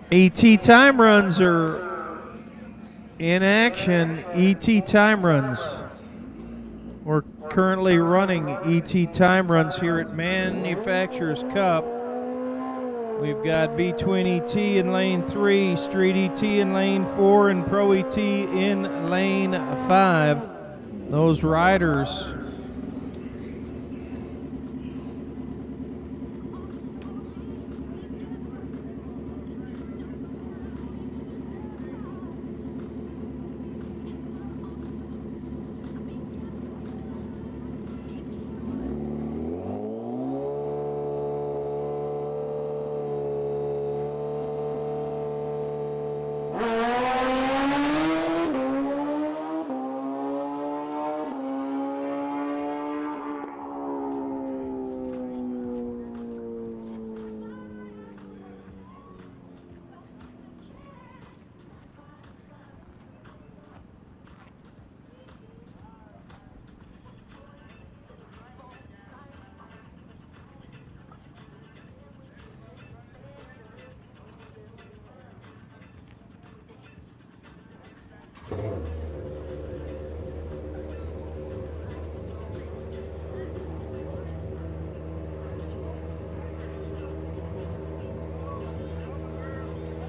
ET time runs are in action. ET time runs. We're currently running ET time runs here at Manufacturers Cup. We've got V-Twin ET in lane 3, Street ET in lane 4, and Pro ET in lane 5. Those riders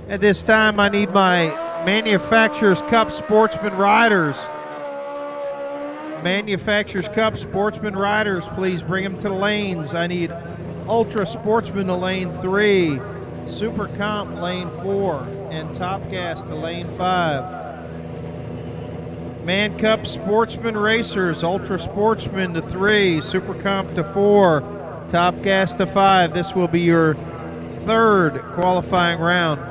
At this time, I need my Manufacturers Cup Sportsman riders. Manufacturers Cup Sportsman riders, please bring them to the lanes. I need Ultra Sportsman to lane 3, Super Comp lane 4, and Top Gas to lane 5. Man Cup Sportsman Racers, Ultra Sportsman to 3, Super Comp to 4, Top Gas to 5. This will be your third qualifying round.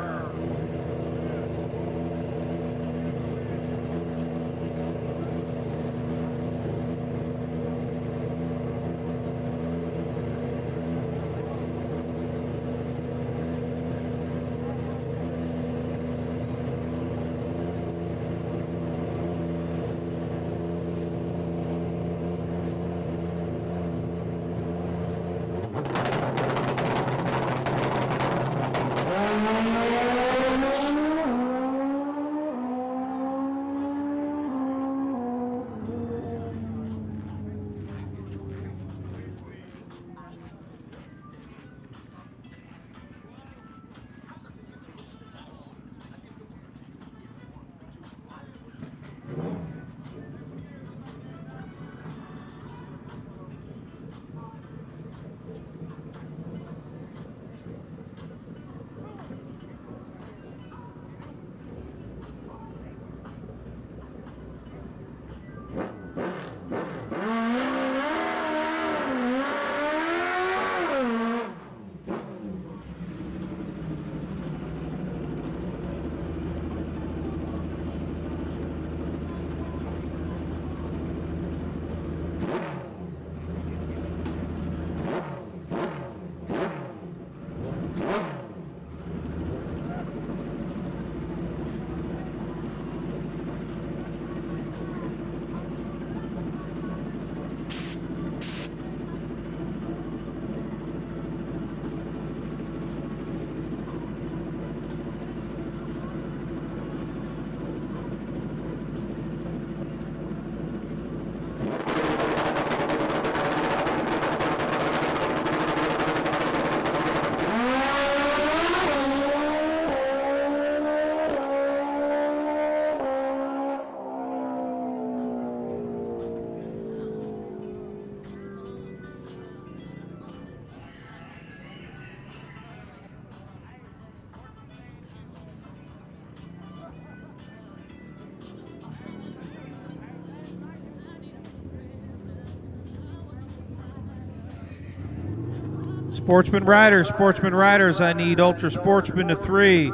Sportsman riders, I need Ultra Sportsman to 3,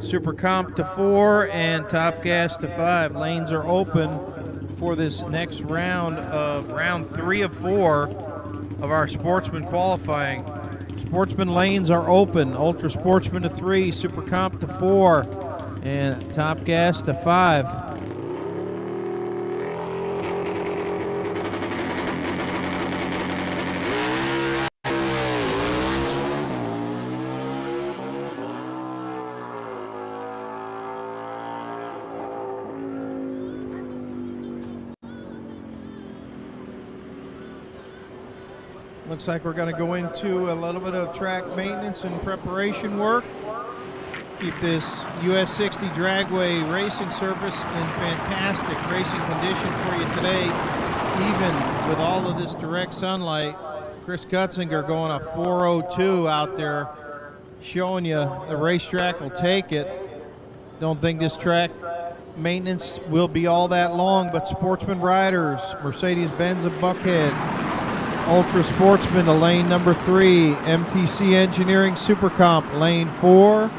Super Comp to 4, and Top Gas to 5. Lanes are open for this next round of round 3 of 4 of our Sportsman qualifying. Sportsman lanes are open. Ultra Sportsman to 3, Super Comp to 4, and Top Gas to 5. Looks like we're going to go into a little bit of track maintenance and preparation work. Keep this US 60 Dragway racing surface in fantastic racing condition for you today, even with all of this direct sunlight. Chris Kutzinger going a 4:02 out there, showing you the racetrack will take it. Don't think this track maintenance will be all that long, but Sportsman riders, Mercedes-Benz of Buckhead, Ultra Sportsman to lane number 3, MTC Engineering Super Comp lane 4,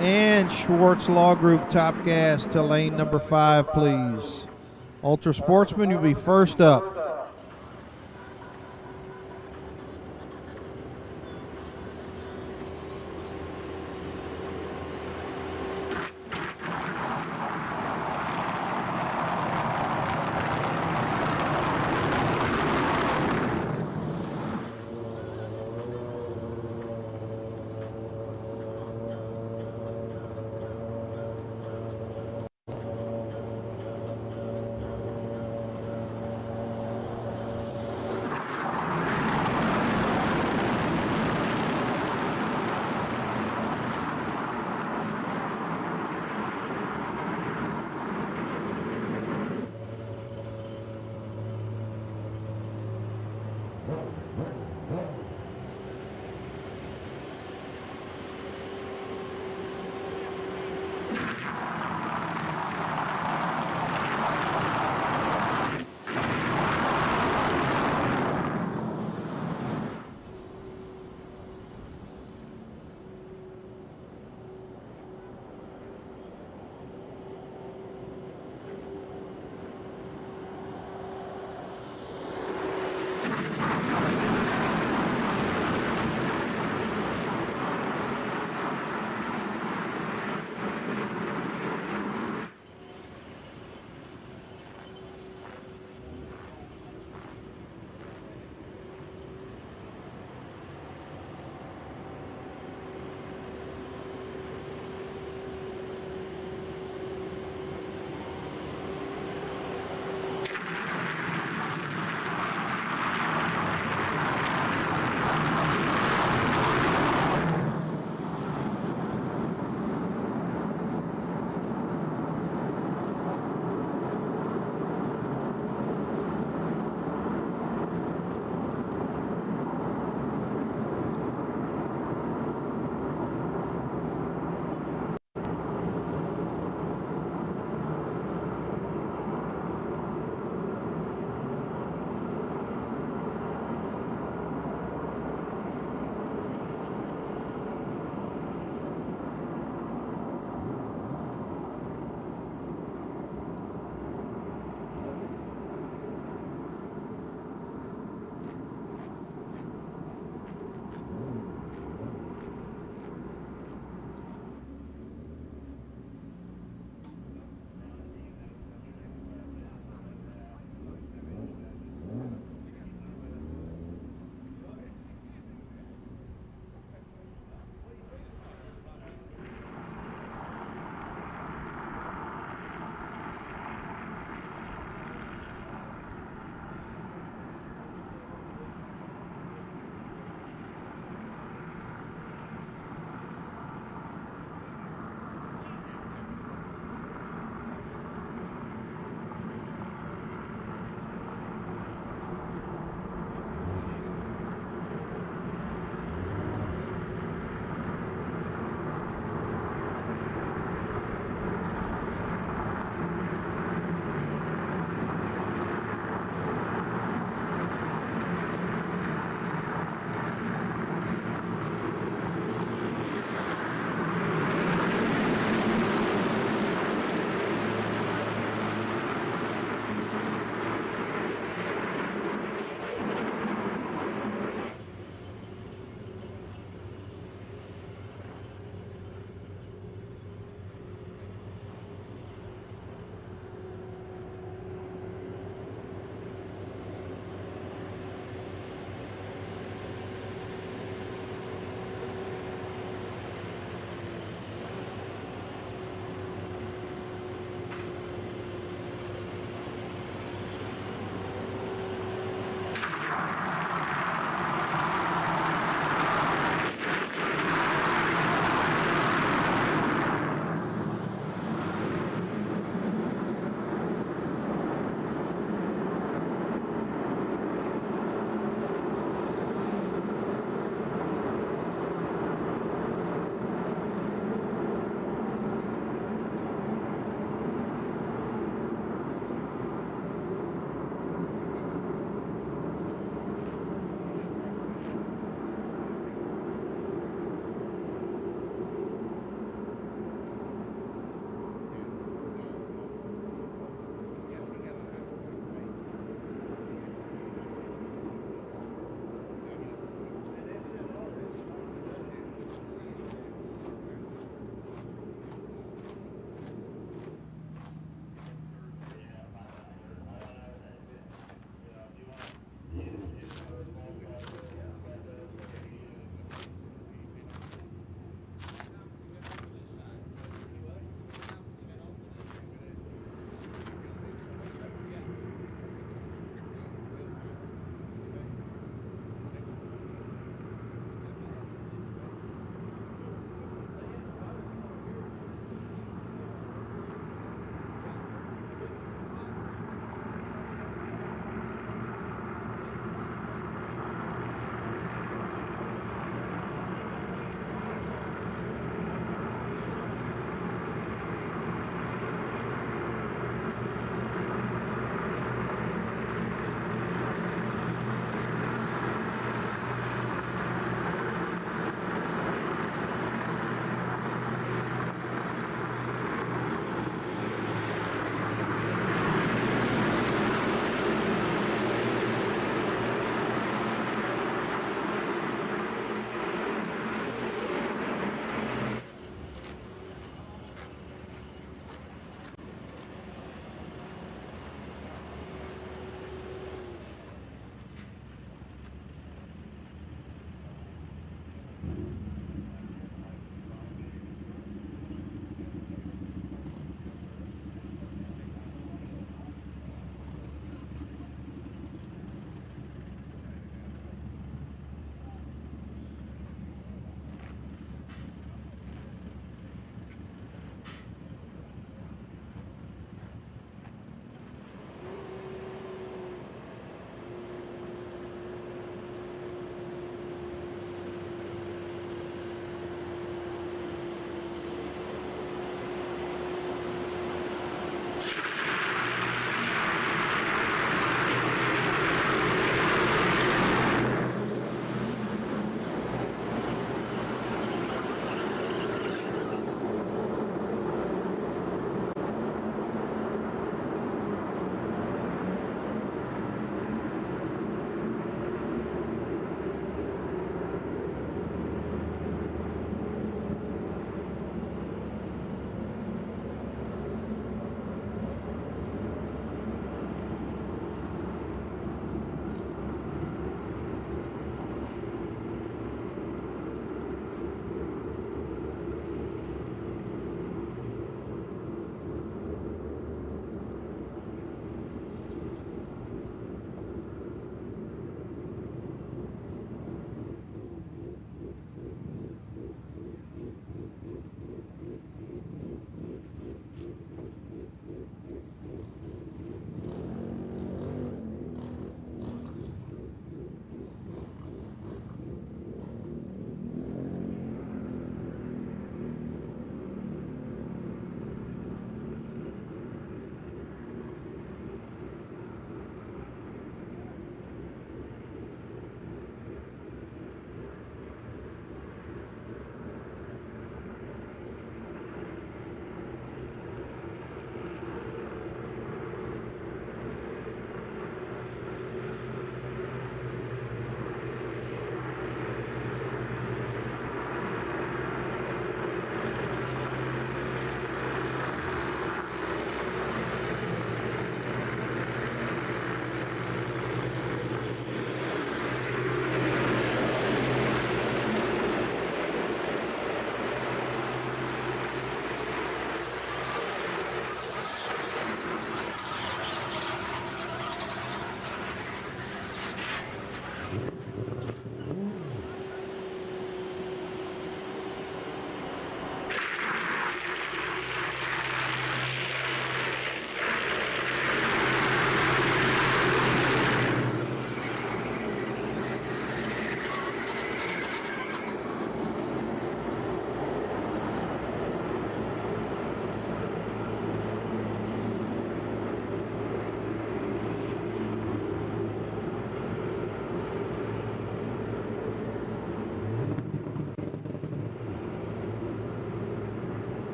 and Schwartz Law Group Top Gas to lane number 5, please. Ultra Sportsman, you'll be first up.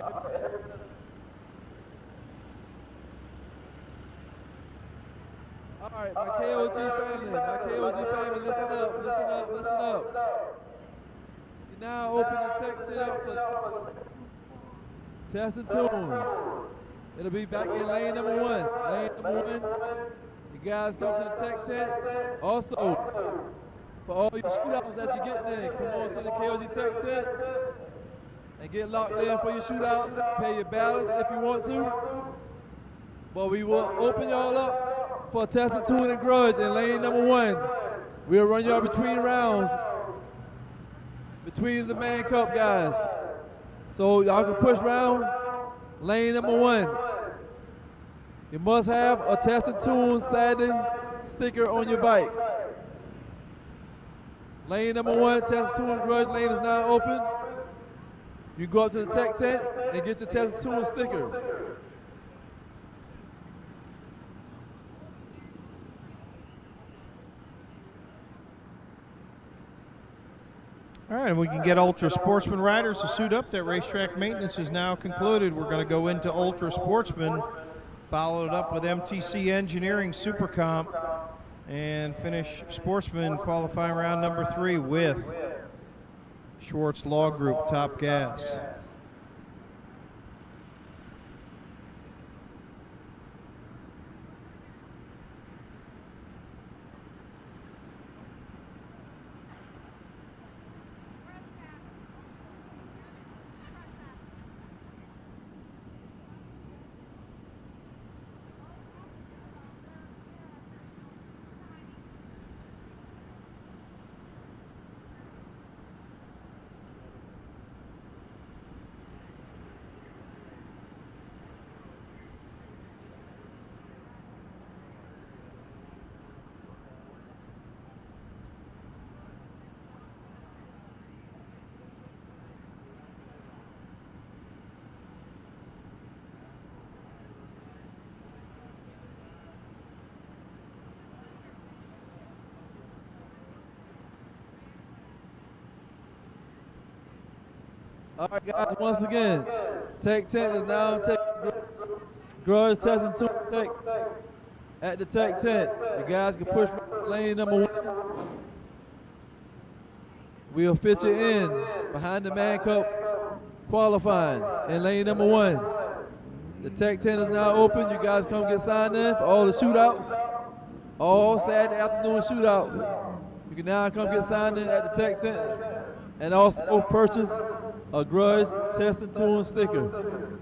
All right, my KOG family, listen up. You're now open to take 10 up for test and tune. It'll be back in lane number one. You guys come to the tech tent. Also, for all your shootouts that you're getting in, come on to the KOG tech tent and get locked in for your shootouts. Pay your balance if you want to. But we will open y'all up for test and tune and grudge in lane number one. We'll run y'all between rounds, between the man cup guys. So y'all can push round lane number one. You must have a test and tune Saturday sticker on your bike. Lane number one, test and tune grudge lane is now open. You go up to the tech tent and get your test and tune sticker. All right, and we can get Ultra Sportsman riders to suit up. That racetrack maintenance is now concluded. We're going to go into Ultra Sportsman, followed up with MTC Engineering Super Comp, and finish Sportsman qualifying round number 3 with Schwartz Law Group Top Gas. All right, guys, once again, Tech Tent is now taking grudge test and tune tech at the Tech Tent. You guys can push lane number 1. We'll fit you in behind the Man Cup qualifying in lane number 1. The Tech Tent is now open. You guys come get signed in for all the shootouts, all Saturday afternoon shootouts. You can now come get signed in at the Tech Tent and also purchase a grudge test and tune sticker.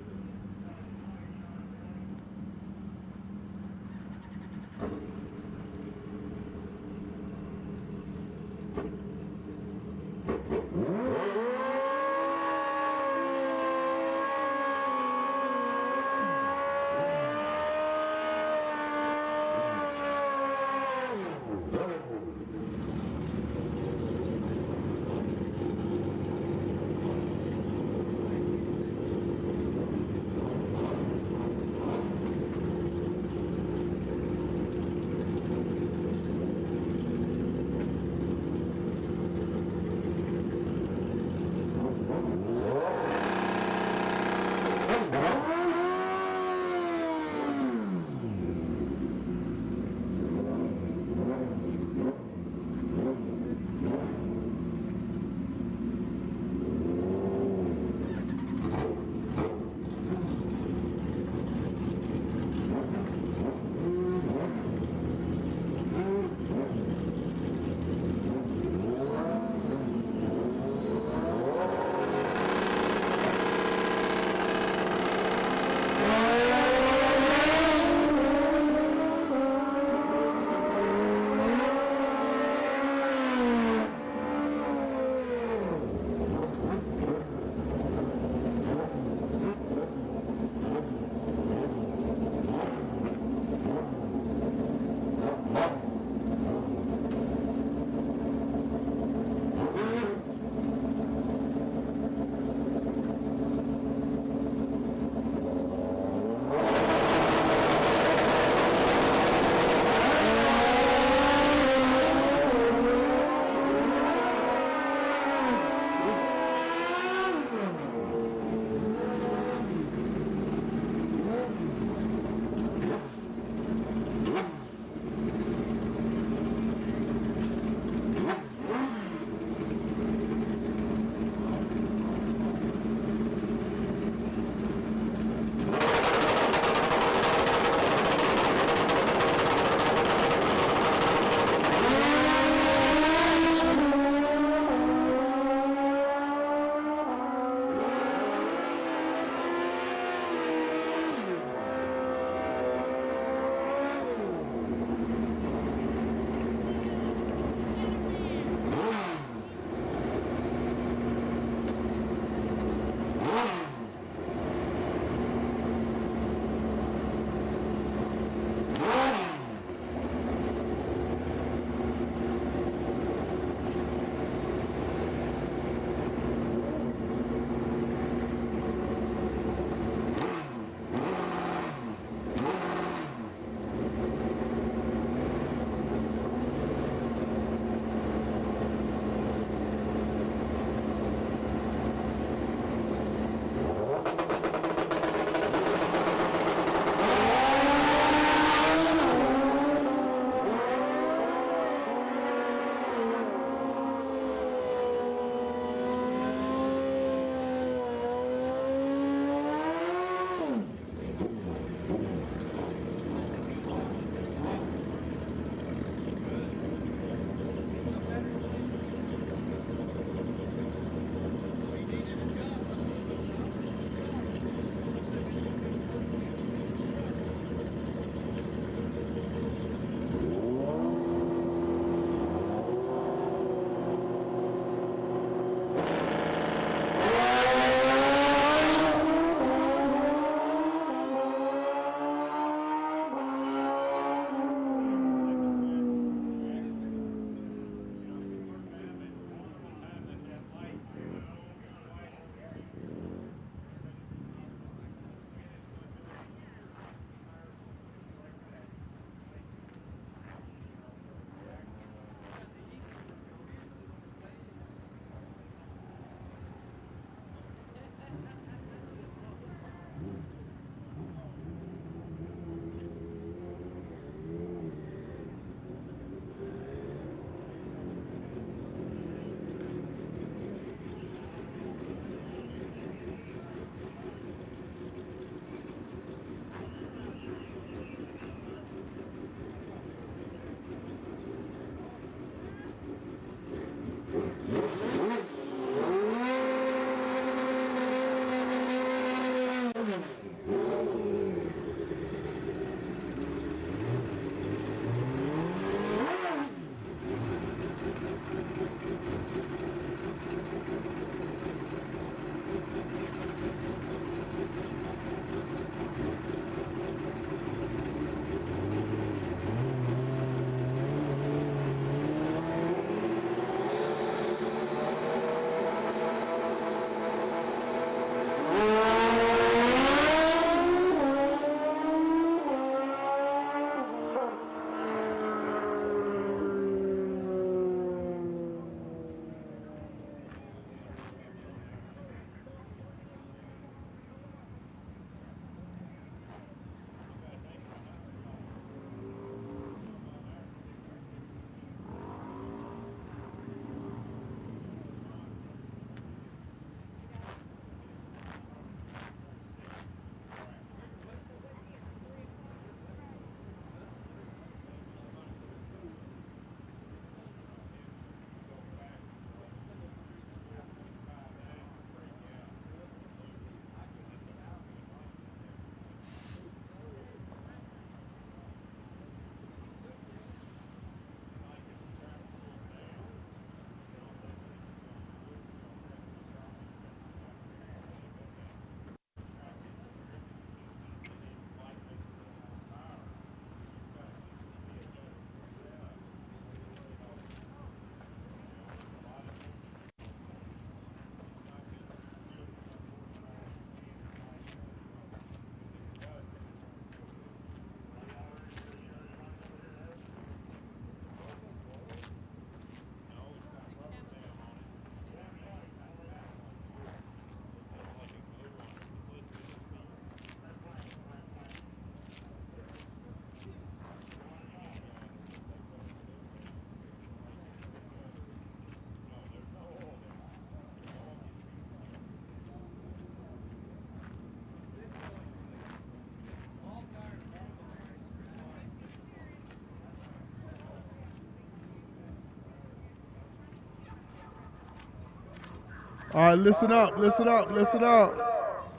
All right, listen up, listen up, listen up.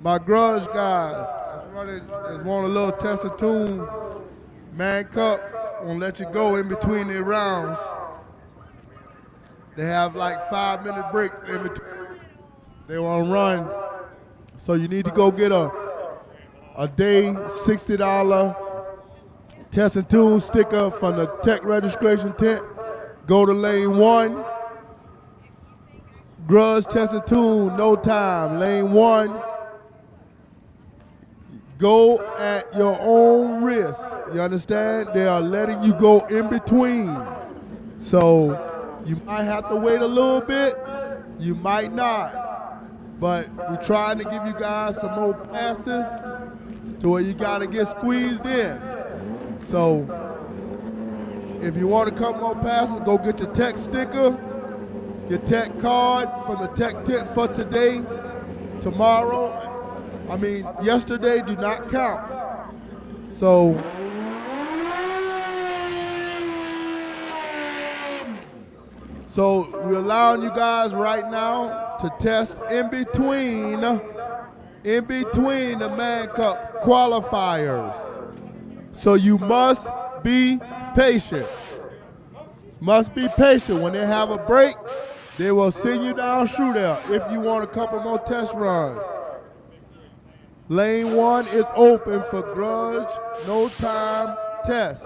My grudge guys is want a little test of tune. Man Cup won't let you go in between their rounds. They have like 5-minute breaks in between. They want to run. So you need to go get a day $60 test and tune sticker from the tech registration tent. Go to lane 1. Grudge test and tune, no time. Lane 1. Go at your own risk. You understand? They are letting you go in between. So you might have to wait a little bit. You might not. But we're trying to give you guys some more passes to where you got to get squeezed in. So if you want a couple more passes, go get your tech sticker, your tech card from the tech tent for today, tomorrow. Yesterday do not count. So we're allowing you guys right now to test in between the Man Cup qualifiers. So you must be patient. Must be patient. When they have a break, they will send you down Shootout if you want a couple more test runs. Lane 1 is open for grudge, no time test.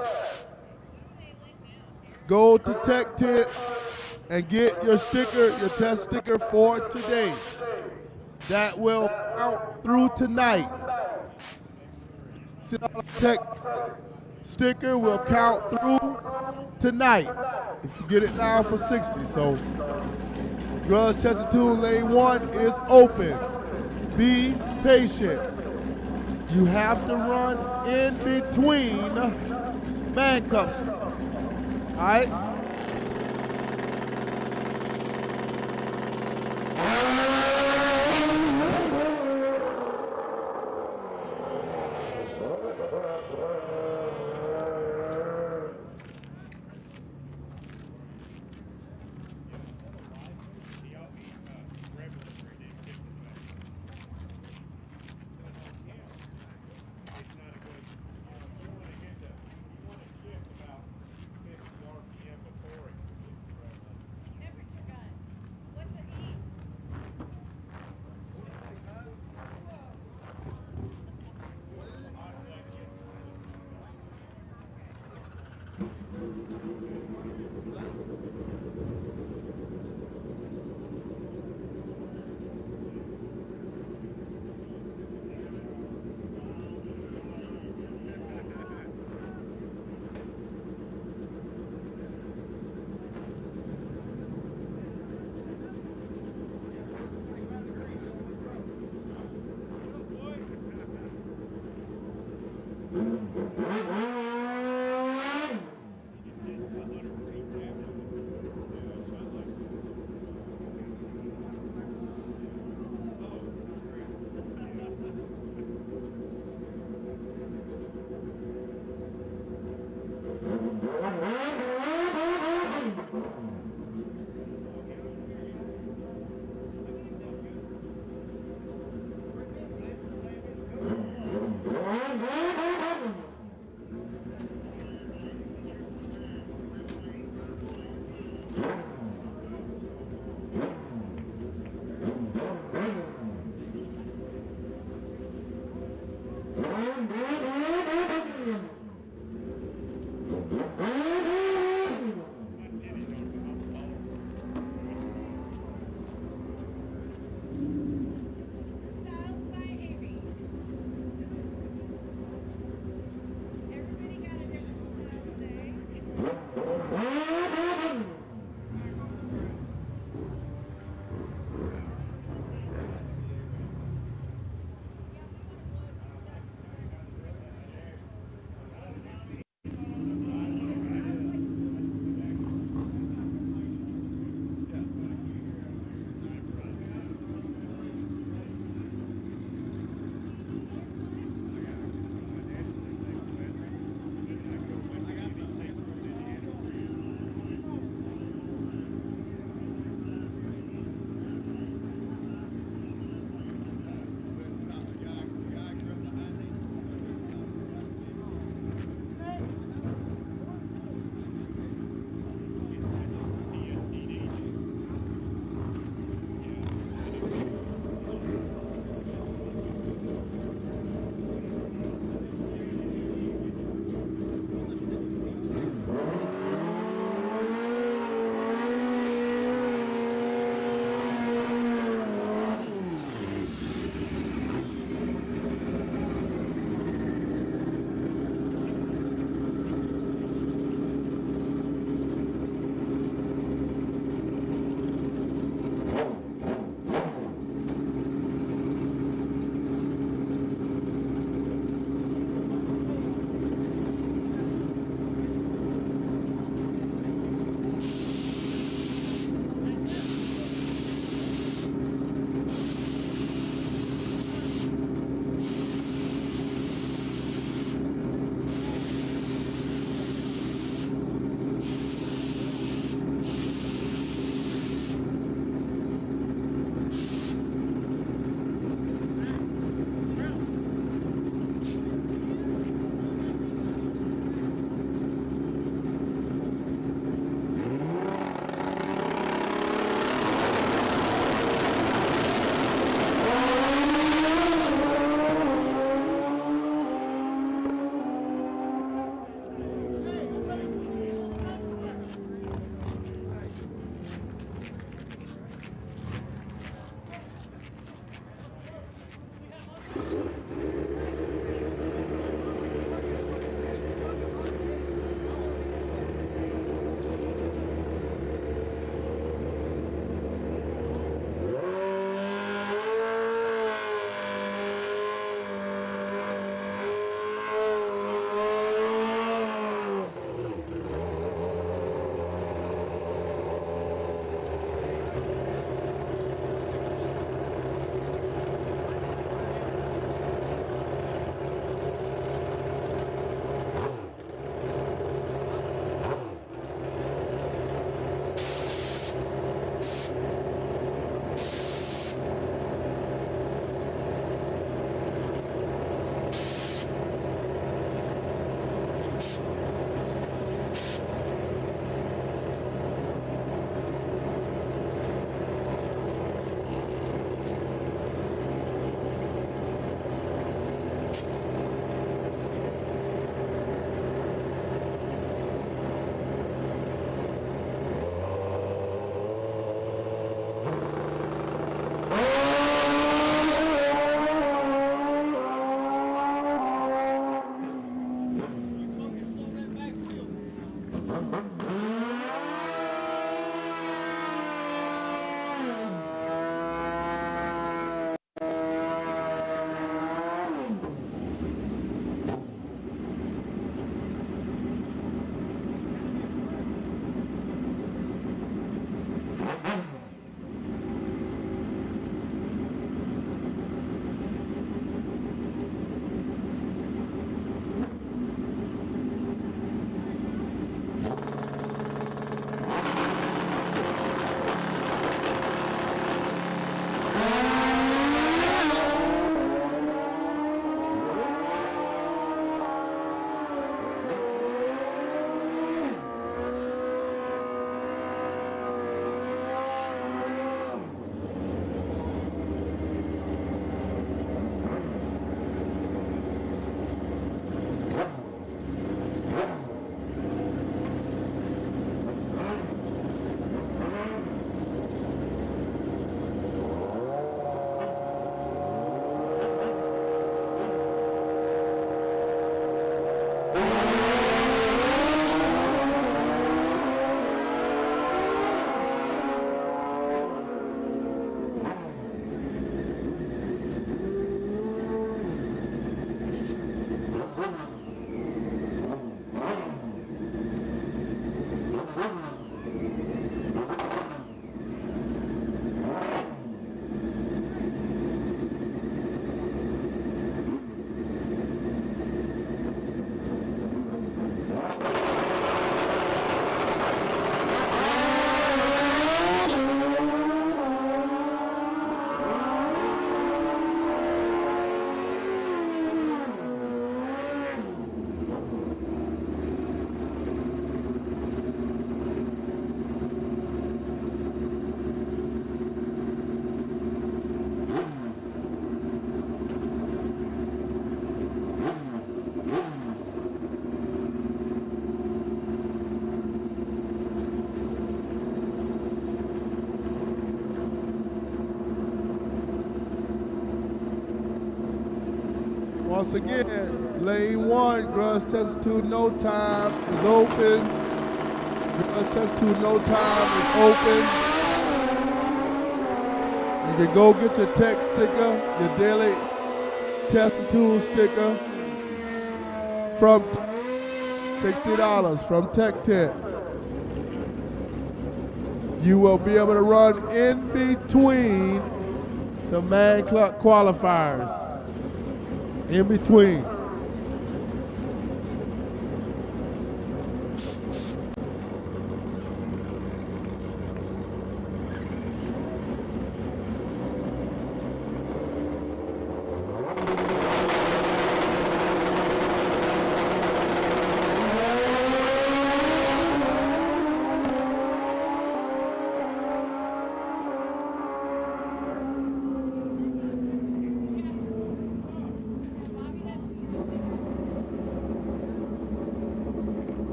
Go to Tech Tent and get your sticker, your test sticker for today. That will count through tonight. Tech sticker will count through tonight if you get it now for 60. So grudge test and tune lane 1 is open. Be patient. You have to run in between Man Cup stuff. All right? Once again, lane 1, Grudge Test 2, no time is open. Grudge Test 2, no time is open. You can go get your tech sticker, your daily test and tool sticker from $60 from Tech Tent. You will be able to run in between the man club qualifiers. In between.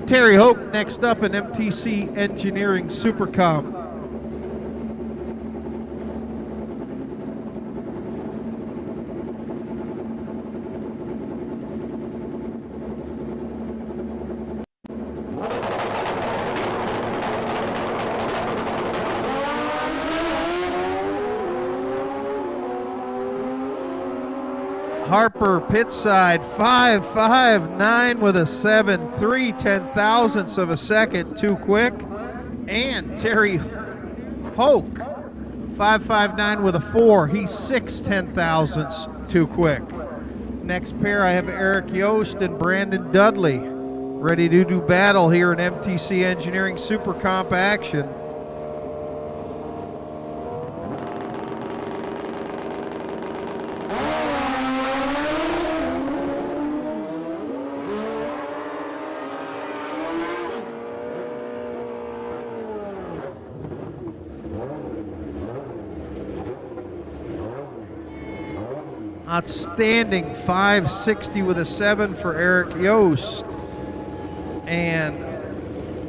Terry Hoke next up in MTC Engineering Supercomp. Harper pit side 5.59 with a 7.3 10,000ths of a second too quick, and Terry Hoke 5.59 with a 4. He's 6 10,000ths too quick. Next pair I have Eric Yost and Brandon Dudley ready to do battle here in MTC Engineering Super Comp action. Outstanding 5.60 with a 7 for Eric Yost, and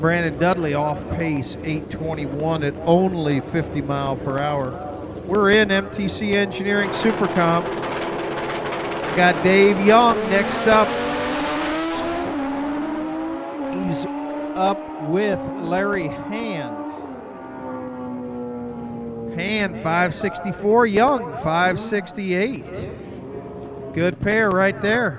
Brandon Dudley off pace 8.21 at only 50 miles per hour. We're in MTC Engineering Supercomp. Got Dave Young next up. He's up with Larry Hand. Hand 5.64, Young 5.68. Good pair right there.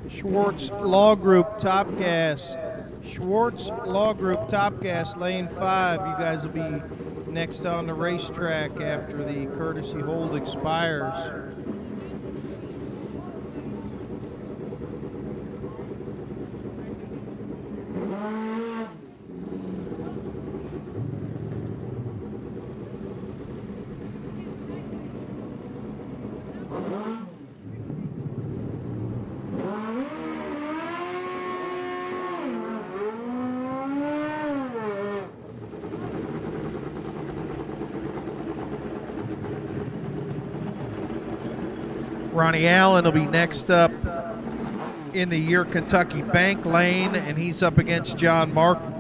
Schwartz Law Group Top Gas. Schwartz Law Group Top Gas, lane 5. You guys will be next on the racetrack after the courtesy hold expires. Ronnie Allen will be next up in the Year Kentucky Bank lane, and he's up against John Markham.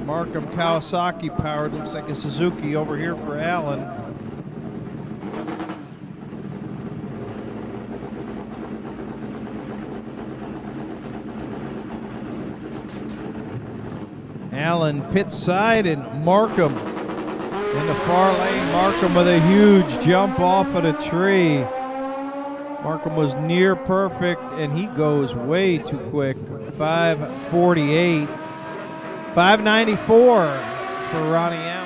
Markham Kawasaki powered, looks like a Suzuki over here for Allen. Allen pit side and Markham in the far lane. Markham with a huge jump off of the tree. Markham was near perfect, and he goes way too quick. 5.48. 5.94 for Ronnie Allen.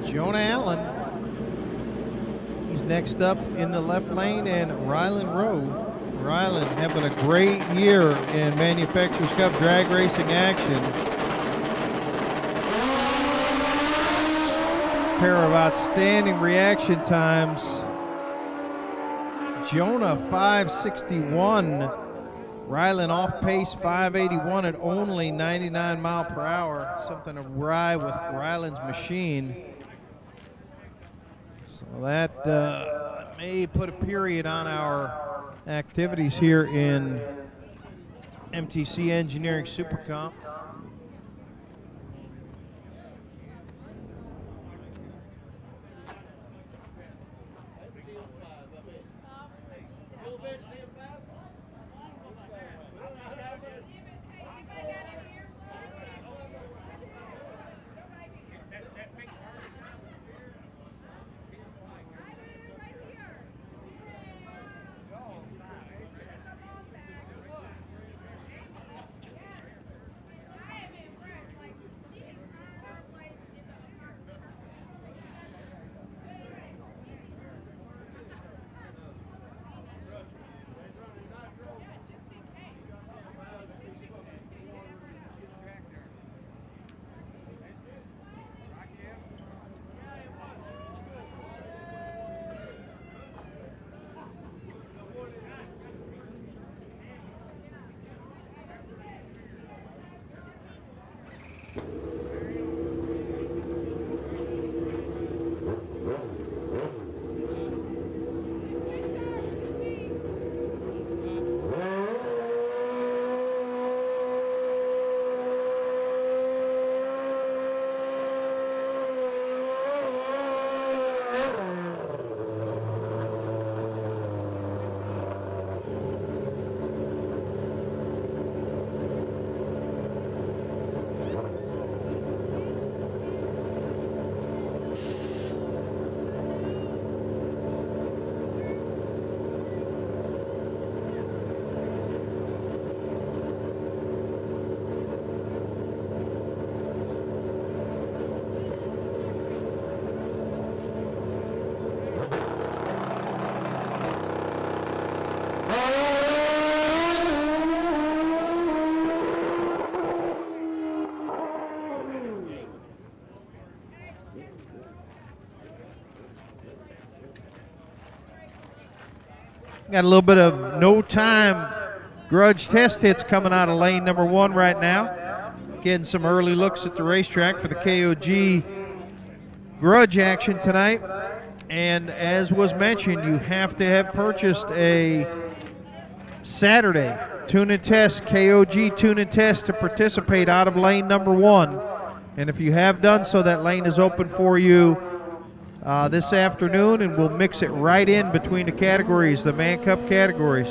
Jonah Allen, he's next up in the left lane, and Ryland Rowe. Ryland having a great year in Manufacturers Cup drag racing action. Pair of outstanding reaction times. Jonah 561. Ryland off pace 581 at only 99 mile per hour. Something awry with Ryland's machine. So that may put a period on our activities here in MTC Engineering Super Comp. Got a little bit of no time grudge test hits coming out of lane number 1 right now. Getting some early looks at the racetrack for the KOG grudge action tonight. And as was mentioned, you have to have purchased a Saturday tune and test, KOG tune and test, to participate out of lane number 1. And if you have done so, that lane is open for you this afternoon, and we'll mix it right in between the categories, the Man Cup categories.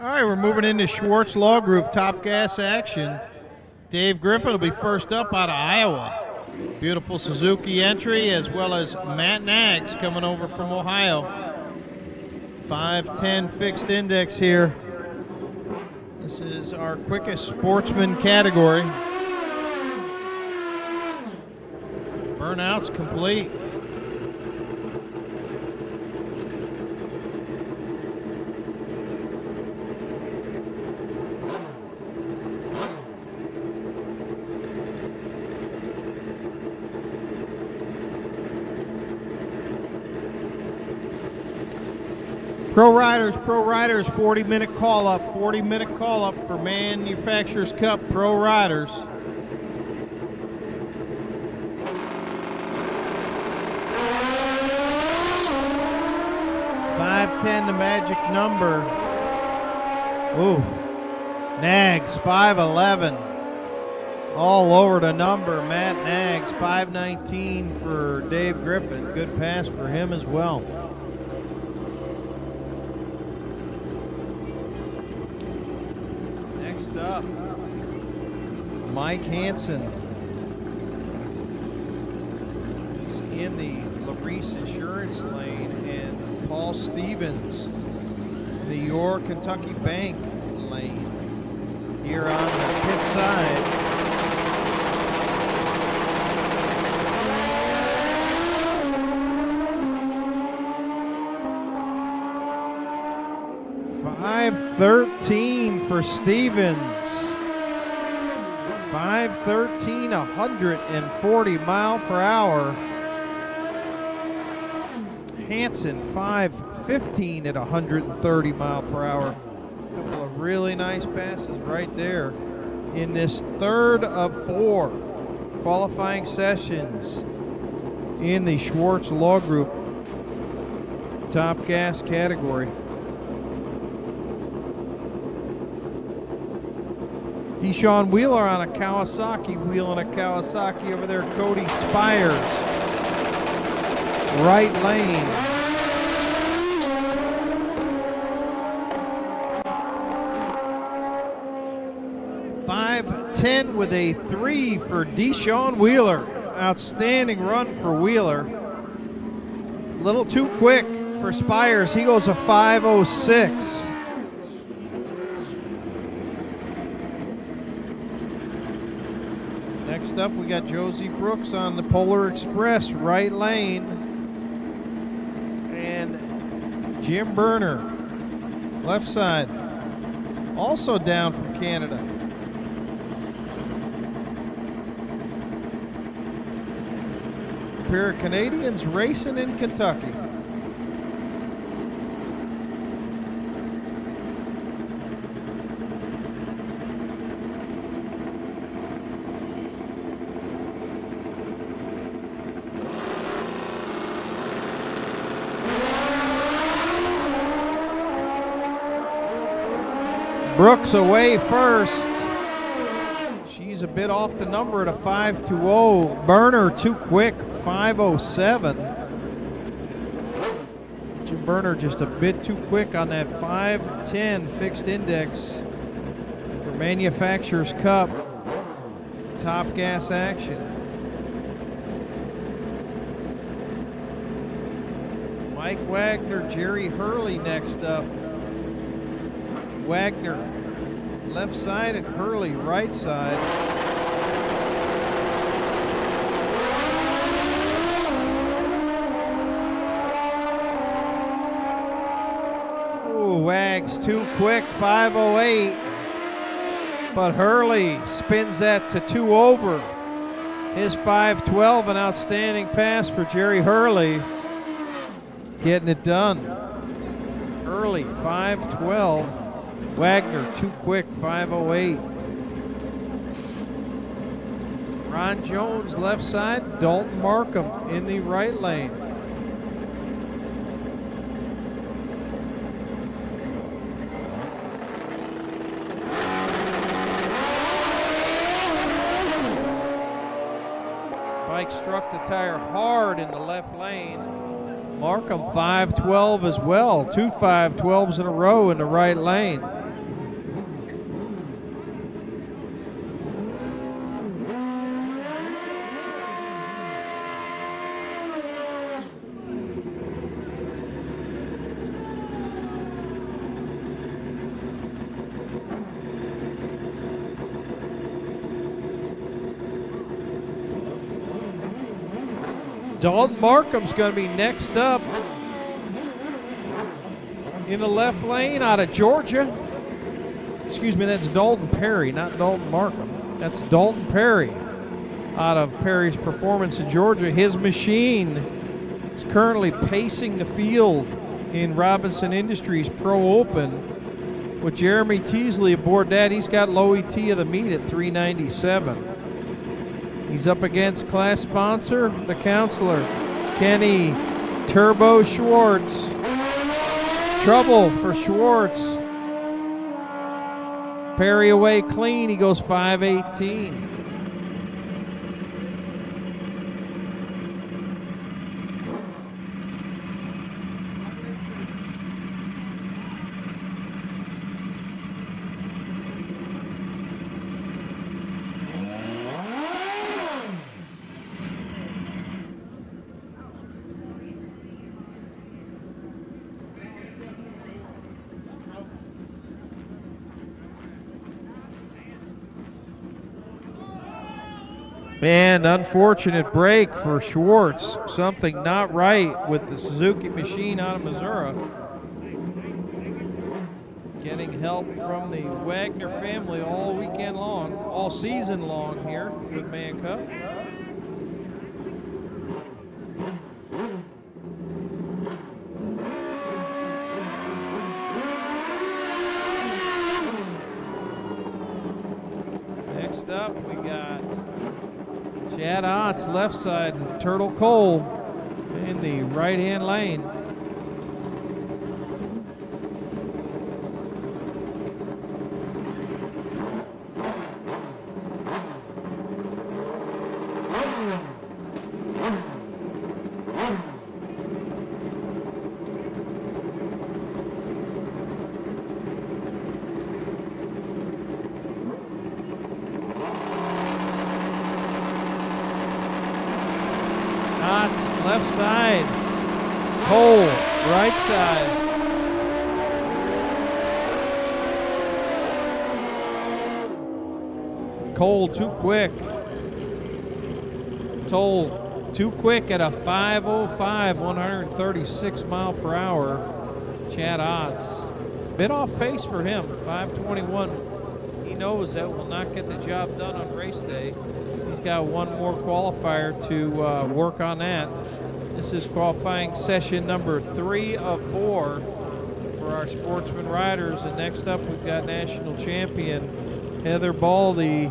All right, we're moving into Schwartz Law Group Top Gas action. Dave Griffin will be first up out of Iowa. Beautiful Suzuki entry, as well as Matt Nags coming over from Ohio. 5'10" fixed index here. This is our quickest Sportsman category. Burnout's complete. Pro Riders, 40-minute call-up, 40-minute call-up for Manufacturers Cup Pro Riders. .510 the magic number. Ooh, Nags, 5'11". All over the number, Matt Nags, 5'19" for Dave Griffin. Good pass for him as well. Up, Mike Hansen. He's in the LaReese Insurance lane, and Paul Stevens, the Your Kentucky Bank lane, here on the pit side. .513 for Stevens. 513, 140 mile per hour. Hansen, 515 at 130 mile per hour. A couple of really nice passes right there in this third of 4 qualifying sessions in the Schwartz Law Group Top Gas category. Deshaun Wheeler on a Kawasaki, wheeling a Kawasaki over there. Cody Spires, right lane. .510 with a 3 for Deshaun Wheeler. Outstanding run for Wheeler. A little too quick for Spires. He goes a 5:06. Next up, we got Josie Brooks on the Polar Express, right lane. And Jim Berner, left side, also down from Canada. A pair of Canadians racing in Kentucky. Brooks away first. She's a bit off the number at a 5:20. Berner too quick, 5:07. Jim Berner just a bit too quick on that 5:10 fixed index for Manufacturers Cup Top Gas action. Mike Wagner, Jerry Hurley next up. Wagner left side and Hurley right side. Ooh, Wags too quick, 5:08. But Hurley spins that to 2 over. His 5:12, an outstanding pass for Jerry Hurley. Getting it done. Hurley, 5:12. Wagner, too quick, 5:08. Ron Jones, left side. Dalton Markham in the right lane. Bike struck the tire hard in the left lane. Markham 5:12 as well. 2 5:12s in a row in the right lane. Dalton Markham's going to be next up in the left lane out of Georgia. Excuse me, that's Dalton Perry, not Dalton Markham. That's Dalton Perry out of Perry's Performance in Georgia. His machine is currently pacing the field in Robinson Industries Pro Open with Jeremy Teasley aboard that. He's got low ET of the meet at 397. He's up against class sponsor, the counselor, Kenny Turbo Schwartz. Trouble for Schwartz. Perry away clean. He goes 518. Man, unfortunate break for Schwartz. Something not right with the Suzuki machine out of Missouri. Getting help from the Wagner family all weekend long, all season long here with Man Cup. Next up, we got Chad Ott's left side, and Turtle Cole in the right-hand lane. Ott's left side, Cole right side. Cole too quick. Cole too quick at a 5:05, 136 mile per hour. Chad Ott's bit off pace for him, 5:21. He knows that will not get the job done on race day. He's got one more qualifier to work on that. This is qualifying session number 3 of 4 for our Sportsman riders. And next up, we've got national champion Heather Baldy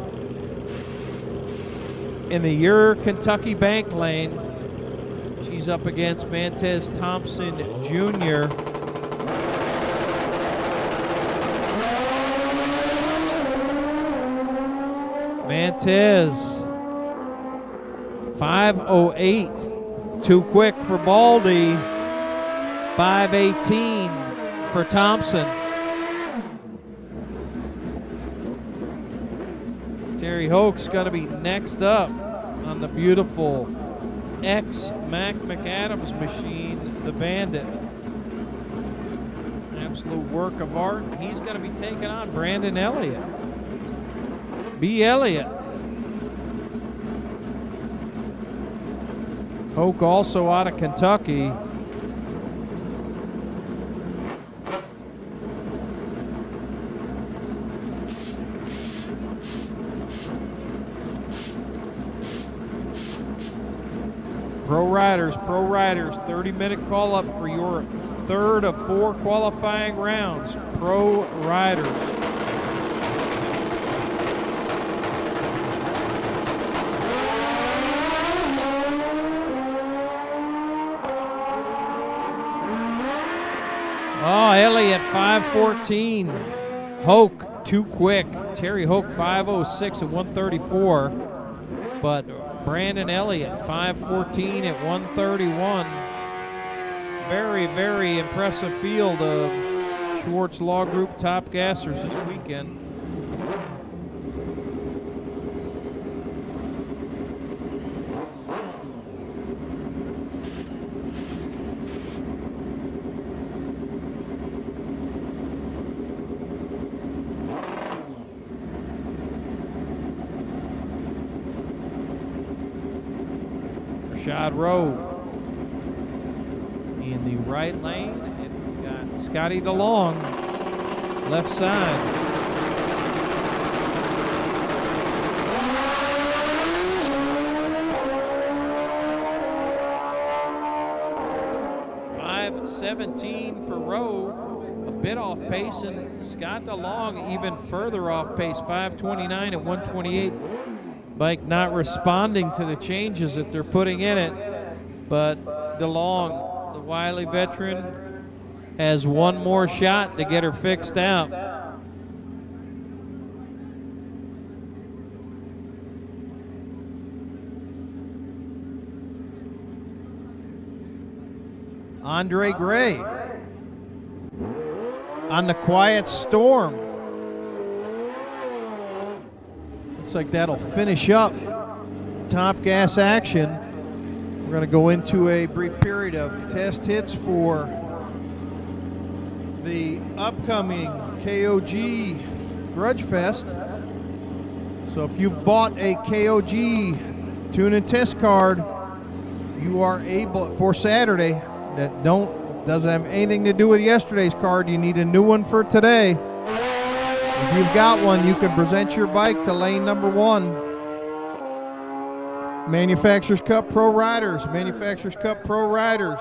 in the Ure Kentucky Bank lane. She's up against Mantez Thompson Jr. Mantez 5:08, too quick for Baldy. 5:18 for Thompson. Terry Hoke's going to be next up on the beautiful Mac McAdams machine, the Bandit. Absolute work of art. He's going to be taking on Brandon Elliott. B. Elliott. Hoke also out of Kentucky. Pro Riders, 30-minute call-up for your third of 4 qualifying rounds. Pro Riders. Oh, Elliott 5:14. Hoke too quick. Terry Hoke 5:06 at 134. But Brandon Elliott 5:14 at 131. Very, very impressive field of Schwartz Law Group top gassers this weekend. Rashad Rowe in the right lane, and we got Scotty DeLong left side. .5:17 for Rowe, a bit off pace, and Scott DeLong even further off pace, 5:29 at 1:28. Bike not responding to the changes that they're putting in it, but DeLong, the wily veteran, has one more shot to get her fixed out. Andre Gray on the Quiet Storm. Looks like that'll finish up Top Gas action. We're going to go into a brief period of test hits for the upcoming KOG Grudge Fest. So if you've bought a KOG tune and test card, you are able for Saturday that doesn't have anything to do with yesterday's card. You need a new one for today. If you've got one, you can present your bike to lane number 1. Manufacturers Cup Pro Riders. Manufacturers Cup Pro Riders.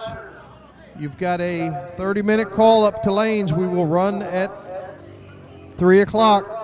You've got a 30-minute call up to lanes. We will run at 3 o'clock.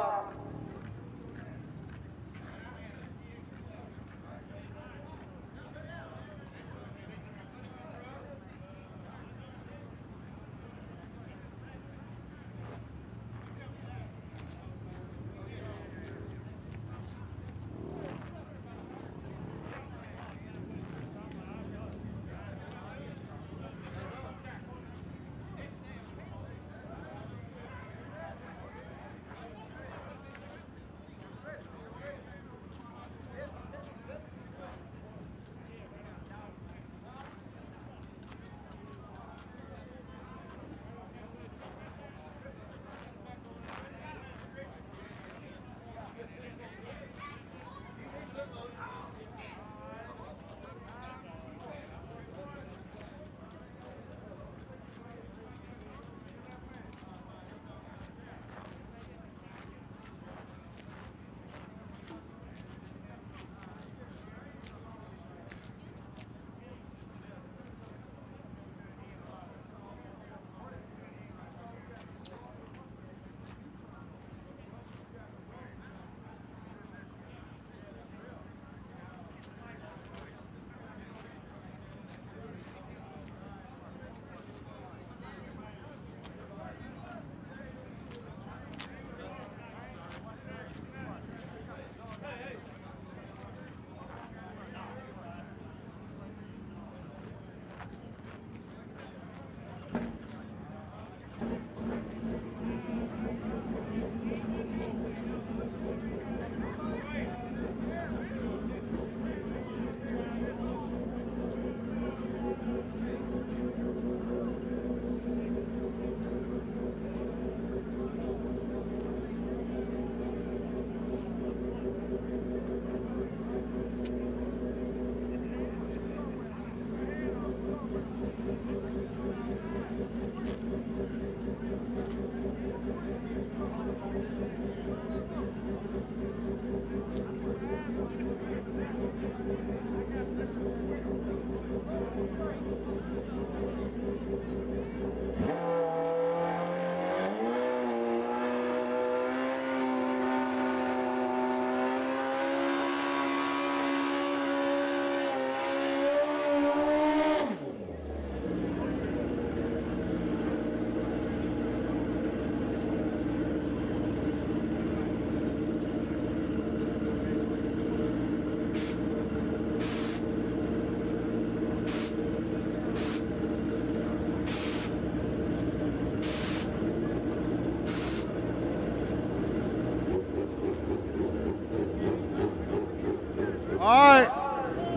All right,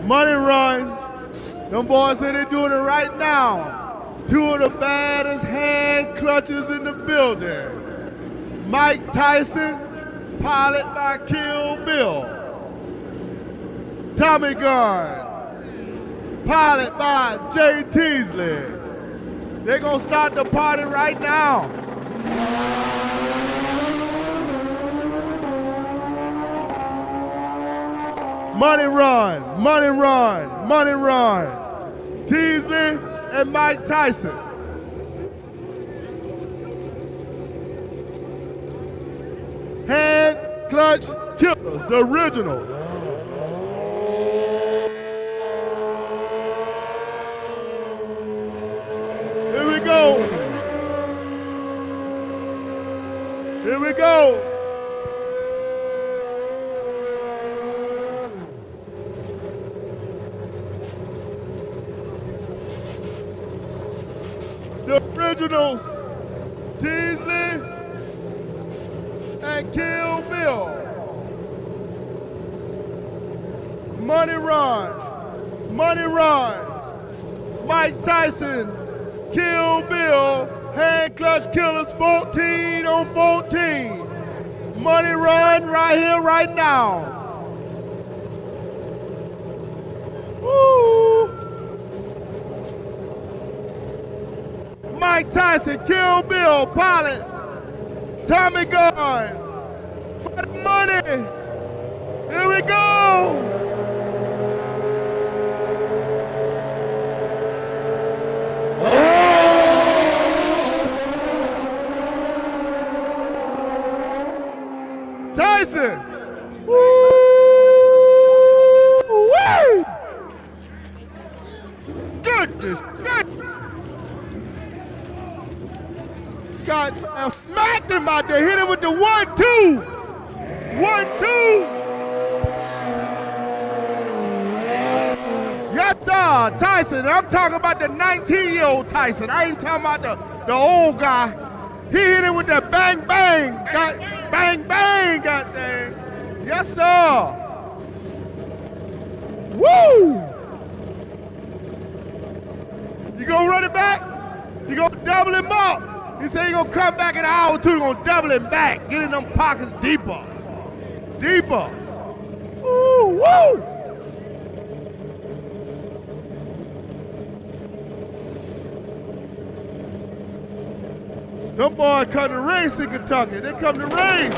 money run. Them boys say they're doing it right now. Two of the baddest hand clutches in the building. Mike Tyson, pilot by Kill Bill. Tommy Gunn. pilot by Jay Teasley. They're gonna start the party right now. Money run, money run, money run. Teasley and Mike Tyson. Hand clutch killers, the originals. Here we go. Here we go. The originals, Teasley and Kill Bill. Money run, money run. Mike Tyson, Kill Bill, hand clutch killers 14 on 14. Money run right here, right now. Woo! Mike Tyson, Kill Bill, pilot, Tommy Gunn, for the money. Here we go. Tyson. Woo! Goodness, goodness. God, I smacked him out there, hit him with the 1-2. 1-2. Yes, sir, Tyson. I'm talking about the 19-year-old Tyson. I ain't talking about the old guy. He hit him with that bang, bang. Bang, bang, goddamn. Yes, sir. Woo! You gonna run it back? You gonna double him up? He said he gonna come back in an hour or two, gonna double him back, get in them pockets deeper. Deeper. Woo, woo! Them boys come to race in Kentucky. They come to race.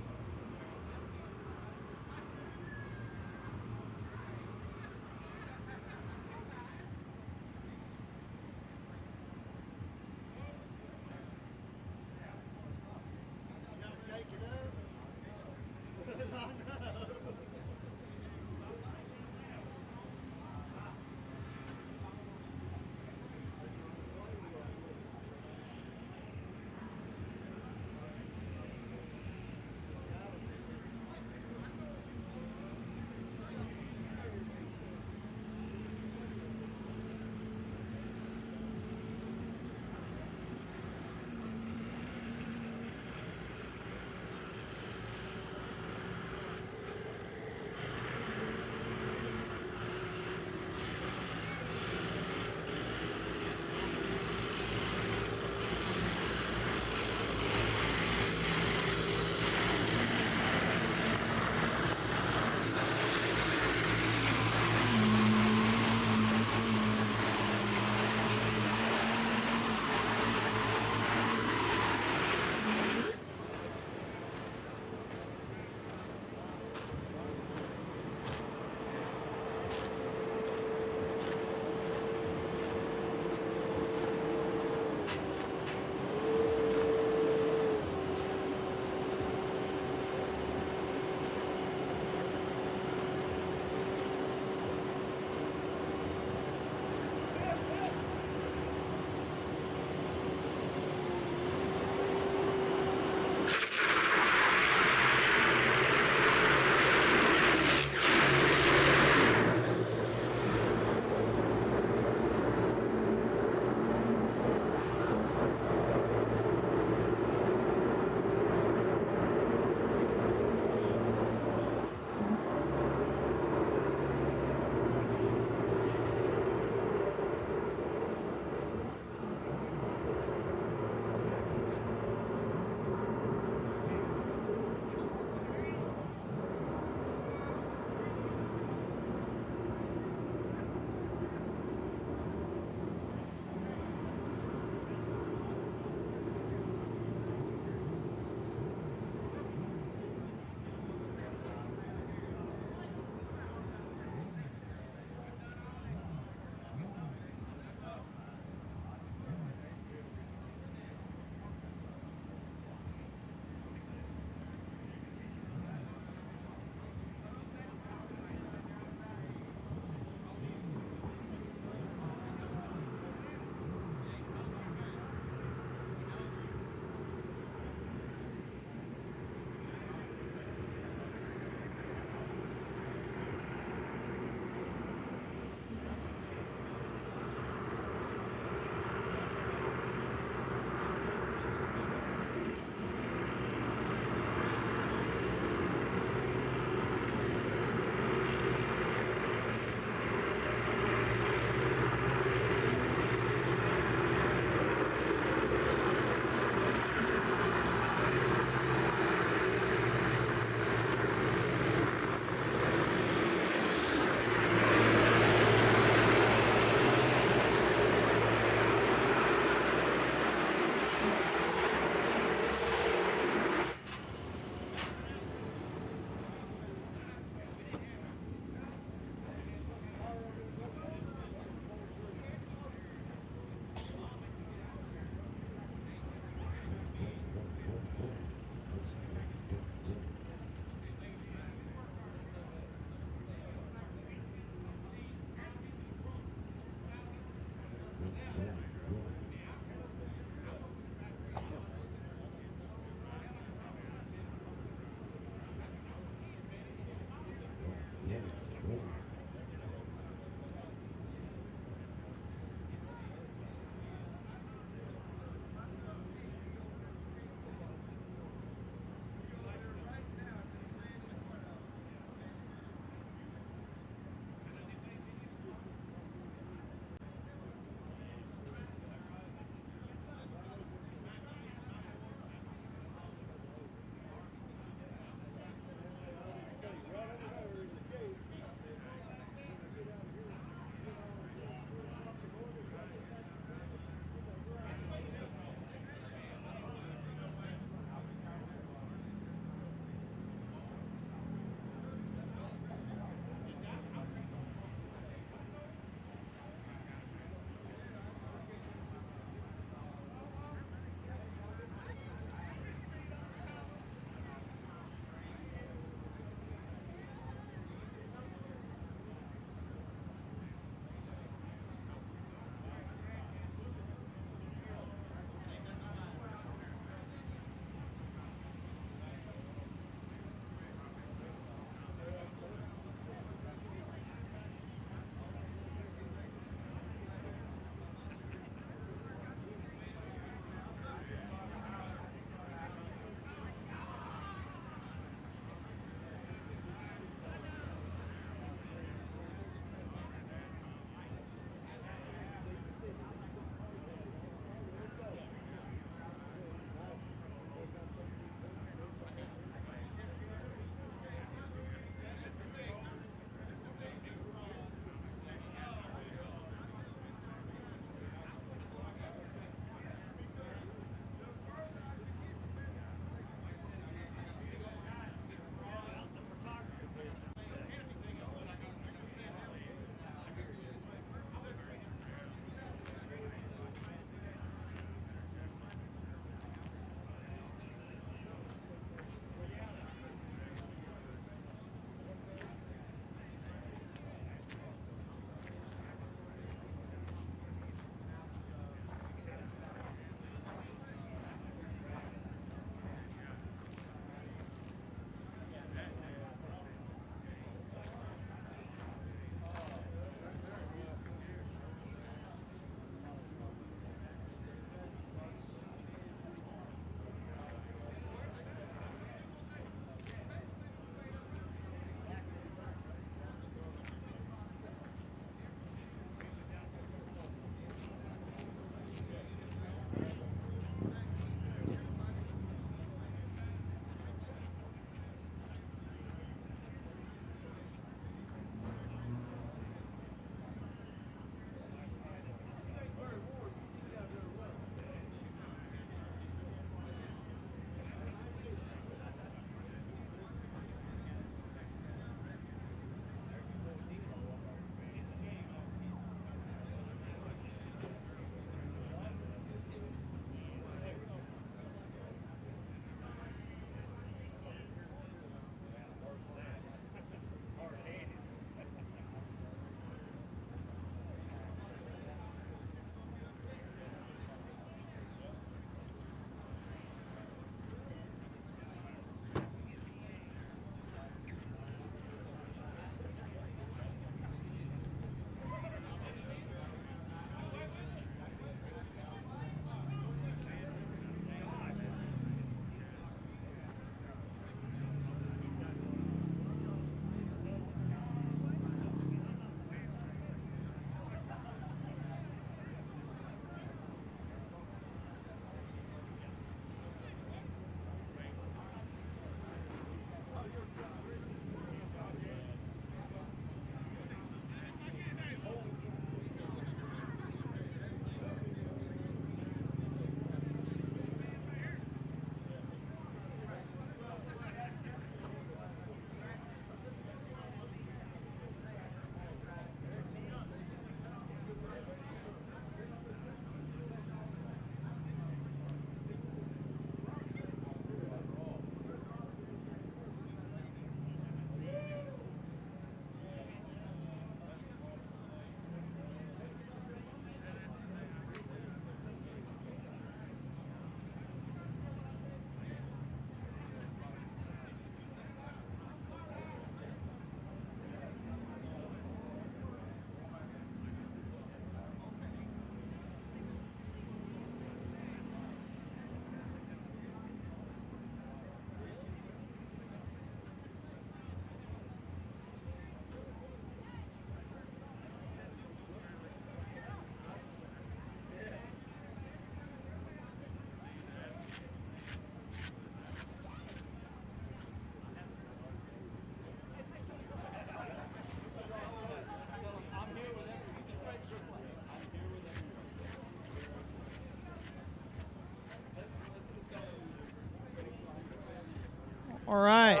All right.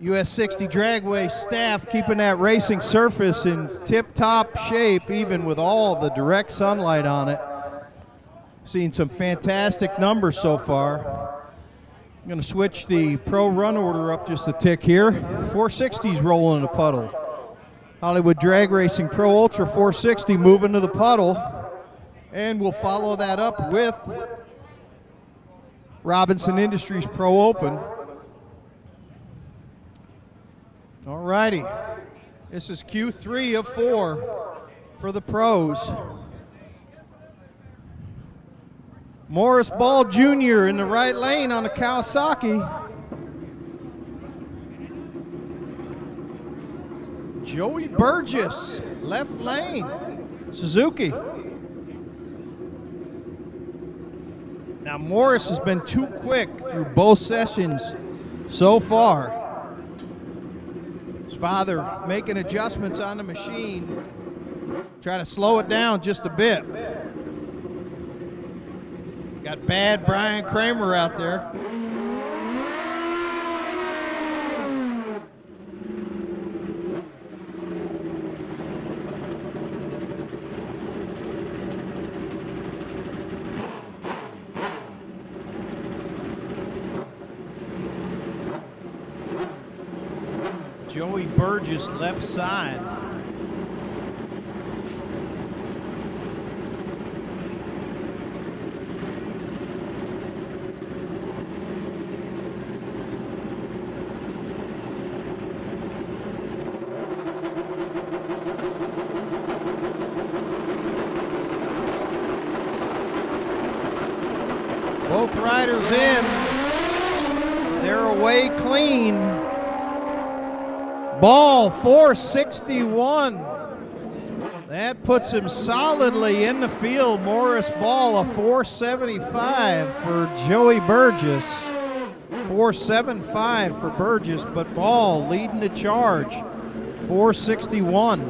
US 60 Dragway staff keeping that racing surface in tip-top shape, even with all the direct sunlight on it. Seen some fantastic numbers so far. I'm going to switch the pro run order up just a tick here. 460's rolling in the puddle. Hollywood Drag Racing Pro Ultra 460 moving to the puddle. And we'll follow that up with Robinson Industries Pro Open. All righty. This is Q3 of 4 for the pros. Morris Ball Jr. in the right lane on the Kawasaki. Joey Burgess, left lane, Suzuki. Now Morris has been too quick through both sessions so far. His father making adjustments on the machine, try to slow it down just a bit. Got bad Brian Kramer out there. Joey Burgess left side. Both riders in. They're away clean. Ball 461. That puts him solidly in the field. Morris Ball a 475 for Joey Burgess. 475 for Burgess, but Ball leading the charge. 461.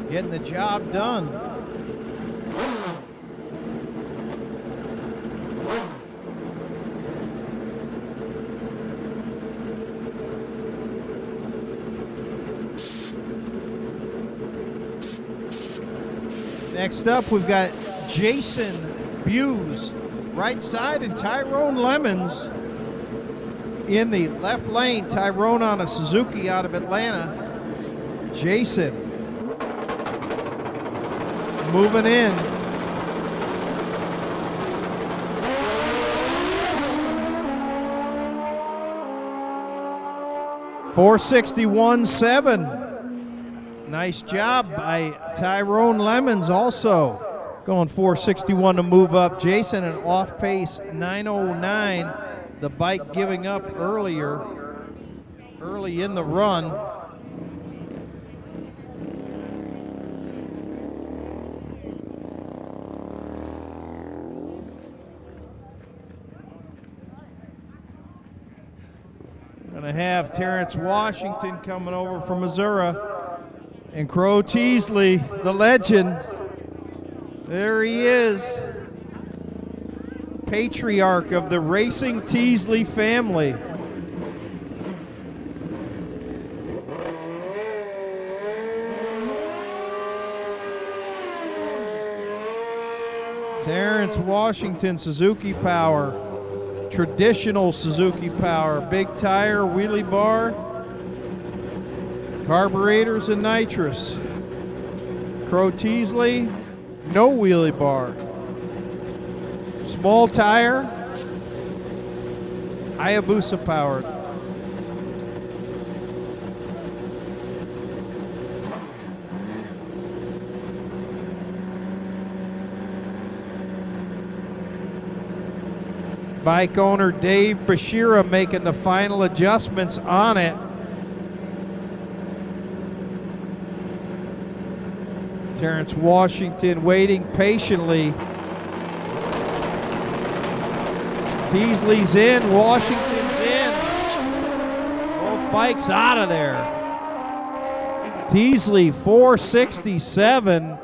Getting the job done. Next up, we've got Jason Buse, right side, and Tyrone Lemons in the left lane. Tyrone on a Suzuki out of Atlanta. Jason moving in. .461.7. Nice job by Tyrone Lemons also. Going 461 to move up. Jason an off pace 909. The bike giving up early in the run. Gonna have Terrence Washington coming over from Missouri. And Crow Teasley, the legend, there he is. Patriarch of the Racing Teasley family. Terrence Washington, Suzuki power. Traditional Suzuki power. Big tire, wheelie bar. Carburetors and nitrous. Crow Teasley, no wheelie bar. Small tire, Hayabusa powered. Bike owner Dave Bashira making the final adjustments on it. Terrence Washington waiting patiently. Teasley's in, Washington's in. Both bikes out of there. Teasley 467.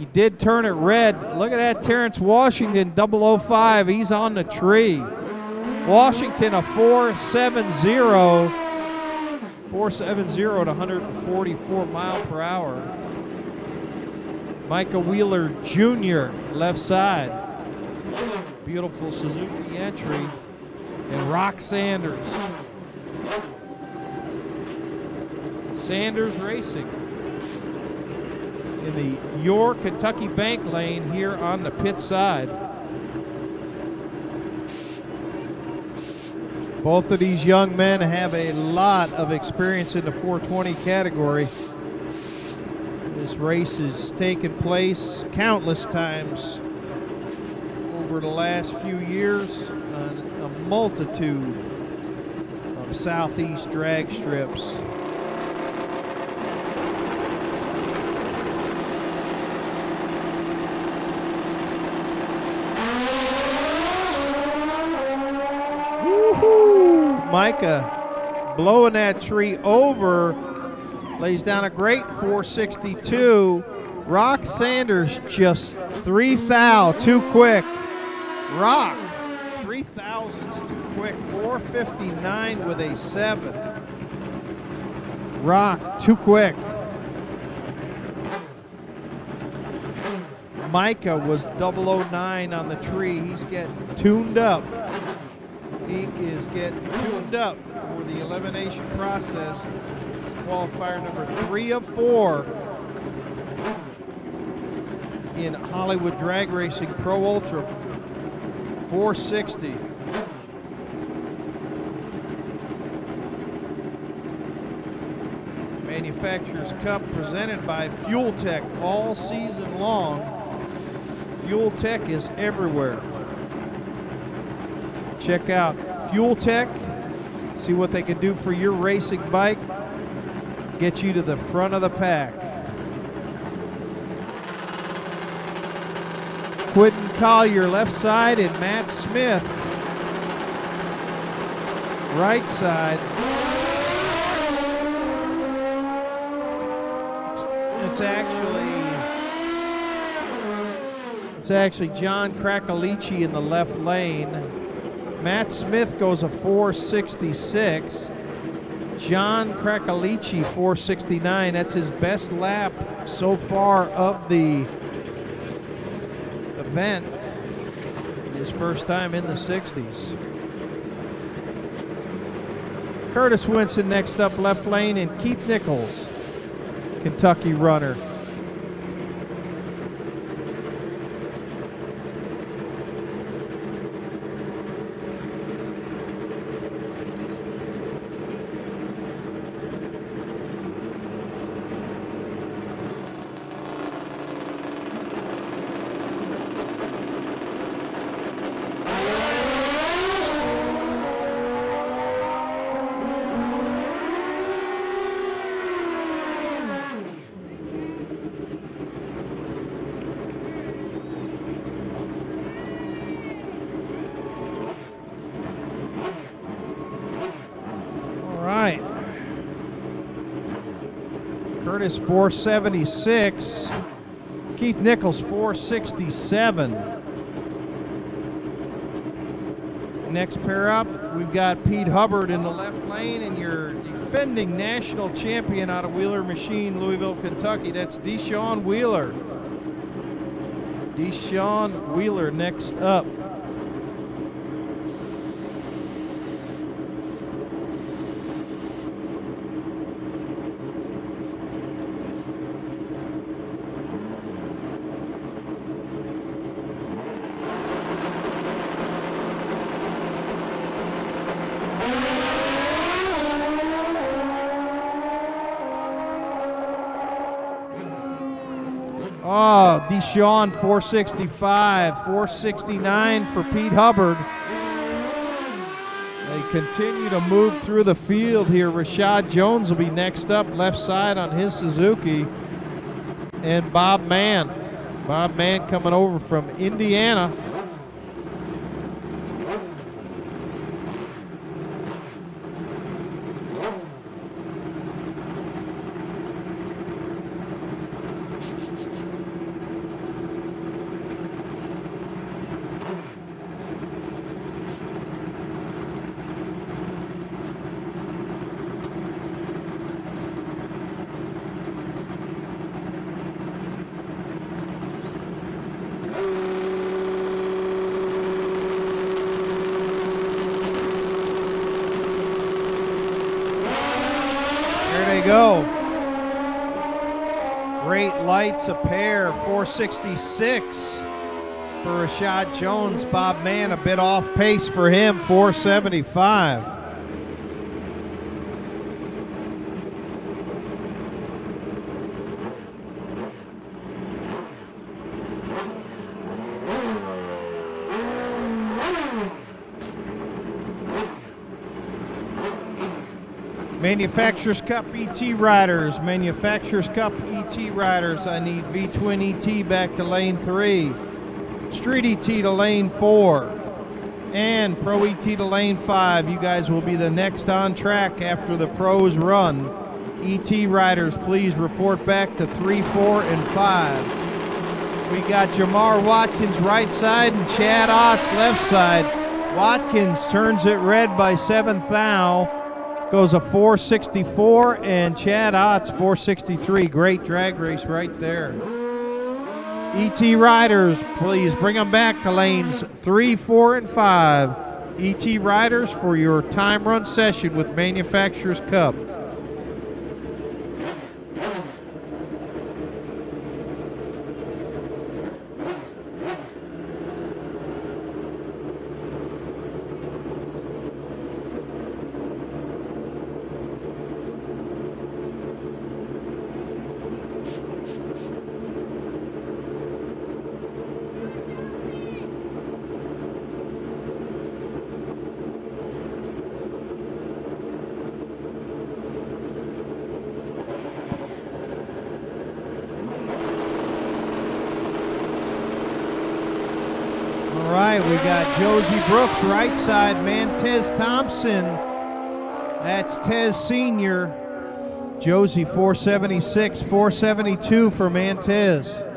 He did turn it red. Look at that, Terrence Washington, 005. He's on the tree. Washington, a 4.70. 4.70 at 144 mile per hour. Micah Wheeler Jr., left side. Beautiful Suzuki entry. And Rock Sanders. Sanders Racing in the York Kentucky Bank lane here on the pit side. Both of these young men have a lot of experience in the 420 category. This race has taken place countless times over the last few years on a multitude of southeast drag strips. Micah blowing that tree over, lays down a great 462. Rock Sanders just 3 thou too quick. Rock 3 thousandths too quick. 459 with a 7. Rock too quick. Micah was 009 on the tree. He's getting tuned up. He is getting tuned up for the elimination process. This is qualifier number 3 of 4 in Hollywood Drag Racing Pro Ultra 460. Manufacturers Cup presented by Fuel Tech all season long. Fuel Tech is everywhere. Check out Fuel Tech, see what they can do for your racing bike, get you to the front of the pack. Quentin Collier left side and Matt Smith right side. It's actually John Krakalici in the left lane. Matt Smith goes a 466. John Krakalici 469. That's his best lap so far of the event. His first time in the 60s. Curtis Winston next up, left lane, and Keith Nichols, Kentucky runner. Curtis 476. Keith Nichols 467. Next pair up, we've got Pete Hubbard in the left lane, and your defending national champion out of Wheeler Machine, Louisville, Kentucky. That's Deshaun Wheeler. Deshaun Wheeler next up. Oh, Deshaun 465, 469 for Pete Hubbard. They continue to move through the field here. Rashad Jones will be next up, left side on his Suzuki. And Bob Mann. Bob Mann coming over from Indiana. they go. Great lights, a pair, 466 for Rashad Jones. Bob Mann a bit off pace for him, 475. Manufacturers Cup ET Riders, Manufacturers Cup ET Riders. I need V-Twin ET back to lane 3. Street ET to lane 4. And Pro ET to lane 5. You guys will be the next on track after the pros run. ET Riders, please report back to 3, 4, and 5. We got Jamar Watkins right side and Chad Otts left side. Watkins turns it red by 7th thou. Goes a 464, and Chad Otts 463. Great drag race right there. ET Riders, please bring them back to lanes 3, 4, and 5. ET Riders for your time run session with Manufacturers Cup. All right, we got Josie Brooks right side, Mantez Thompson. That's Tez Sr. Josie 476, 472 for Mantez.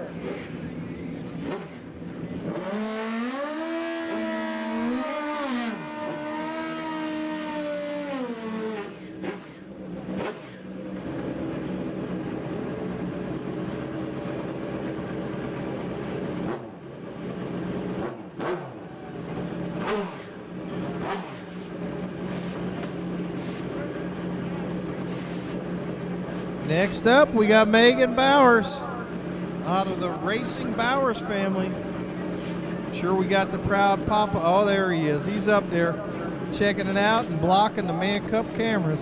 Next up, we got Megan Bowers out of the Racing Bowers family. Sure, we got the proud Papa. Oh, there he is. He's up there checking it out and blocking the Man Cup cameras,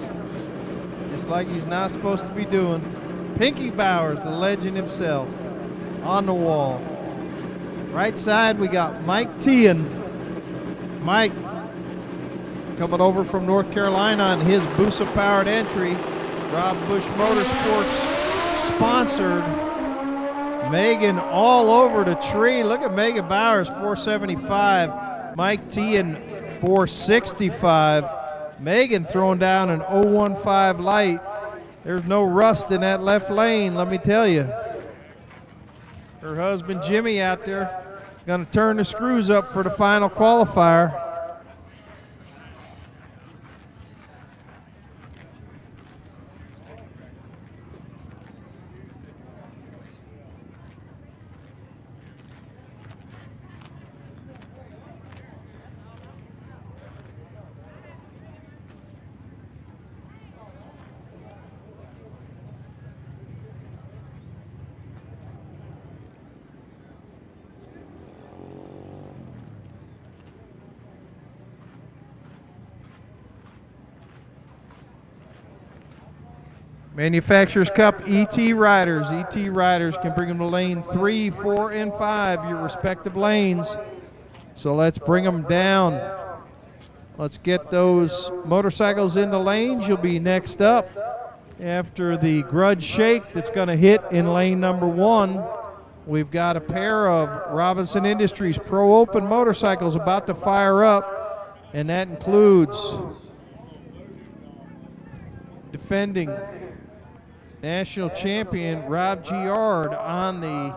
just like he's not supposed to be doing. Pinky Bowers, the legend himself, on the wall. Right side, we got Mike Tian. Mike coming over from North Carolina on his Busa-powered entry. Rob Bush Motorsports sponsored. Megan all over the tree. Look at Megan Bowers, 475. Mike Tian, 465. Megan throwing down an 015 light. There's no rust in that left lane, let me tell you. Her husband Jimmy out there going to turn the screws up for the final qualifier. Manufacturers Cup ET Riders. ET Riders can bring them to lane 3, 4, and 5, your respective lanes. So let's bring them down. Let's get those motorcycles into lanes. You'll be next up after the Grudge Shake that's going to hit in lane number 1. We've got a pair of Robinson Industries Pro Open motorcycles about to fire up, and that includes defending national champion Rob Giard on the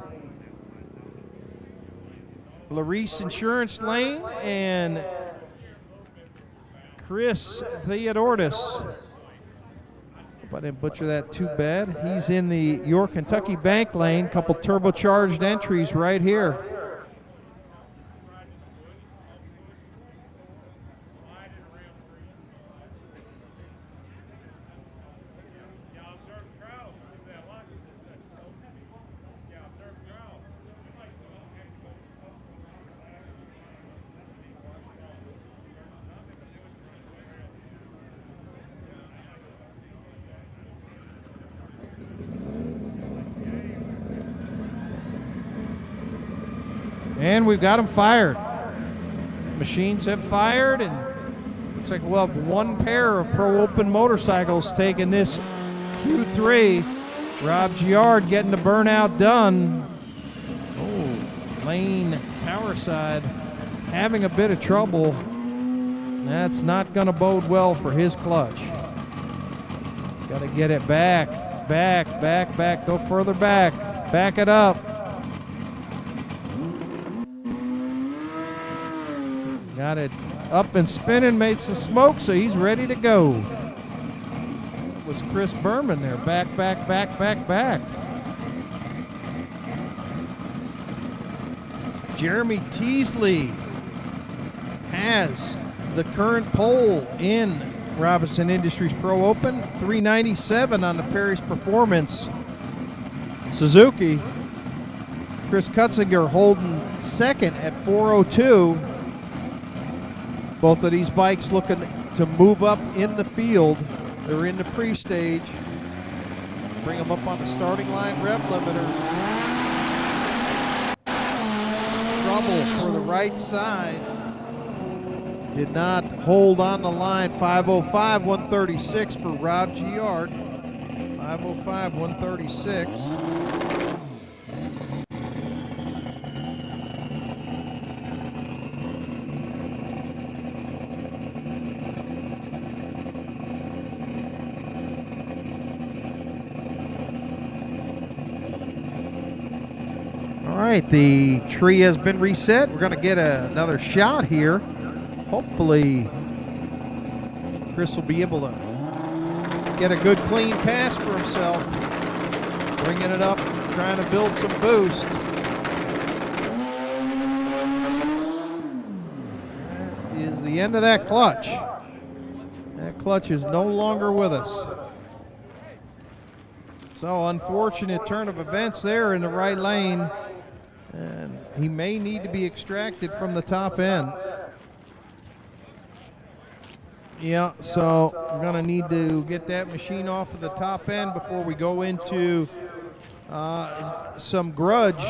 Larice Insurance lane, and Chris Theodoridis. Hope I didn't butcher that too bad. He's in the York Kentucky Bank lane. Couple turbocharged entries right here. And we've got them fired. Machines have fired, and looks like we'll have one pair of Pro Open motorcycles taking this Q3. Rob Giard getting the burnout done. Oh, Lane Tower side having a bit of trouble. That's not going to bode well for his clutch. Got to get it back. Go further back. Back it up. Got it up and spinning, made some smoke, so he's ready to go. It was Chris Berman there. Back. Jeremy Teasley has the current pole in Robinson Industries Pro Open. 397 on the Perry's Performance Suzuki. Chris Kutzinger holding second at 402. Both of these bikes looking to move up in the field. They're in the pre-stage. Bring them up on the starting line rev limiter. Trouble for the right side. Did not hold on the line. 505, 136 for Rob Giard. 505, 136. All right, the tree has been reset. We're going to get another shot here. Hopefully, Chris will be able to get a good clean pass for himself. Bringing it up, trying to build some boost. That is the end of that clutch. That clutch is no longer with us. So unfortunate turn of events there in the right lane. And he may need to be extracted from the top end. Yeah, so we're going to need to get that machine off of the top end before we go into some Grudge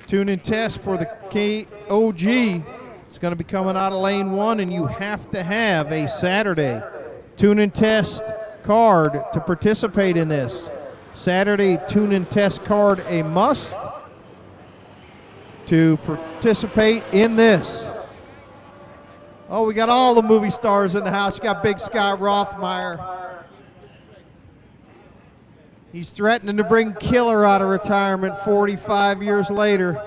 tune and test for the KOG. It's going to be coming out of lane 1, and you have to have a Saturday tune and test card to participate in this. Saturday tune and test card a must to participate in this. Oh, we got all the movie stars in the house. You got Big Scott Rothmeyer. He's threatening to bring Killer out of retirement 45 years later.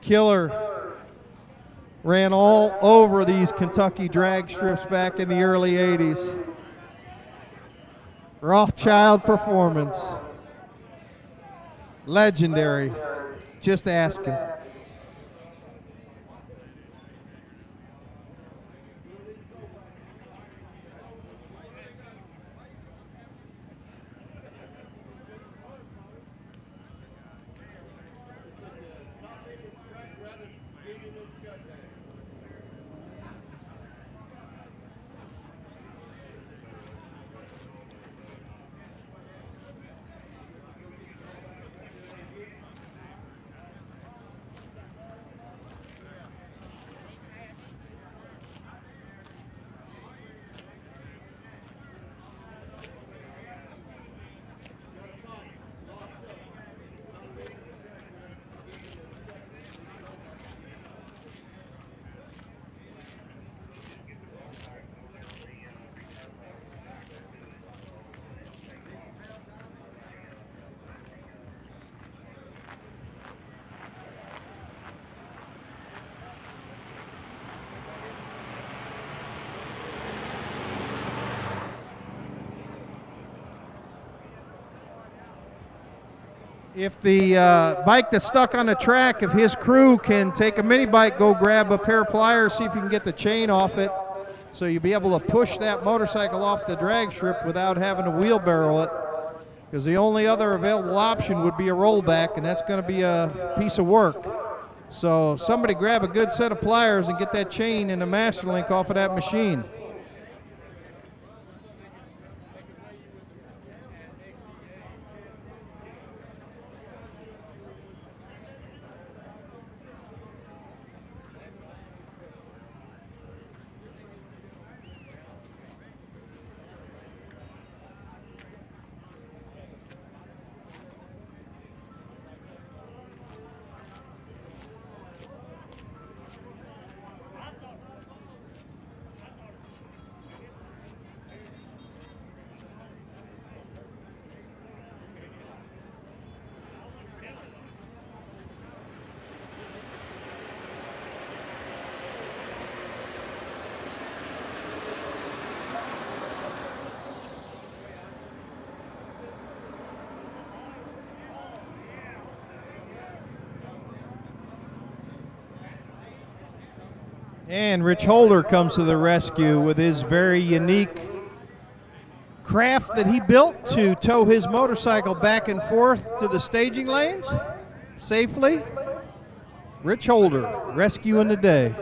Killer ran all over these Kentucky drag strips back in the early 80s. Rothschild Performance. Legendary. Just ask him. If the bike that's stuck on the track, if his crew can take a mini bike, go grab a pair of pliers, see if you can get the chain off it, so you'll be able to push that motorcycle off the drag strip without having to wheelbarrow it, because the only other available option would be a rollback, and that's going to be a piece of work. So somebody grab a good set of pliers and get that chain and the master link off of that machine. And Rich Holder comes to the rescue with his very unique craft that he built to tow his motorcycle back and forth to the staging lanes safely. Rich Holder rescuing the day.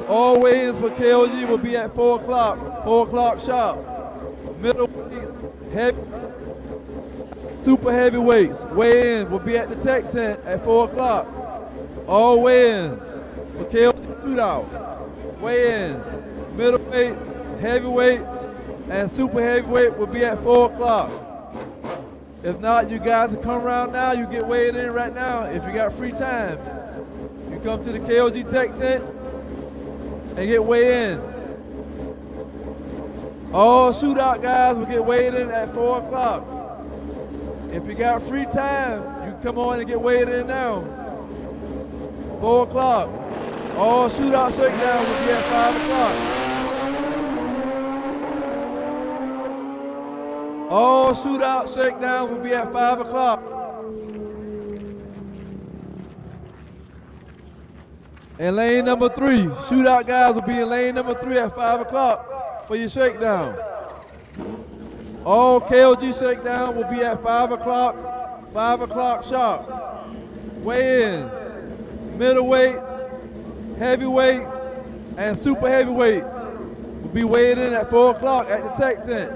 All weigh-ins for KOG will be at 4 o'clock. 4 o'clock sharp. Middleweights, heavy, super heavyweights, weigh-ins will be at the tech tent at 4 o'clock. All weigh-ins for KOG Shootout. Weigh-ins, middleweight, heavyweight, and super heavyweight will be at 4 o'clock. If not, you guys can come around now. You get weighed in right now if you got free time. You come to the KOG Tech Tent and get weighed in. All Shootout guys will get weighed in at 4 o'clock. If you got free time, you can come on and get weighed in now. 4 o'clock. All Shootout shakedowns will be at 5 o'clock. All Shootout shakedowns will be at 5 o'clock. And lane number 3, Shootout guys will be in lane number 3 at 5 o'clock for your shakedown. All KOG shakedown will be at 5 o'clock sharp. Weigh-ins, middleweight, heavyweight, and super heavyweight will be weighed in at 4 o'clock at the tech tent.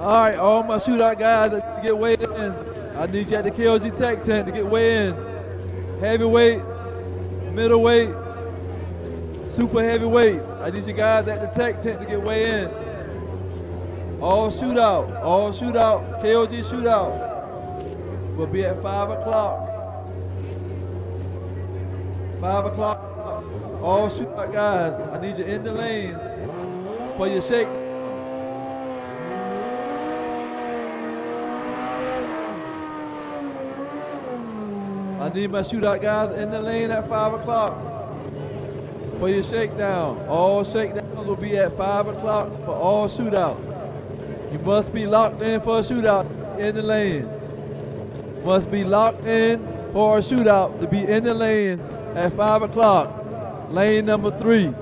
All right, all my shootout guys that need to get weighed in. I need you at the KOG Tech tent to get weighed in. Heavyweight, middleweight, super heavyweights. I need you guys at the Tech tent to get weighed in. All shootout, KOG shootout will be at 5 o'clock. 5 o'clock, all shootout guys, I need you in the lane for your shake. I need my shootout guys in the lane at 5 o'clock for your shakedown. All shakedowns will be at 5 o'clock for all shootout. You must be locked in for a shootout in the lane. Must be locked in for a shootout to be in the lane at 5 o'clock. Lane number 3.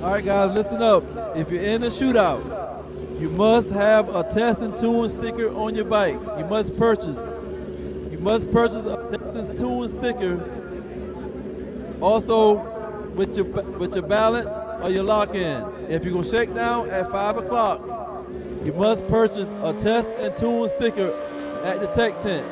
All right, guys, listen up. If you're in a shootout, you must have a test and tune sticker on your bike. You must purchase a test and tune sticker. Also, with your balance or your lock-in. If you're gonna shake down at 5 o'clock, you must purchase a test and tune sticker at the tech tent.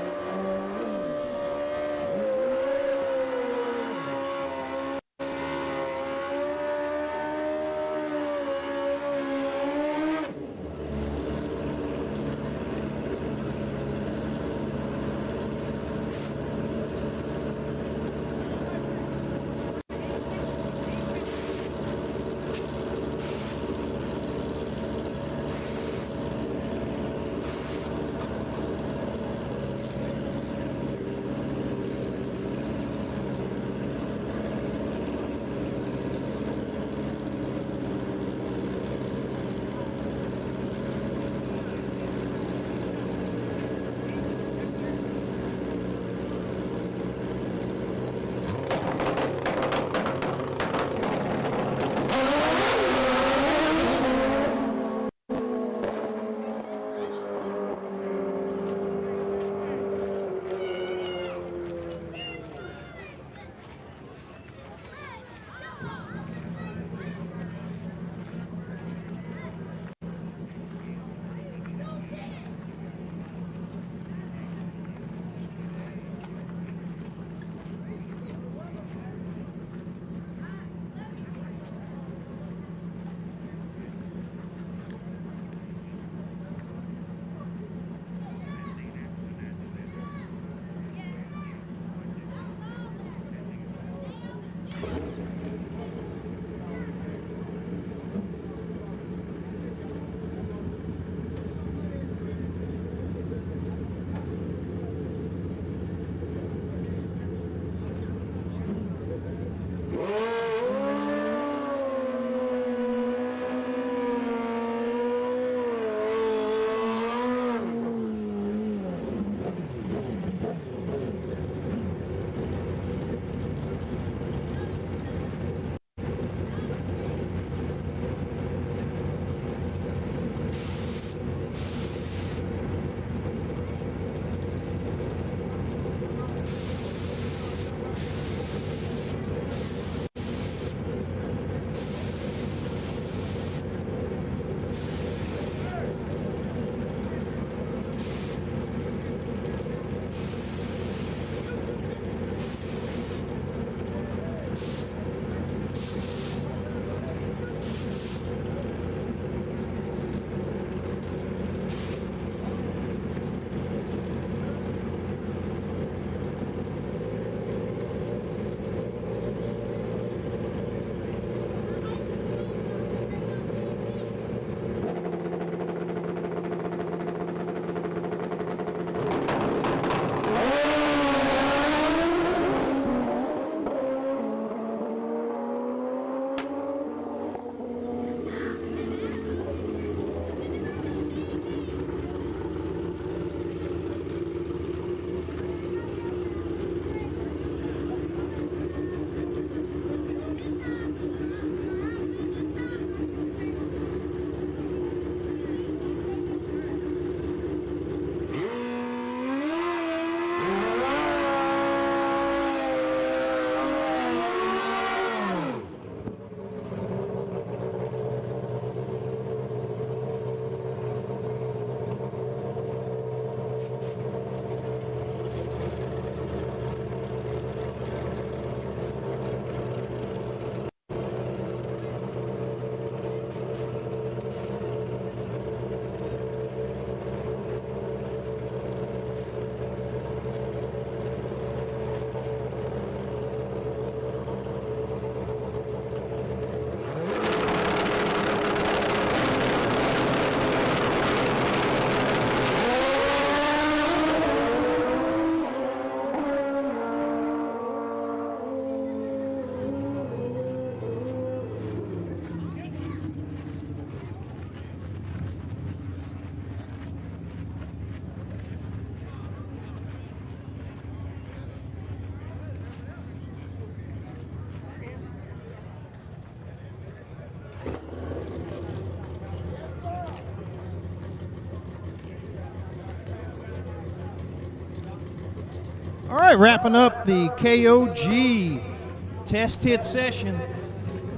All right, wrapping up the KOG test hit session.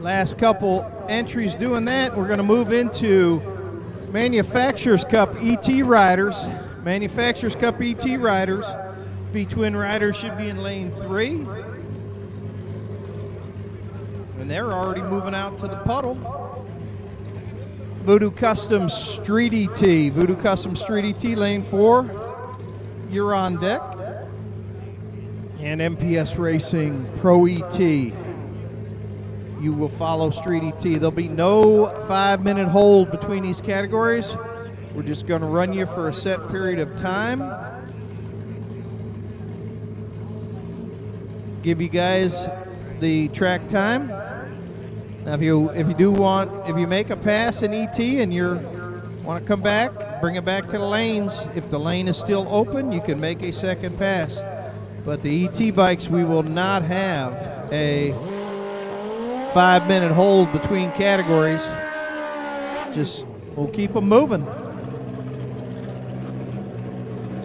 Last couple entries doing that. We're going to move into Manufacturers Cup ET Riders. Manufacturers Cup ET Riders. B-Twin Riders should be in lane 3. And they're already moving out to the puddle. Voodoo Custom Street ET. Voodoo Custom Street ET, lane 4. You're on deck. And MPS Racing Pro ET. You will follow Street ET. There'll be no 5-minute hold between these categories. We're just going to run you for a set period of time. Give you guys the track time. Now, if you make a pass in ET and you want to come back, bring it back to the lanes. If the lane is still open, you can make a second pass. But the ET bikes, we will not have a 5-minute hold between categories. Just, we'll keep them moving.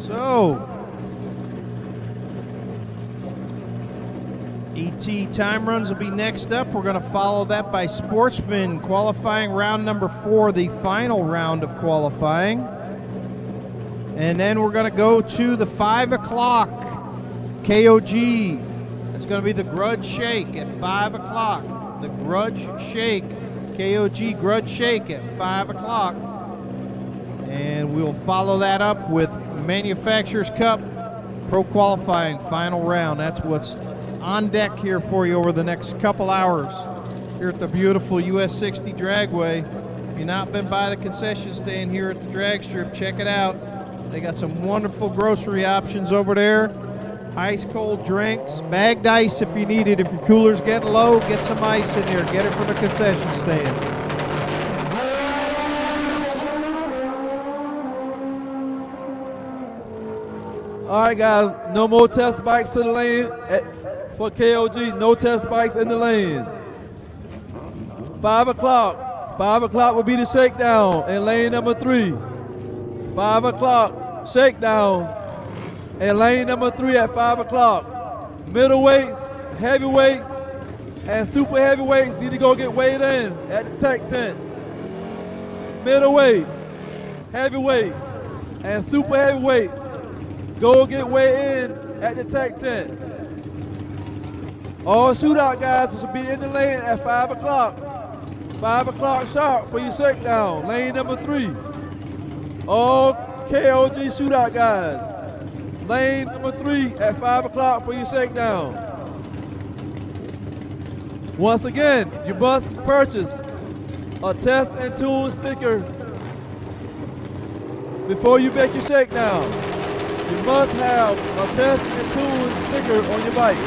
So, ET time runs will be next up. We're going to follow that by Sportsman qualifying round number 4, the final round of qualifying. And then we're going to go to the 5 o'clock KOG. It's going to be the Grudge Shake at 5 o'clock. The Grudge Shake, KOG Grudge Shake at 5 o'clock. And we'll follow that up with Manufacturers Cup Pro Qualifying final round. That's what's on deck here for you over the next couple hours here at the beautiful US 60 Dragway. If you've not been by the concession stand here at the drag strip, check it out. They got some wonderful grocery options over there. Ice cold drinks, bagged ice if you need it. If your cooler's getting low, get some ice in there. Get it from the concession stand. All right, guys, no more test bikes to the lane for KOG. No test bikes in the lane. 5 o'clock. 5 o'clock will be the shakedown in lane number 3. 5 o'clock shakedowns in lane number 3 at 5 o'clock. Middleweights, heavyweights, and super heavyweights need to go get weighed in at the tech tent. Middleweights, heavyweights, and super heavyweights, go get weighed in at the tech tent. All shootout guys should be in the lane at 5 o'clock. 5 o'clock sharp for your shakedown, lane number 3. All KOG shootout guys, lane number 3 at 5 o'clock for your shakedown. Once again, you must purchase a test and tune sticker before you make your shakedown. You must have a test and tune sticker on your bike.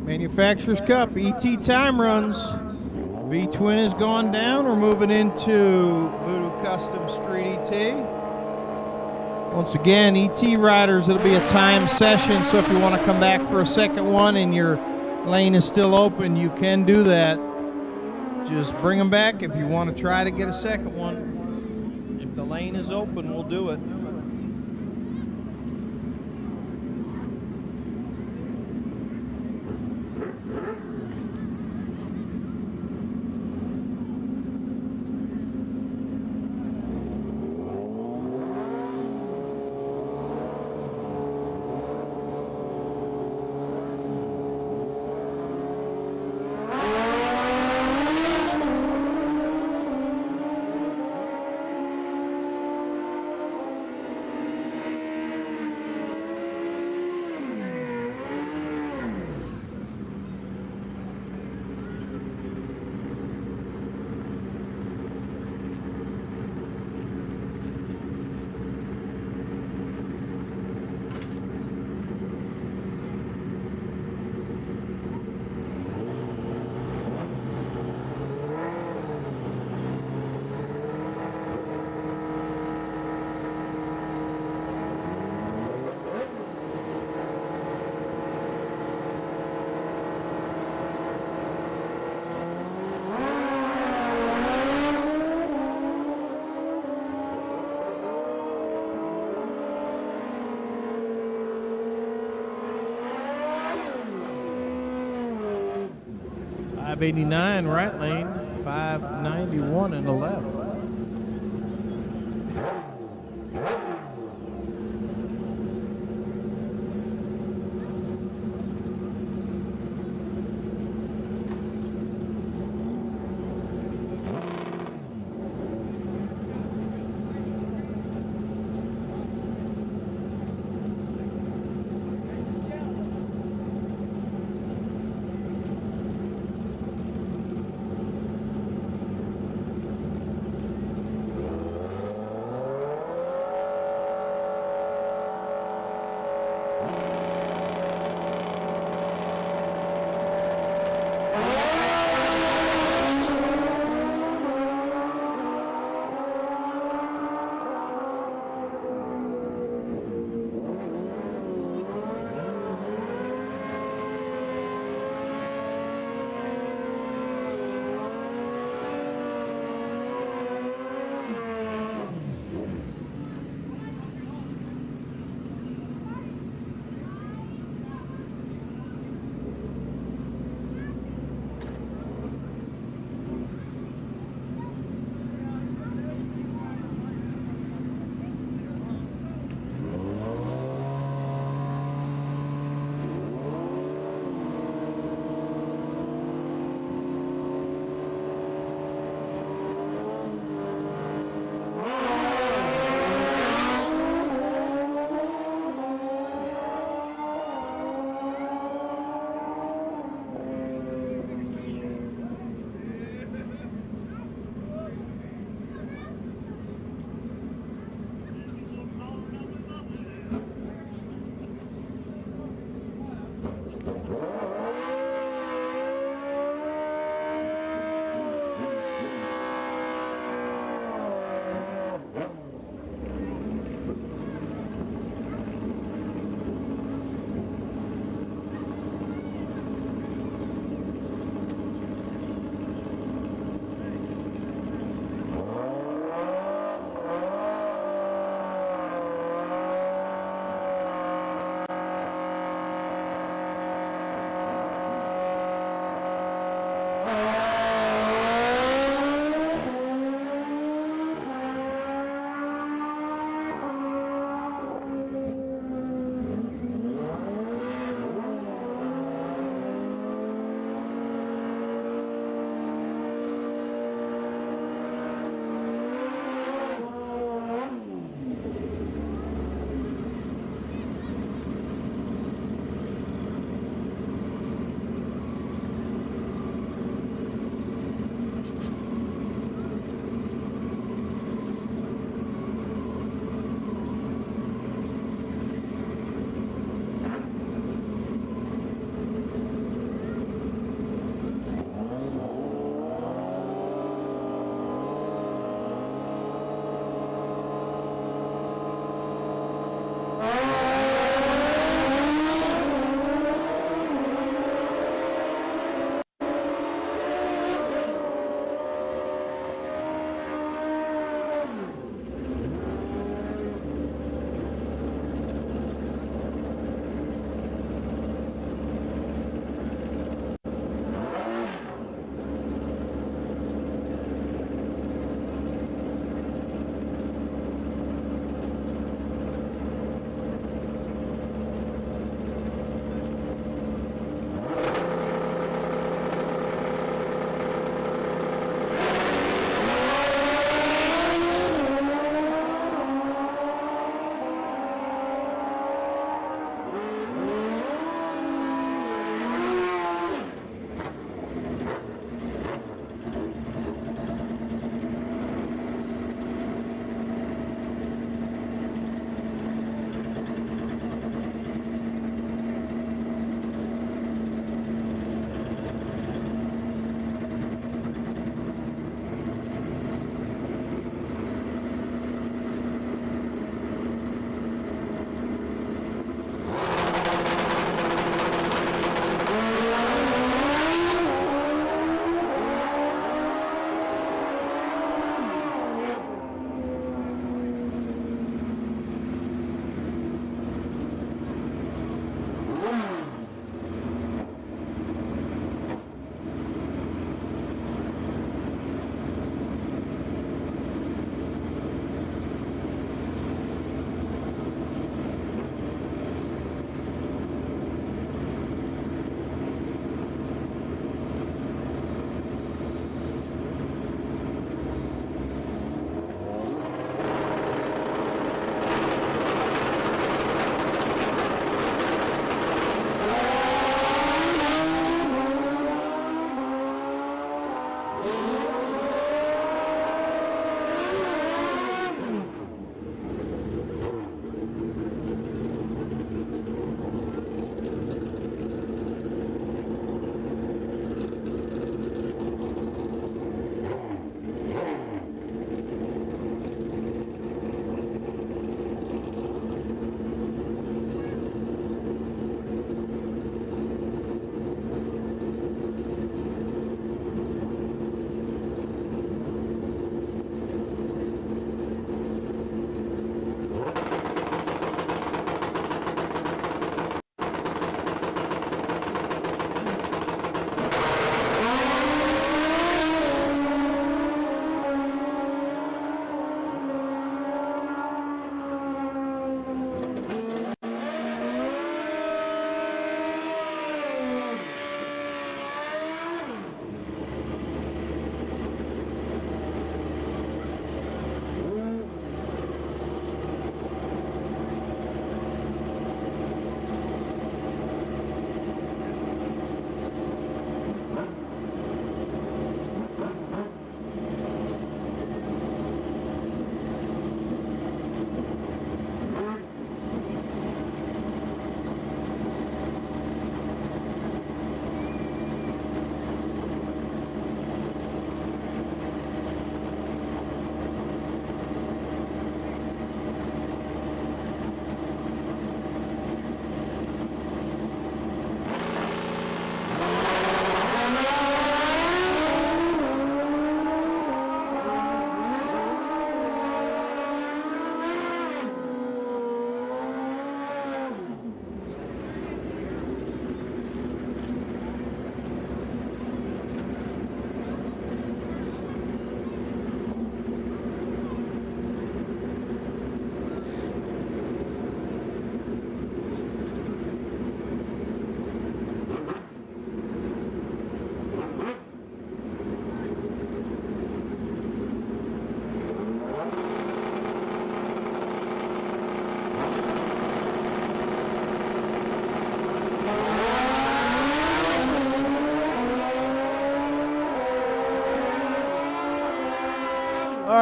Manufacturers Cup, ET time runs. V-Twin has gone down. We're moving into Voodoo Custom Street ET. Once again, ET riders, it'll be a time session, so if you want to come back for a second one and your lane is still open, you can do that. Just bring them back if you want to try to get a second one. If the lane is open, we'll do it. 589 right lane, 591 in the left.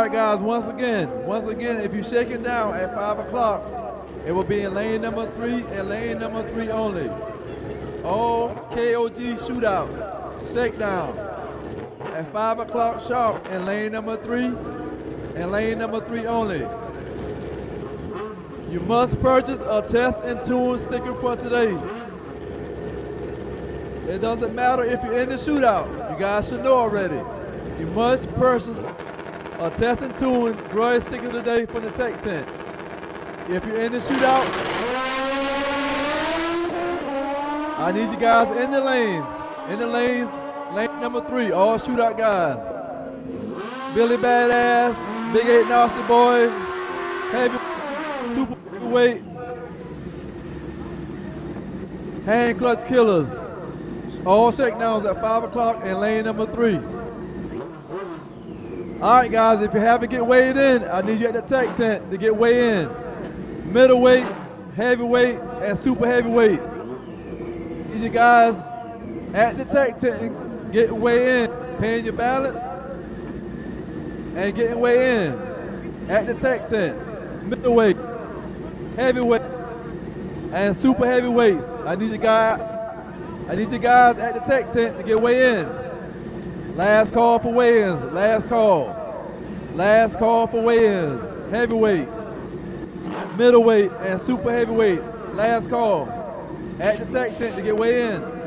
All right, guys, once again, if you're shaking down at 5 o'clock, it will be in lane number 3 and lane number 3 only. All KOG shootouts, shakedown at 5 o'clock sharp in lane number 3 and lane number 3 only. You must purchase a test and tune sticker for today. It doesn't matter if you're in the shootout. You guys should know already. You must purchase a test and tune grudge sticker today from the tech tent. If you're in the shootout, I need you guys in the lanes. In the lanes, lane number 3, all shootout guys. Billy Badass, Big 8 Nasty Boy, Heavy, Super Weight, Hand Clutch Killers. All shakedowns at 5 o'clock in lane number 3. All right, guys, if you haven't get weighed in, I need you at the tech tent to get weighed in. Middleweight, heavyweight, and super heavyweights. Need you guys at the tech tent get weighed in, paying your balance and getting weighed in at the tech tent. Middleweights, heavyweights, and super heavyweights. I need you guys at the tech tent to get weighed in. Last call for weigh-ins. Last call. Last call for weigh-ins. Heavyweight, middleweight, and super heavyweights. Last call at the tech tent to get weighed in.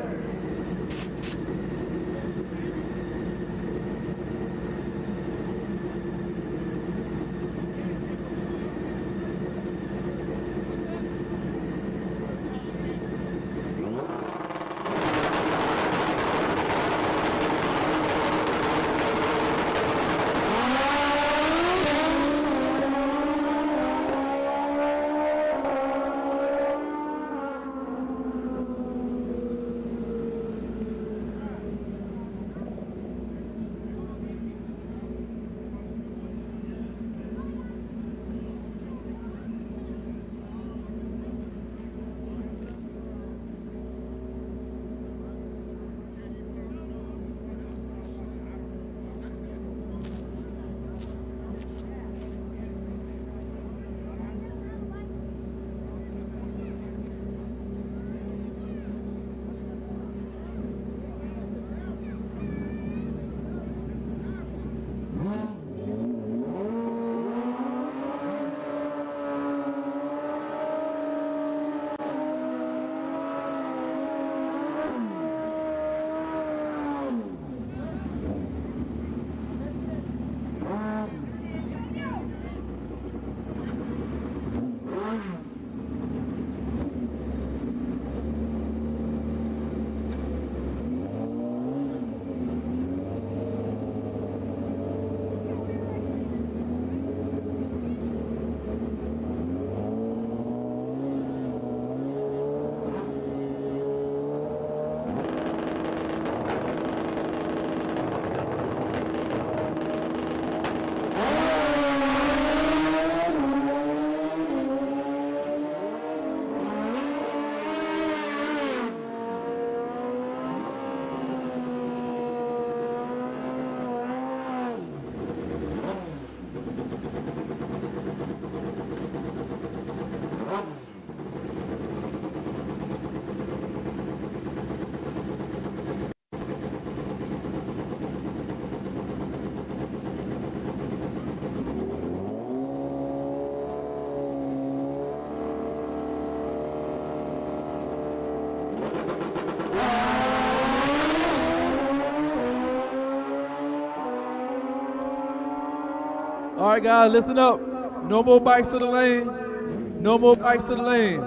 All right, guys, listen up. No more bikes to the lane. No more bikes to the lane.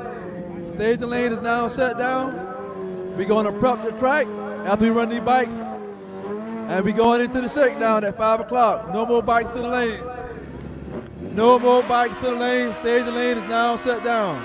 Staging lane is now shut down. We're going to prep the track after we run these bikes. And we're going into the shakedown at 5 o'clock. No more bikes to the lane. No more bikes to the lane. Staging lane is now shut down.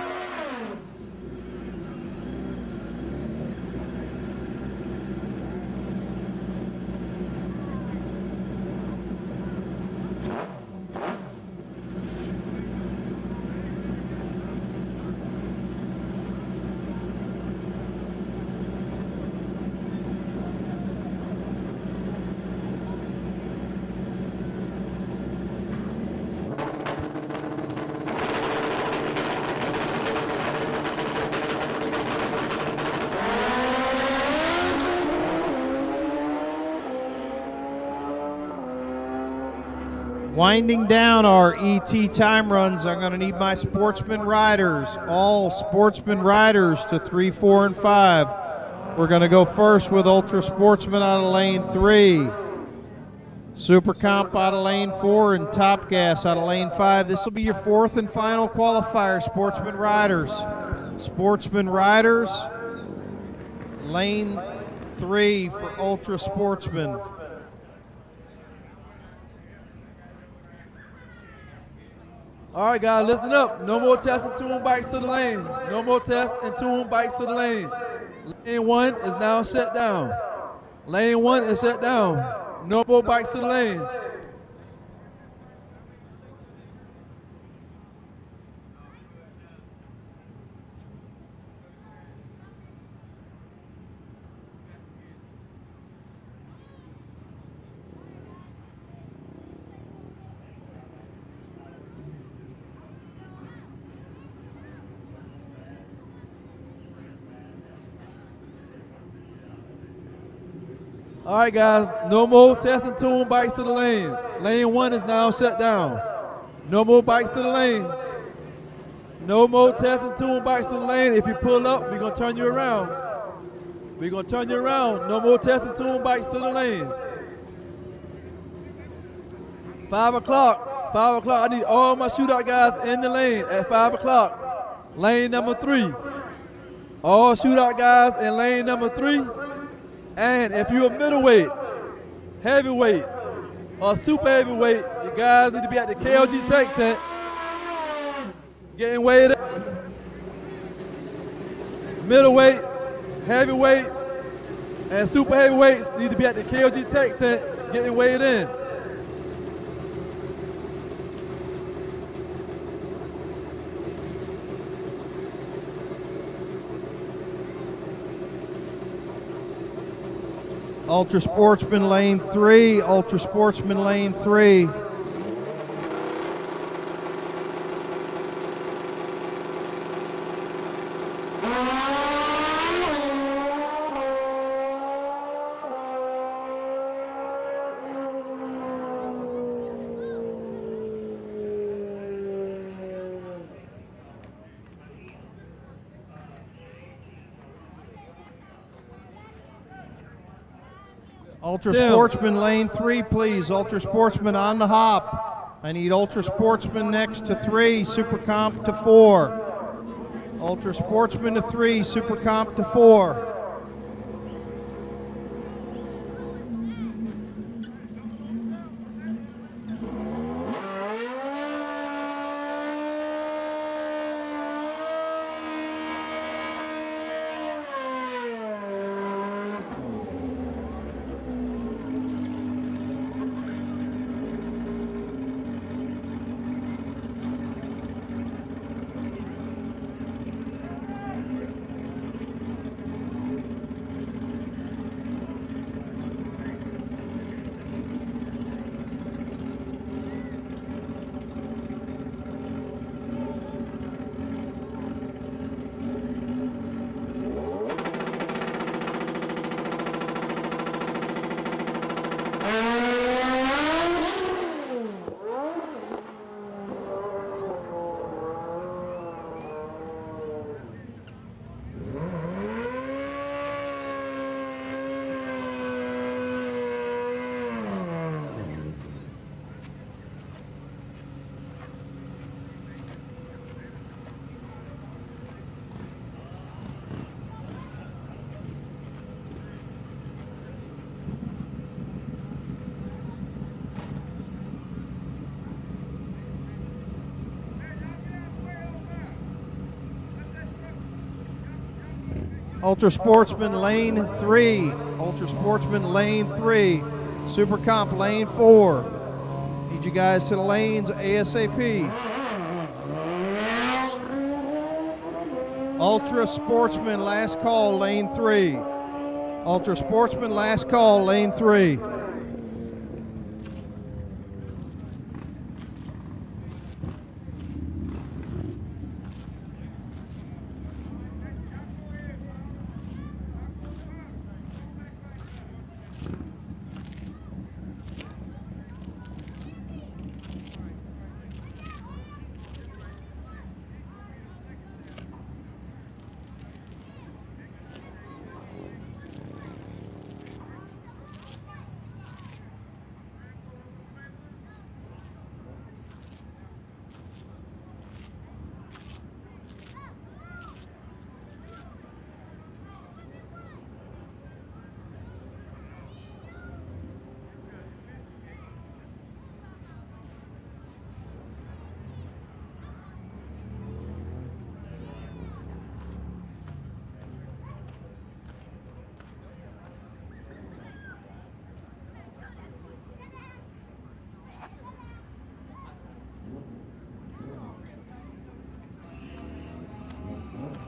Winding down our ET time runs, I'm going to need my Sportsman riders, all Sportsman riders to 3, 4, and 5. We're going to go first with Ultra Sportsman out of lane 3. Super Comp out of lane 4 and Top Gas out of lane 5. This will be your fourth and final qualifier, Sportsman riders. Sportsman riders, lane 3 for Ultra Sportsman. All right, guys, listen up. No more tests and tune bikes to the lane. No more tests and tune bikes to the lane. Lane 1 is now shut down. Lane 1 is shut down. No more bikes to the lane. All right, guys, no more test and tune bikes to the lane. Lane 1 is now shut down. No more bikes to the lane. No more test and tune bikes to the lane. If you pull up, we're going to turn you around. We're going to turn you around. No more test and tune bikes to the lane. 5 o'clock. 5 o'clock. I need all my shootout guys in the lane at 5 o'clock. Lane number 3. All shootout guys in lane number 3. And if you're a middleweight, heavyweight, or super heavyweight, you guys need to be at the KOG tank tent getting weighed up. Middleweight, heavyweight, and super heavyweights need to be at the KOG tank tent getting weighed in. Ultra Sportsman lane 3, Ultra Sportsman lane 3. Ultra Sportsman lane 3, please. Ultra Sportsman on the hop. I need Ultra Sportsman next to 3, Super Comp to 4. Ultra Sportsman to 3, Super Comp to 4. Ultra Sportsman lane 3. Ultra Sportsman lane 3. Super Comp lane 4. Need you guys to the lanes ASAP. Ultra Sportsman last call lane 3. Ultra Sportsman last call lane 3.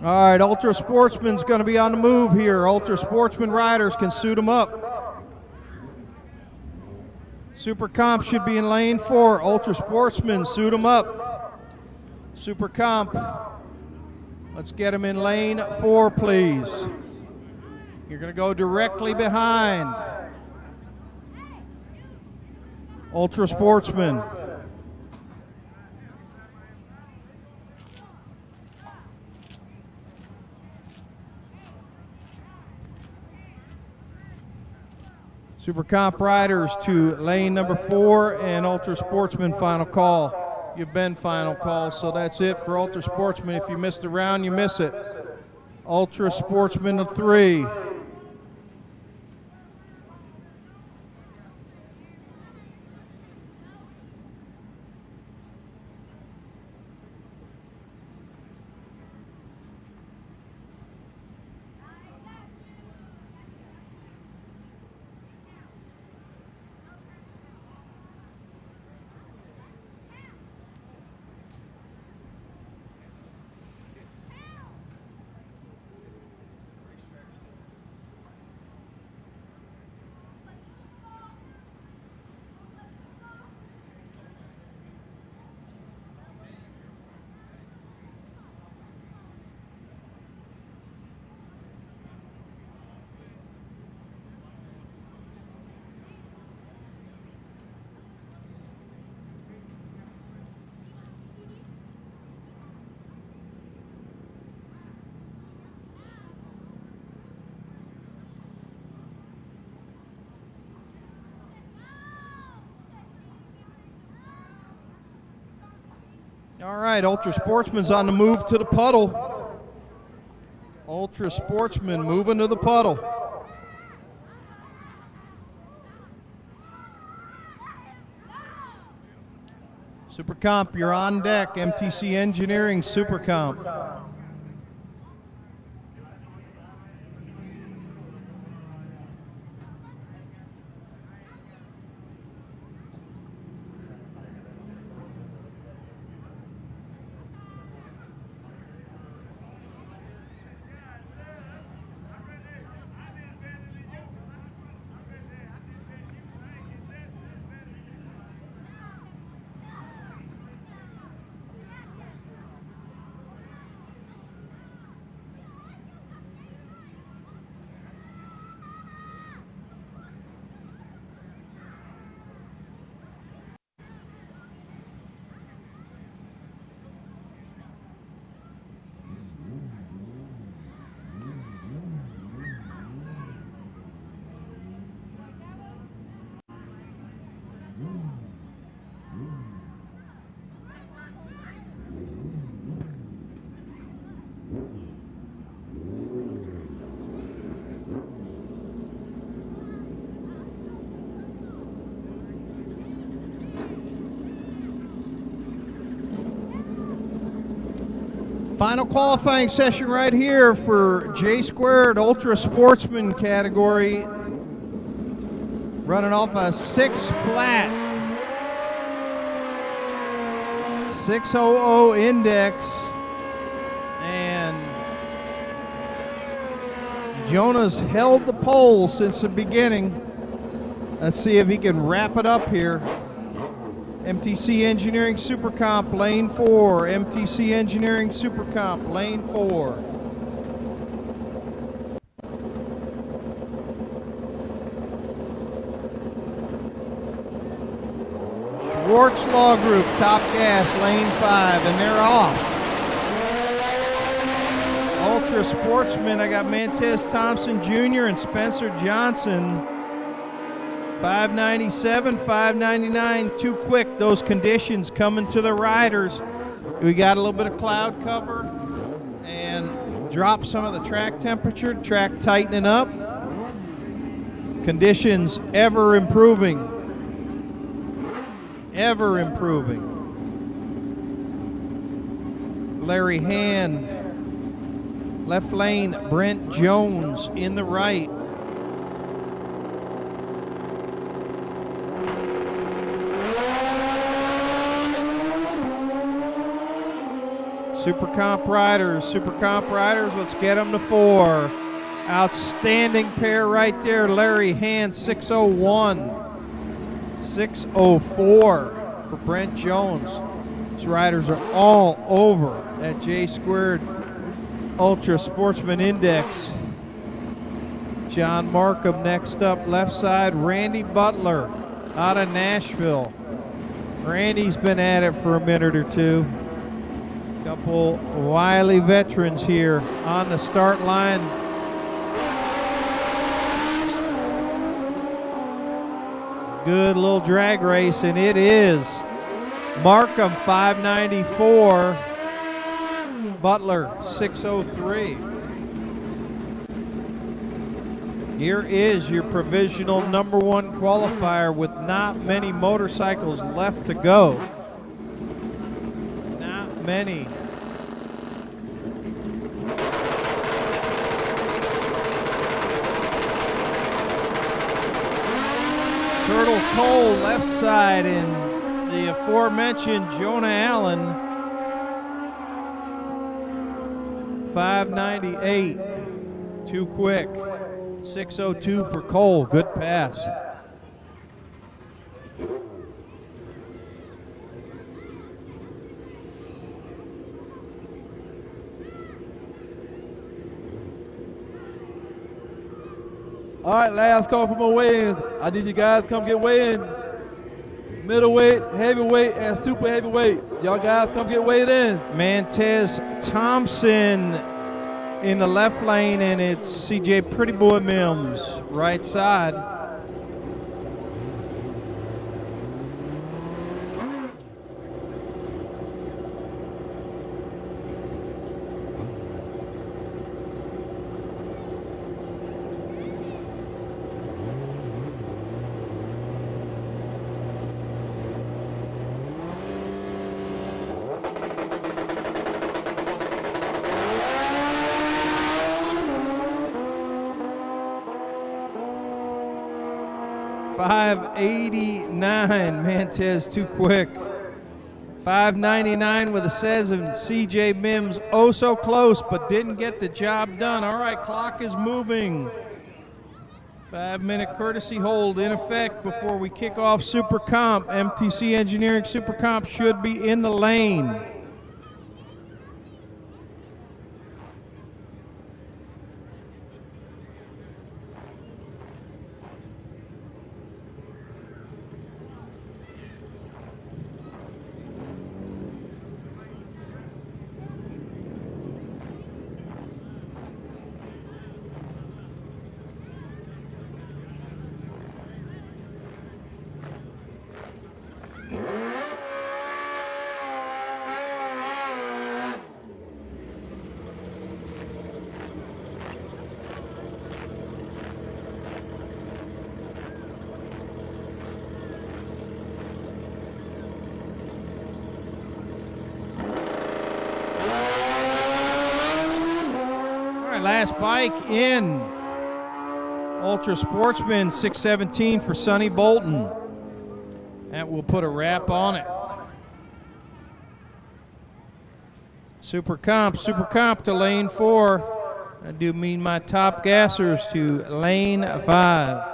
All right, Ultra Sportsman's going to be on the move here. Ultra Sportsman riders can suit them up. Super Comp should be in lane 4. Ultra Sportsman, suit them up. Super Comp, let's get them in lane 4, please. You're going to go directly behind Ultra Sportsman. Super Comp riders to lane number 4 and Ultra Sportsman final call. You've been final call, so that's it for Ultra Sportsman. If you miss the round, you miss it. Ultra Sportsman of 3. All right, Ultra Sportsman's on the move to the puddle. Ultra Sportsman moving to the puddle. Super Comp, you're on deck. MTC Engineering, Super Comp. Final qualifying session right here for J Squared Ultra Sportsman category. Running off a 6 flat. 600 index. And Jonah's held the pole since the beginning. Let's see if he can wrap it up here. MTC Engineering Super Comp, lane 4. MTC Engineering Super Comp, lane 4. Schwartz Law Group, top gas, lane 5, and they're off. Ultra Sportsman, I got Mantez Thompson Jr. and Spencer Johnson. 597, 599, too quick. Those conditions coming to the riders. We got a little bit of cloud cover and drop some of the track temperature, track tightening up. Conditions ever improving. Ever improving. Larry Hand, left lane, Brent Jones in the right. Super Comp Riders, let's get them to 4. Outstanding pair right there. Larry Hand, 601. 604 for Brent Jones. These riders are all over that J Squared Ultra Sportsman Index. John Markham next up, left side. Randy Butler out of Nashville. Randy's been at it for a minute or two. Couple wily veterans here on the start line. Good little drag race, and it is Markham 594, Butler 603. Here is your provisional #1 qualifier with not many motorcycles left to go. Not many. Turtle Cole left side, and the aforementioned Jonah Allen 598. Too quick. 602 for Cole. Good pass. All right, last call for my weigh-ins. I need you guys to come get weigh-in. Middleweight, heavyweight, and super heavyweights. Y'all guys come get weighed in. Mantez Thompson in the left lane, and it's CJ Pretty Boy Mims right side. $589, Mantez too quick. $599 with a says, and CJ Mims oh so close, but didn't get the job done. All right, clock is moving. 5-minute courtesy hold in effect before we kick off Super Comp. MTC Engineering Super Comp should be in the lane. Last bike in. Ultra Sportsman 617 for Sonny Bolton. That will put a wrap on it. Super Comp to lane 4. I do mean my top gassers to lane 5.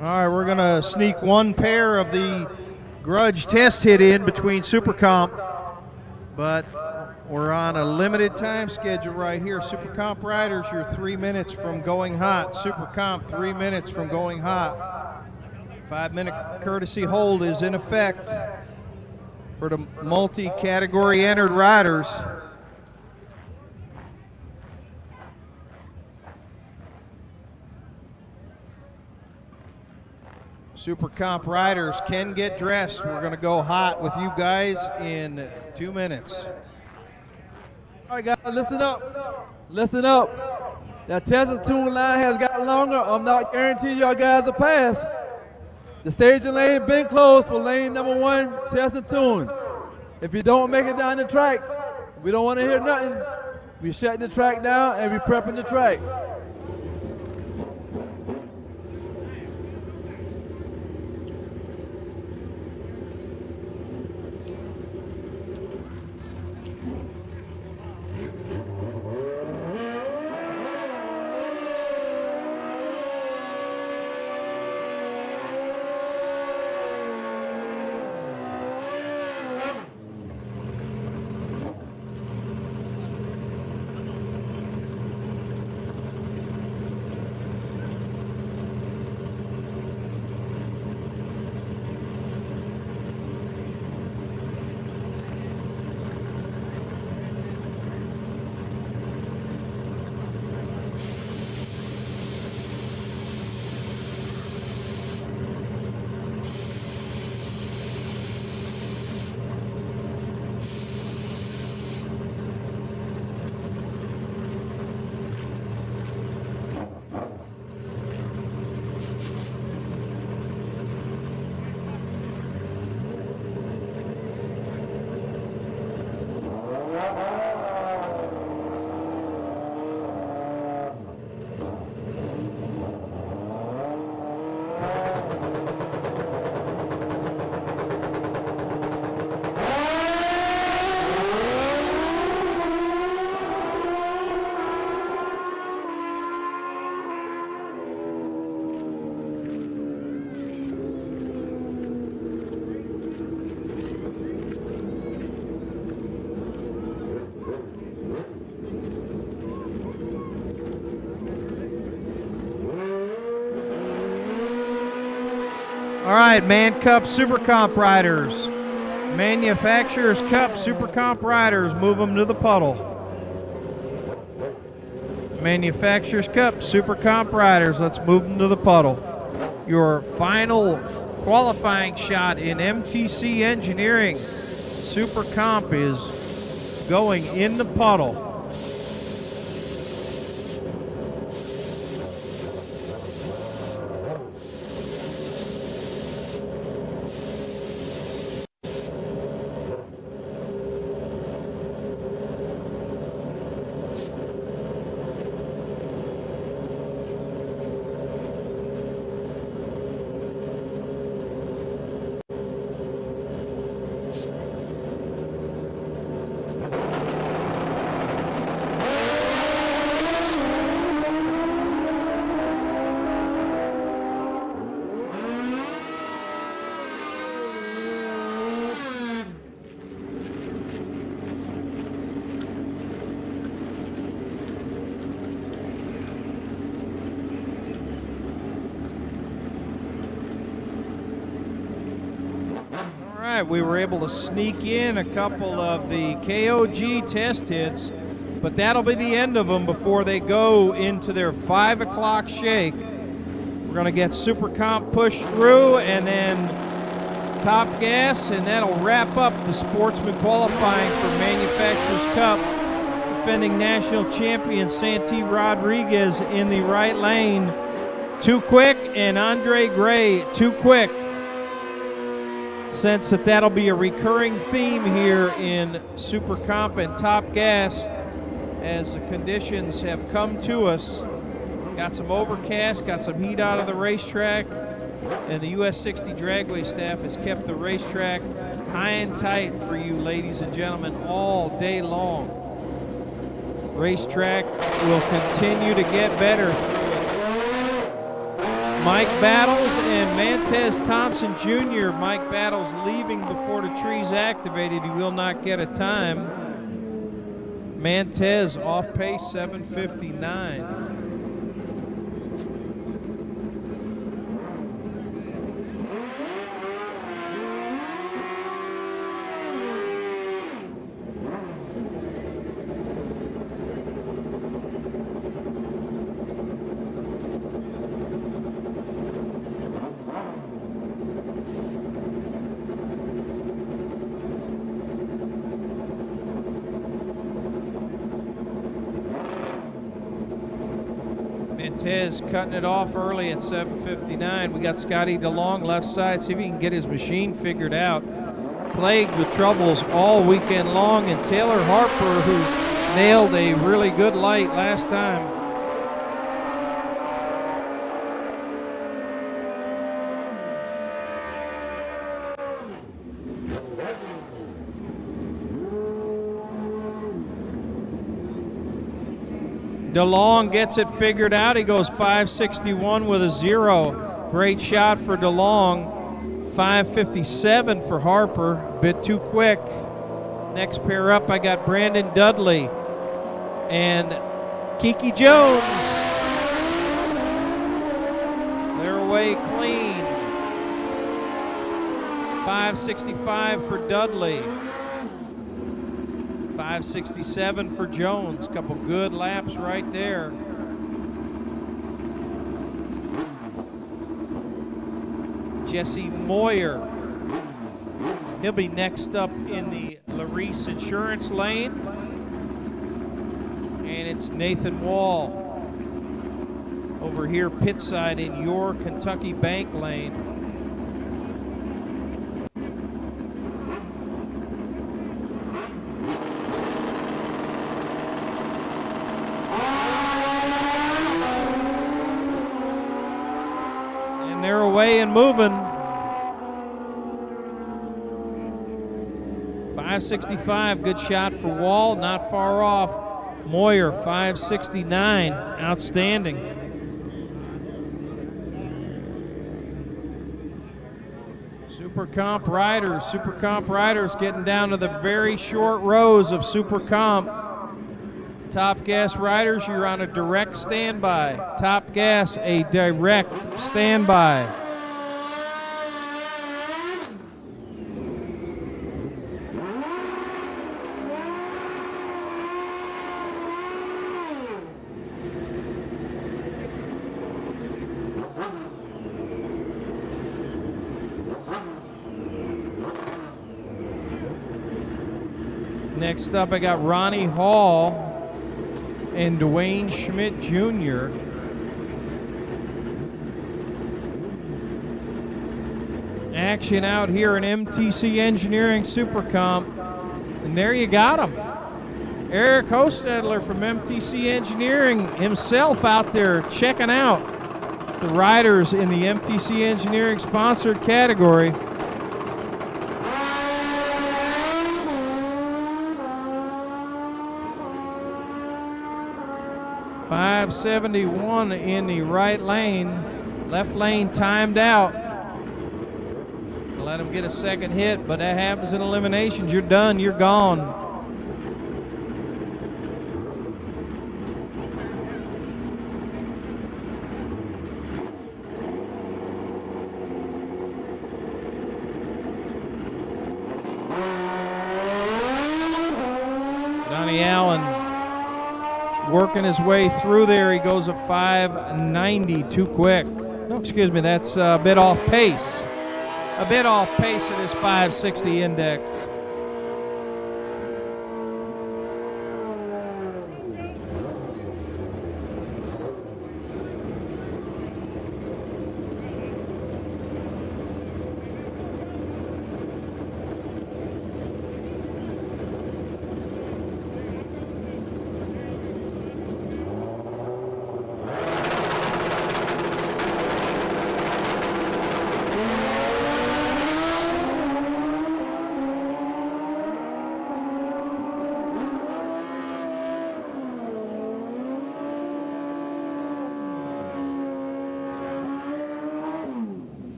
All right, we're going to sneak one pair of the Grudge test hit in between Super Comp, but we're on a limited time schedule right here. Super Comp riders, you're 3 minutes from going hot. Super Comp, 3 minutes from going hot. 5-minute courtesy hold is in effect for the multi-category entered riders. Super Comp riders can get dressed. We're going to go hot with you guys in 2 minutes. All right, guys, listen up. Listen up. That test and tune line has got longer. I'm not guaranteeing y'all guys a pass. The staging lane been closed for lane number 1, test and tune. If you don't make it down the track, we don't want to hear nothing. We shutting the track down and we prepping the track. All right, Man Cup Super Comp riders. Manufacturers Cup Super Comp riders, move them to the puddle. Manufacturers Cup Super Comp riders, let's move them to the puddle. Your final qualifying shot in MTC Engineering Super Comp is going in the puddle. We were able to sneak in a couple of the KOG test hits, but that'll be the end of them before they go into their 5 o'clock shake. We're going to get Super Comp pushed through and then Top Gas, and that'll wrap up the Sportsman qualifying for Manufacturers Cup. Defending national champion Santi Rodriguez in the right lane. Too quick, and Andre Gray too quick. Sense that that'll be a recurring theme here in Super Comp and Top Gas as the conditions have come to us. Got some overcast, got some heat out of the racetrack, and the US 60 Dragway staff has kept the racetrack high and tight for you, ladies and gentlemen, all day long. Racetrack will continue to get better Mike Battles and Mantez Thompson Jr. Mike Battles leaving before the tree's activated. He will not get a time. Mantez off pace, 7:59. Mantez cutting it off early at 7:59. We got Scotty DeLong left side. See if he can get his machine figured out. Plagued with troubles all weekend long, and Taylor Harper, who nailed a really good light last time. DeLong gets it figured out. He goes 5:61 with a 0. Great shot for DeLong. 5:57 for Harper. A bit too quick. Next pair up, I got Brandon Dudley and Kiki Jones. They're away clean. 5:65 for Dudley. 5:67 for Jones. Couple good laps right there. Jesse Moyer. He'll be next up in the Larice Insurance lane. And it's Nathan Wall over here pit side in your Kentucky Bank lane. They're away and moving. 5:65, good shot for Wall, not far off. Moyer, 5:69, outstanding. Super Comp Riders getting down to the very short rows of Super Comp. Top Gas Riders, you're on a direct standby. Top Gas, a direct standby. Next up, I got Ronnie Hall and Dwayne Schmidt Jr. Action out here in MTC Engineering Super Comp. And there you got him. Eric Hostedler from MTC Engineering himself out there checking out the riders in the MTC Engineering sponsored category. .571 in the right lane. Left lane timed out. Let him get a second hit, but that happens in eliminations. You're done, you're gone. Donnie Allen working his way through there. He goes a 5:90, too quick. No, excuse me, that's a bit off pace. A bit off pace at his 5:60 index.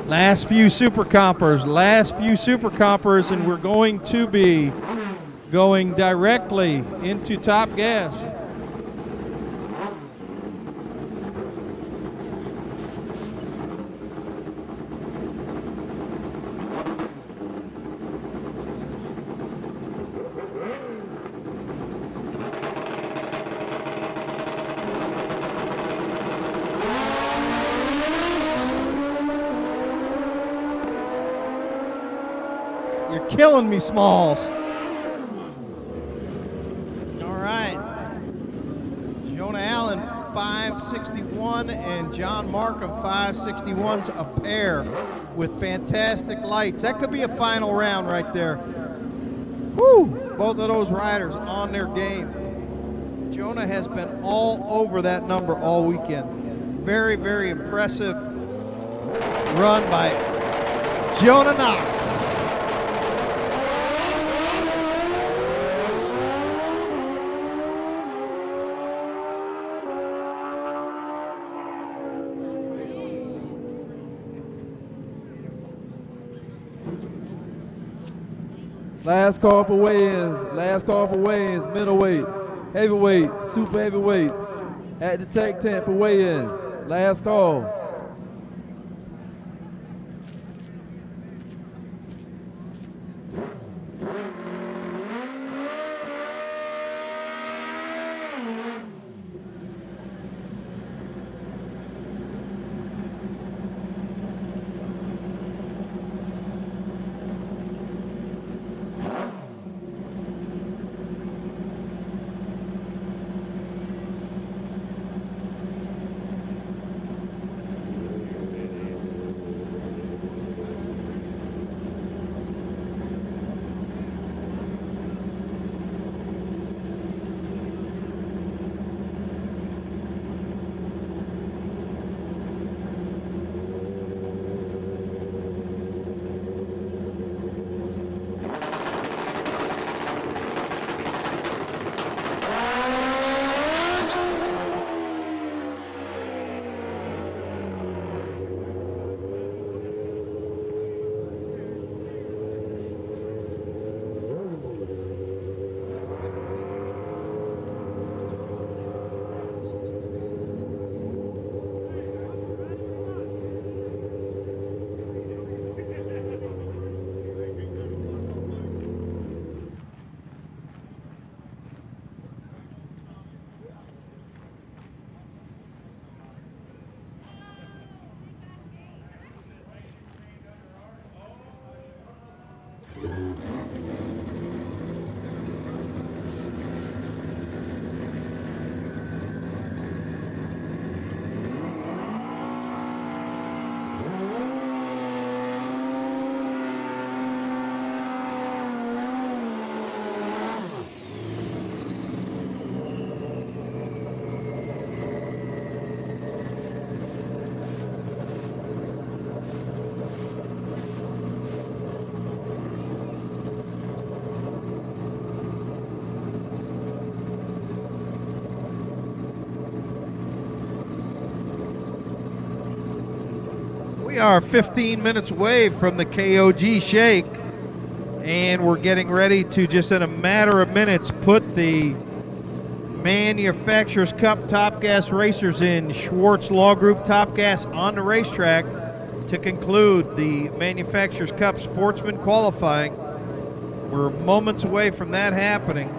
Last few super compers, and we're going to be going directly into top gas. You're killing me, Smalls. All right. Jonah Allen, 561, and John Markham, 561's a pair with fantastic lights. That could be a final round right there. Woo! Both of those riders on their game. Jonah has been all over that number all weekend. Very, very impressive run by Jonah Knox. Last call for weigh-ins, middleweight, heavyweight, super heavyweights at the tech tent for weigh-in. Last call. We are 15 minutes away from the KOG Shake, and we're getting ready to, just in a matter of minutes, put the Manufacturers Cup Top Gas racers in Schwartz Law Group Top Gas on the racetrack to conclude the Manufacturers Cup Sportsman qualifying. We're moments away from that happening.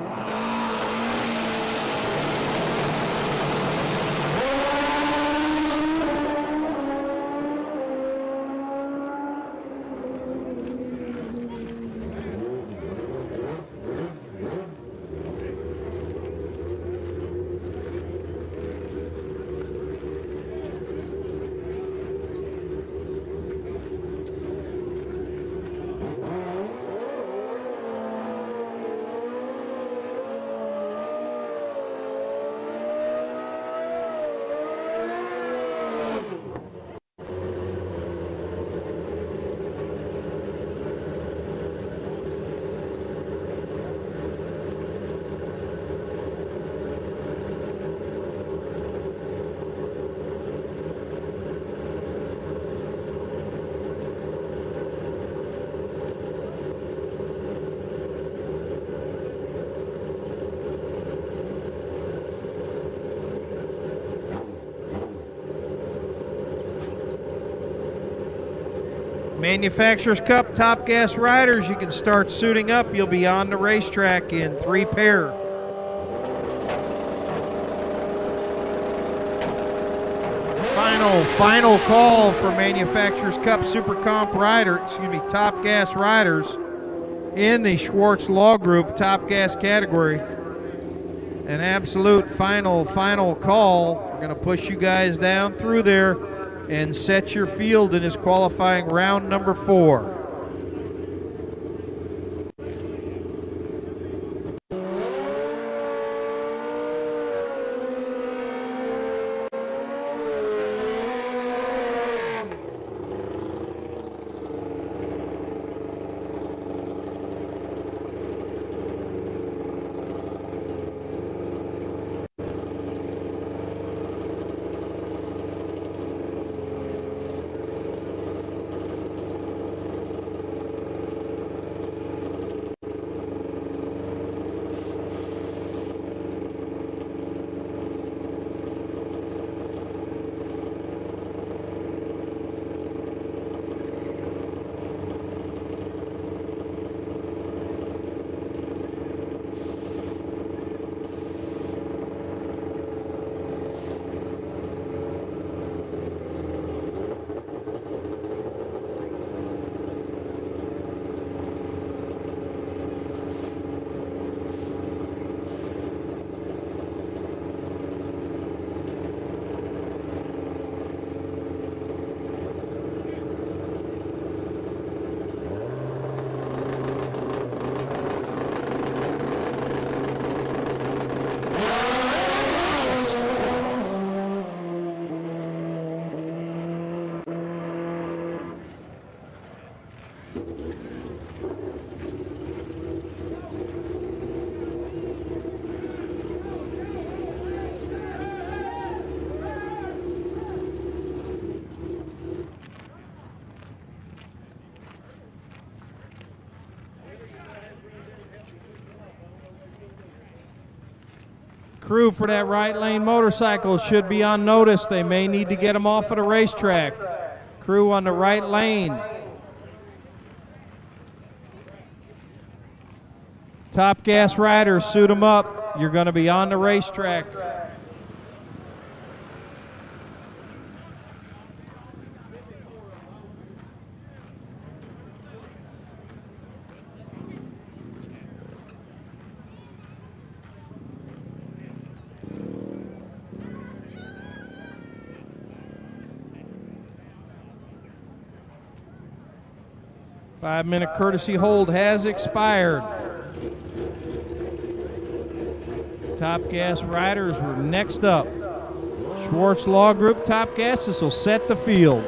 Manufacturers Cup Top Gas riders, you can start suiting up. You'll be on the racetrack in 3 pair. Final call for Manufacturers Cup Super Comp Top Gas riders in the Schwartz Law Group Top Gas category. An absolute final call. We're going to push you guys down through there and set your field in this qualifying round number 4. Crew for that right lane motorcycle should be on notice. They may need to get them off of the racetrack. Crew on the right lane. Top Gas riders, suit them up. You're going to be on the racetrack. Five-minute courtesy hold has expired. Top Gas riders were next up. Schwartz Law Group Top Gas, this will set the field.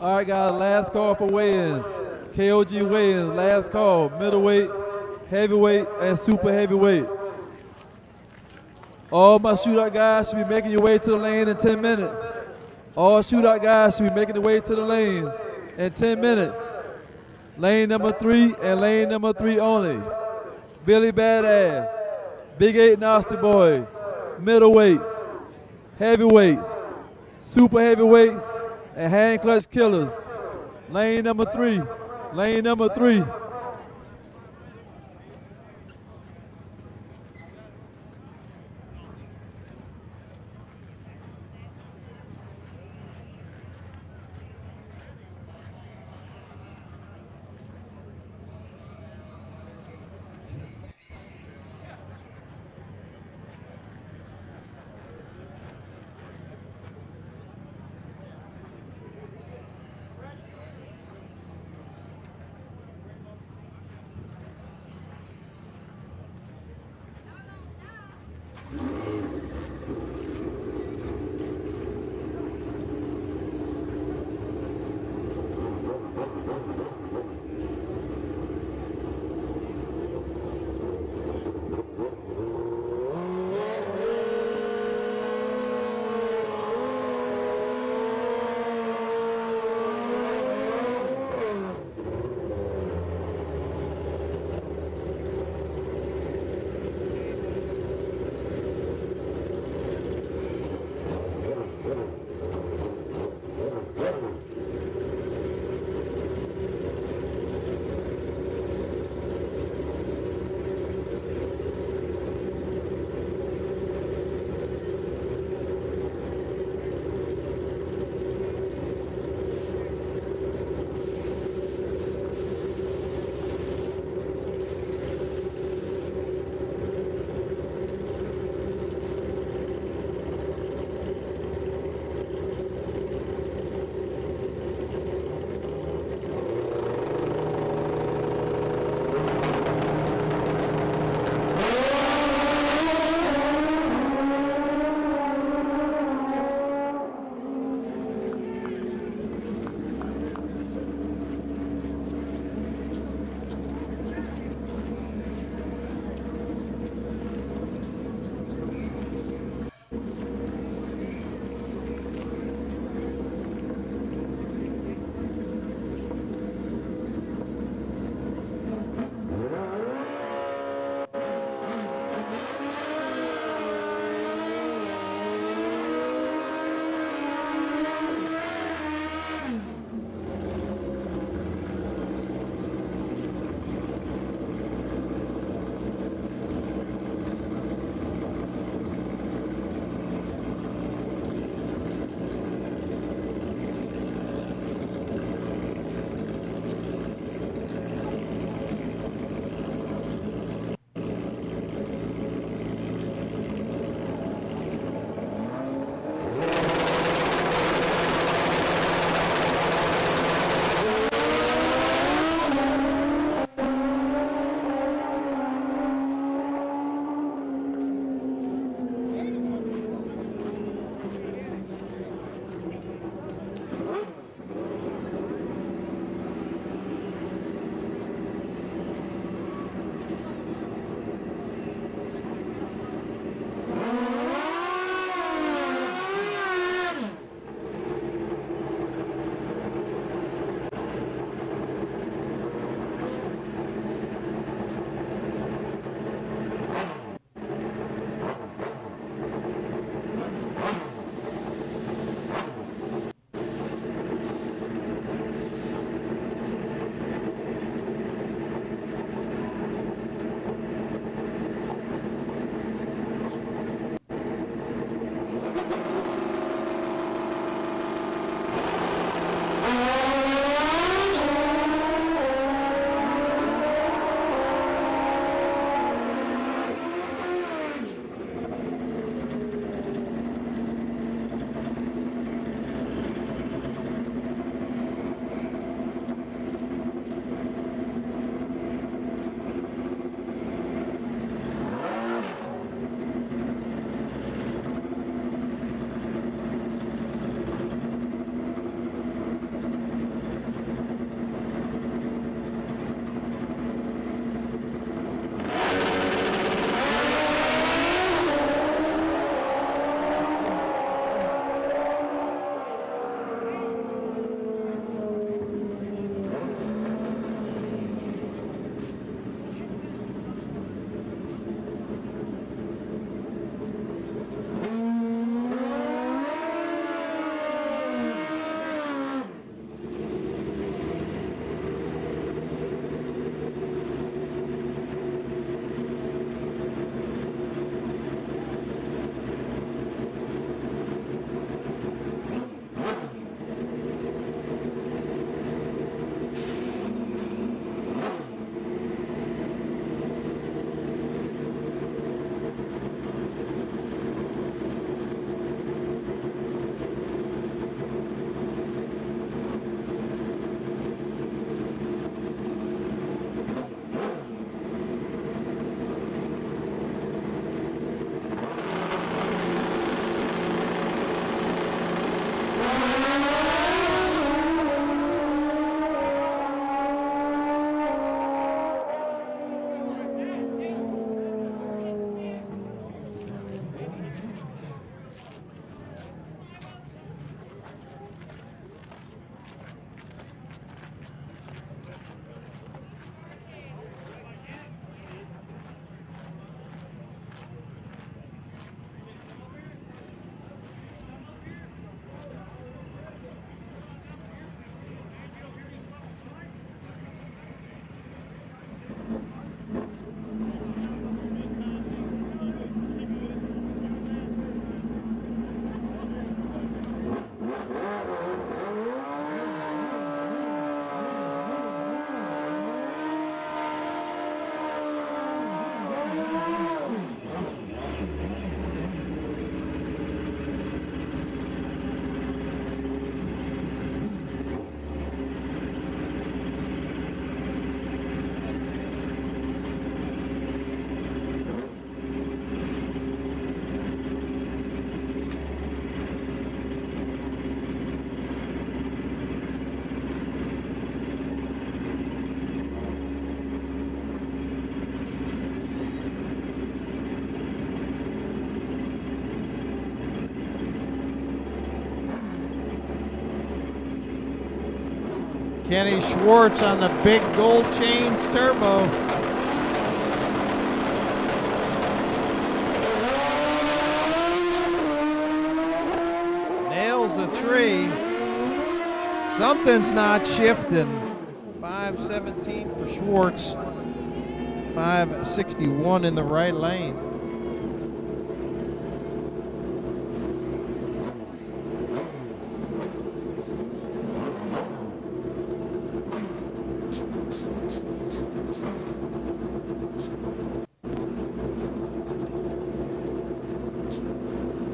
All right, guys, last call for weigh-ins. KOG weigh-ins, last call. Middleweight, heavyweight, and super heavyweight. All my shootout guys should be making your way to the lane in 10 minutes. All shootout guys should be making their way to the lanes in 10 minutes. Lane number 3 and lane number 3 only. Billy Badass, Big 8 Nasty Boys, middleweights, heavyweights, super heavyweights, and hand clutch killers. Lane number 3, lane number 3. Kenny Schwartz on the big gold chains turbo. Nails the tree. Something's not shifting. 517 for Schwartz. 561 in the right lane.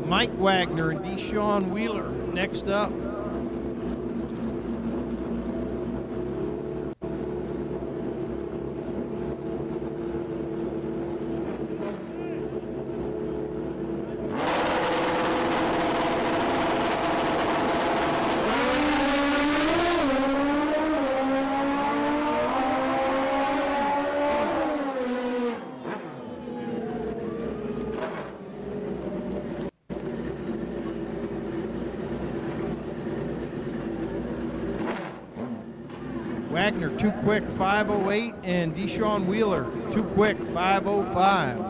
Mike Wagner and Deshaun Wheeler next up. Wagner too quick, 508, and Deshaun Wheeler too quick, 505.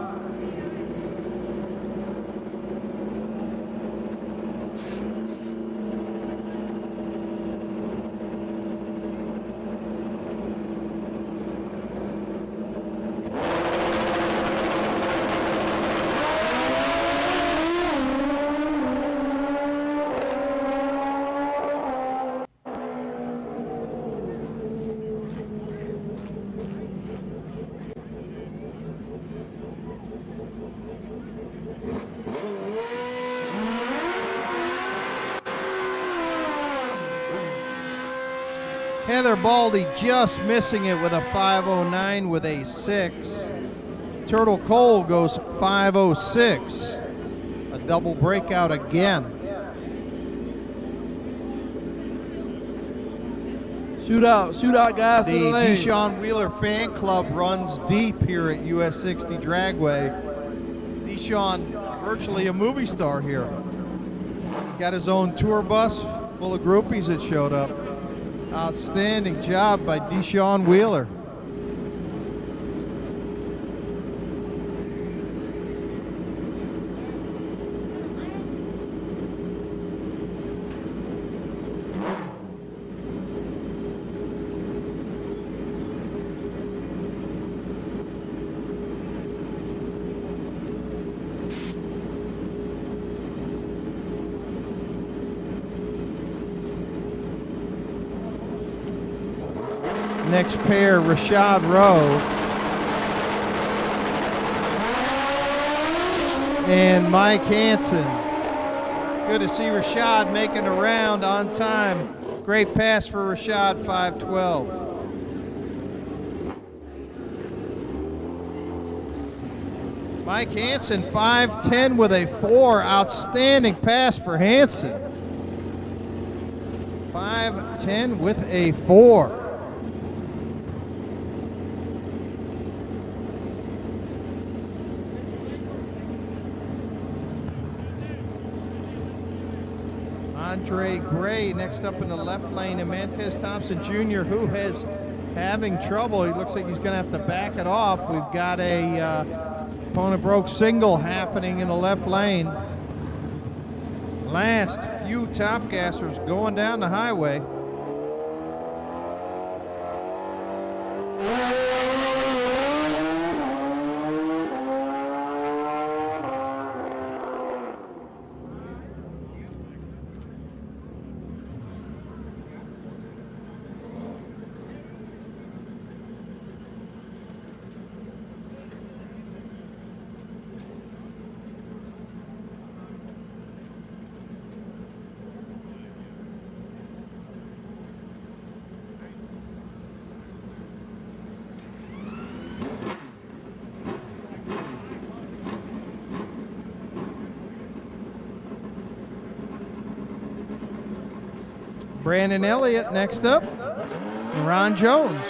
Heather Baldy just missing it with a 509 with a 6. Turtle Cole goes 506. A double breakout again. Shootout guys The to the lane. Deshaun Wheeler fan club runs deep here at US 60 Dragway. Deshaun, virtually a movie star here. Got his own tour bus full of groupies that showed up. Outstanding job by Deshaun Wheeler. Next pair, Rashad Rowe and Mike Hansen. Good to see Rashad making a round on time. Great pass for Rashad, 512. Mike Hansen, 510 with a 4. Outstanding pass for Hansen. 510 with a 4. Andre Gray next up in the left lane, and Mantez Thompson Jr., who is having trouble. He looks like he's going to have to back it off. We've got a opponent broke single happening in the left lane. Last few top gassers going down the highway. Brandon Elliott next up, and Ron Jones.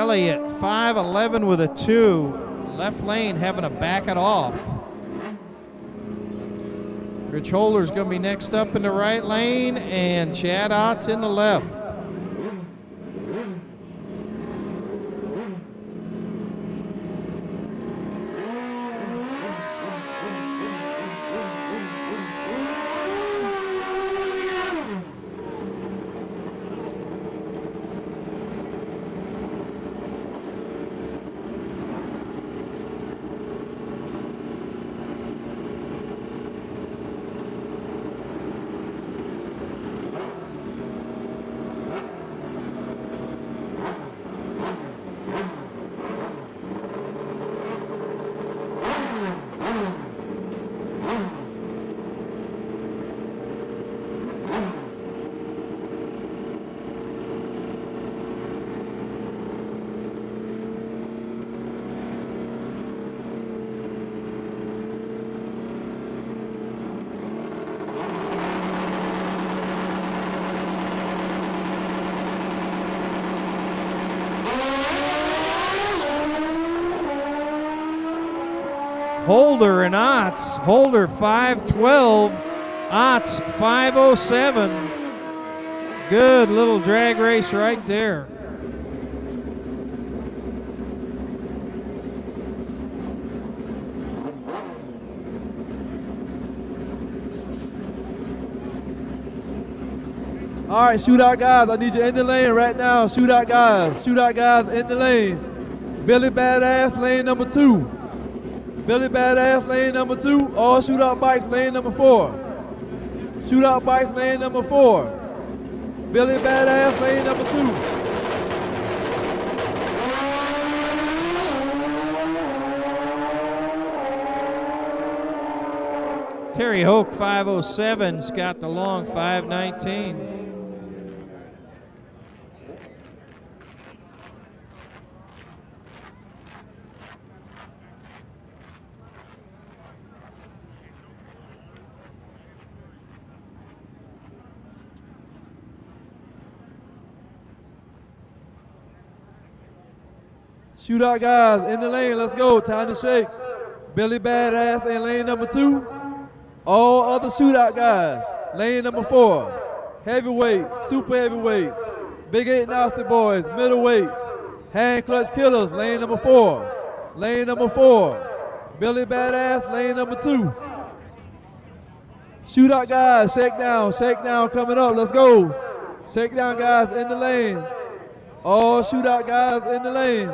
Elliott, 5'11" with a 2. Left lane having to back it off. Rich Holder's going to be next up in the right lane, and Chad Ott's in the left. Holder and Otts. Holder 5'12", Otts 5'07". Good little drag race right there. All right, shootout guys, I need you in the lane right now. Shootout guys in the lane. Billy Badass, lane number 2. Billy Badass, lane number 2. All shootout bikes, lane number 4. Shootout bikes, lane number 4. Billy Badass, lane number 2. Terry Hoke 5'07"'s got the long 5'19". Shootout guys in the lane, let's go, time to shake. Billy Badass in lane number 2. All other shootout guys, lane number 4. Heavyweights, super heavyweights, Big 8 Nasty Boys, middleweights, hand clutch killers, lane number 4. Lane number 4. Billy Badass, lane number 2. Shootout guys, shakedown coming up, let's go. Shakedown guys in the lane. All shootout guys in the lane.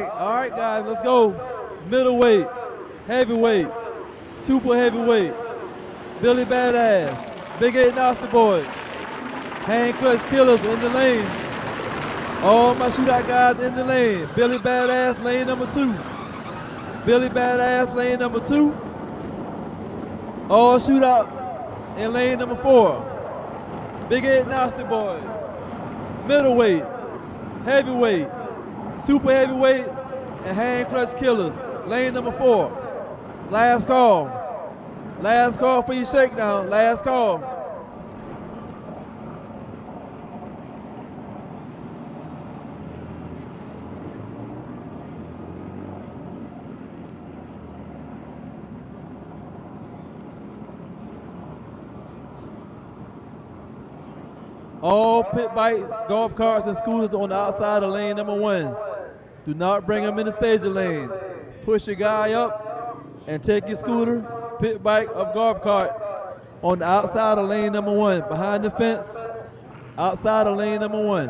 right, guys, let's go. Middleweight, heavyweight, super heavyweight, Billy Badass, Big 8 Nasty Boy, Hand Clutch Killers in the lane. All my shootout guys in the lane. Billy Badass, lane number 2. Billy Badass, lane number 2. All shootout in lane number 4. Big 8 Nasty Boys, middleweight, heavyweight, super heavyweight, and Hand Clutch Killers, lane number 4. Last call. Last call for your shakedown. Last call. All pit bikes, golf carts, and scooters on the outside of lane number 1. Do not bring them in the staging lane. Push your guy up and take your scooter, pit bike, or golf cart on the outside of lane number 1, behind the fence, outside of lane number 1.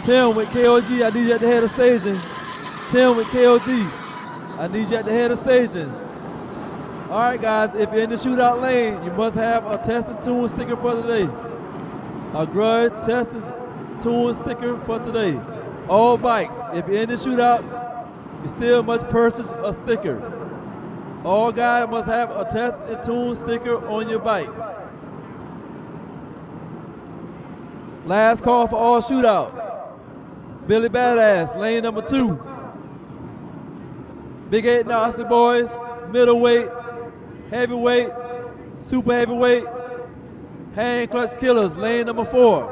Tim with KOG, I need you at the head of staging. Tim with KOG, I need you at the head of staging. All right, guys, if you're in the shootout lane, you must have a test and tune sticker for today. A Grudge test and tune sticker for today. All bikes, if you're in the shootout, you still must purchase a sticker. All guys must have a test and tune sticker on your bike. Last call for all shootouts. Billy Badass, lane number 2. Big 8 Nasty Boys, middleweight, heavyweight, super heavyweight, Hand Clutch Killers, lane number 4.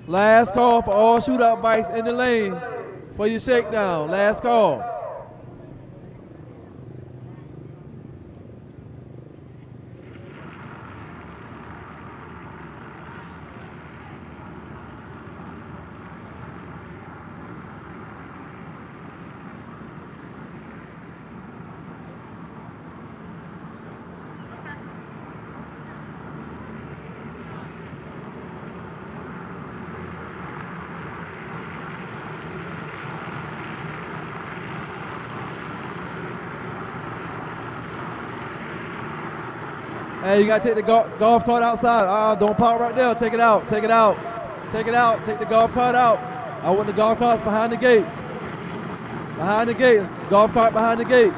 Last call for all shootout bikes in the lane for your shakedown. Last call. Hey, you gotta take the golf cart outside. Don't park right there. Take it out. Take it out. Take it out. Take the golf cart out. I want the golf carts behind the gates. Behind the gates. Golf cart behind the gates.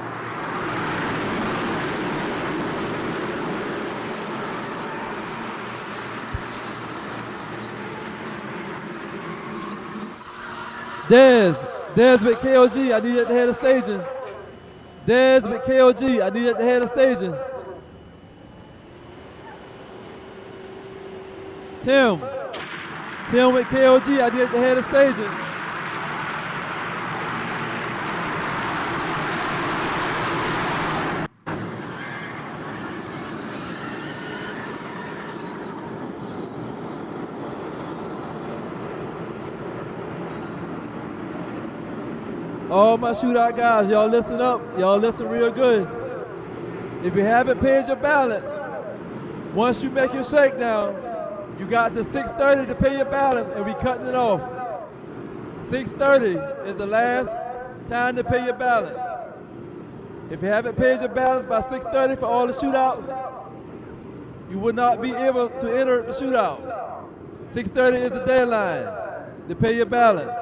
Dez with KOG, I need you at the head of staging. Dez with KOG, I need you at the head of staging. Tim with KOG, I need you at the head of staging. All my shootout guys, y'all listen up. Y'all listen real good. If you haven't paid your balance, once you make your shakedown, you got to 6:30 to pay your balance, and we cutting it off. 6:30 is the last time to pay your balance. If you haven't paid your balance by 6:30 for all the shootouts, you will not be able to enter the shootout. 6:30 is the deadline to pay your balance.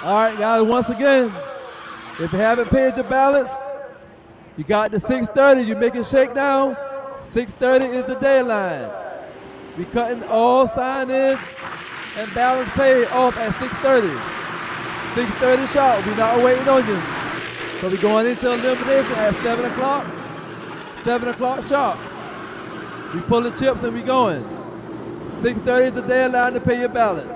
All right, guys, once again, if you haven't paid your balance, you got to 6:30, you're making shakedown. 6:30 is the deadline. We cutting all sign-ins and balance pay off at 6:30. 6:30 sharp, we're not waiting on you. So we're going into elimination at 7 o'clock. 7 o'clock sharp. We pulling chips and we going. 6:30 is the deadline to pay your balance.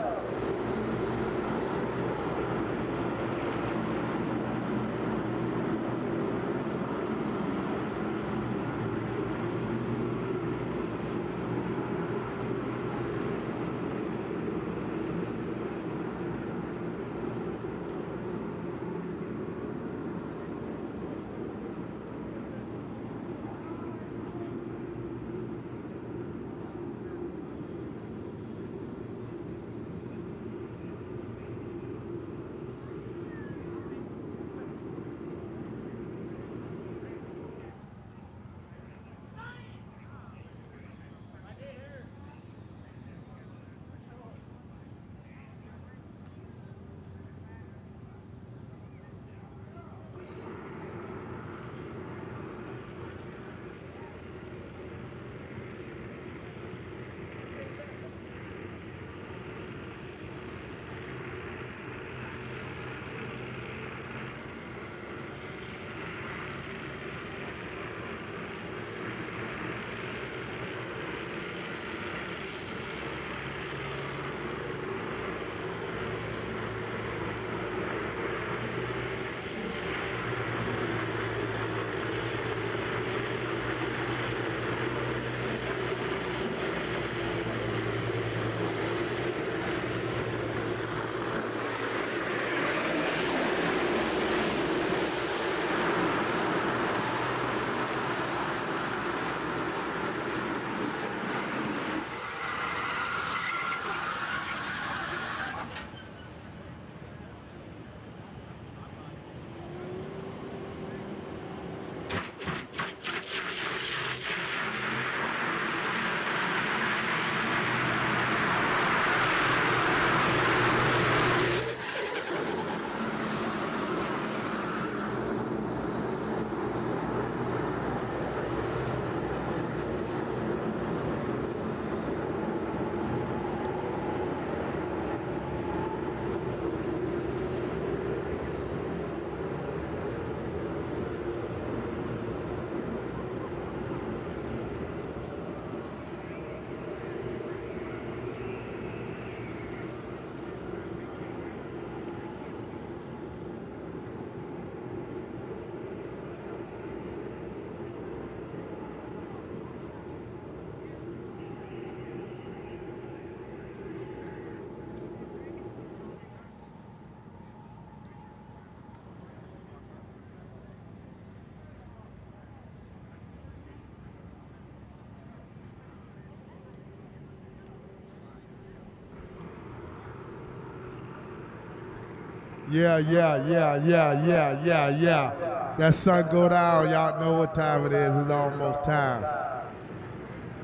Yeah. That sun go down, y'all know what time it is. It's almost time.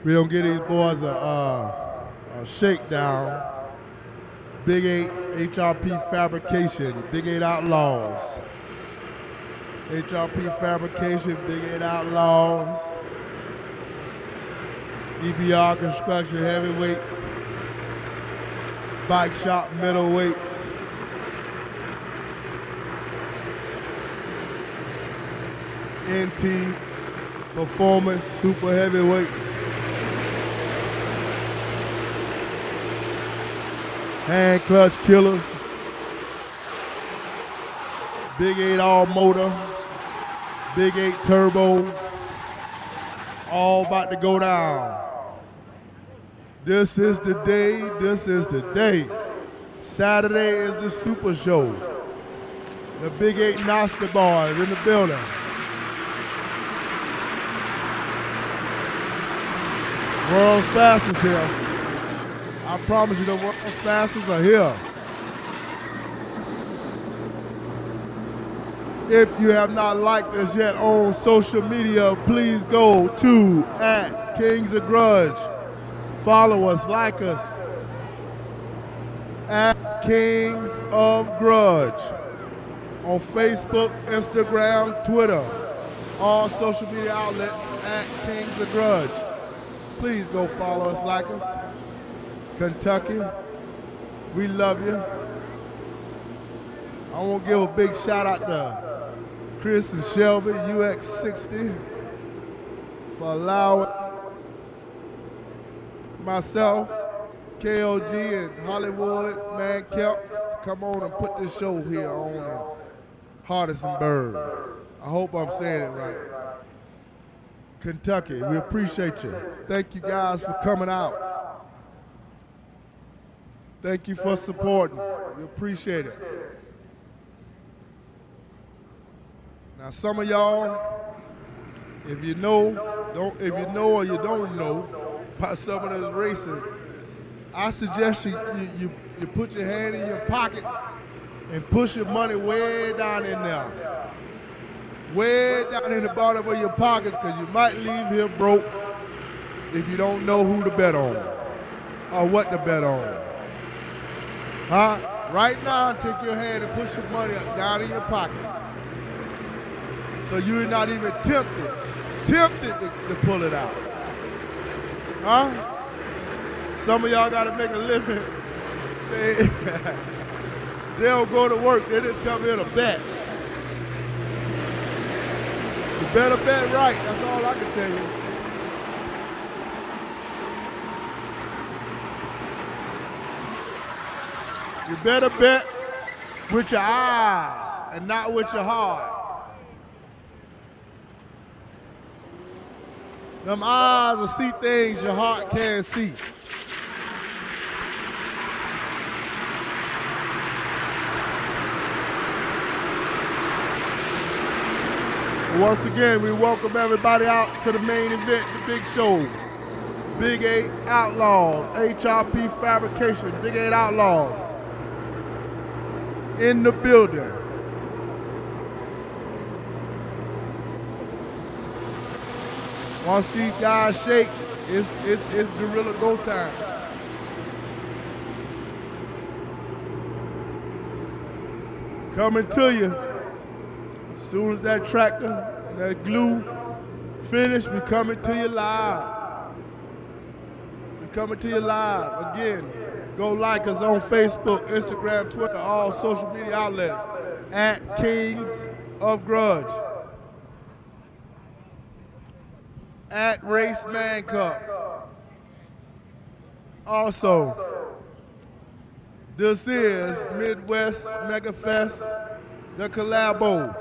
We don't give these boys a Shakedown, Big 8 HRP Fabrication, Big 8 Outlaws. HRP Fabrication, Big 8 Outlaws. EBR Construction Heavyweights, Bike Shop Middleweights. NT Performance Super Heavyweights. Hand Clutch Killers. Big 8 All Motor. Big 8 Turbo. All about to go down. This is the day, this is the day. Saturday is the Super Show. The Big 8 Noster Boys in the building. World's Fastest here. I promise you the World's Fastest are here. If you have not liked us yet on social media, please go to @Kings of Grudge. Follow us, like us. @Kings of Grudge. On Facebook, Instagram, Twitter. All social media outlets @Kings of Grudge. Please go follow us, like us. Kentucky, we love you. I want to give a big shout out to Chris and Shelby, UX60, for allowing myself, KOG, and Hollywood, Man Kelp, come on and put this show here on in Hardinsburg. I hope I'm saying it right. Kentucky, we appreciate you. Thank you guys for coming out. Thank you for supporting. We appreciate it. Now, some of y'all, if you know or you don't know about some of this racing, I suggest you put your hand in your pockets and push your money way down in there. Way down in the bottom of your pockets, because you might leave here broke if you don't know who to bet on or what to bet on. Huh? Right now, take your hand and push your money down in your pockets, so you're not even tempted to pull it out. Huh? Some of y'all gotta make a living. Say, they don't go to work, they just come here to bet. You better bet right, that's all I can tell you. You better bet with your eyes and not with your heart. Them eyes will see things your heart can't see. Once again, we welcome everybody out to the main event, the big show. Big 8 Outlaws, HRP Fabrication, Big 8 Outlaws. In the building. Once these guys shake, it's gorilla go time. Coming to you. As soon as that tractor and that glue finish, we coming to you live. We coming to you live. Again, go like us on Facebook, Instagram, Twitter, all social media outlets @Kings of Grudge. @Race Man Cup. Also, this is Midwest MegaFest, the collabo.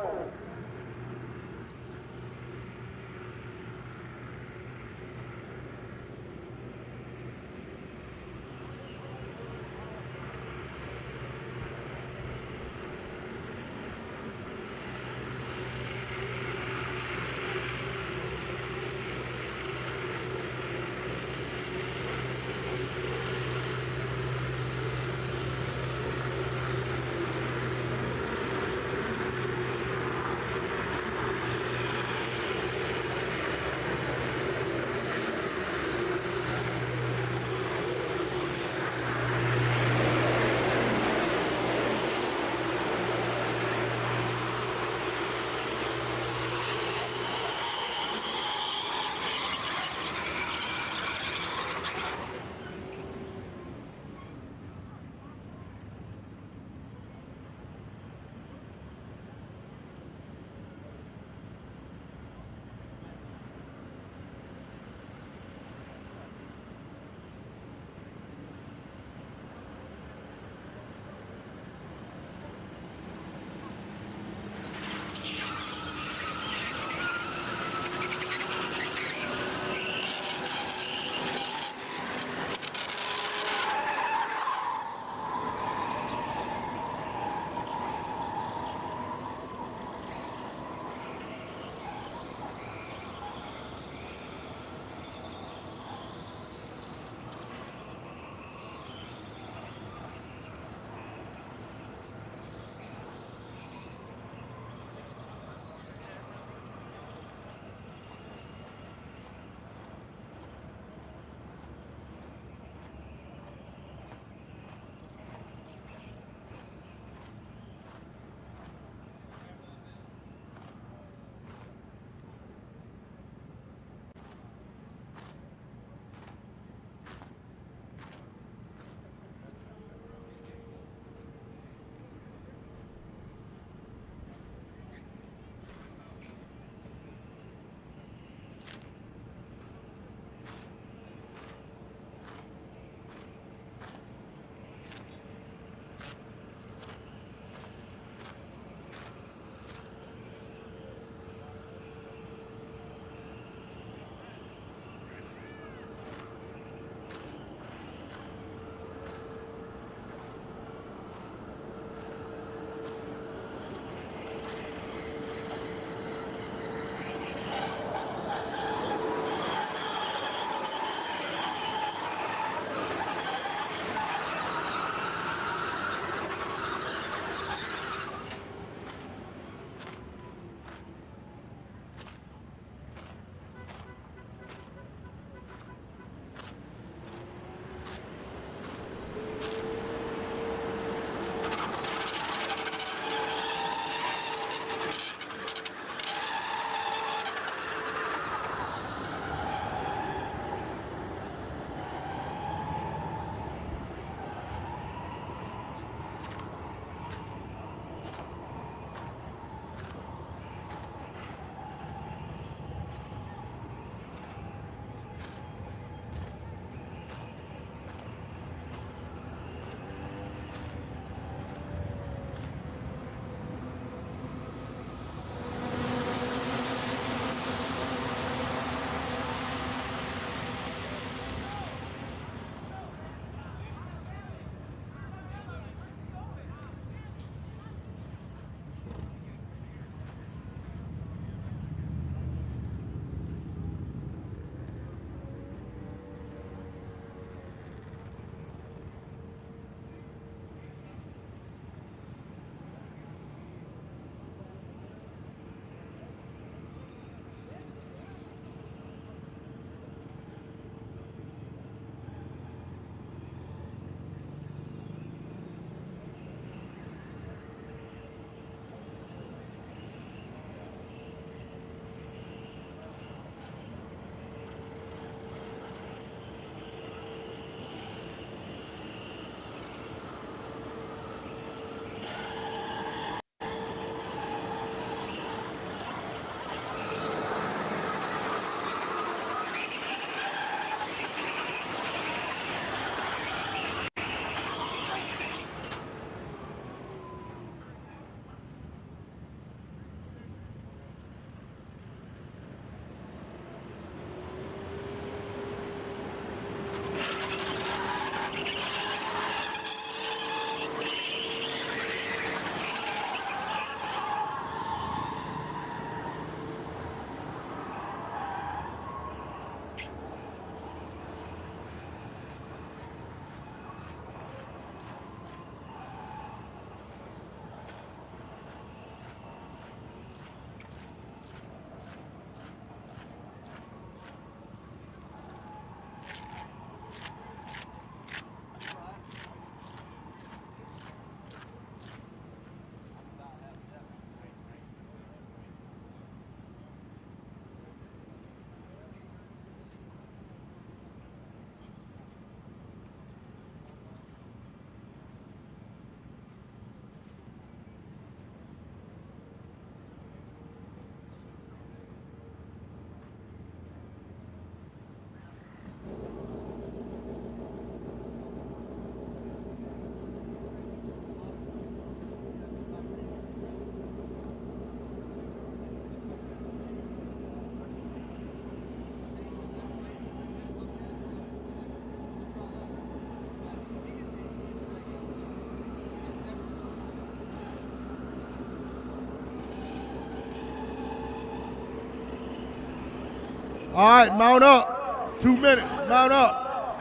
All right, mount up. 2 minutes. Mount up.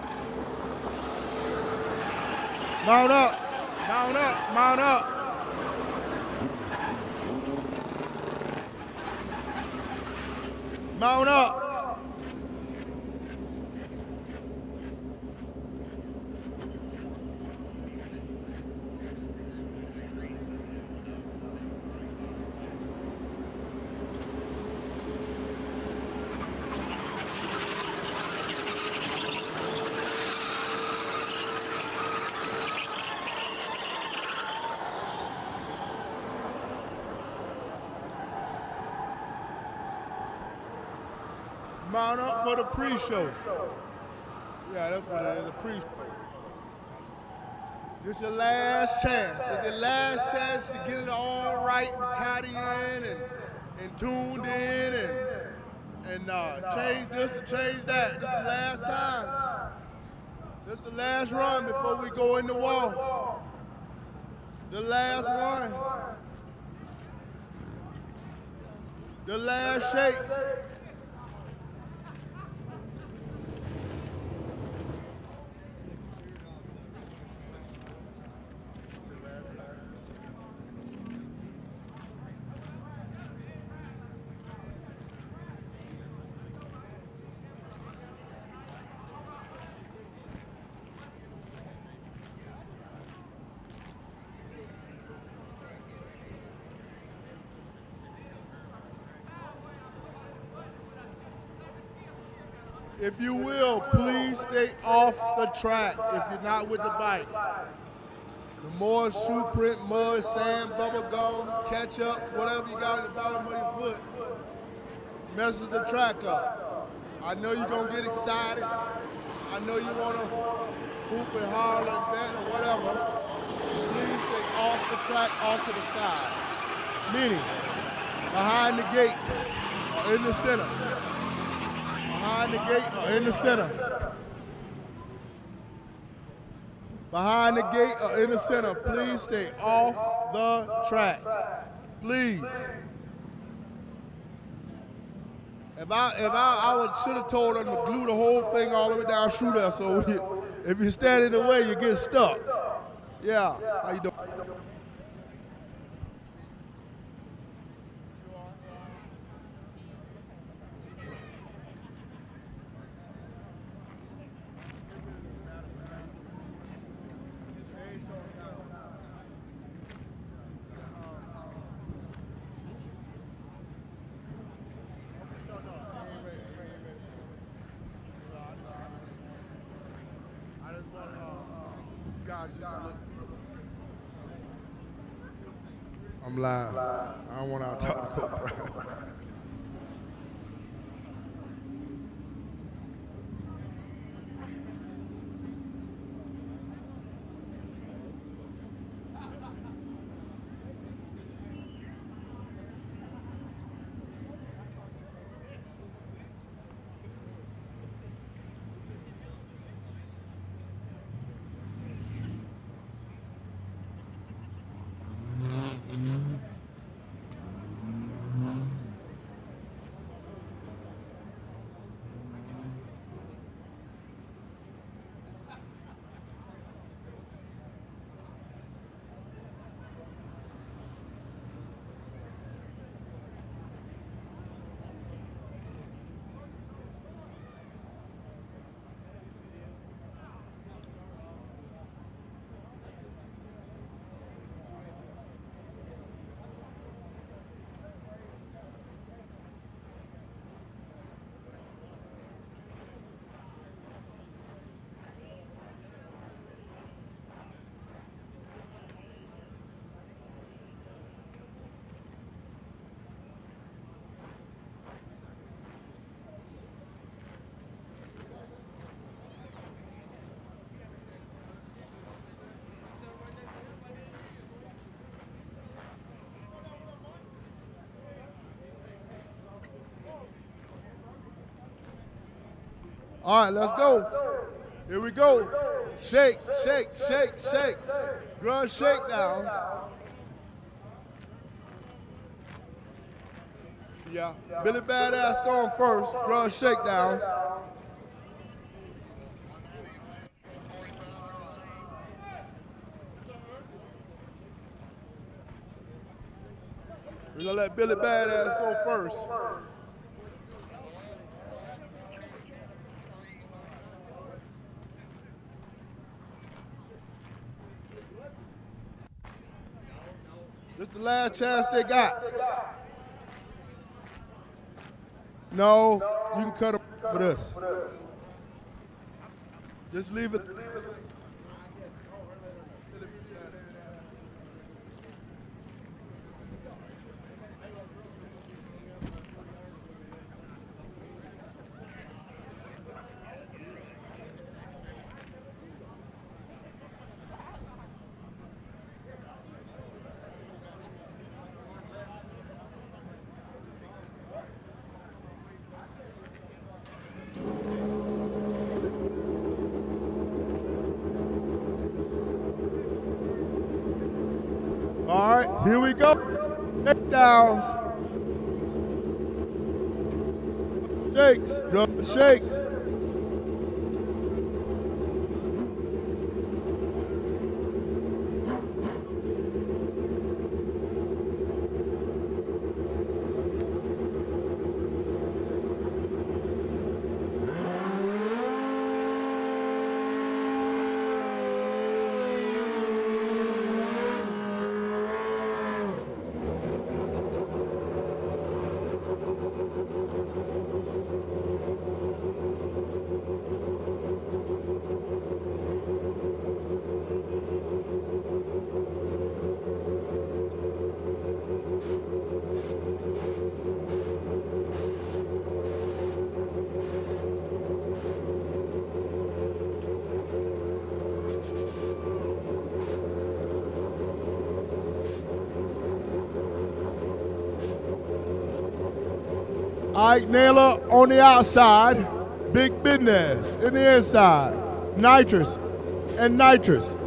Mount up. Mount up. Mount up. Mount up. Mount up for the pre-show. Yeah, that's what it is, a pre-show. This your last chance. It's your last chance to get it all right and tidy in and tuned in and change this and change that. This is the last time. This is the last run before we go in the wall. The last one. The last shake. If you will, please stay off the track if you're not with the bike. The more shoe print, mud, sand, bubble gum, ketchup, whatever you got in the bottom of your foot, messes the track up. I know you're going to get excited. I know you want to hoop and holler and bet or whatever. Please stay off the track, off to the side. Meaning, behind the gate or in the center. Behind the gate or in the center. Behind the gate or in the center, please stay off the track. Please. If I should have told them to glue the whole thing all the way down Shootout, so if you stand in the way, you get stuck. Yeah, how you doing? I'm live. I don't want to talk to Cobra. All right, let's go. Here we go. Shake, shake, shake, shake. Grudge shakedowns. Yeah. Billy Badass going first. Grudge shakedowns. We're gonna let Billy Badass go first. This is the last chance they got. No, you can cut them for this. Just leave it. All right, here we go. Shakedowns. Shakes, rubber shakes. Ike Naylor on the outside, Big Business in the inside, Nitrous and Nitrous.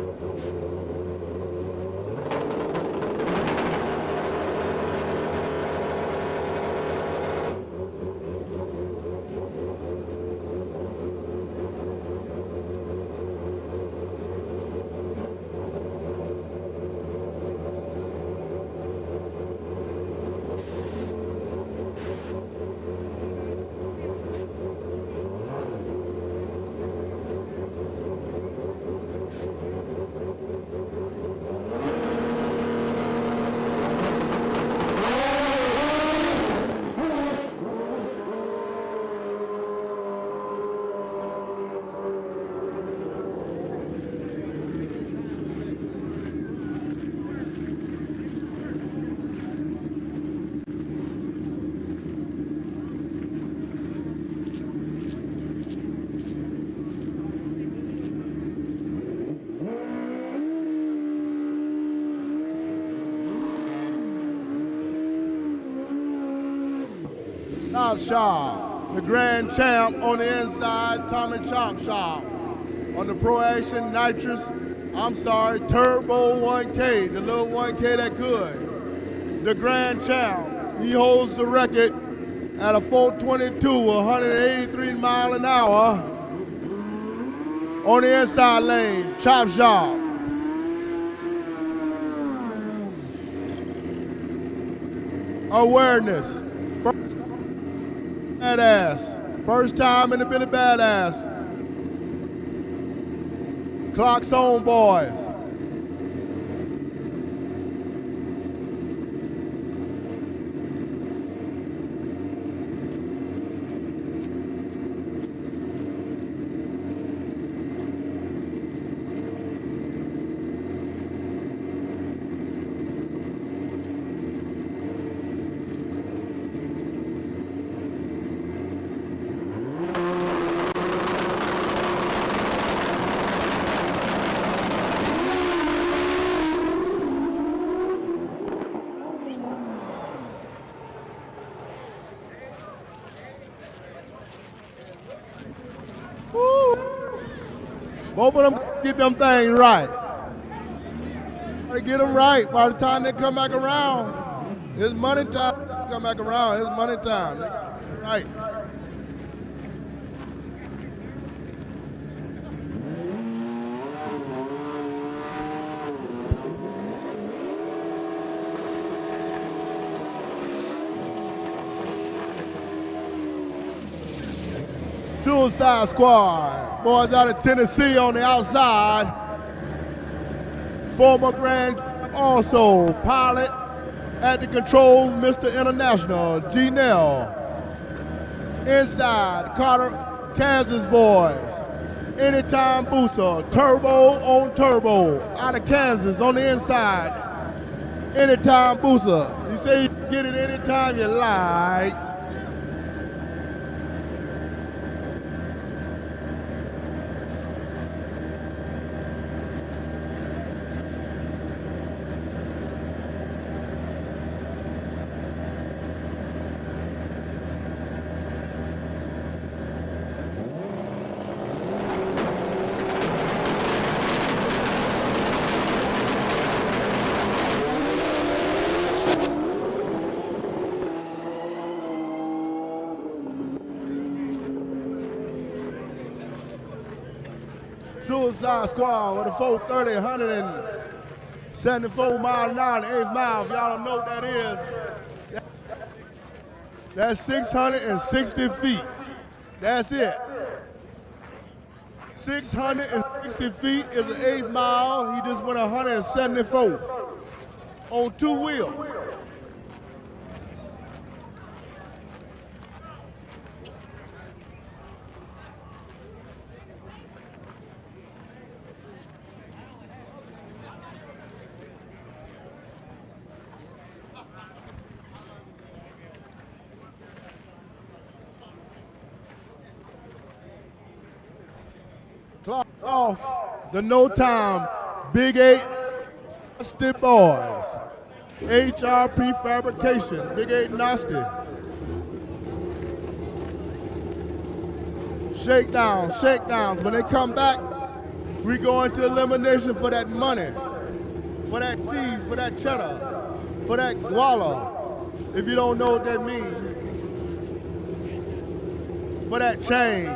Chop Shop, the grand champ on the inside, Tommy Chop Shop. On the Pro Action Nitrous, Turbo 1K, the little 1K that could. The grand champ, he holds the record at a 422, 183 mile an hour. On the inside lane, Chop Shop. Awareness. Badass. First time in the Billy Badass. Clock's on, boys. Both of them get them things right. They get them right. By the time they come back around, it's money time. come back around. It's money time. Nigga. Right. Suicide Squad, boys out of Tennessee on the outside. Former Grand also pilot at the controls, Mr. International, G-Nell. Inside, Carter, Kansas boys. Anytime Booster, turbo on turbo, out of Kansas on the inside. Anytime Booster, you say you can get it anytime you like. Suicide Squad with a 430, 174 mile an hour, the 8th mile. If y'all don't know what that is, that's 660 feet. That's it. 660 feet is the 8th mile. He just went 174 on 2 wheels. Clock off the no time, Big 8 Nasty boys. HRP Fabrication, Big 8 Nasty. Shakedowns. When they come back, we go into elimination for that money, for that cheese, for that cheddar, for that guala. If you don't know what that means, for that change.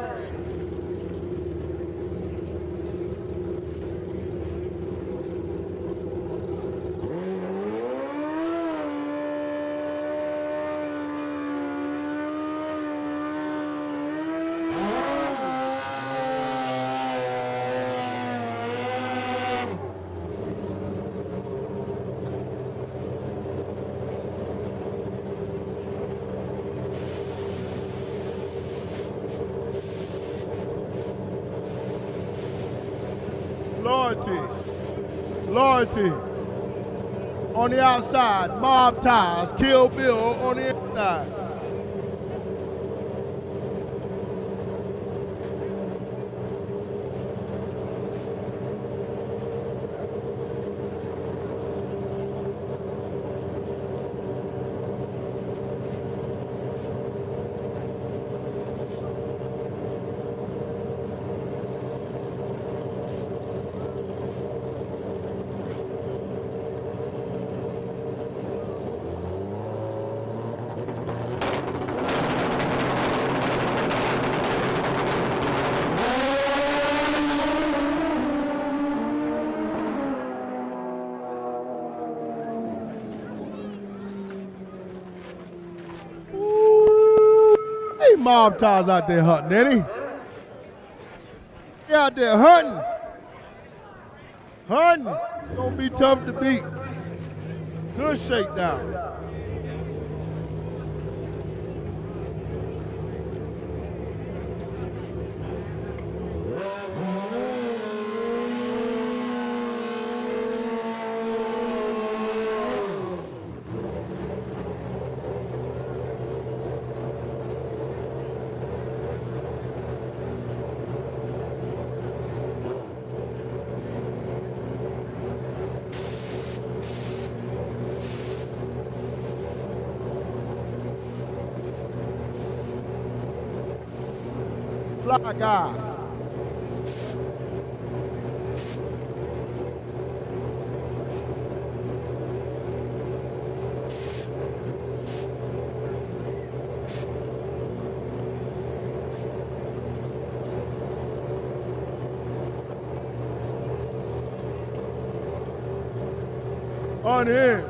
Loyalty on the outside, Mob Ties, Kill Bill on the inside. Mob Ties out there hunting, ain't he? He out there hunting. Gonna be tough to beat. Good shakedown. Fly guy. Unhinged.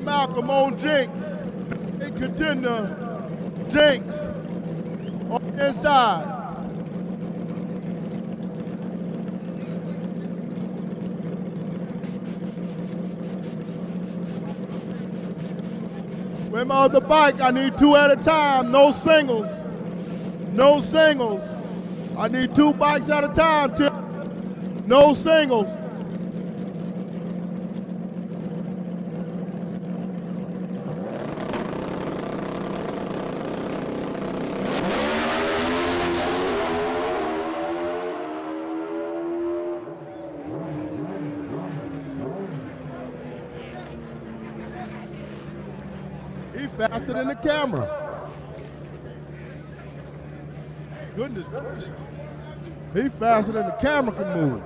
Malcolm on Jinx. A contender, Jinx on the inside. Where my other bike? I need 2 at a time. No singles. No singles. I need 2 bikes at a time, Tim. No singles. Faster than the camera. Goodness gracious. He faster than the camera can move.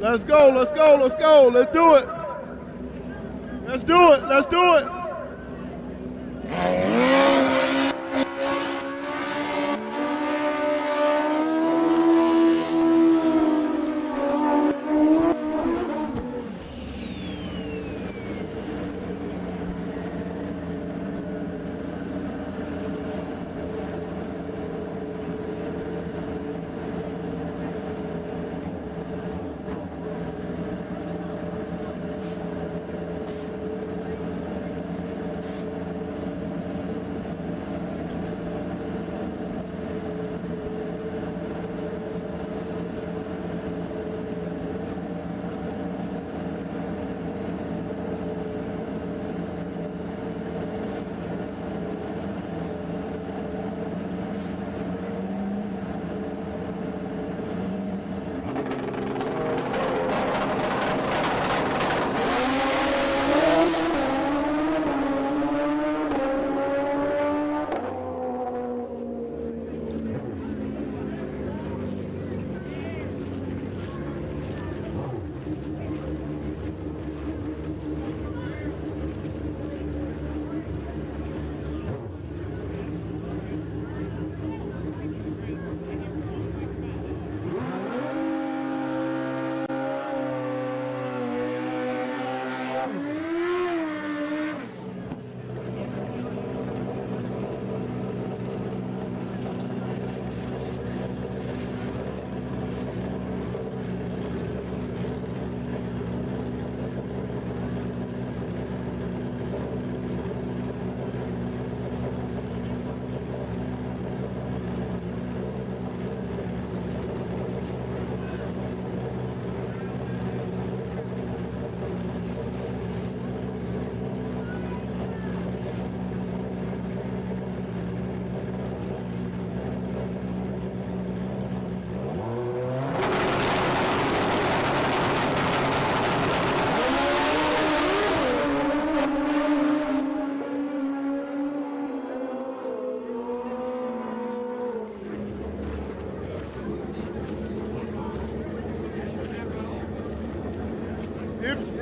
Let's go, let's go, let's go. Let's do it. Let's do it, let's do it.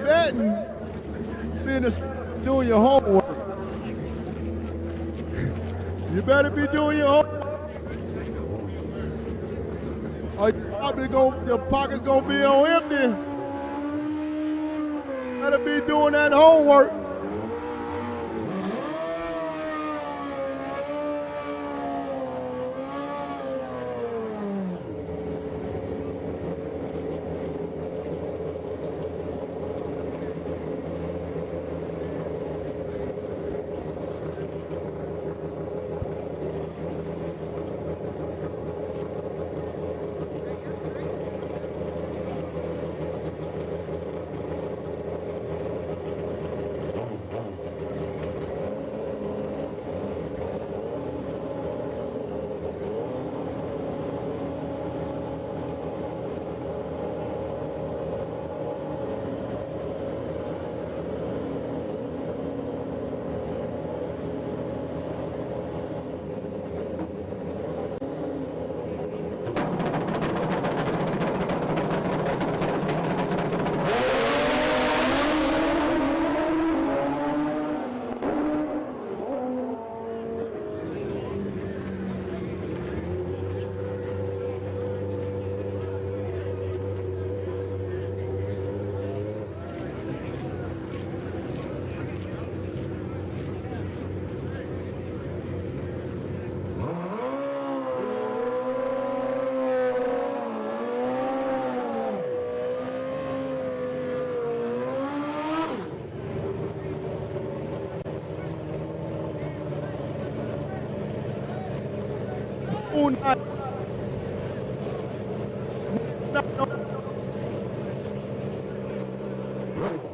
that and finish doing your homework. You better be doing your homework. Or your pocket's gonna be on empty. Better be doing that homework.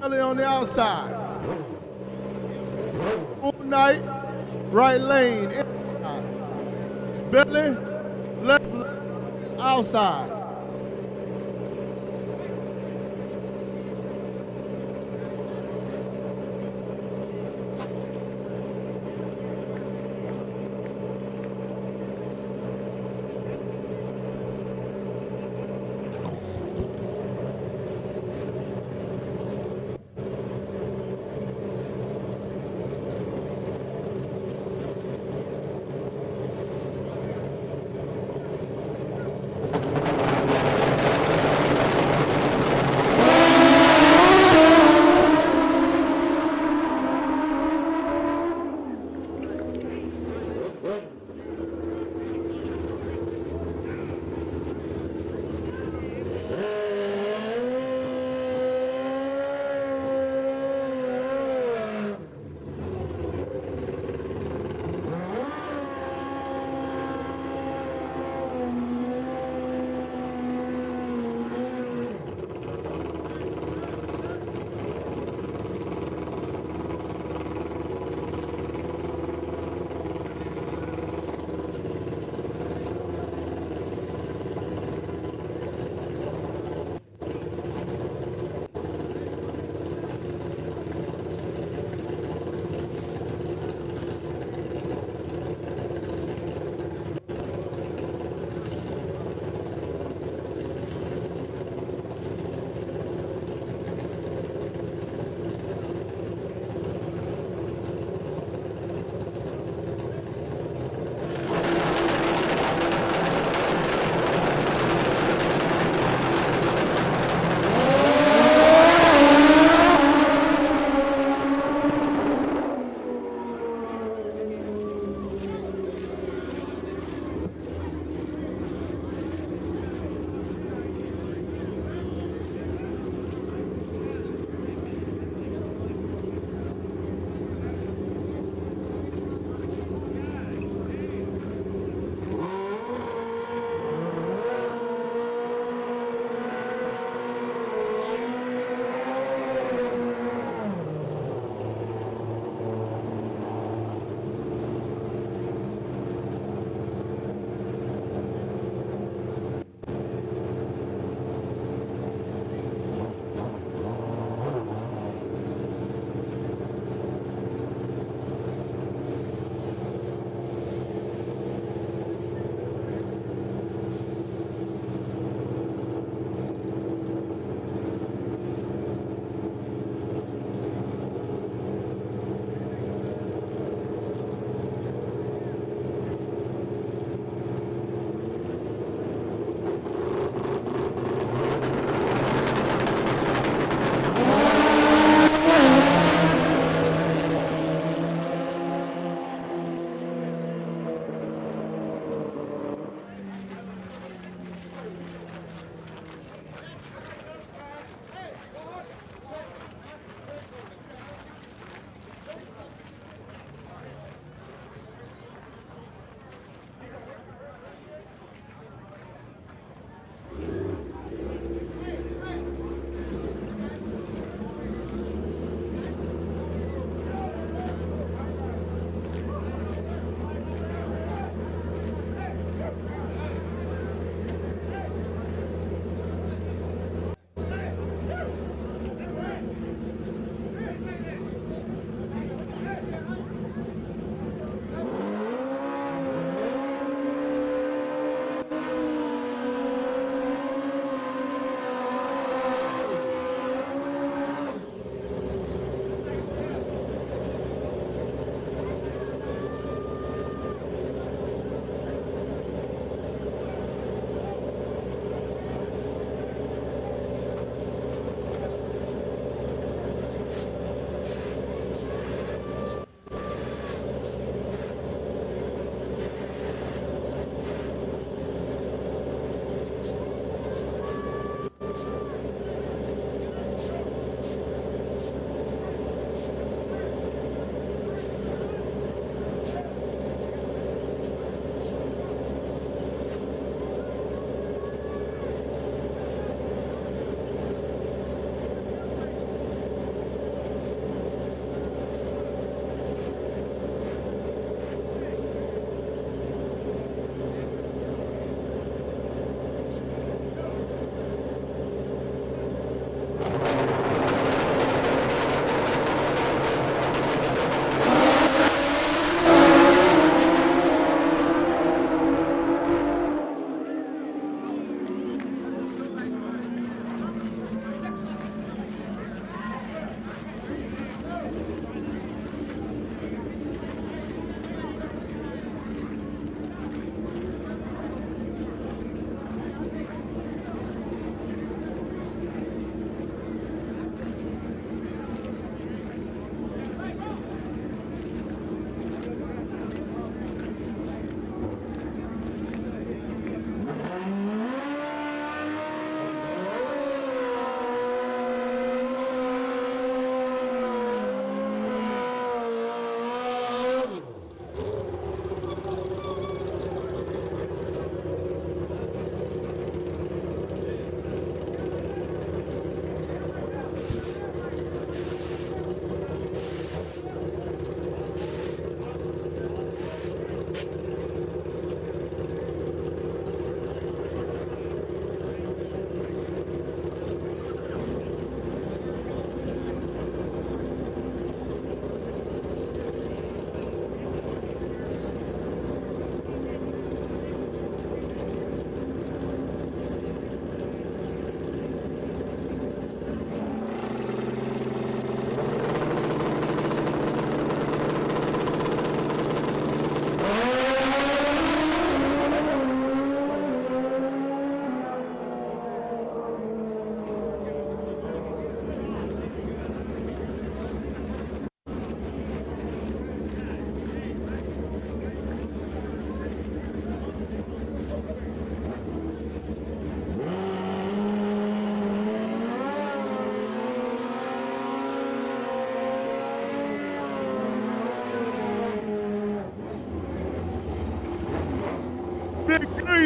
On the outside. All night, right lane, inside. Bentley, left lane, outside.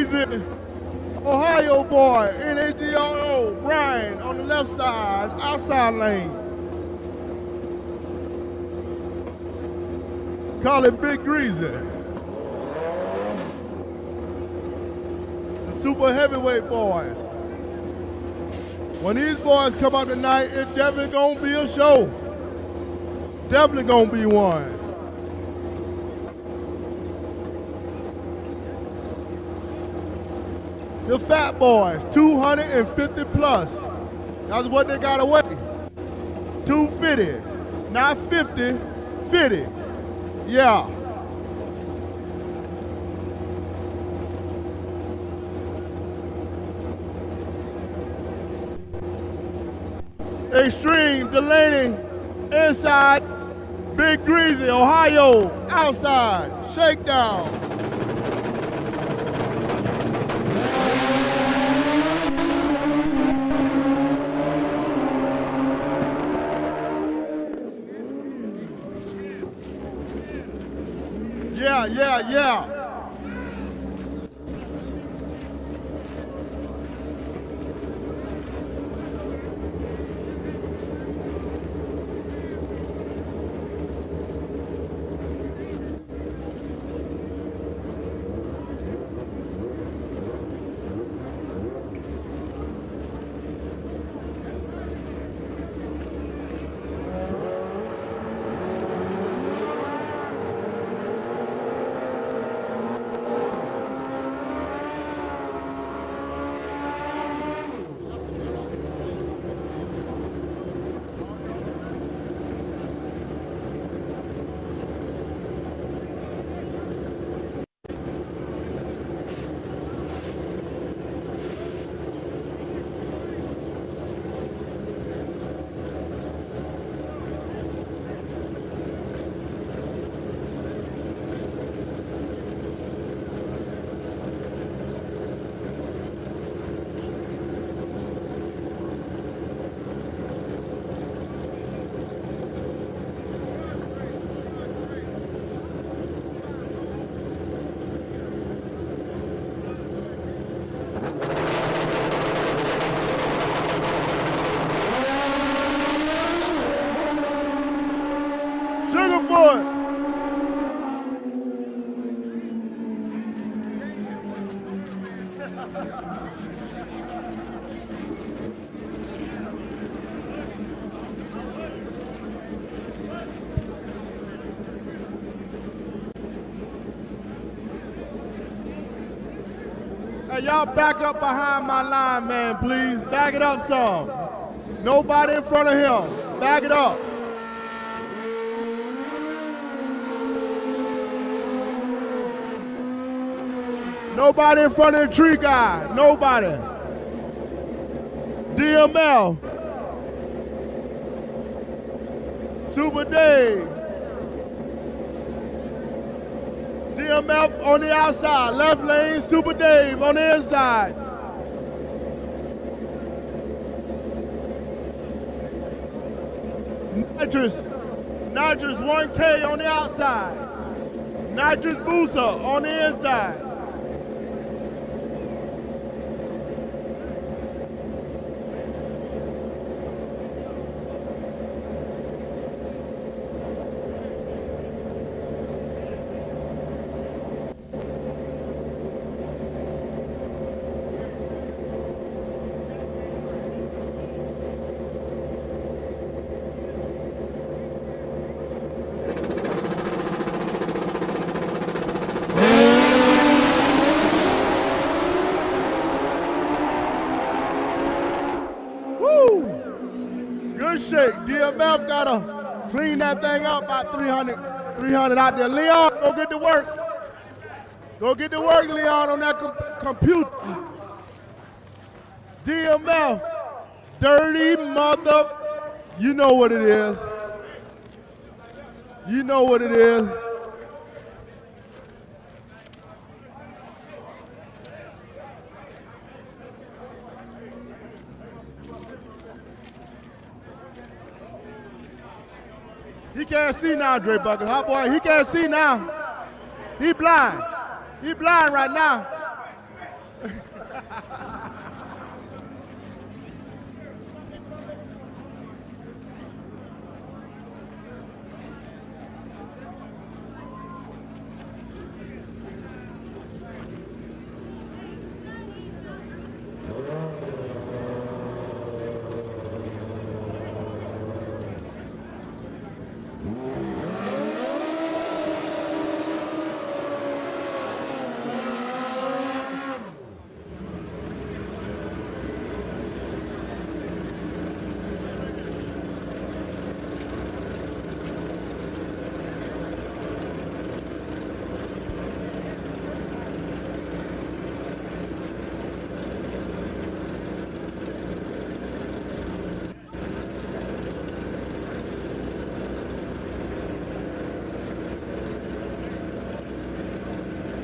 Greasy, Ohio boy, NAGRO, Brian on the left side, outside lane. Call him Big Greasy. The super heavyweight boys. When these boys come out tonight, it's definitely gonna be a show. Definitely gonna be one. The fat boys, 250 plus. That's what they got away. 250, not 50, 50. Yeah. Extreme, Delaney, inside. Big Greasy, Ohio, outside. Shakedown. Yeah. Hey, y'all back up behind my line, man, please. Back it up some. Nobody in front of him. Back it up. Nobody in front of the tree guy. Nobody. DML. Super Dave. DMF on the outside. Left lane, Super Dave on the inside. Nitrous 1K on the outside. Nitrous Boosa on the inside. DMF gotta clean that thing up about 300 out there. Leon, go get to work. Go get to work, Leon, on that computer. DMF, dirty mother. You know what it is. You know what it is. He can't see now, Dre Buckets. Hot boy, he can't see now. He blind. He blind right now.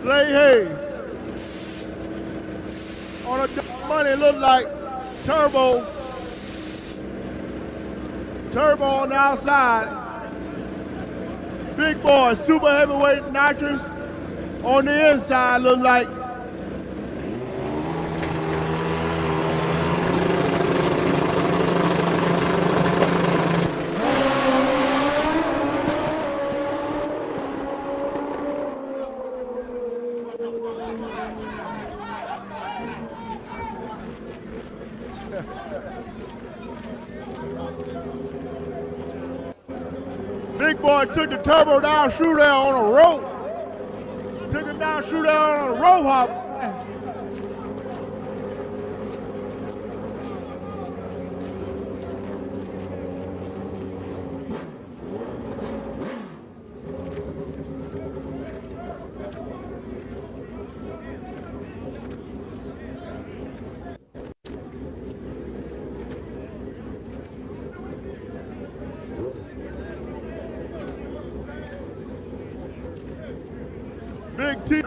Lay hay. On a money, it look like Turbo. Turbo on the outside. Big boy, super heavyweight nitrous. On the inside, look like Big boy took the Turbo down Shootout on a rope. Took him down Shootout on a rope hop. Big T.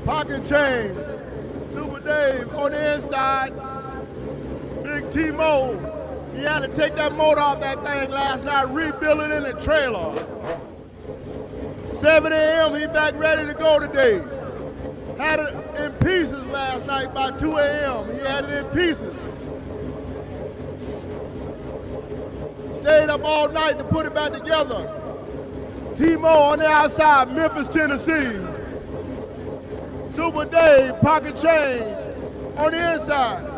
Pocket change. Super Dave on the inside. Big T-Mo. He had to take that motor off that thing last night, rebuild it in the trailer. 7 a.m. he back ready to go today. Had it in pieces last night by 2 a.m. He had it in pieces. Stayed up all night to put it back together. T-Mo on the outside, Memphis, Tennessee. Super Dave, pocket change on the inside.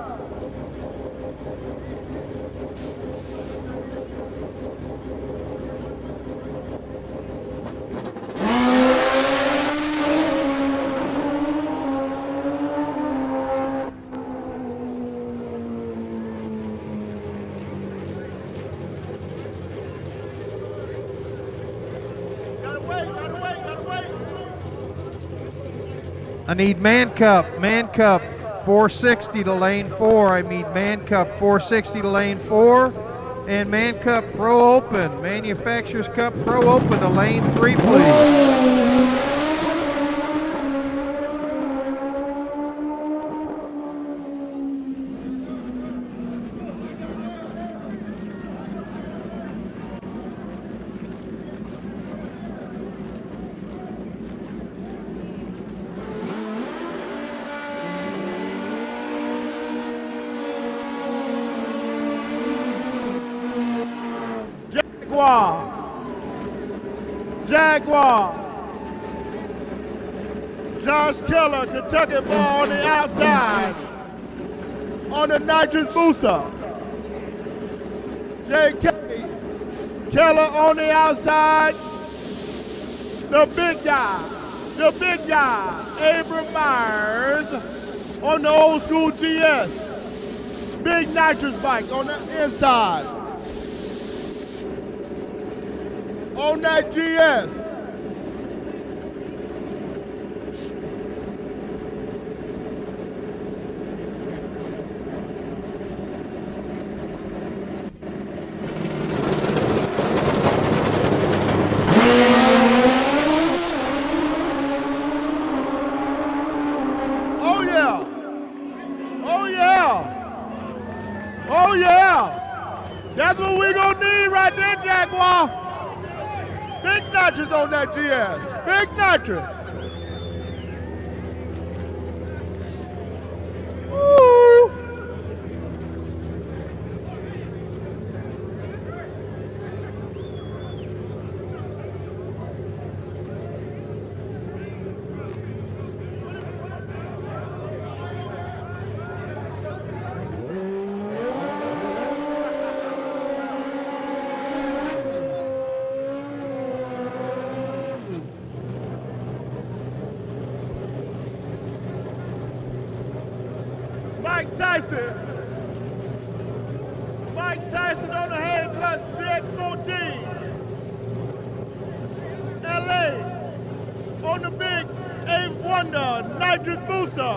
I need Man Cup 460 to lane 4. I need Man Cup 460 to lane 4. And Man Cup Pro Open, Manufacturers Cup Pro Open to lane 3, please. Jaguar. Josh Keller, Kentucky ball on the outside. On the nitrous booster. J.K. Keller on the outside. The big guy, Abram Myers on the old school GS. Big nitrous bike on the inside. On that GS. that GS. Big nitrous. Woo! Mike Tyson. Mike Tyson on the hand clutch DX14. LA on the big 8th Wonder nitrous booster.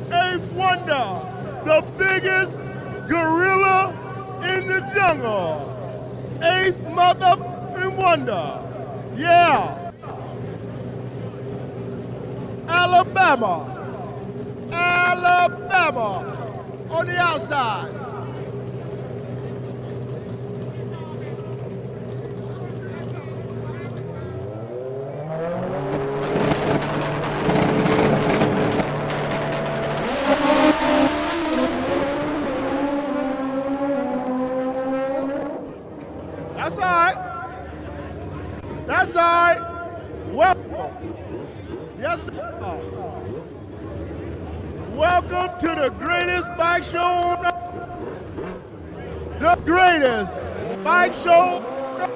8th Wonder, the biggest gorilla in the jungle. 8th mother wonder. Yeah. Alabama. Alabama on the outside. That's all right. That's all right. Welcome. Yes, sir. Welcome to the greatest bike show on earth. The greatest bike show on earth.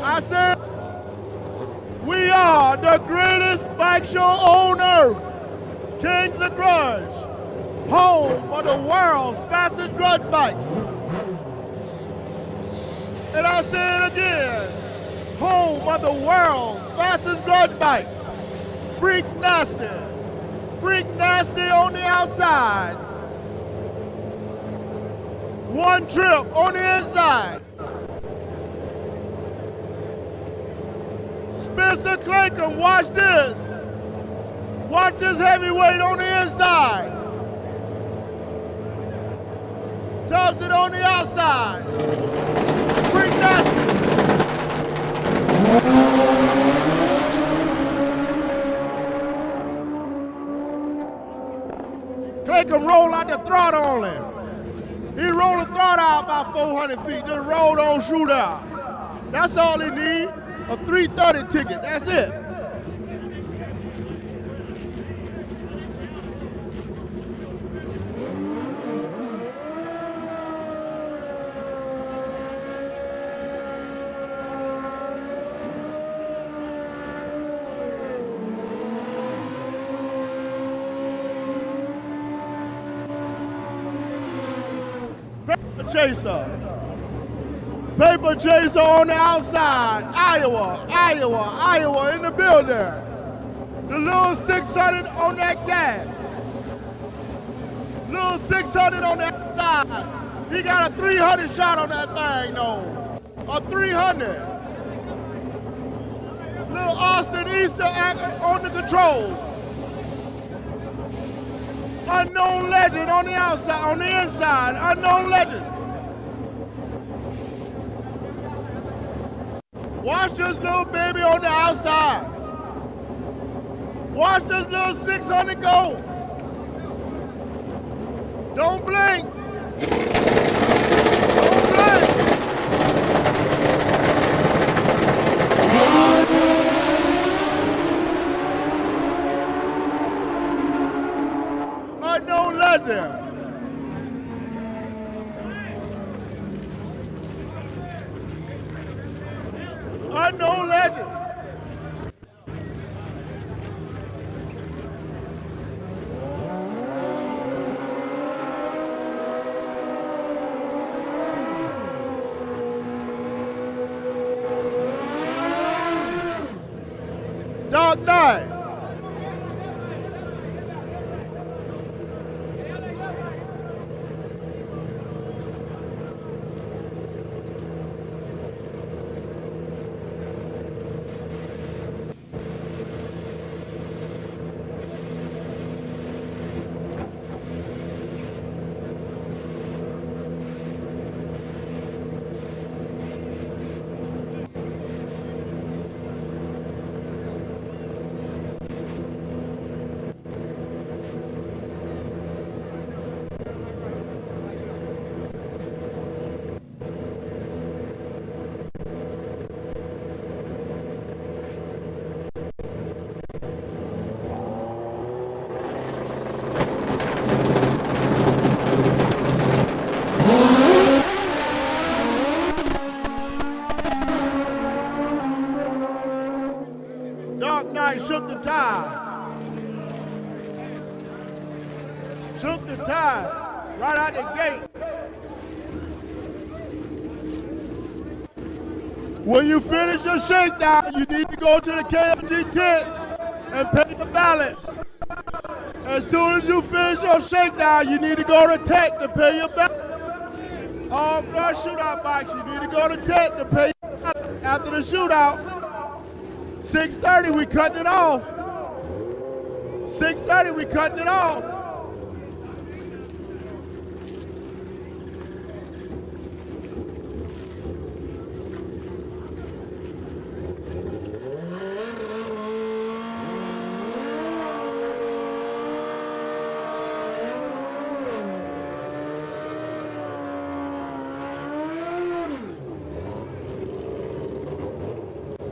I said, we are the greatest bike show on earth. Kings of Grudge, home of the world's fastest grudge bikes. And I say it again, home of the world's fastest grudge bikes. Freak Nasty. Freak Nasty on the outside. One trip on the inside. Spencer Clankum, watch this. Watch this heavyweight on the inside. Thompson on the outside. Freak Nasty. Clankum roll out the throttle on him. He rolled the throttle out about 400 feet, just rolled on Shootout. That's all he need, a 330 ticket, that's it. Paper chaser on the outside. Iowa in the building. The little 600 on that gas. Little 600 on that side. He got a 300 shot on that thing though. A 300. Little Austin Easter on the control. Unknown legend on the outside, on the inside. Unknown legend. Watch this little baby on the outside. Watch this little 600 go. Don't blink. Don't blink. Unknown legend. Unknown legend. Dark Knight. shook the ties right out the gate. When you finish your shakedown, you need to go to the KOG tent and pay the balance. As soon as you finish your shakedown, you need to go to tech to pay your balance. All Grudge shootout bikes, you need to go to tech to pay your balance. After the shootout, 6:30, we cutting it off. 6:30, we cutting it off.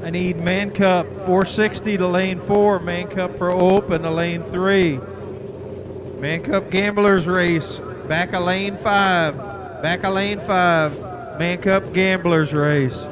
I need Man Cup 460 to lane 4, Man Cup for open to lane 3. Man Cup Gamblers race, back of lane 5, back of lane 5, Man Cup Gamblers race.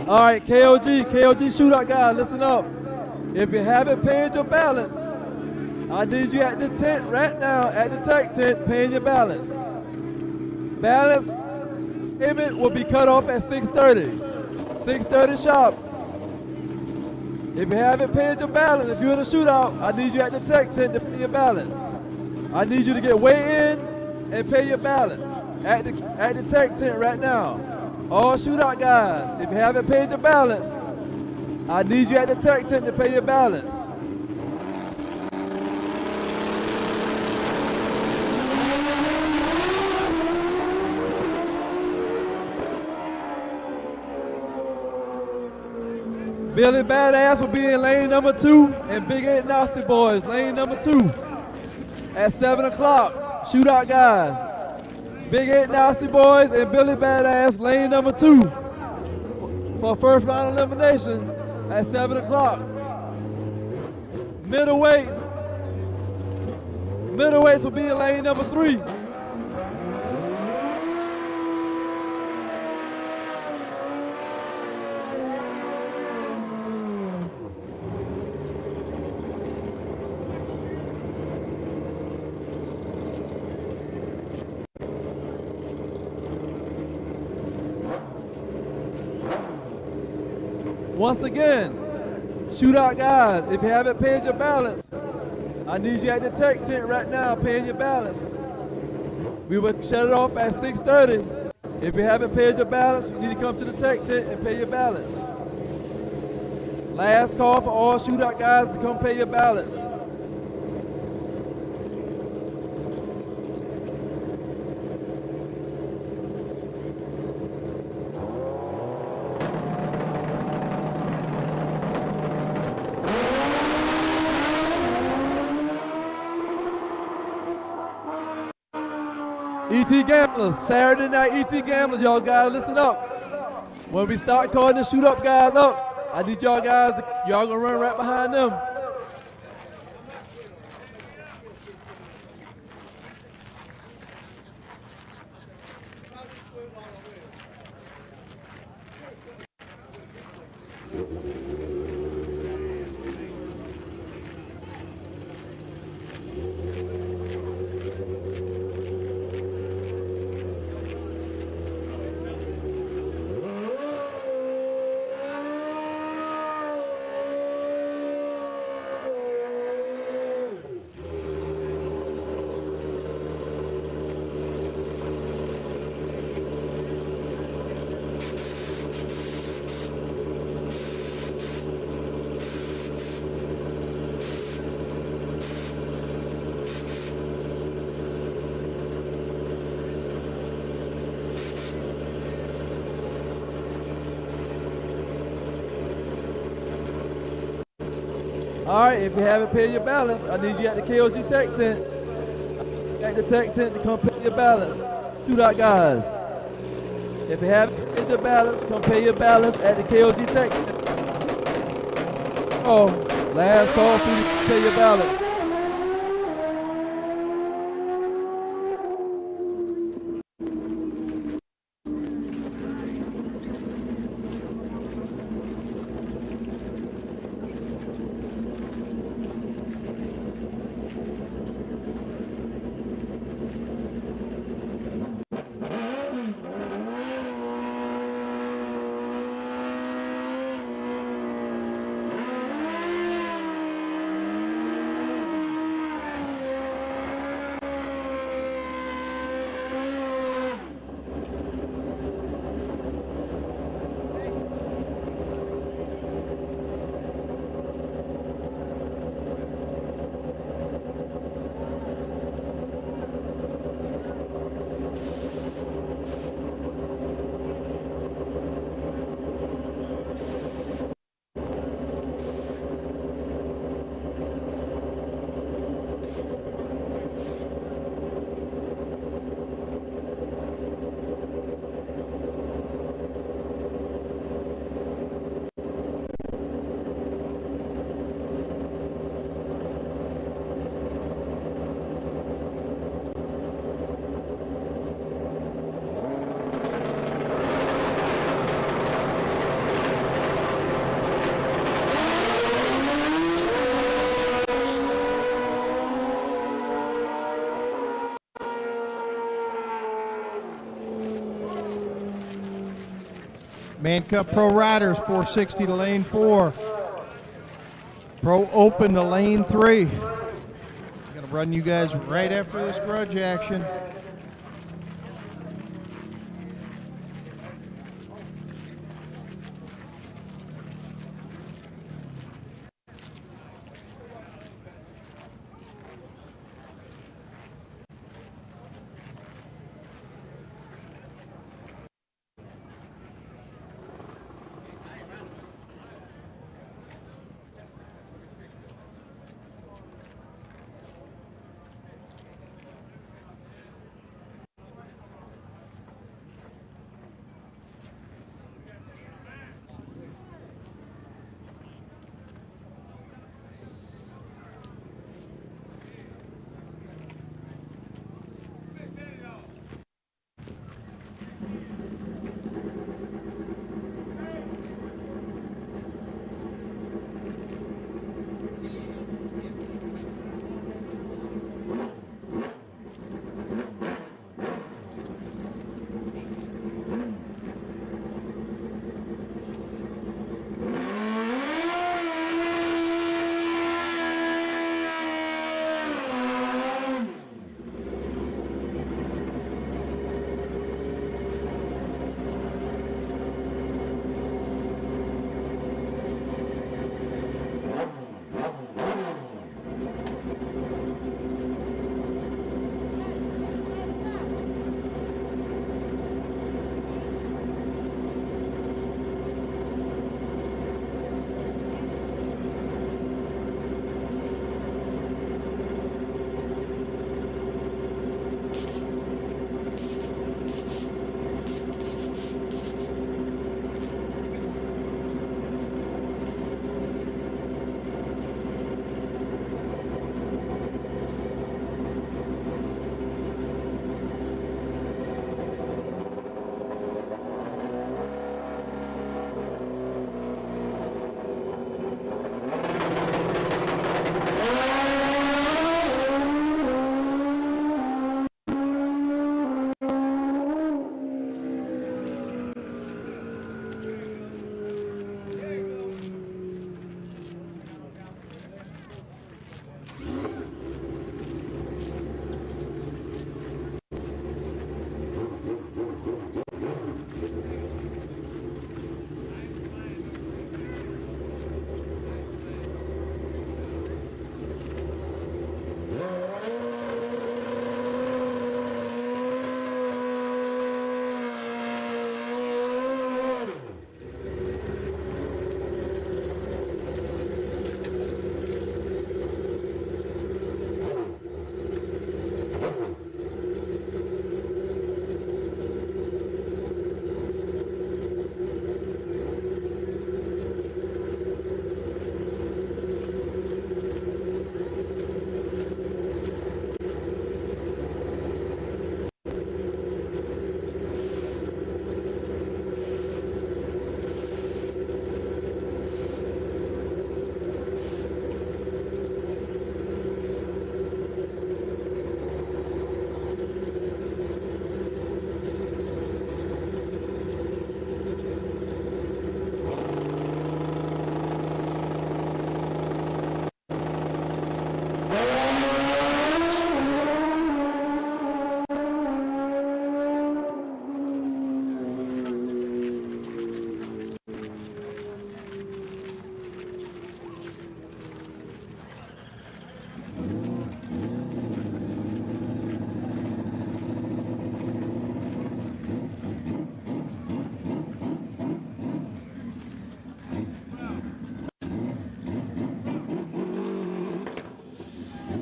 All right, KOG shootout guys, listen up. If you haven't paid your balance, I need you at the tent right now, at the tech tent, paying your balance. Balance payment will be cut off at 6:30. 6:30 sharp. If you haven't paid your balance, if you're in a shootout, I need you at the tech tent to pay your balance. I need you to get way in and pay your balance at the tech tent right now. All shootout guys, if you haven't paid your balance, I need you at the tech tent to pay your balance. Billy Badass will be in lane number 2, and Big 8 Nasty Boys, lane number 2, at 7 o'clock. Shootout guys. Big 8 Nasty Boys and Billy Badass, lane number 2, for first round elimination at 7 o'clock. Middleweights will be in lane number 3. Once again, shootout guys, if you haven't paid your balance, I need you at the tech tent right now paying your balance. We will shut it off at 6:30. If you haven't paid your balance, you need to come to the tech tent and pay your balance. Last call for all shootout guys to come pay your balance. ET Gamblers, Saturday night ET Gamblers, y'all guys listen up. When we start calling the shoot up guys up, I need y'all guys, y'all gonna run right behind them. All right, if you haven't paid your balance, I need you at the KOG Tech Tent. At the Tech Tent to come pay your balance. Shootout guys. If you haven't paid your balance, come pay your balance at the KOG Tech Tent. Oh, last call for you to pay your balance. Man Cup Pro Riders 460 to lane 4. Pro Open to lane 3. Gonna run you guys right after this grudge action.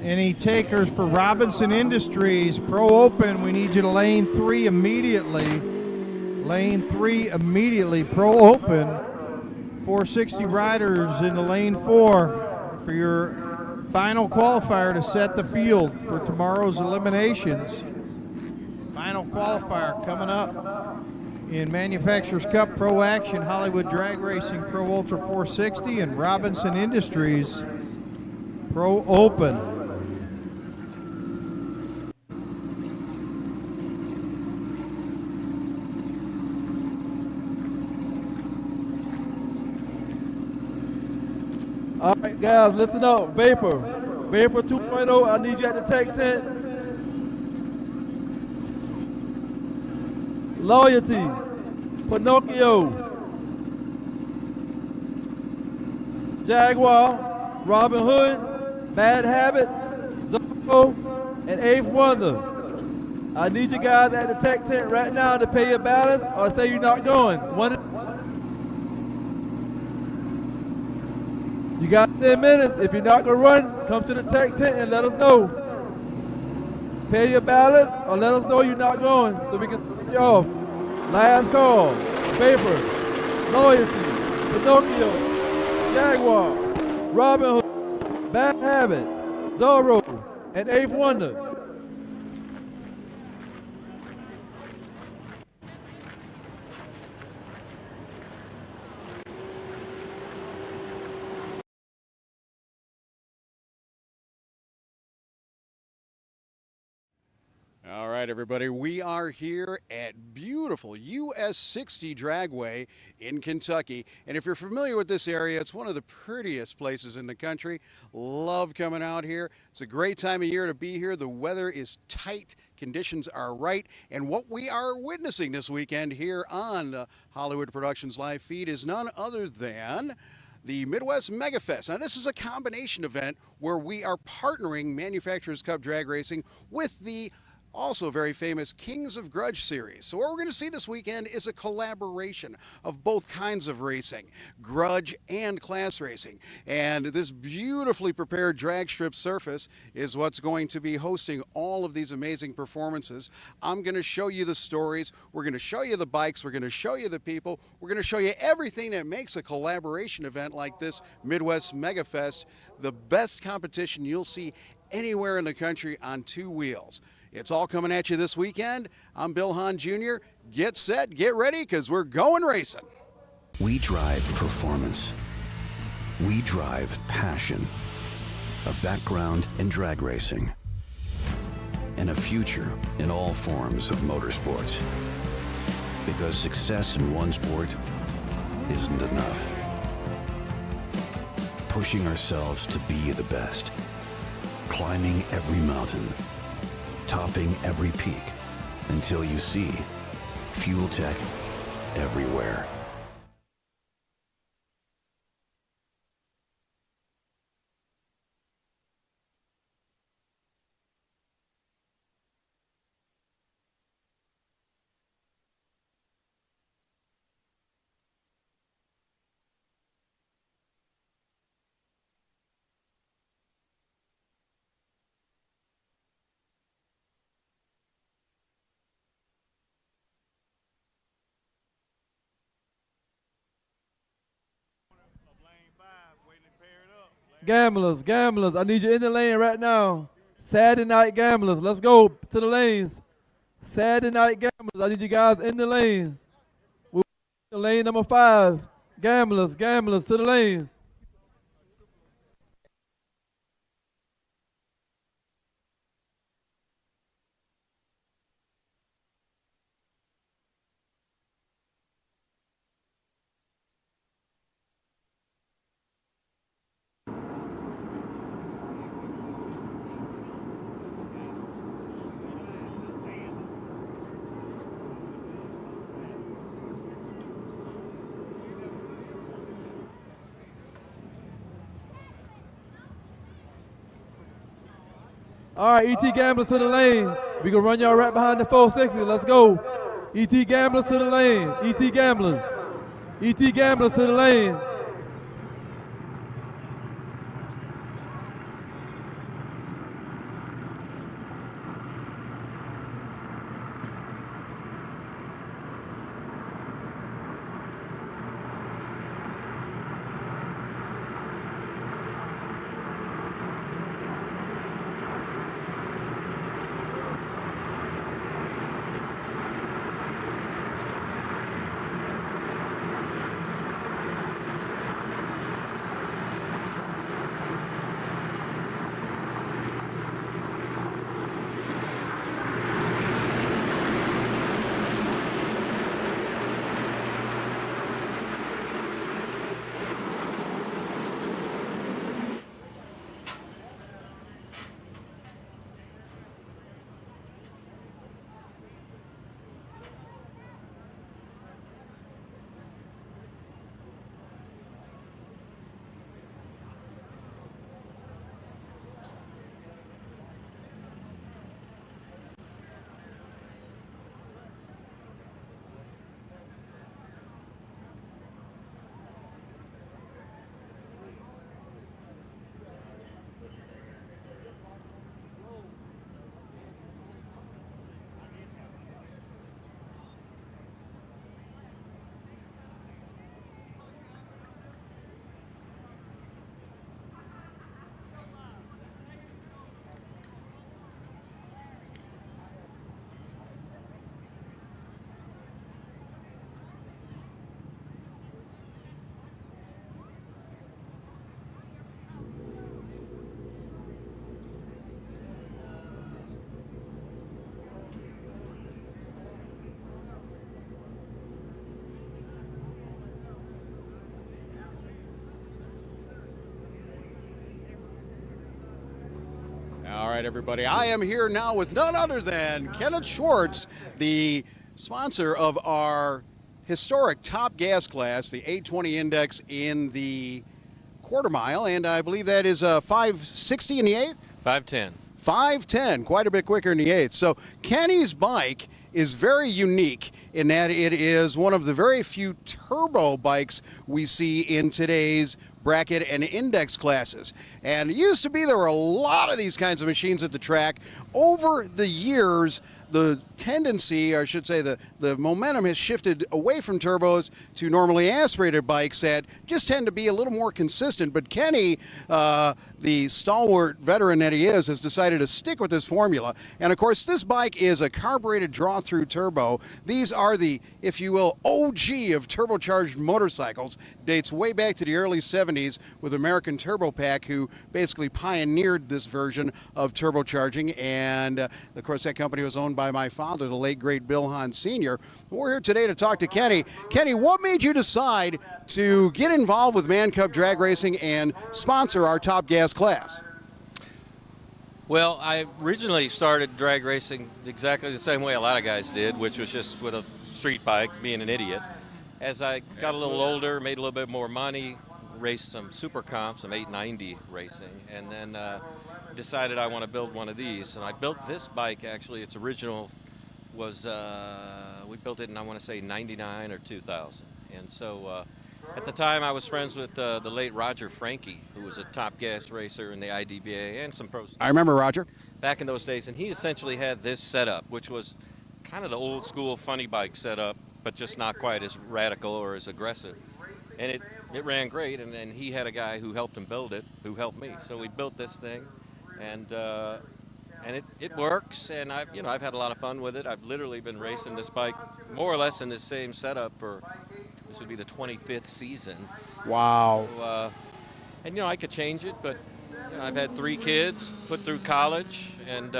Any takers for Robinson Industries Pro Open? We need you to lane 3 immediately. Lane 3 immediately. Pro Open. 460 riders in the lane 4 for your final qualifier to set the field for tomorrow's eliminations. Final qualifier coming up in Manufacturers Cup Pro Action, Hollywood Drag Racing Pro Ultra 460, and Robinson Industries Pro Open. All right, guys, listen up. Vapor 2.0, I need you at the tech tent. Loyalty, Pinocchio, Jaguar, Robin Hood, Bad Habit, Zorro, and Eighth Wonder. I need you guys at the tech tent right now to pay your balance or say you're not going. You got 10 minutes. If you're not going to run, come to the tech tent and let us know. Pay your balance or let us know you're not going so we can take you off. Last call. Vapor, Loyalty, Pinocchio, Jaguar, Robin Hood, Bad Habit, Zorro, and Eighth Wonder. All right, everybody, we are here at beautiful US 60 Dragway in Kentucky. And if you're familiar with this area, it's one of the prettiest places in the country. Love coming out here. It's a great time of year to be here. The weather is tight. Conditions are right. And what we are witnessing this weekend here on Hollywood Productions Live Feed is none other than the Midwest MegaFest. Now, this is a combination event where we are partnering Manufacturers Cup Drag Racing with the also very famous Kings of Grudge series. So what we're going to see this weekend is a collaboration of both kinds of racing, grudge and class racing. And this beautifully prepared drag strip surface is what's going to be hosting all of these amazing performances. I'm going to show you the stories. We're going to show you the bikes. We're going to show you the people. We're going to show you everything that makes a collaboration event like this Midwest MegaFest the best competition you'll see anywhere in the country on two wheels. It's all coming at you this weekend. I'm Bill Hahn Jr. Get set, get ready, because we're going racing. We drive performance. We drive passion. A background in drag racing. And a future in all forms of motorsports. Because success in one sport isn't enough. Pushing ourselves to be the best. Climbing every mountain. Topping every peak until you see Fuel Tech everywhere. Gamblers, I need you in the lane right now. Saturday night gamblers, let's go to the lanes. Saturday night gamblers, I need you guys in the lane. We're in lane number 5. Gamblers to the lanes. All right, ET Gamblers to the lane. We gonna run y'all right behind the 460. Let's go. ET Gamblers to the lane. ET Gamblers. ET Gamblers to the lane. right, everybody. I am here now with none other than Kenneth Schwartz, the sponsor of our historic top gas class, the 820 index in the quarter mile, and I believe that is 560 in the eighth? 510. 510, quite a bit quicker in the eighth. So Kenny's bike is very unique in that it is one of the very few turbo bikes we see in today's bracket and index classes. And it used to be there were a lot of these kinds of machines at the track. Over the years, the tendency, or I should say the momentum has shifted away from turbos to normally aspirated bikes that just tend to be a little more consistent. But Kenny, the stalwart veteran that he is, has decided to stick with this formula. And of course, this bike is a carbureted draw-through turbo. These are the, if you will, OG of turbocharged motorcycles. Dates way back to the early 70s with American Turbo Pack, who basically pioneered this version of turbocharging. And of course, that company was owned by my father, the late great Bill Hahn Sr. We're here today to talk to Kenny. Kenny, what made you decide to get involved with Man Cup drag racing and sponsor our Top Gas class? Well, I originally started drag racing exactly the same way a lot of guys did, which was just with a street bike, being an idiot. As I got a little older, made a little bit more money, raced some super comps, some 890 racing, and then decided I want to build one of these. And I built this bike, actually. Its original was, we built it in, I want to say, 99 or 2000. And so at the time, I was friends with the late Roger Frankie, who was a top gas racer in the IDBA and some pro. I remember Roger. Back in those days, and he essentially had this setup, which was kind of the old school funny bike setup, but just not quite as radical or as aggressive. And it ran great, and then he had a guy who helped him build it, who helped me. So we built this thing, and it works, and I've had a lot of fun with it. I've literally been racing this bike more or less in this same setup for, this would be the 25th season. Wow. So, and I could change it, but I've had 3 kids, put through college, and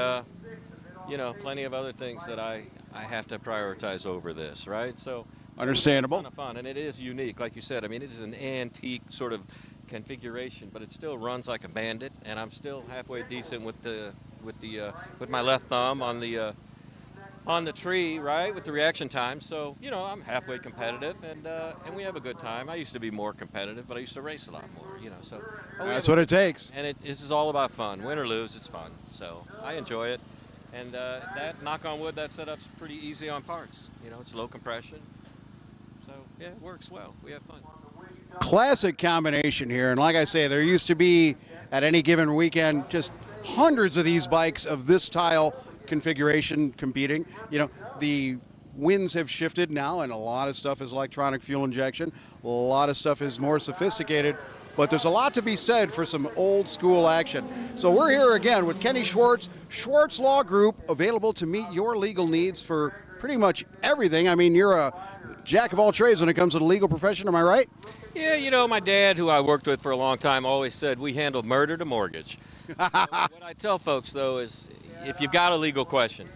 plenty of other things that I have to prioritize over this, right? So understandable. It's a ton of fun, and it is unique, like you said. I mean, it is an antique sort of configuration, but it still runs like a bandit, and I'm still halfway decent with my left thumb on the tree, right, with the reaction time. So I'm halfway competitive, and we have a good time. I used to be more competitive, but I used to race a lot more. So That's what it takes. And this is all about fun. Win or lose, it's fun. So I enjoy it. And that, knock on wood, that setup's pretty easy on parts. It's low compression. So, yeah, it works well. We have fun. Classic combination here. And like I say, there used to be, at any given weekend, just hundreds of these bikes of this style configuration competing. The winds have shifted now, and a lot of stuff is electronic fuel injection. A lot of stuff is more sophisticated. But there's a lot to be said for some old school action. So we're here again with Kenny Schwartz, Schwartz Law Group, available to meet your legal needs for pretty much everything. I mean, you're a jack of all trades when it comes to the legal profession, am I right? Yeah, my dad, who I worked with for a long time, always said we handle murder to mortgage. What I tell folks, though, is if you've got a legal question,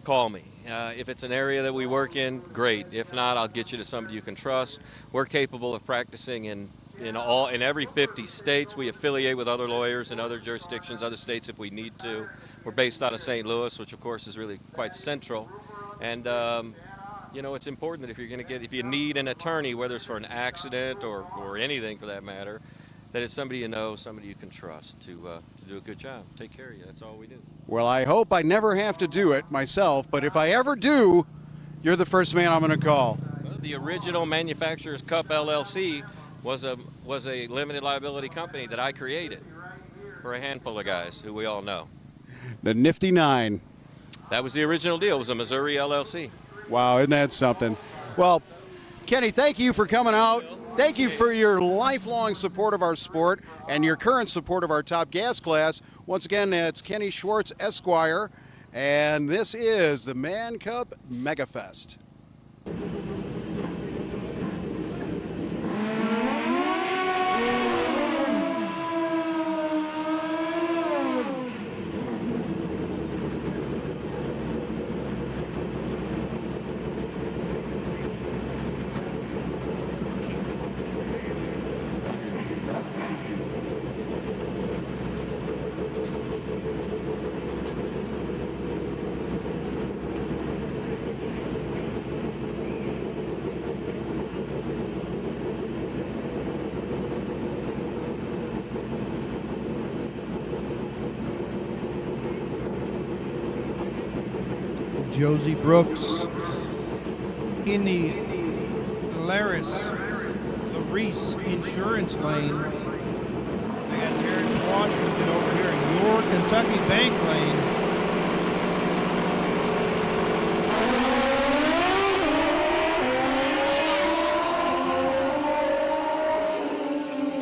call me. If it's an area that we work in, great. If not, I'll get you to somebody you can trust. We're capable of practicing in every 50 states. We affiliate with other lawyers in other jurisdictions, other states if we need to. We're based out of St. Louis, which of course is really quite central. And it's important that if you need an attorney, whether it's for an accident or anything for that matter, that it's somebody you know, somebody you can trust to do a good job, take care of you. That's all we do. Well, I hope I never have to do it myself, but if I ever do, you're the first man I'm going to call. Well, the original Manufacturers Cup LLC was a limited liability company that I created for a handful of guys who we all know. The Nifty Nine. That was the original deal. It was a Missouri LLC. Wow, isn't that something? Well, Kenny, thank you for coming out. Thank you for your lifelong support of our sport and your current support of our Top Gas class. Once again, that's Kenny Schwartz, Esquire, and this is the Man Cup MegaFest. Josie Brooks in the Laris Insurance Lane. I got Terrence Washington over here in your Kentucky Bank Lane.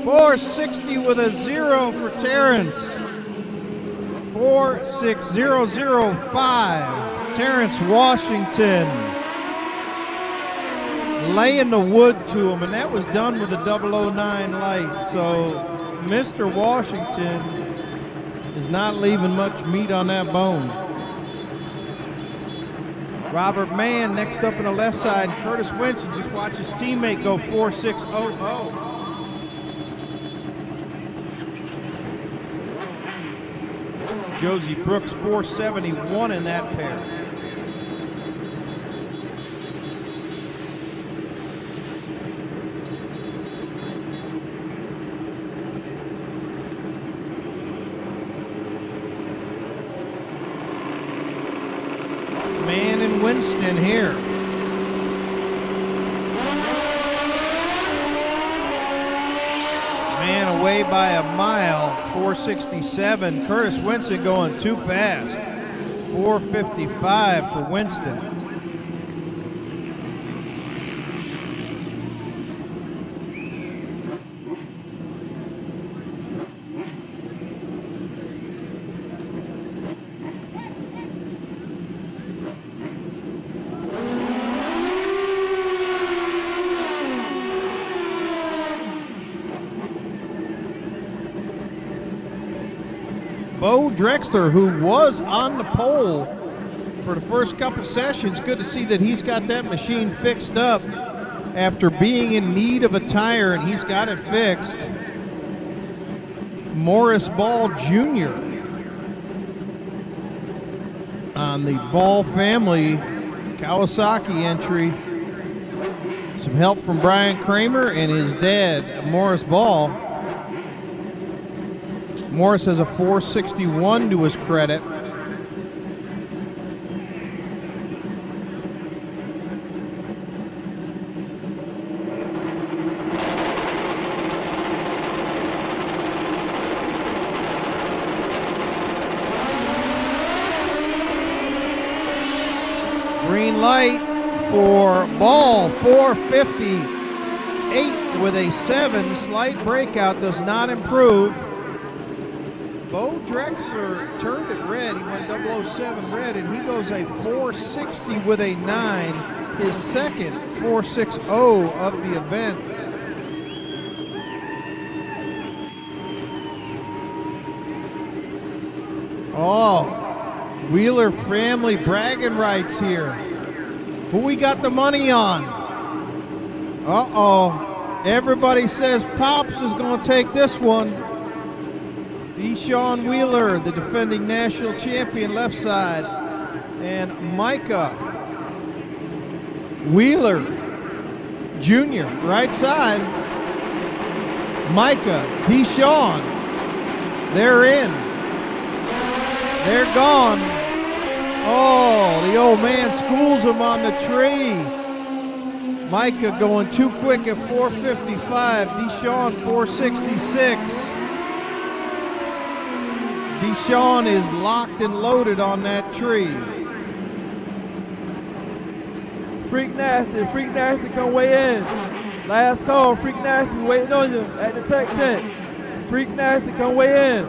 .460 with a 0 for Terrence. 46005. Terrence Washington laying the wood to him, and that was done with a 009 light. So Mr. Washington is not leaving much meat on that bone. Robert Mann next up in the left side. Curtis Winston just watch his teammate go 4600. Josie Brooks 471 in that pair. Mann and Winston here. Man away by a mile, 467. Curtis Winston going too fast. 455 for Winston. Bo Drexler, who was on the pole for the first couple sessions, good to see that he's got that machine fixed up after being in need of a tire, and he's got it fixed. Morris Ball Jr. on the Ball family Kawasaki entry. Some help from Brian Kramer and his dad, Morris Ball. Morris has a 461 to his credit. Green light for Ball, 458 with a 7. Slight breakout, does not improve. Bo Drexler turned it red. He went 007 red, and he goes a 460 with a 9. His second 460 of the event. Oh, Wheeler family bragging rights here. Who we got the money on? Uh-oh. Everybody says Pops is going to take this one. Deshaun Wheeler, the defending national champion, left side. And Micah Wheeler Jr., right side. Micah, Deshaun, they're in. They're gone. Oh, the old man schools him on the tree. Micah going too quick at 455. Deshaun 466. Deshaun is locked and loaded on that tree. Freak Nasty, come weigh in. Last call, Freak Nasty, waiting on you at the tech tent. Freak Nasty, come weigh in.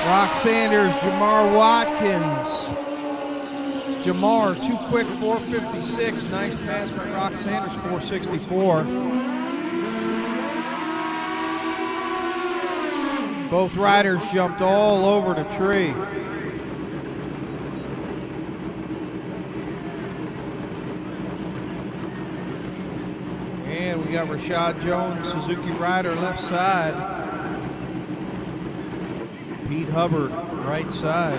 Rock Sanders, Jamar Watkins, Jamar, too quick, 456. Nice pass by Rock Sanders, 464. Both riders jumped all over the tree. And we got Rashad Jones, Suzuki rider, left side. Pete Hubbard, right side.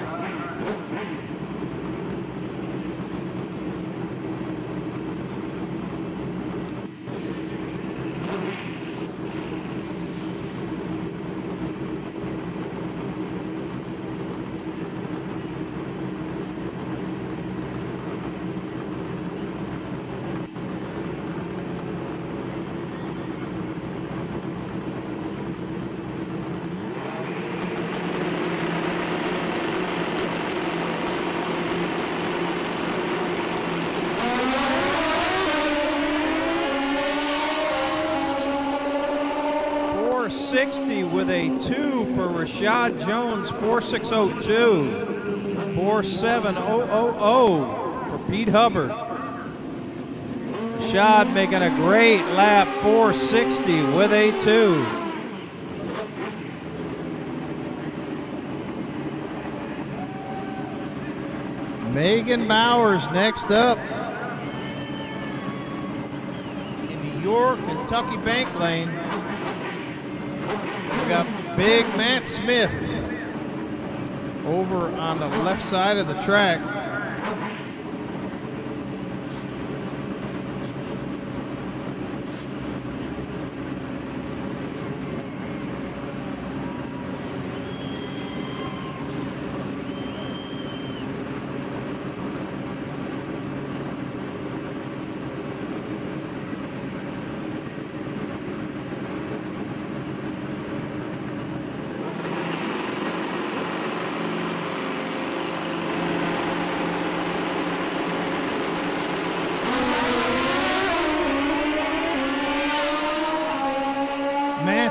With a 2 for Rashad Jones, 4602. 47000 for Pete Hubbard. Rashad making a great lap, 460 with a 2. Megan Bowers next up. In New York, Kentucky Bank Lane. We got big Matt Smith over on the left side of the track.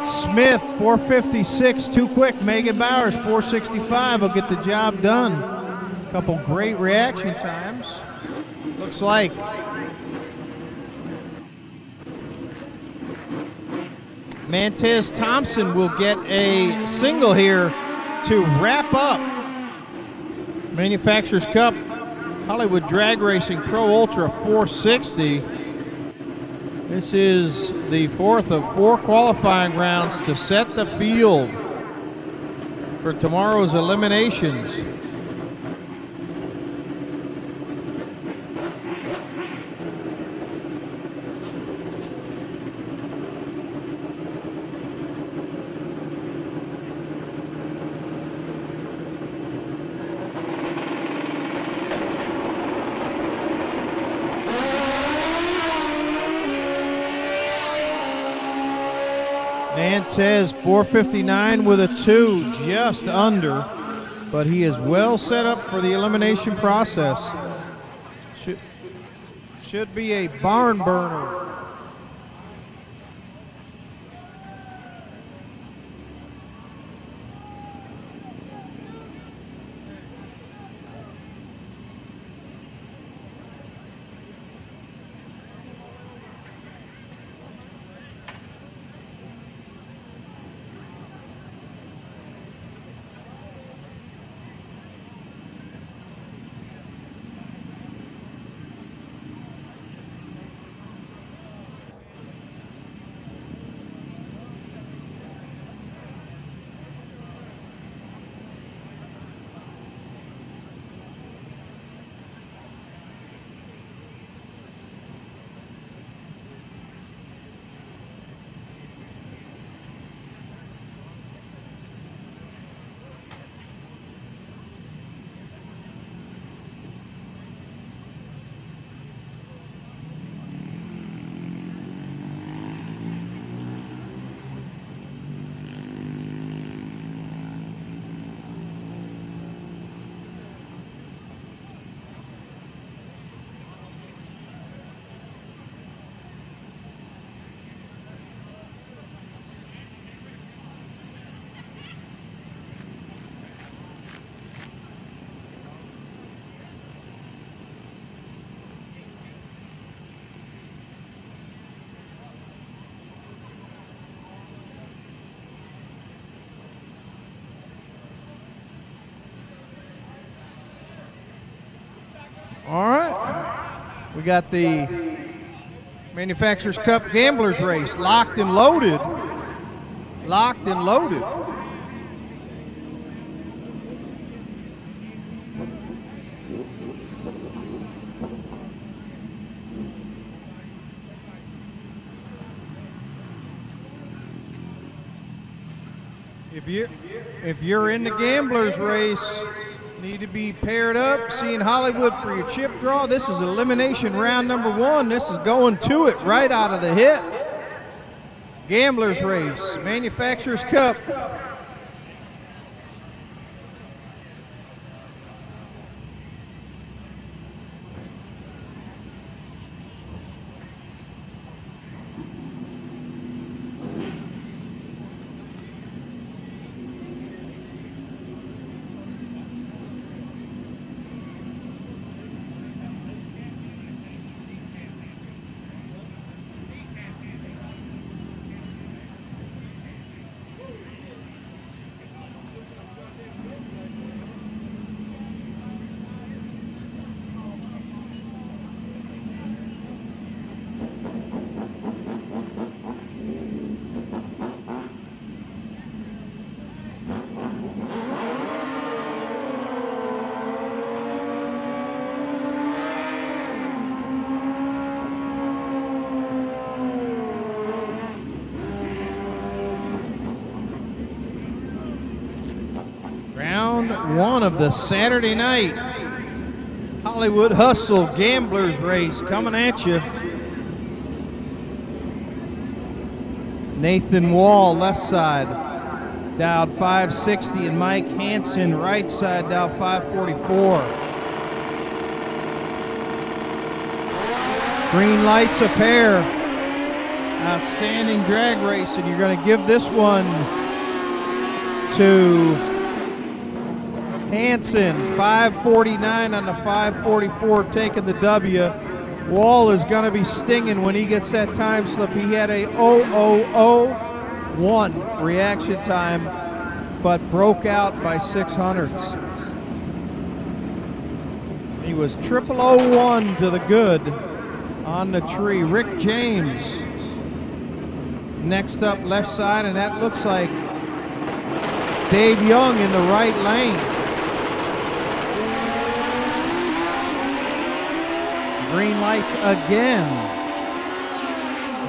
Smith, 456, too quick. Megan Bowers, 465 will get the job done. A couple great reaction times. Looks like Mantez Thompson will get a single here to wrap up Manufacturers Cup Hollywood Drag Racing Pro Ultra 460. This is the fourth of 4 qualifying rounds to set the field for tomorrow's eliminations. Mantez 459 with a 2, just under, but he is well set up for the elimination process. Should be a barn burner. All right. We got the Manufacturers Cup Gamblers Race locked and loaded. Locked and loaded. If you're in the Gamblers Race, need to be paired up, seeing Hollywood for your chip draw. This is elimination round number 1. This is going to it right out of the hit. Gamblers Race, Manufacturers Cup. Round 1 of the Saturday night Hollywood Hustle Gamblers Race coming at you. Nathan Wall, left side, dialed 560, and Mike Hansen, right side, dialed 544. Green lights a pair. Outstanding drag race, and you're going to give this one to Hansen. 549 on the 544, taking the W. Wall is going to be stinging when he gets that time slip. He had a 0:0:01 reaction time, but broke out by 600ths. He was 0001 to the good on the tree. Rick James next up, left side, and that looks like Dave Young in the right lane. Green lights again.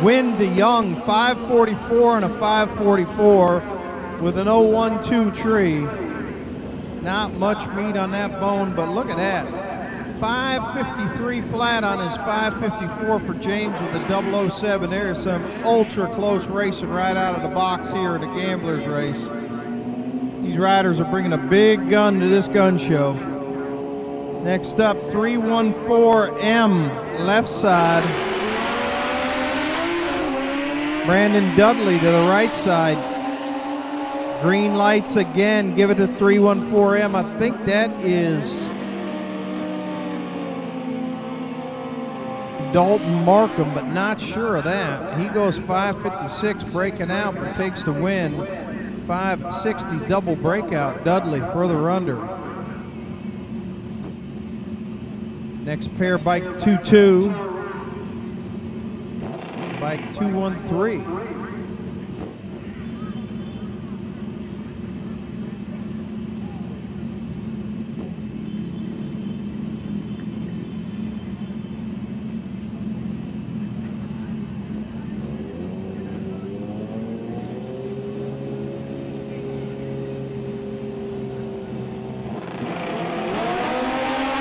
Win to Young, 544 and a 544 with an 012 tree. Not much meat on that bone, but look at that. 553 flat on his 554 for James with a 007. There's some ultra close racing right out of the box here in the Gamblers Race. These riders are bringing a big gun to this gun show. Next up, 314M, left side. Brandon Dudley to the right side. Green lights again, give it to 314M. I think that is Dalton Markham, but not sure of that. He goes 556 breaking out, but takes the win. 560 double breakout. Dudley further under. Next pair, bike 22, bike 213.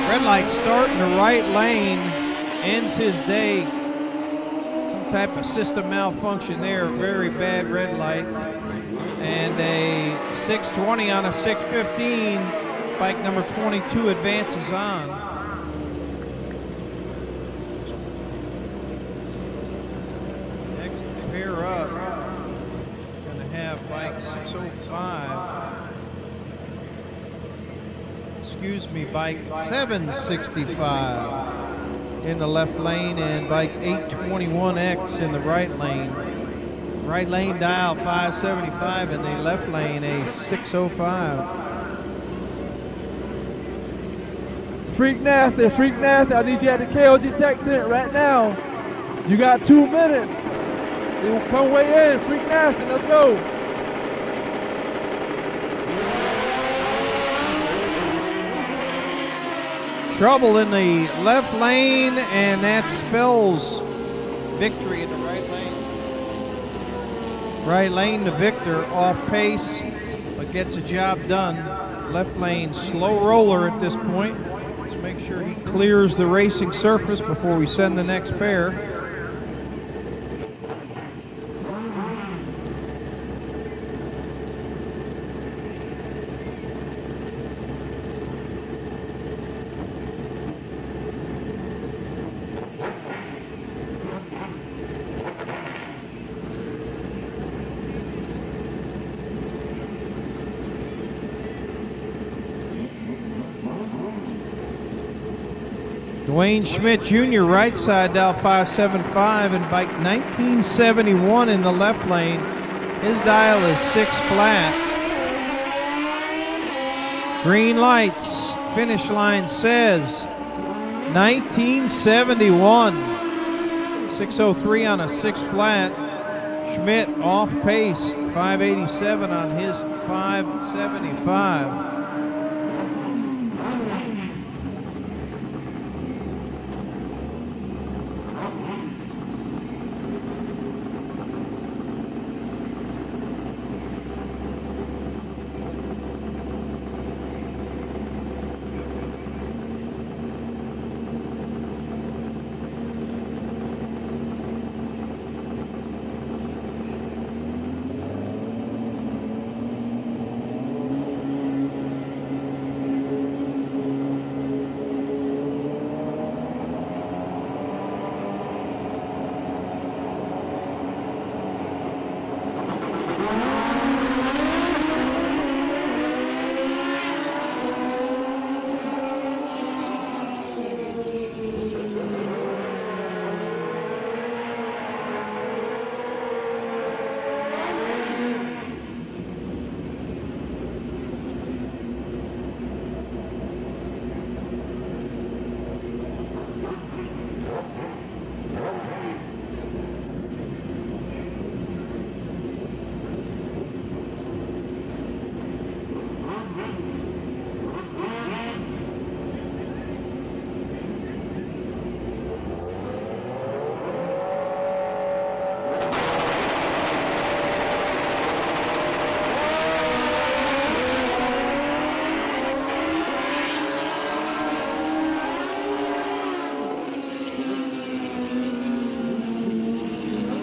Red light start in the right lane, ends his day. Some type of system malfunction there, very bad red light. And a 620 on a 615, bike number 22 advances on. Next pair up, gonna have bike 605. Excuse me, bike 765 in the left lane, and bike 821X in the right lane. Right lane dial 575, and the left lane a 605. Freak Nasty, Freak Nasty, I need you at the KOG Tech tent right now. You got 2 minutes. You come weigh in, Freak Nasty, let's go. Trouble in the left lane, and that spells victory in the right lane. Right lane to Victor, off pace, but gets a job done. Left lane slow roller at this point. Let's make sure he clears the racing surface before we send the next pair. Dwayne Schmidt Jr. right side dial 575 and bike 1971 in the left lane. His dial is 6 flat. Green lights. Finish line says 1971. 603 on a 6 flat. Schmidt off pace 587 on his 575.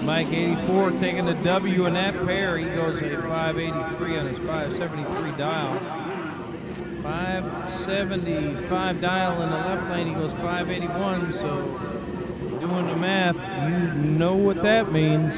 Mike 84 taking the W in that pair. He goes a 583 on his 573 dial. 575 dial in the left lane. He goes 581. So doing the math, you know what that means.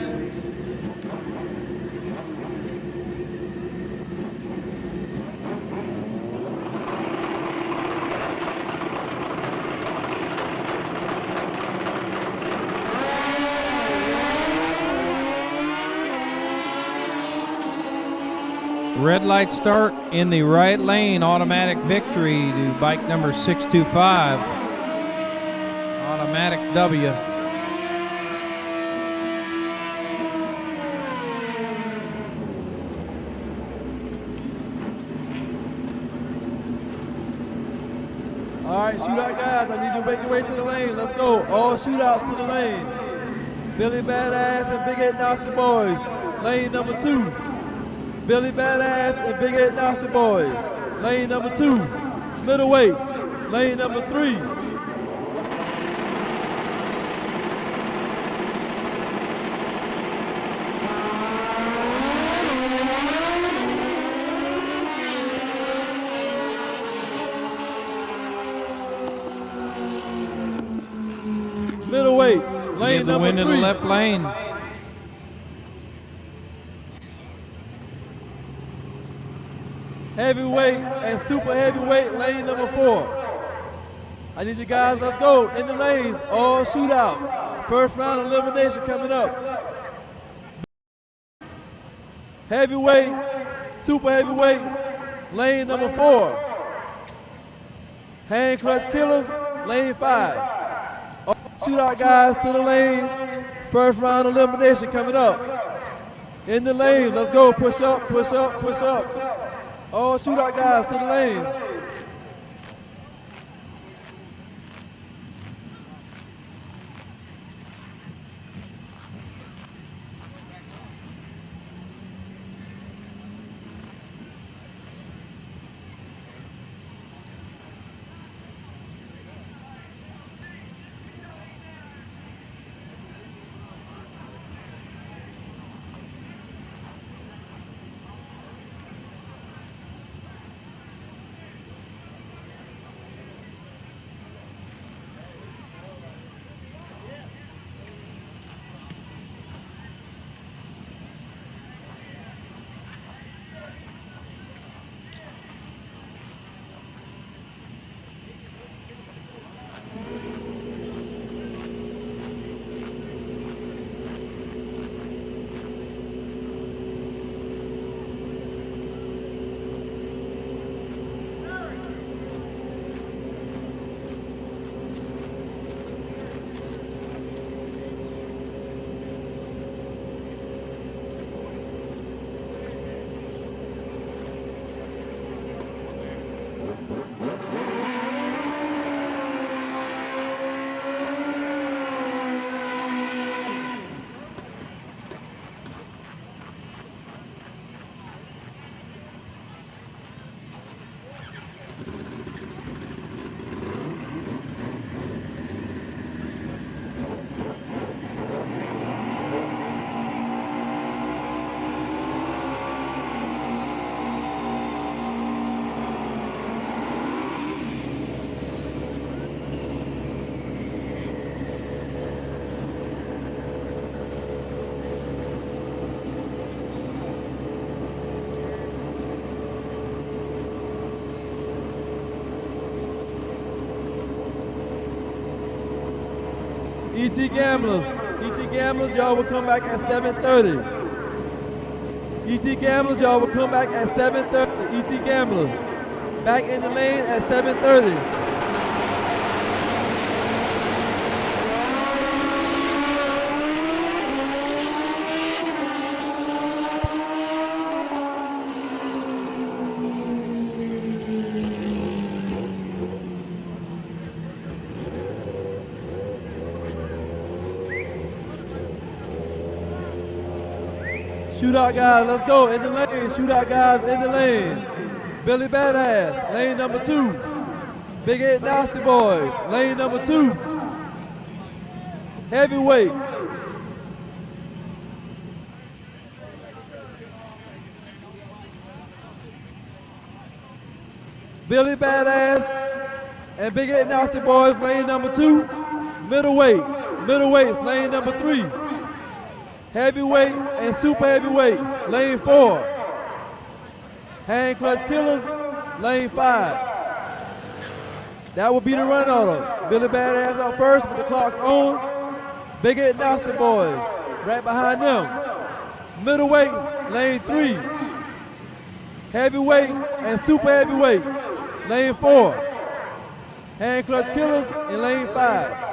Red light start in the right lane, automatic victory to bike number 625. Automatic W. All right, shootout guys, I need you to make your way to the lane. Let's go. All shootouts to the lane. Billy Badass and Big Ed Nasty Boys, lane number 2. Billy Badass and Big Ed Nasty Boys, lane number 2. Middleweights, lane number 3. Middleweights, lane Give the number win 3. in the left lane. Heavyweight and super heavyweight, lane number 4. I need you guys, let's go, in the lanes, all shootout. First round elimination coming up. Heavyweight, super heavyweights, lane number 4. Hand clutch killers, lane 5. All shootout guys to the lane. First round elimination coming up. In the lane, let's go. Push up, push up, push up. All shootout guys to the lane. ET Gamblers, y'all will come back at 7:30. ET Gamblers, y'all will come back at 7:30. ET Gamblers, back in the lane at 7:30. Shootout guys, let's go, in the lane. Shootout guys, in the lane. Billy Badass, lane number 2. Big Ed Nasty Boys, lane number 2. Heavyweight. Billy Badass and Big Ed Nasty Boys, lane number 2. Middleweights, lane number 3. Heavyweight and super heavyweights, lane 4. Hand clutch killers, lane 5. That will be the run order. Billy Badass out first with the clock's on. Big Ed Nasty Boys, right behind them. Middleweights, lane 3. Heavyweight and super heavyweights, lane 4. Hand clutch killers in lane 5.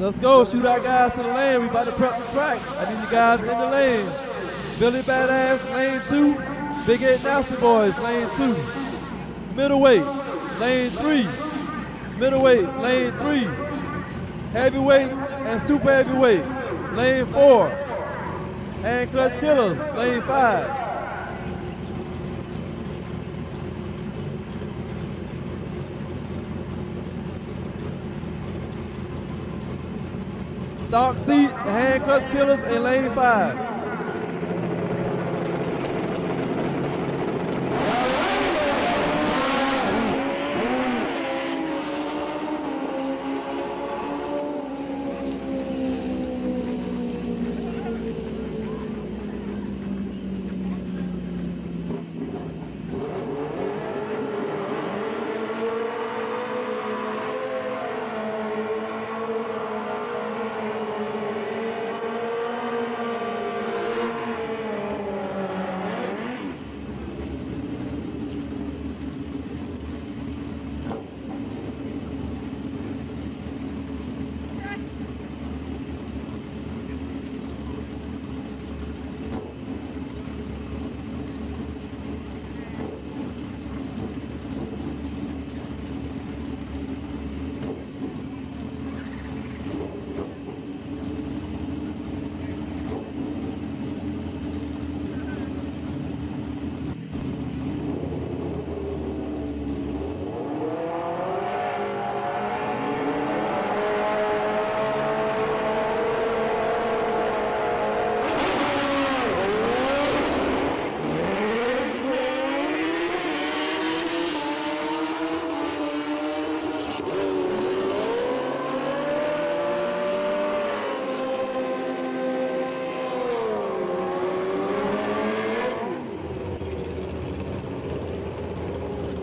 Let's go, shootout guys to the lane. We about to prep the track. I need you guys in the lane. Billy Badass, lane 2. Big 8 Nasty Boys, lane 2. Middleweight, lane 3. Middleweight, lane 3. Heavyweight and super heavyweight, lane 4. Hand clutch killers, lane 5. Stock seat, the hand clutch killers in lane 5.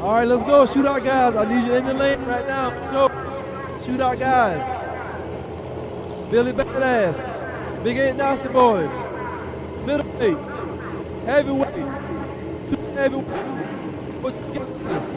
All right, let's go, shootout guys. I need you in the lane right now. Let's go, shootout guys. Billy Badass, Big 8 Nasty Boy, middleweight, heavyweight, super heavyweight. What you get this?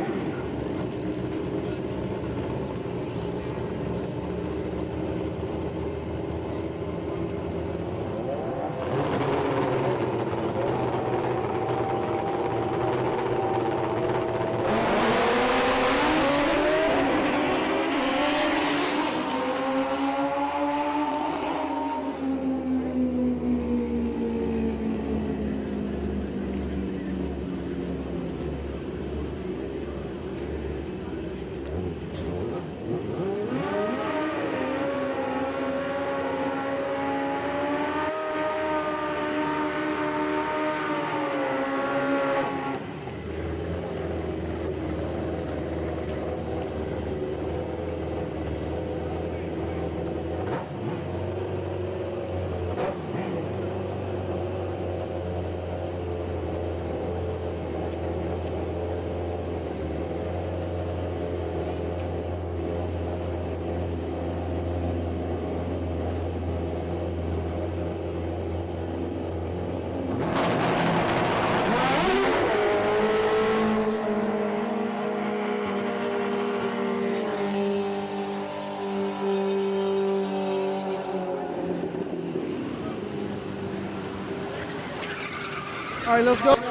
All right, let's go. In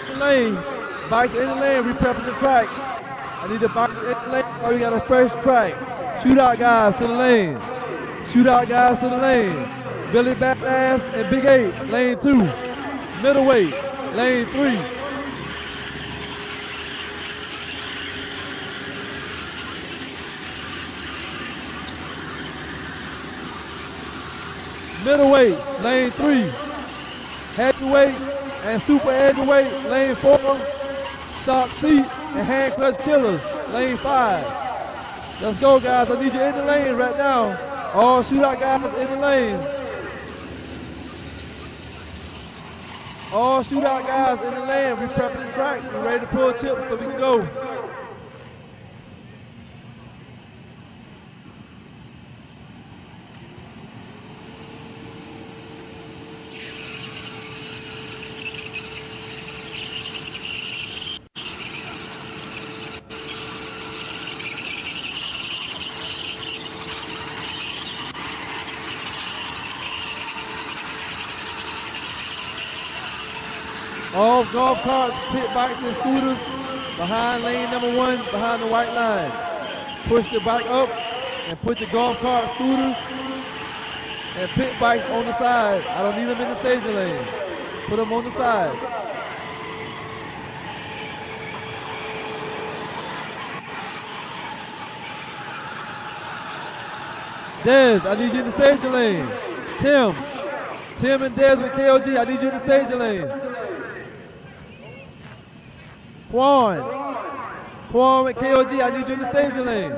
the lane. Bikes in the lane, we prepping the track. I need the bikes in the lane. Oh, we got a fresh track. Shootout guys to the lane. Shootout guys to the lane. Billy Badass and Big 8, lane 2. Middleweight, lane 3. Middleweight, lane 3. Heavyweight and super heavyweight, lane 4. Stock seat and hand clutch killers, lane 5. Let's go, guys. I need you in the lane right now. All shootout guys in the lane. All shootout guys in the lane. We prepping the track. We ready to pull chips so we can go. All golf carts, pit bikes, and scooters behind lane number 1, behind the white line. Push the bike up and put your golf cart, scooters, and pit bikes on the side. I don't need them in the staging lane. Put them on the side. Dez, I need you in the staging lane. Tim and Dez with KOG, I need you in the staging lane. Quan with KOG, I need you in the staging lane.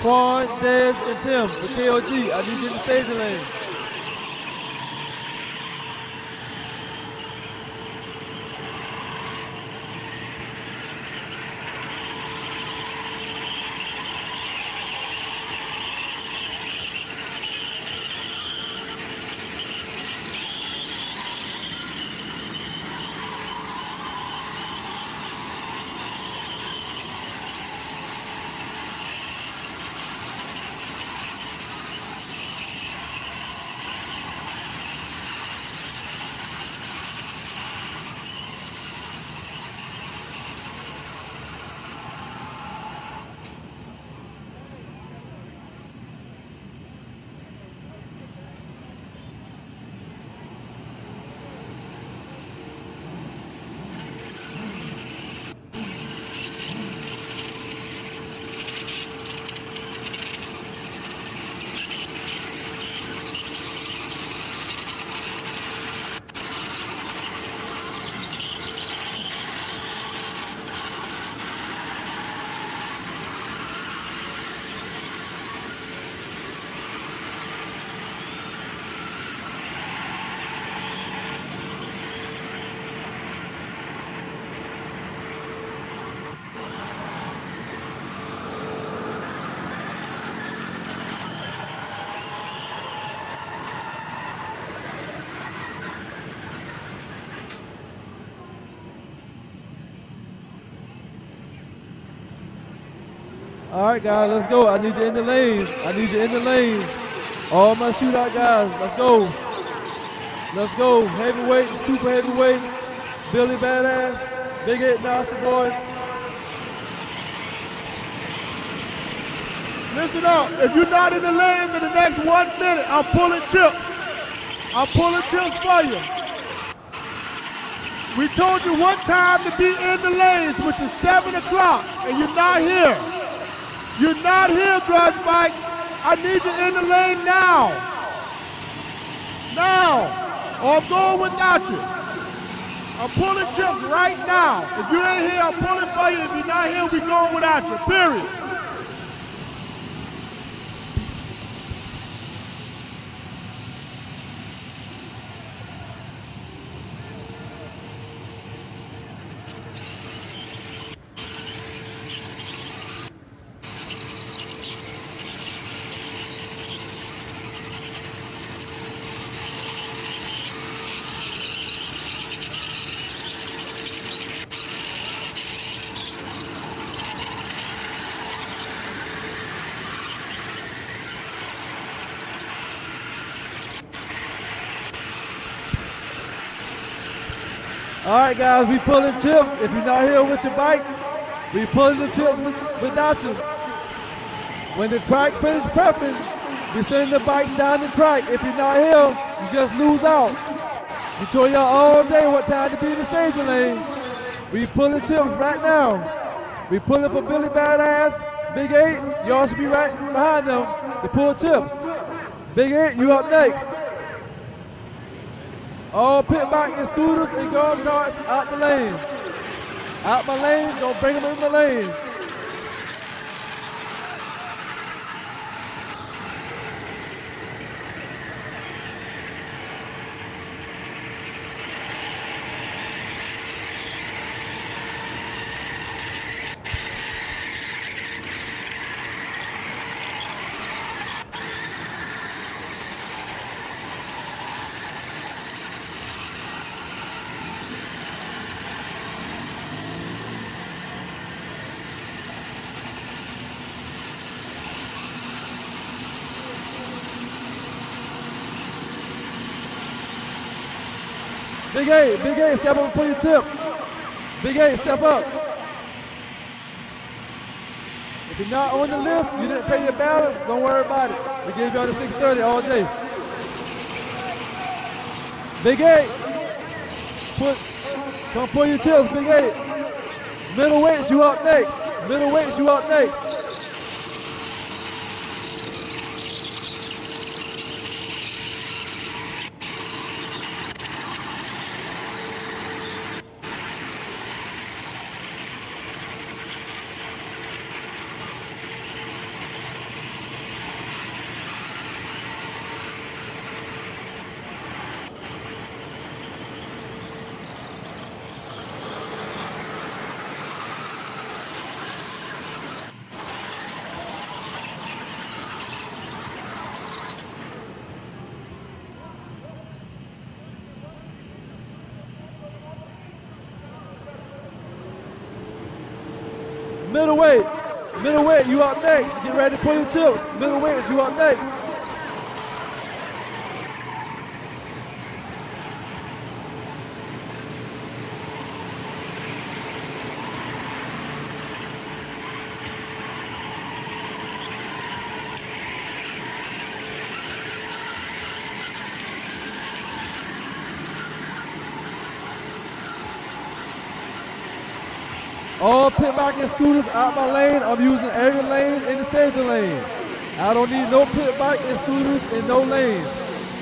Quan, Dez, and Tim with KOG, I need you in the staging lane. All right, guys, let's go. I need you in the lanes. All my shootout guys, let's go. Heavyweight, super heavyweight, Billy Badass, Big 8 Nasty Boys. Listen up. If you're not in the lanes in the next 1 minute, I'm pulling chips. For you. We told you what time to be in the lanes, which is 7 o'clock, and you're not here. You're not here, Grudge Bikes. I need you in the lane now. Or I'm going without you. I'm pulling chips right now. If you ain't here, I'm pulling for you. If you're not here, we going without you, period. All right, guys, we pulling chips. If you're not here with your bike, we pulling the chips without you. When the track finish prepping, we send the bikes down the track. If you're not here, you just lose out. We told y'all all day what time to be in the staging lane. We pulling chips right now. We pulling for Billy Badass, Big 8. Y'all should be right behind them to pull chips. Big 8, you up next. All pit bike and scooters and golf carts out the lane. Out my lane, don't bring them in my lane. Big 8, step up and pull your chip. Big 8, step up. If you're not on the list, you didn't pay your balance, don't worry about it. We gave you on the 630 all day. Big 8, come pull your chips, Big 8. Middleweights, you up next. Middleweights, you up next. Middleweight, you up next. Get ready to pull your chips. Middleweights, you up next. All pit bike scooters out my lane. I'm using every lane in the staging lane. I don't need no pit bike and scooters in no lanes.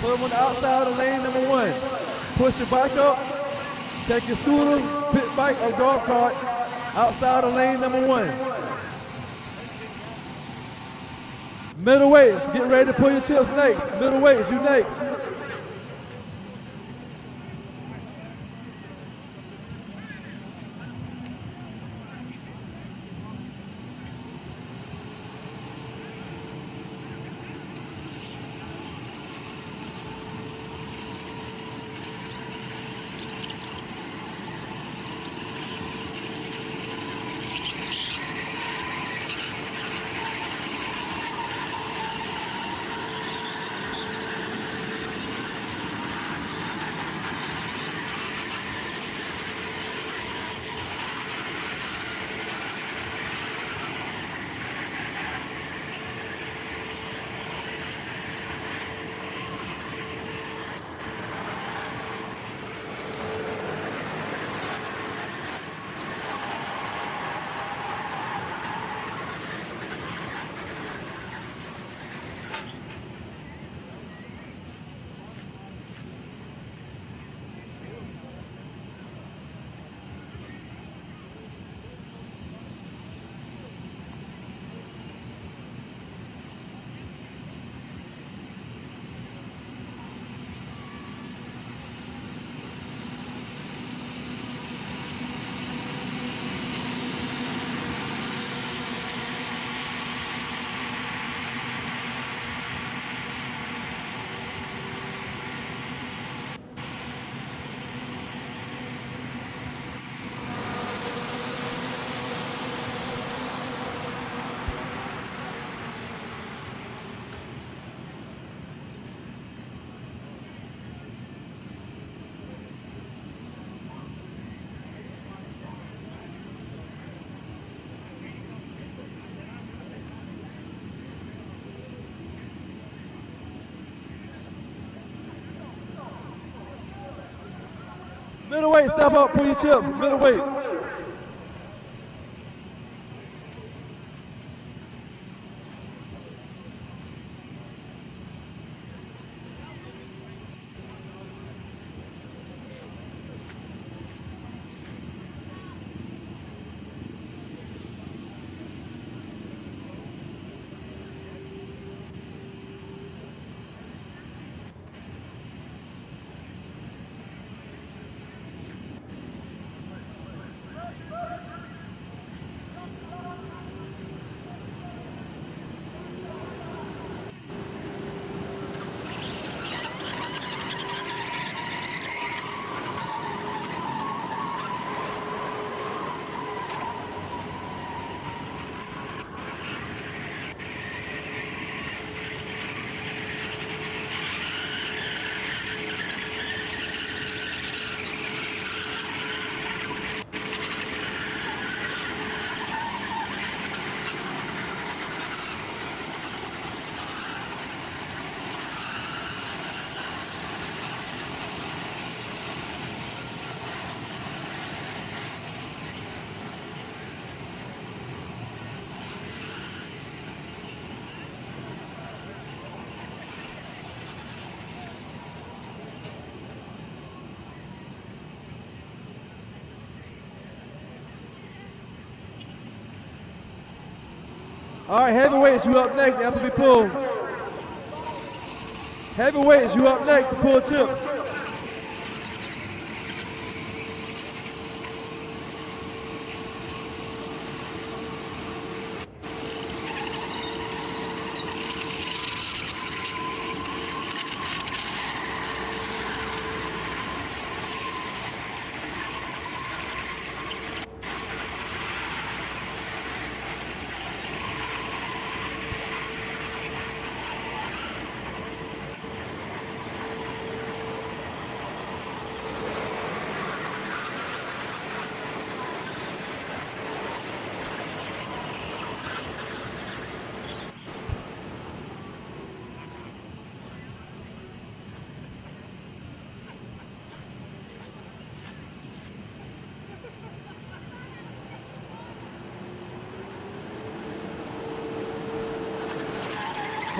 Put them on the outside of lane number 1. Push your bike up. Take your scooter, pit bike, or golf cart outside of lane number 1. Middleweights, get ready to pull your chips next. Middleweights, you next. Middleweight, step up, pull your chips. Middleweight. All right, heavyweights, you up next. They have to be pulled. Heavyweights, you up next to pull chips.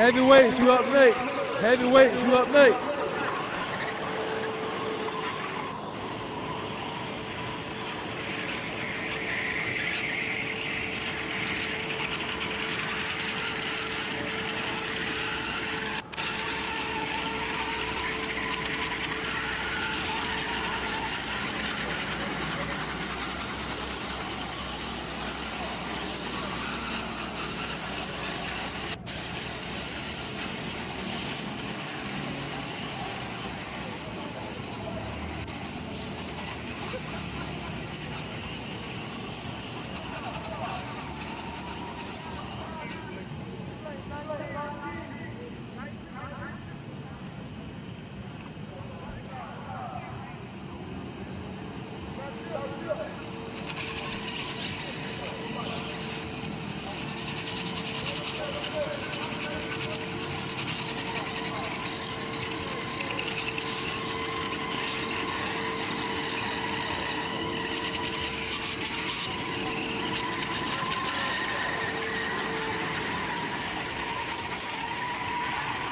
Heavyweights, you up next. Heavyweights, you up next.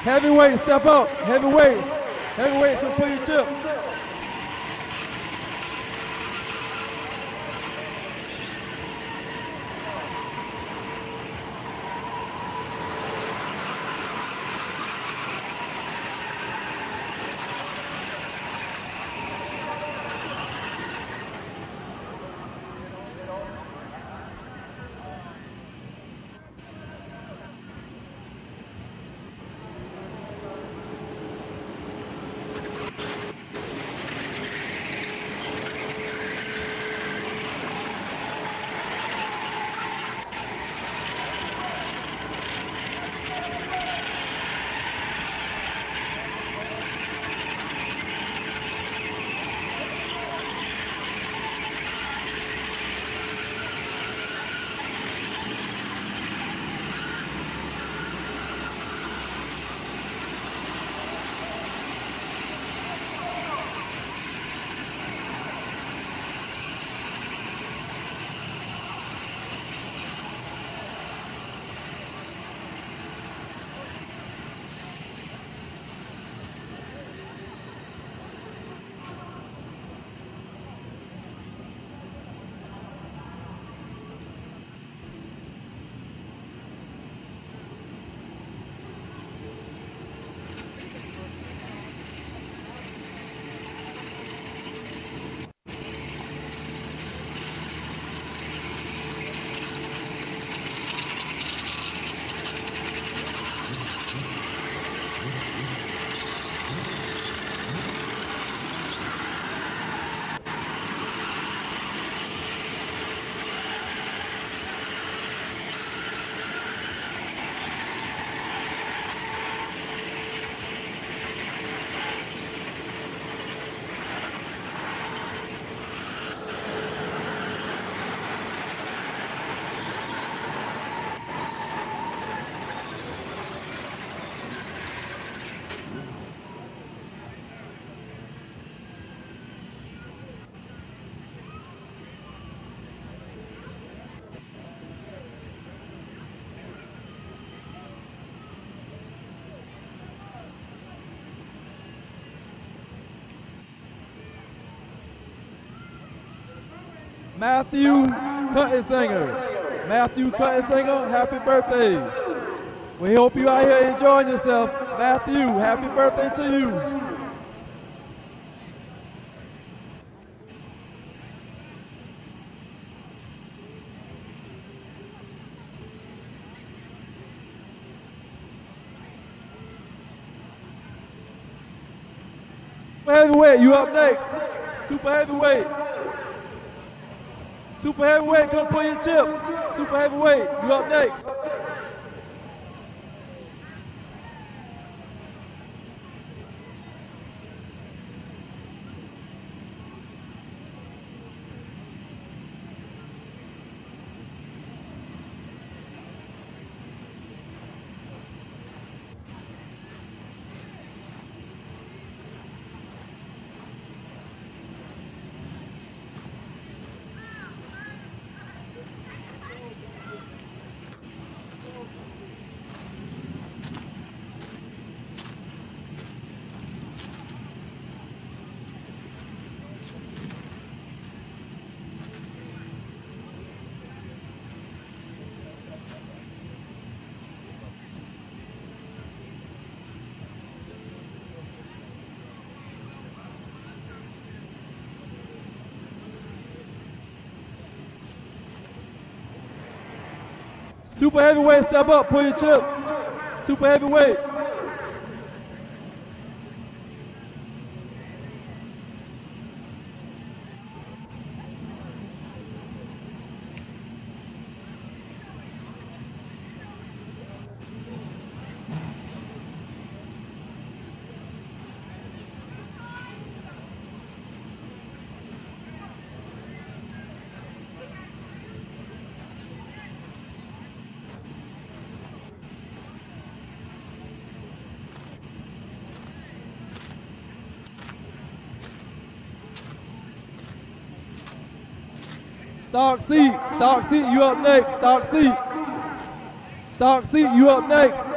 Heavyweights, step up. Heavyweights. Heavyweights, can pull your chip. Matthew Cuttensinger. Matthew Cutting-Singer, happy birthday. We hope you out here enjoying yourself. Matthew, happy birthday to you. Super heavyweight, you up next. Super heavyweight. Super heavyweight, come pull your chips. Super heavyweight, you up next. Super heavyweight, step up, pull your chip. Super heavyweights. Stock seat, you up next. Stock seat, you up next.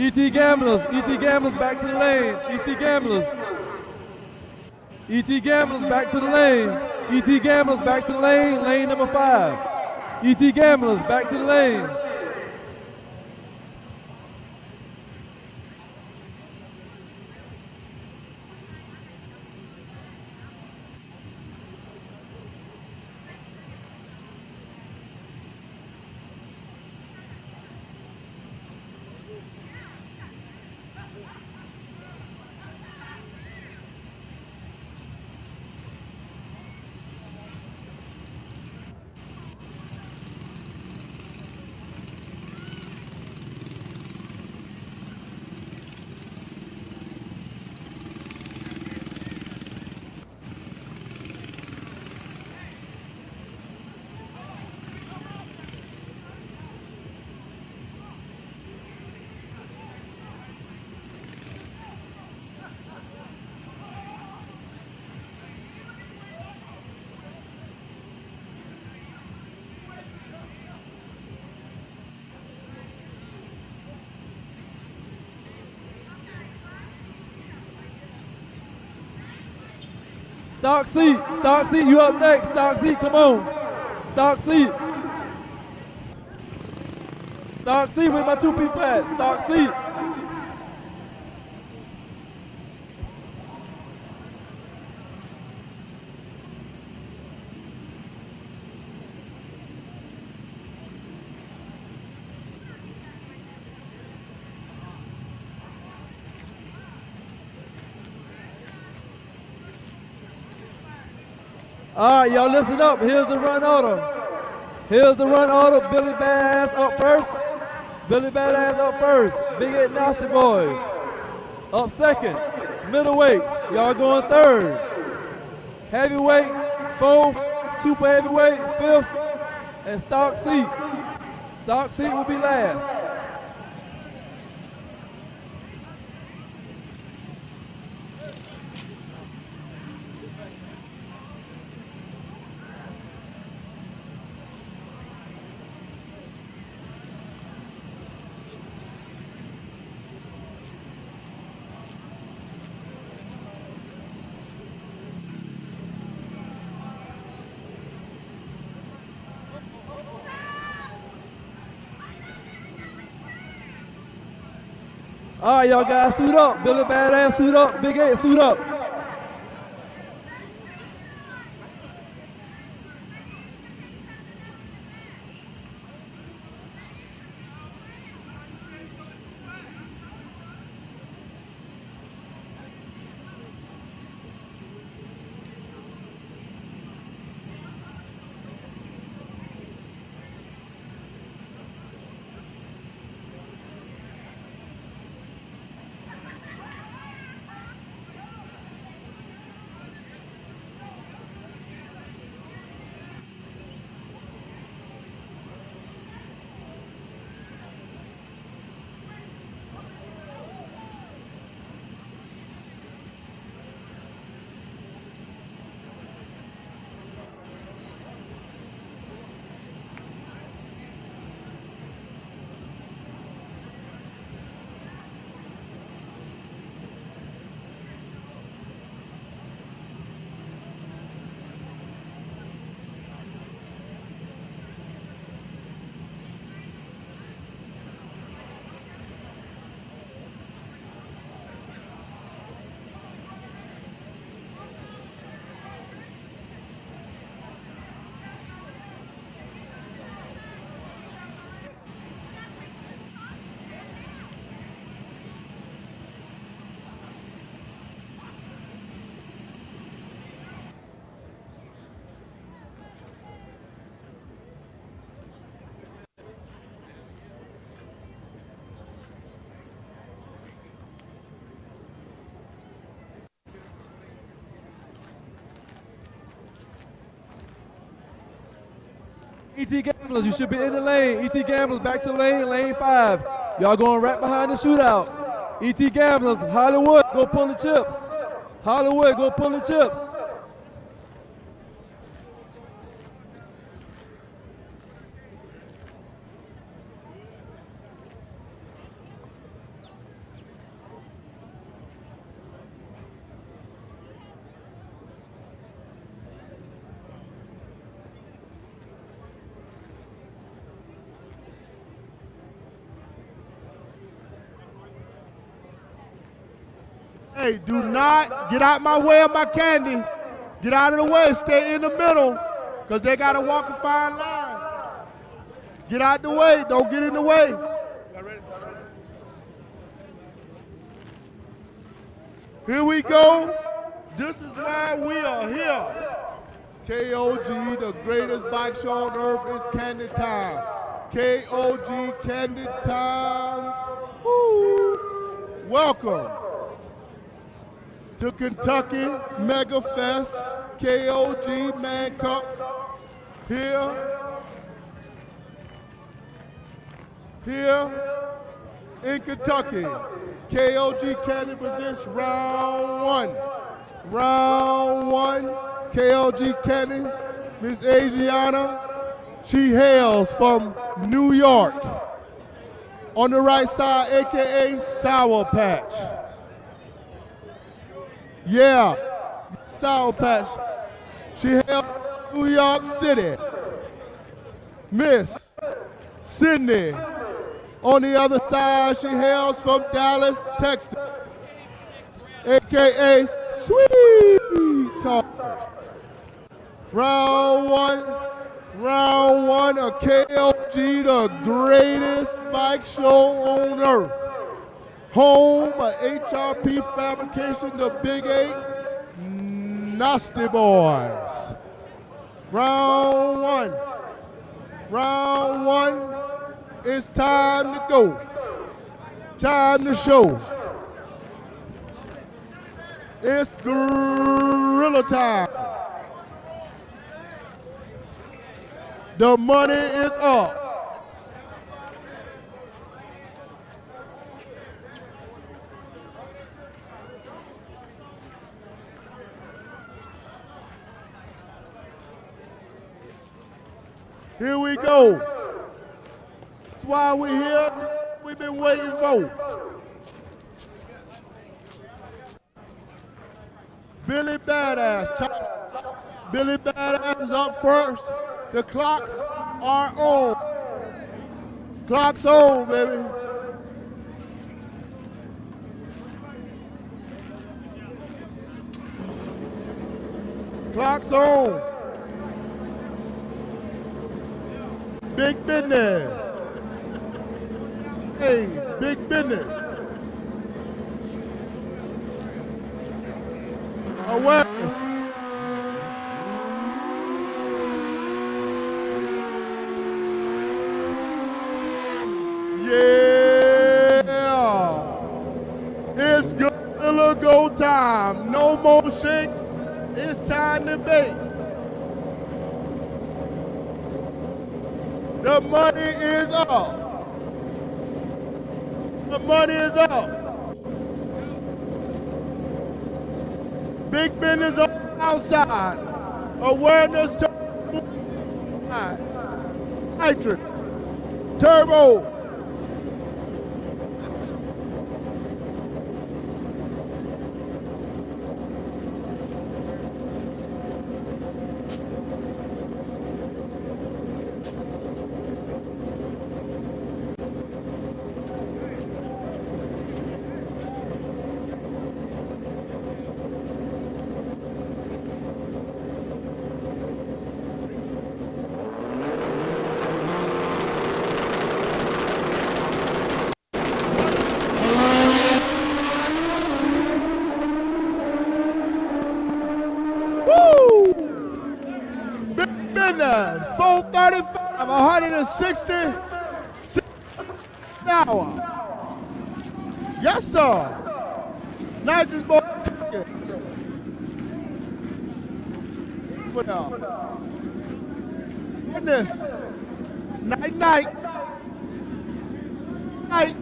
ET Gamblers back to the lane. ET Gamblers back to the lane. ET Gamblers back to the lane, lane number 5. ET Gamblers back to the lane. Stock seat, you up next. Stock seat, come on. Stock seat with my 2P pads. Stock seat. All right, y'all listen up. Here's the run order. Billy Badass up first. Big 8 Nasty Boys up second. Middleweights, y'all going third. Heavyweight, fourth. Super heavyweight, fifth. And stock seat. Stock seat will be last. All right, y'all guys, suit up. Billy Badass, suit up. Big 8, suit up. ET Gamblers, you should be in the lane. ET Gamblers, back to lane 5. Y'all going right behind the shootout. ET Gamblers, Hollywood, go pull the chips. Hollywood, go pull the chips. Hey, do not get out my way of my candy. Get out of the way, stay in the middle, because they got to walk a fine line. Get out the way, don't get in the way. Here we go. This is why we are here. KOG, the greatest bike show on earth, is candy time. KOG candy time. Woo. Welcome to Kentucky MegaFest, KOG Man Cup. Here in Kentucky, KOG Candy presents round one. Round one, KOG Candy, Miss Asiana. She hails from New York. On the right side, AKA Sour Patch. Yeah, Sour Patch. She hails from New York City. Miss Sydney. On the other side, she hails from Dallas, Texas. AKA Sweet Talkers. Round one of KOG, the greatest bike show on earth. Home of HRP Fabrication, the Big 8, Nasty Boys. Round one, it's time to go. Time to show. It's gorilla time. The money is up. Here we go. That's why we're here. We've been waiting for. Billy Badass. Billy Badass is up first. The clocks are on. Clocks on, baby. Clocks on. Big business. Hey, big business. Awareness. Yeah. It's gonna go time. No more shakes. It's time to bake. The money is up. The money is up. Big business outside. Awareness nitrous. Turbo. Woo! Big business, 435, 160 an hour. Yes, sir. Nitrous boy ticket. Put up. Business. Night, night. Night.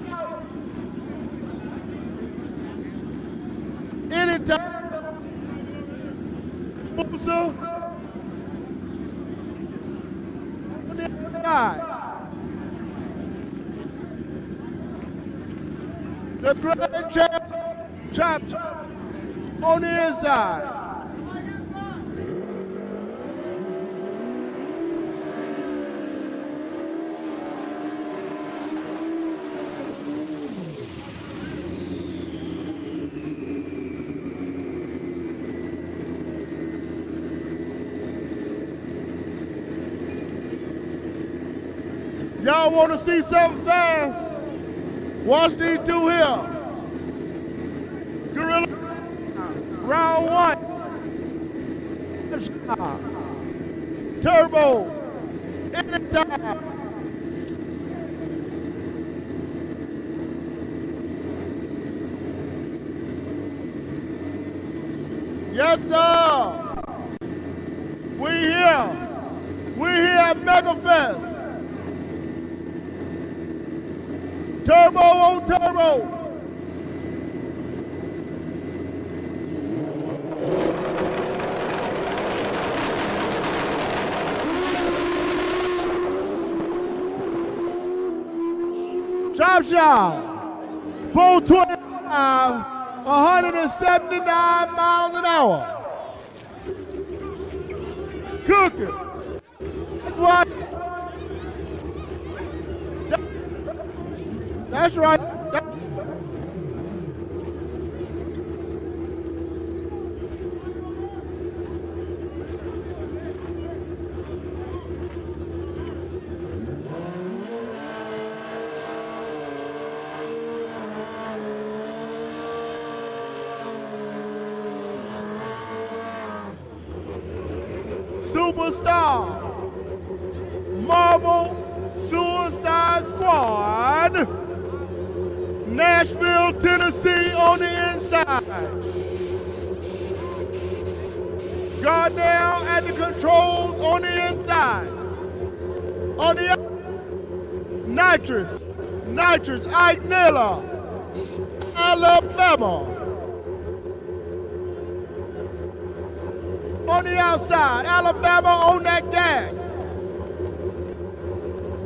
Anytime. Sir. On the inside. The great champ on the inside. Y'all want to see something fast? Watch these two here. Gorilla, round one. Turbo, anytime. Yes, sir. We here. We here at MegaFest. Turbo on turbo. Chop shot. 425, 179 miles an hour. Cooking. That's why. That's right. Superstar, Marvel Suicide Squad, Nashville, Tennessee on the inside. Goddamn at the controls on the inside. On the Nitrous, Ike Miller, Alabama. On the outside, Alabama on that gas.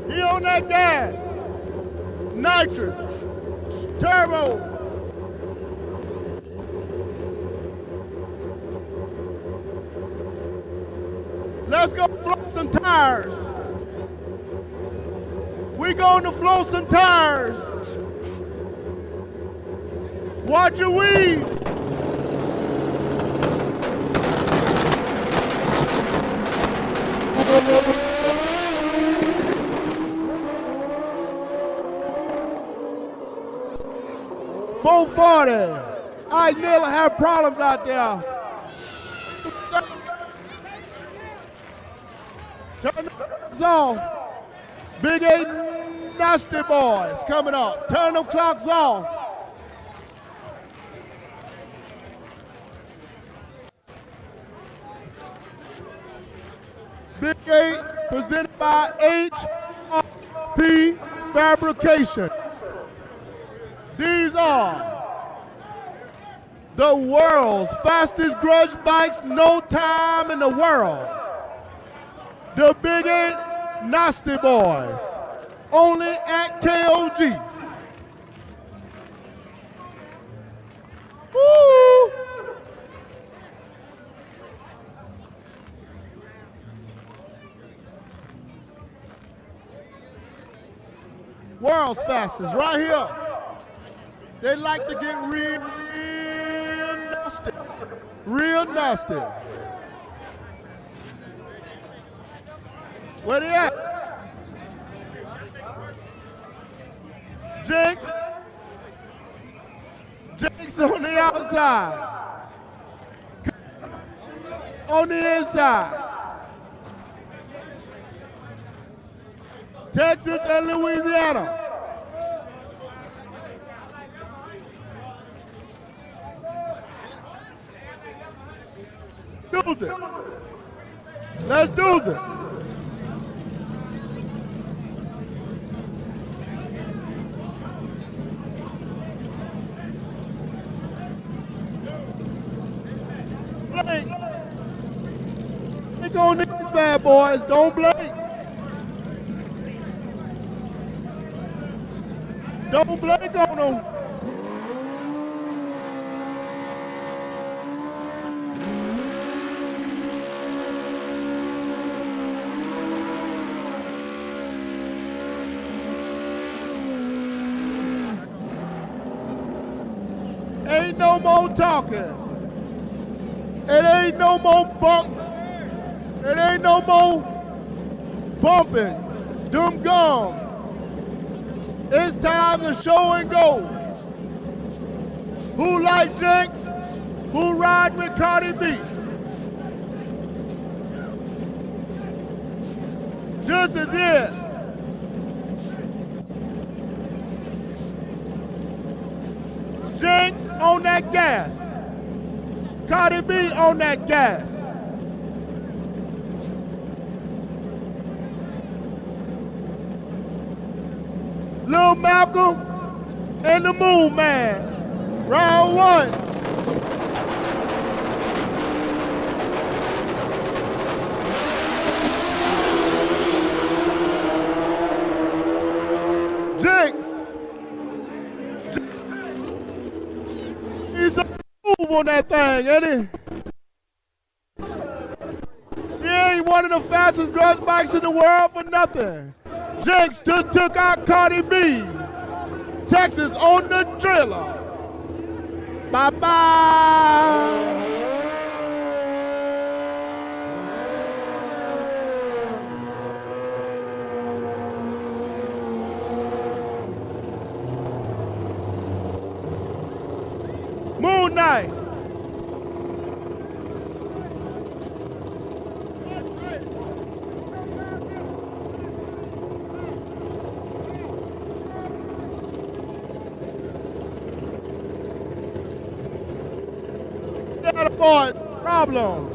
He on that gas. Nitrous, Turbo. Let's go float some tires. We going to float some tires. Watch your weed. .440. I nearly have problems out there. Turn the clocks off. Big 8 nasty boys coming up. Turn them clocks off. Big 8 presented by HRP Fabrication. These are the world's fastest grudge bikes, no time in the world. The Big 8 Nasty Boys, only at KOG. Woo! World's fastest, right here. They like to get real nasty. Real nasty. Where they at? Jinx. Jinx on the outside. On the inside. Texas and Louisiana. Do it. Let's do it. Blink. Blink on these bad boys. Don't blink. Don't blink on them. Ain't no more talking. It ain't no more bump. It ain't no more bumping them gums. It's time to show and go. Who like Jinx? Who ride with Cardi B? This is it. Jinx on that gas. Cardi B on that gas. Lil Malcolm and the Moon Man. Round one. Jinx. He's a move on that thing, ain't he? He ain't one of the fastest grudge bikes in the world for nothing. Jinx just took out Cardi B. Texas on the driller. Bye-bye. Moon Knight. Boy, problem.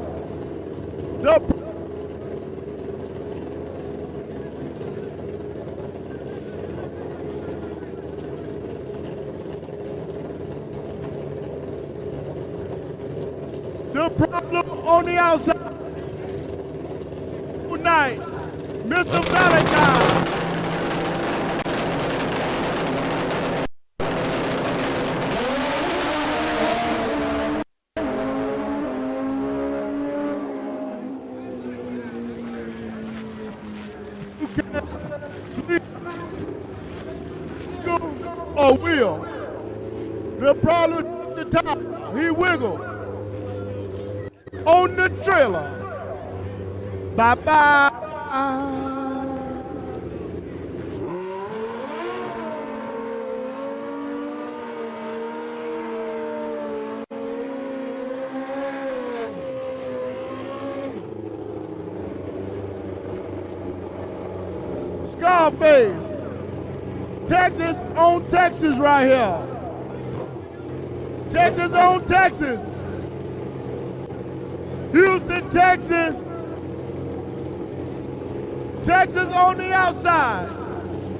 on the outside. Tonight, Mr. Valentine. You can't sleep or will. The problem at the top, he wiggled on the trailer. Bye-bye. Scarface. Texas on Texas right here. Texas on Texas. Houston, Texas. Texas on the outside.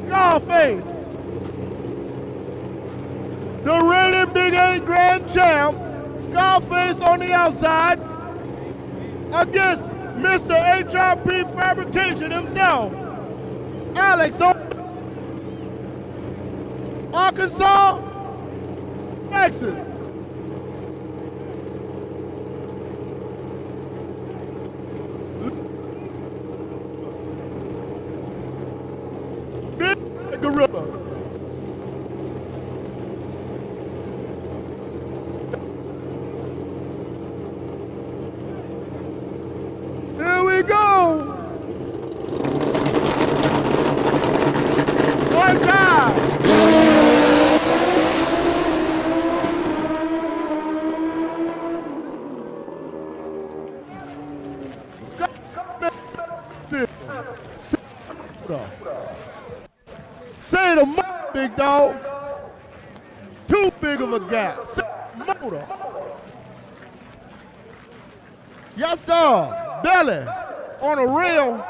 Scarface. The reigning Big 8 Grand Champ. Scarface on the outside against Mr. HRP Fabrication himself. Alex on Arkansas, Texas. Big Gorillas. Here we go. One time. Say the motor, big dog. Too big of a gap. Say the motor. Yes, sir. Belly on a rail.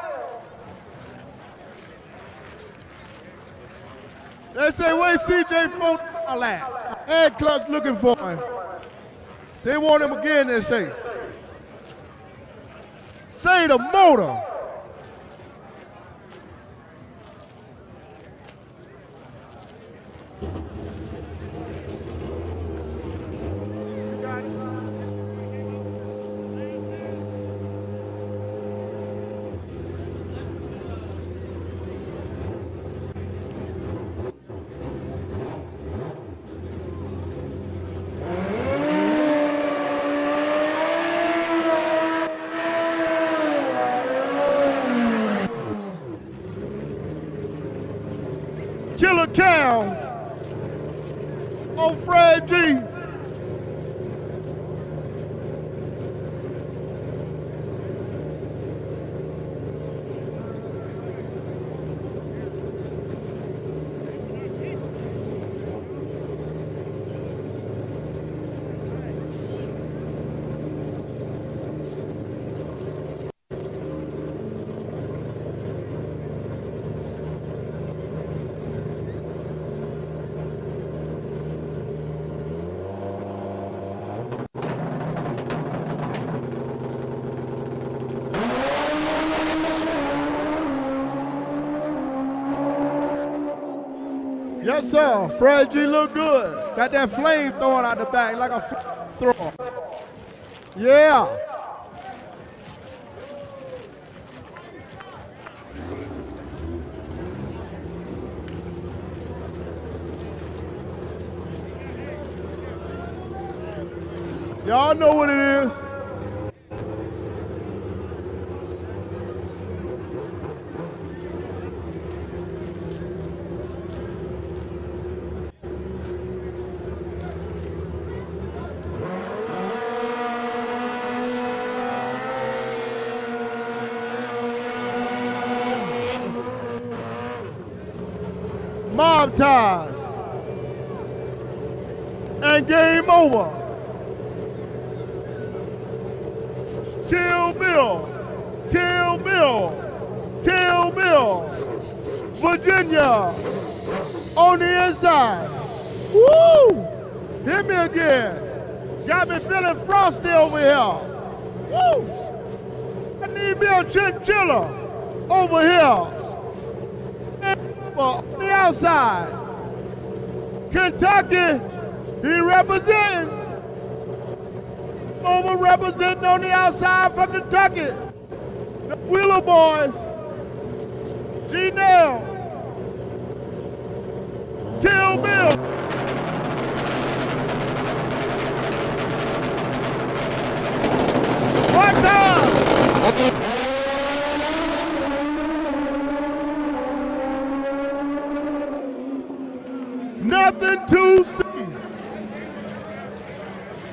They say, where's CJ Folk at? Head clutch looking for him. They want him again, they say. Say the motor. Killer Cal on Fred G. Yes, sir. Fred G look good. Got that flame throwing out the back like a flamethrower. Yeah. Y'all know what it is. Mob ties. And game over. Kill Bill. Kill Bill. Kill Bill. Virginia on the inside. Woo! Hit me again. Got me feeling frosty over here. Woo! I need me a chinchilla over here. On the outside. Kentucky, he representing. Over representing on the outside for Kentucky. The Wheeler boys. G-Nail. Kill Bill. One time. Nothing to see.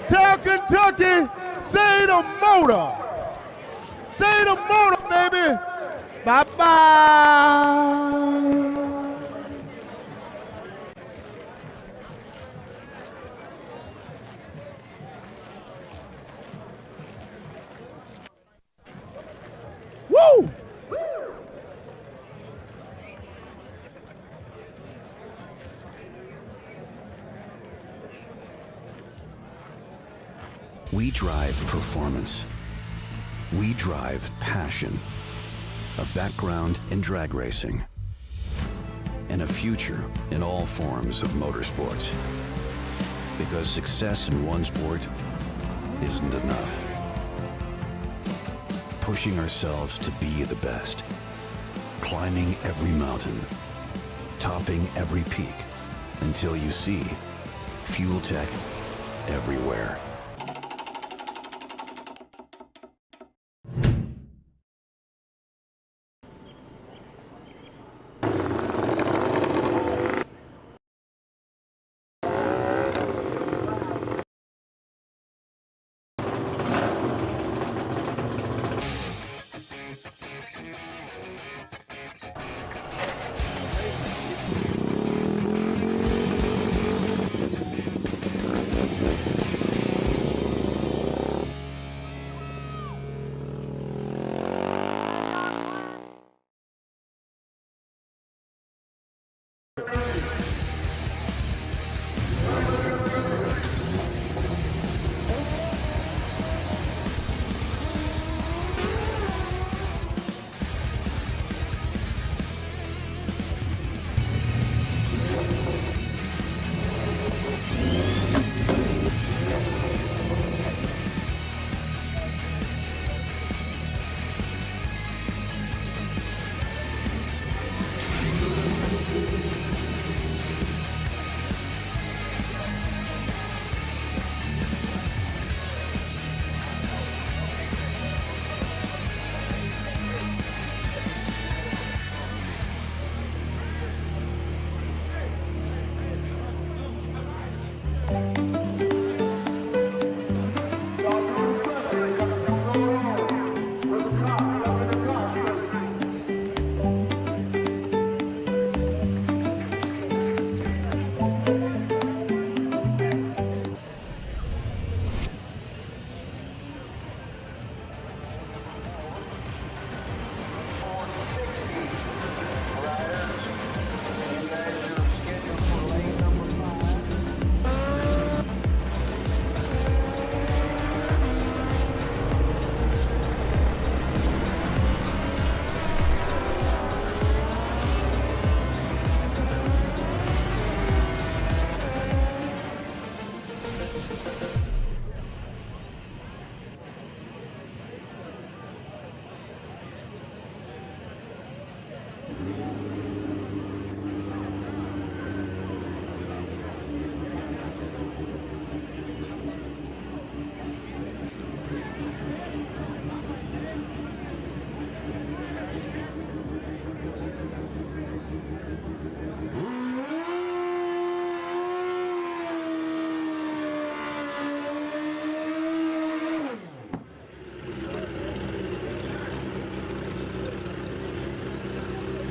Tell Kentucky, say the motor. Say the motor, baby. Bye-bye. Woo! We drive performance. We drive passion, a background in drag racing, and a future in all forms of motorsports. Because success in one sport isn't enough. Pushing ourselves to be the best, climbing every mountain, topping every peak, until you see Fuel Tech everywhere.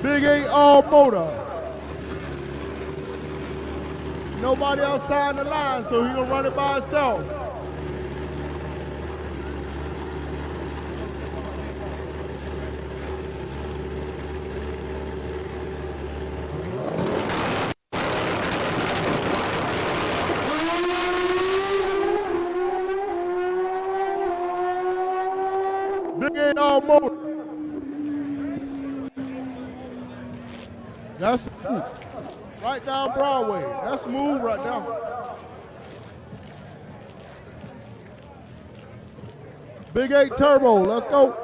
Big 8 all motor. Nobody outside the line, so he gonna run it by himself. motor. That's smooth. Right down Broadway. That's smooth right now. Big 8 turbo. Let's go.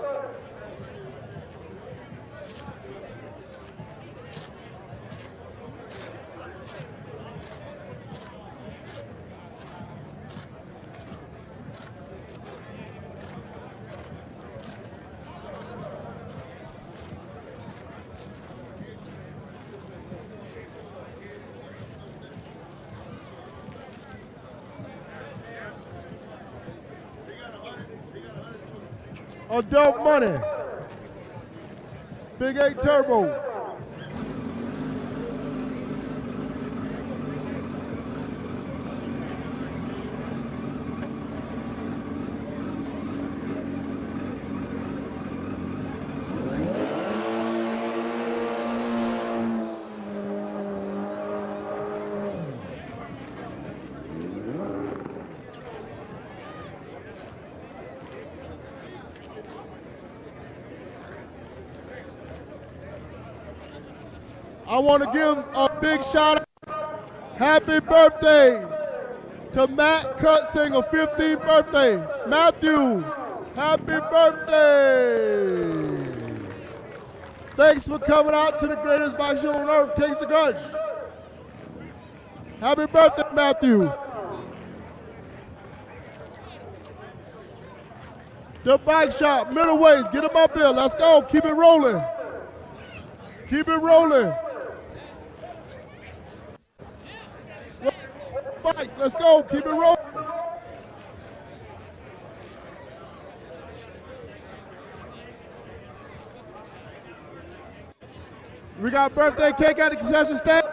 Adult money. Big 8 turbo. I want to give a big shout out. Happy birthday to Matt Cutsinger, 15th birthday. Matthew, happy birthday. Thanks for coming out to the greatest bike show on earth, Kings of Grudge. Happy birthday, Matthew. The bike shop, middleweights, get them up here. Let's go, keep it rolling. Keep it rolling. Let's go, keep it rolling. We got birthday cake at the concession stand.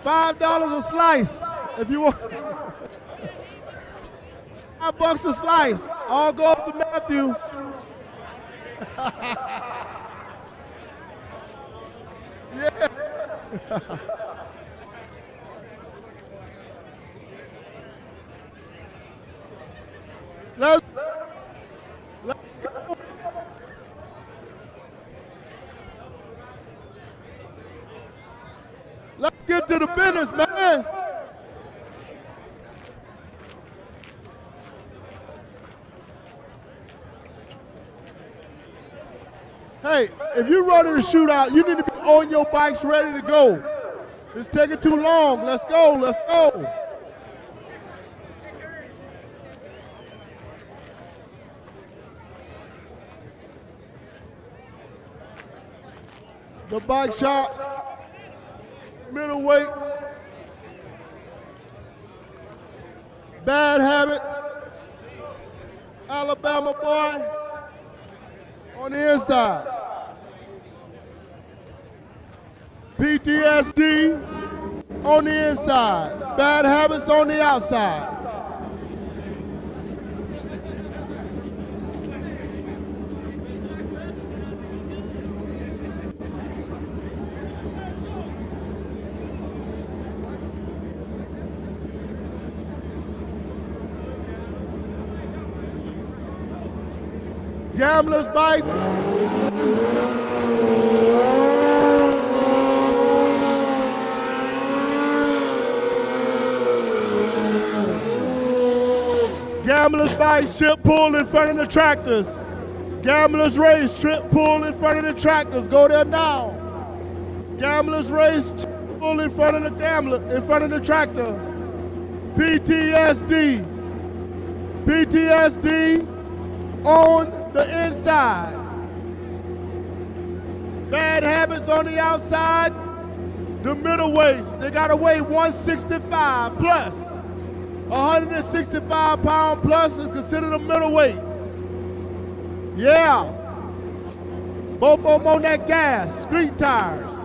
$5 a slice if you want. $5 a slice. All goes to Matthew. Yeah. Let's go. Let's get to the business, man. Hey, if you're running a shootout, you need to be on your bikes ready to go. It's taking too long. Let's go, let's go. The bike shop, middleweights, Bad Habit, Alabama boy on the inside. PTSD on the inside. Bad Habits on the outside. Gamblers Vice. Gamblers Vice, trip pull in front of the tractors. Gamblers Race, trip pull in front of the tractors. Go there now. Gamblers Race, trip pull in front of the tractor. PTSD. PTSD on the inside. Bad Habits on the outside. The middleweights, they gotta weigh 165 plus. 165 pound plus is considered a middleweight. Yeah. Both of them on that gas, street tires.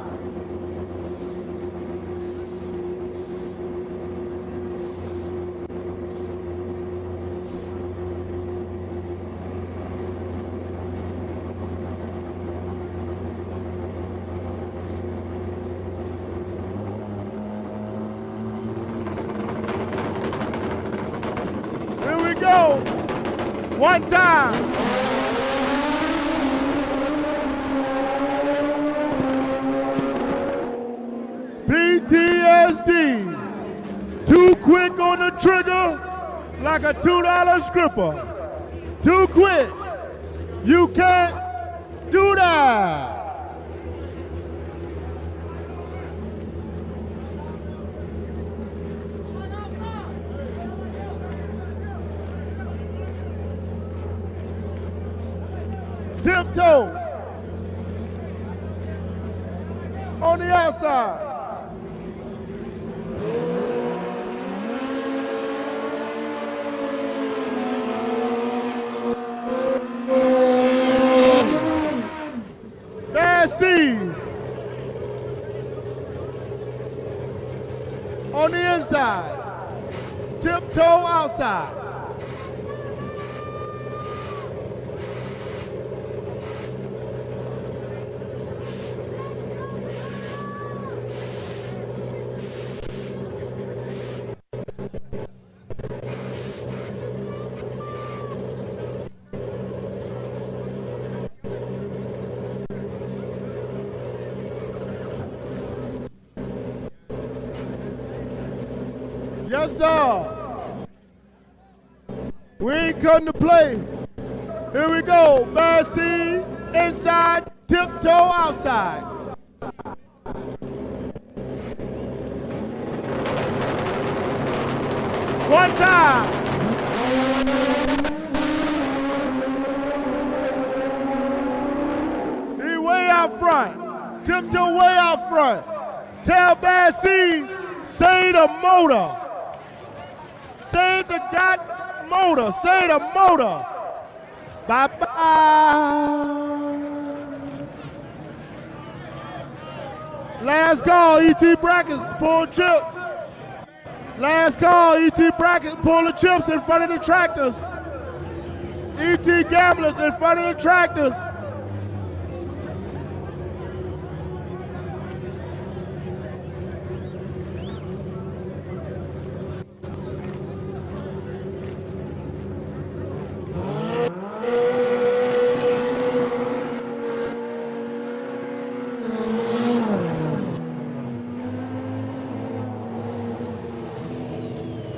One time. trigger like a $2 scripper. Too quick. You can't do that. Tiptoe on the outside. Bad seed on the inside. Tiptoe outside. Yes, sir. We ain't come to play. Here we go. Bad seed, inside, tiptoe outside. One time. He way out front. Tiptoe way out front. Tell Bad seed, say the motor. Save the god motor. Save the motor. Bye-bye. Last call, ET Brackets, pull chips. Last call, ET Brackets, pull the chips in front of the tractors. ET Gamblers in front of the tractors.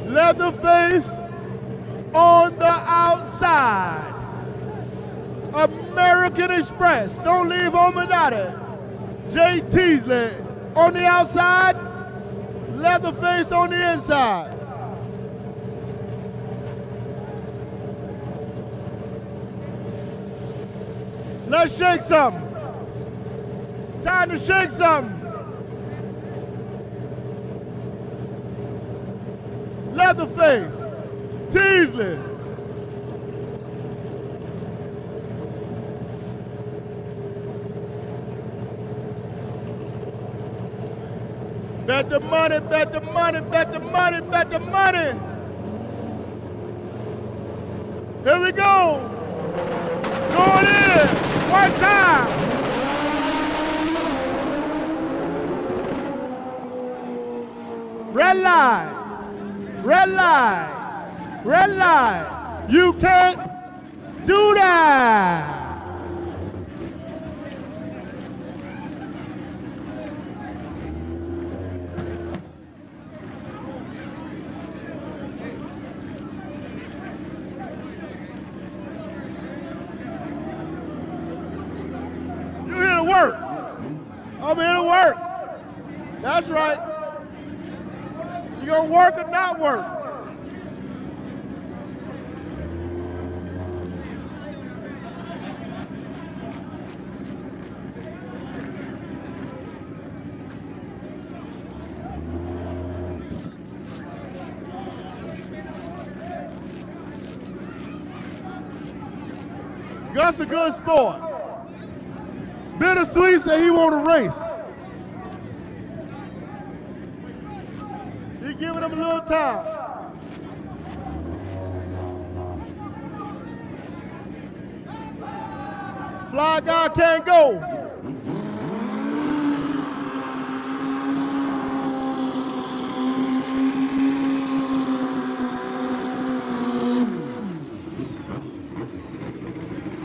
Leatherface on the outside. American Express, don't leave home without it. Jay Teasley on the outside. Leatherface on the inside. Let's shake something. Time to shake something. Leatherface, Teasley. Bet the money, bet the money, bet the money, bet the money. Here we go. Going in, one time. Red line. Red line, red line. You can't do that. You here to work. I'm here to work. That's right. You gonna work or not work? Gus a good sport. Bittersweet said he want to race. He giving him a little time. Fly guy can't go.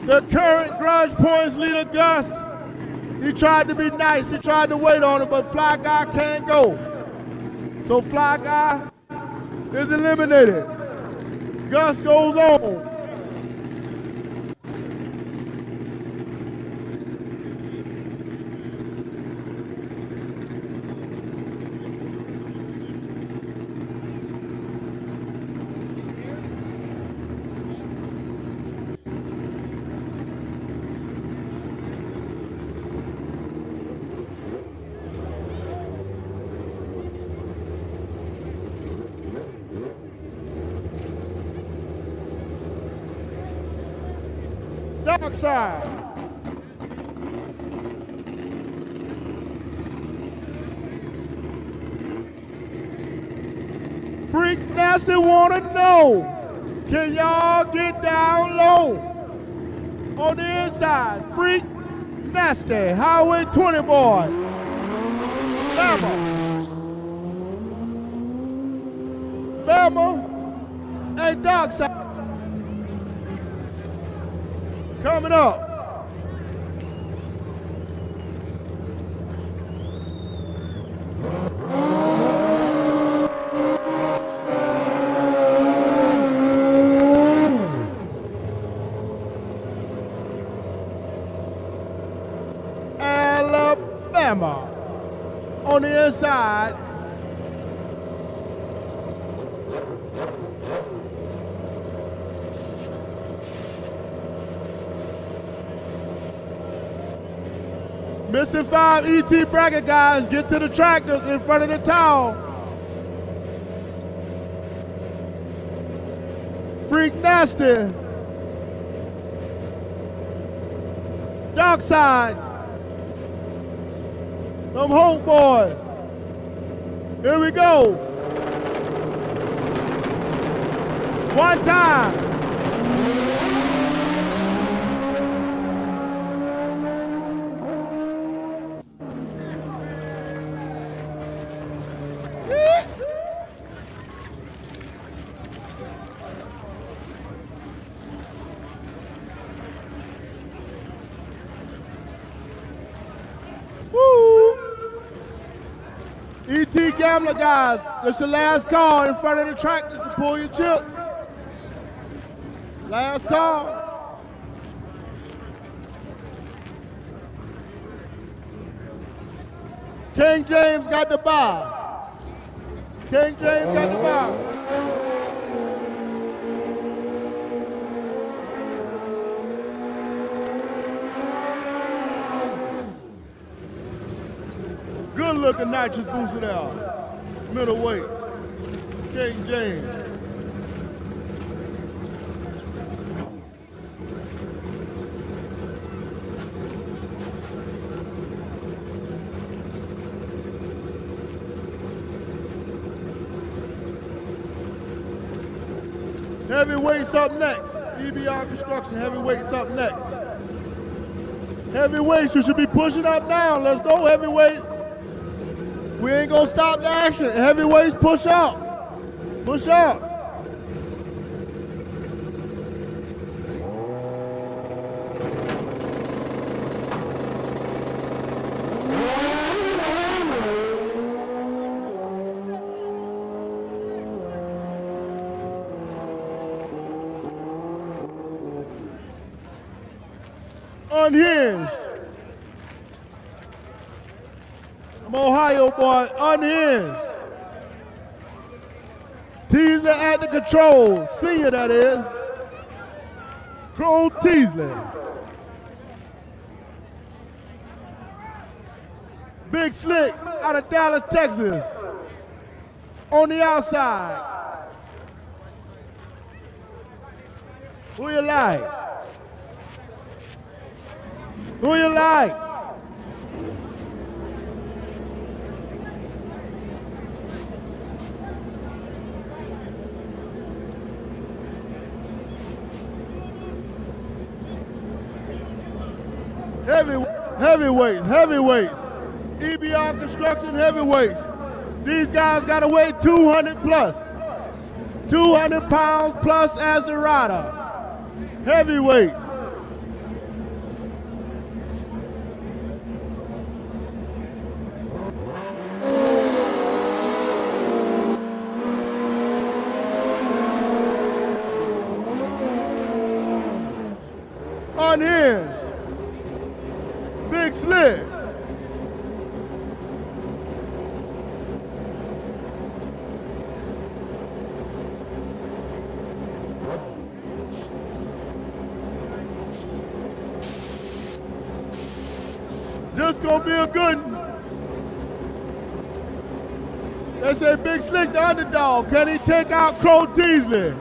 The current Grudge points leader, Gus, he tried to be nice. He tried to wait on him, but Fly Guy can't go. So Fly Guy is eliminated. Gus goes on. Dark side. Freak Nasty wanna know, can y'all get down low? On the inside, Freak Nasty, Highway 20 boy. Bama. Bama and Dark side. Coming up. Alabama on the inside. Missing 5 ET bracket guys, get to the tractors in front of the town. Freak Nasty. Dark side. Them Hope boys. Here we go. One time. ET Gambler guys, it's your last call in front of the tractors to pull your chips. Last call. King James got the buy. King James got the buy. Good looking nitrous boosted out. Middleweights. King James. Heavyweights up next. EBR Construction, heavyweights up next. Heavyweights, you should be pushing up now. Let's go, heavyweights. We ain't gonna stop the action. Heavyweights, push up. Push up. Unhinged. I'm Ohio boy, unhinged. Teasley at the control, senior that is. Cole Teasley. Big Slick out of Dallas, Texas. On the outside. Who you like? Who you like? Heavyweights. EBR Construction heavyweights. These guys gotta weigh 200 plus. 200 pounds plus as the rider. Heavyweights. gonna be a good one. They say Big Slick the underdog. Can he take out Crow Teasley?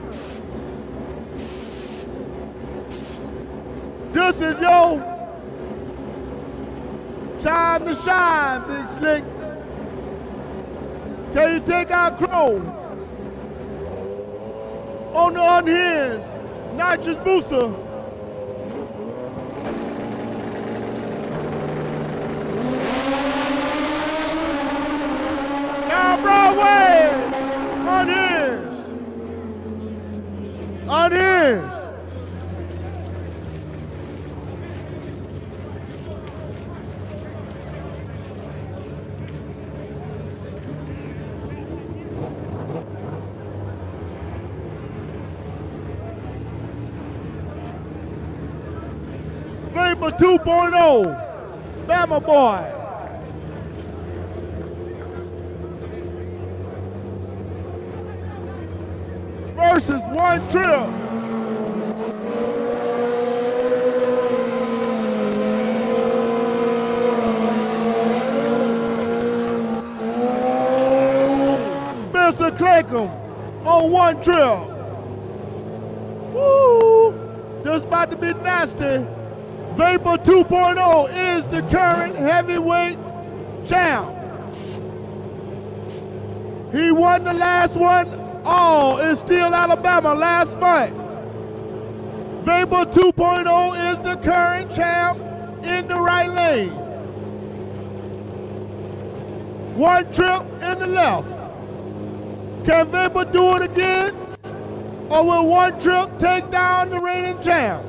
This is your time to shine, Big Slick. Can you take out Crow? On the unhinged, Nitrous Booster. Now Broadway, unhinged. Unhinged. Vapor 2.0, Bama Boy. Versus One Trip. Spencer Claycomb on One Trip. Woo! This about to be nasty. Vapor 2.0 is the current heavyweight champ. He won the last one all in Steel, Alabama last month. Vapor 2.0 is the current champ in the right lane. One Trip in the left. Can Vapor do it again? Or will One Trip take down the reigning champ?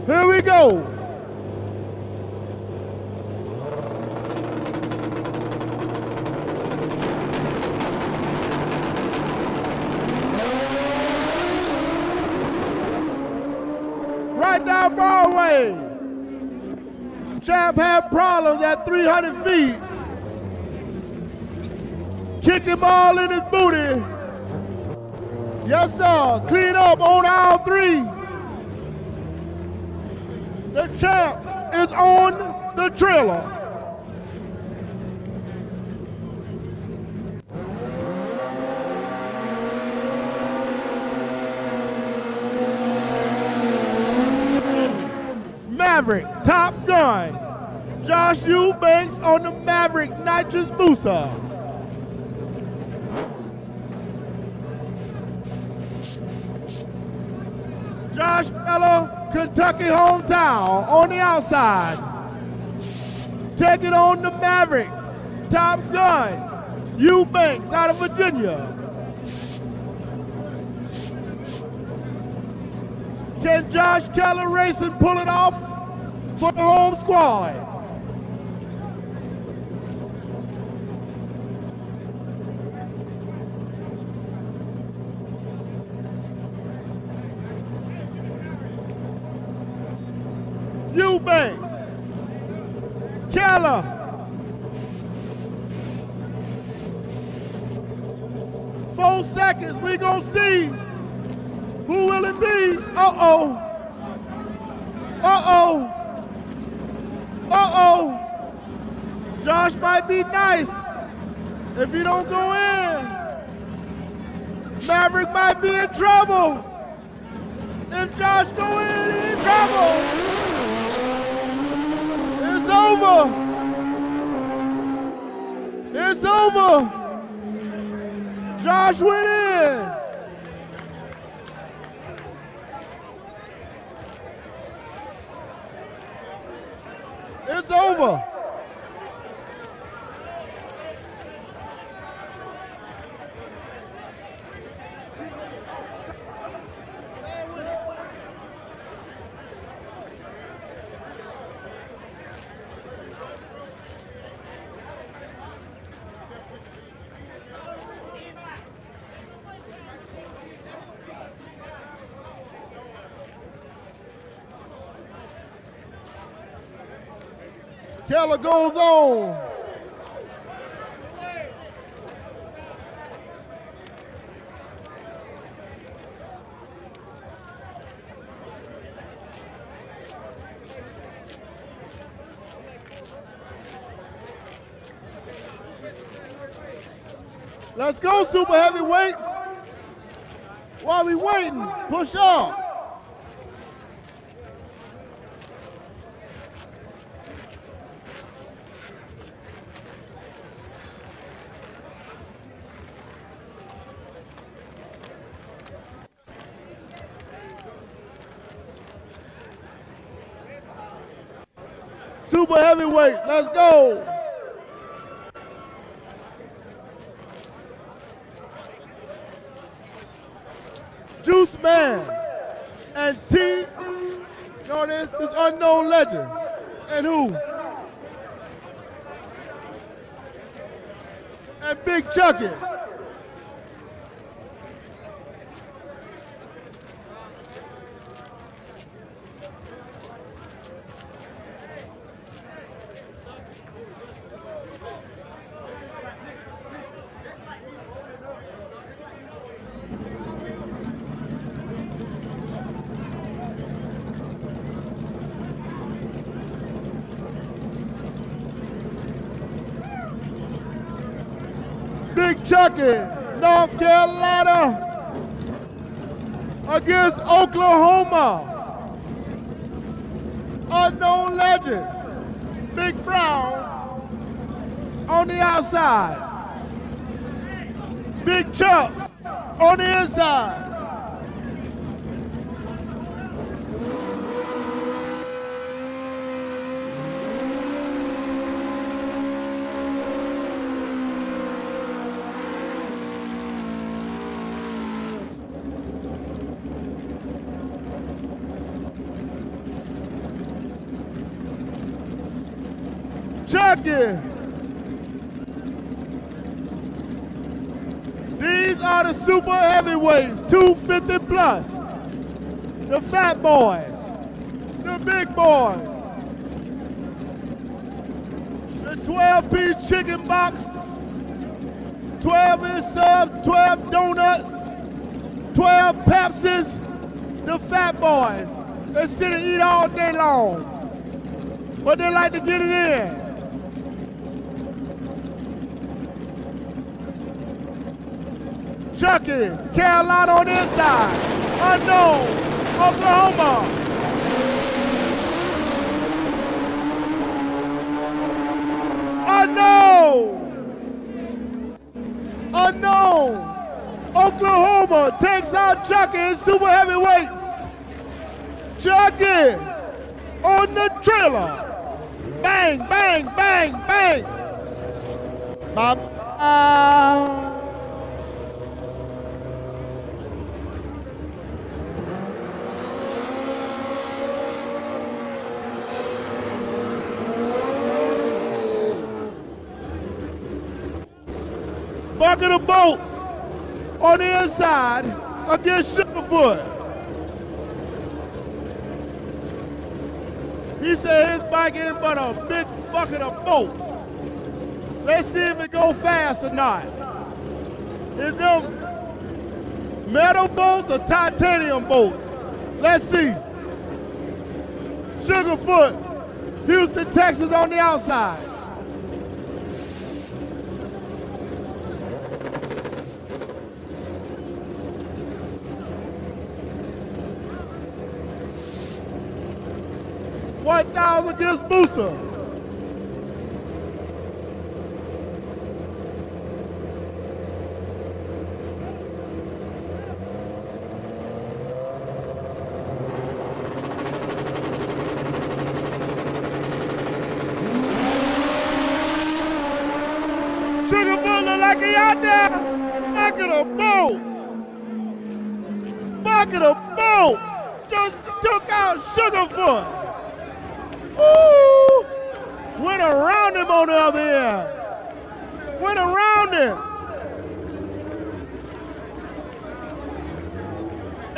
Here we go. Right down Broadway. Champ had problems at 300 feet. Kick him all in his booty. Yes, sir. Clean up on aisle 3. The champ is on the trailer. Maverick, Top Gun. Josh Eubanks on the Maverick Nitrous Booster. Josh Keller, Kentucky hometown on the outside. Taking on the Maverick, Top Gun, Eubanks out of Virginia. Can Josh Keller Racing pull it off for the home squad? Eubanks, Keller, 4 seconds, we gonna see who will it be. Uh-oh, uh-oh, uh-oh. Josh might be nice if he don't go in. Maverick might be in trouble. If Josh go in, he's in trouble. It's over. It's over. Josh went in. It's over. Keller goes on. Let's go, super heavyweights. While we waiting, push up. Super heavyweight, let's go. Juice Man and T, known as this unknown legend. And who? And Big Chucky. Big Chucky, North Carolina against Oklahoma. Unknown legend, Big Brown on the outside. Big Chuck on the inside. Chucky. These are the super heavyweights, 250 plus. The fat boys, the big boys. The 12-piece chicken box, 12-inch sub, 12 donuts, 12 Pepsis. The fat boys, they sit and eat all day long, but they like to get it in. Chucky, Carolina on the inside. Unknown, Oklahoma. Unknown, Oklahoma takes out Chucky in super heavyweights. Chucky on the trailer. Bang, bang, bang, bang. Bye. Bucket of bolts on the inside against Sugarfoot. He said his bike ain't but a big bucket of bolts. Let's see if it go fast or not. Is them metal bolts or titanium bolts? Let's see. Sugarfoot, Houston, Texas on the outside. $1,000 against Musa. Sugarfoot look like he out there. Bucket of bolts. Bucket of bolts. Just took out Sugarfoot. Woo! Went around him on the other end. Went around him.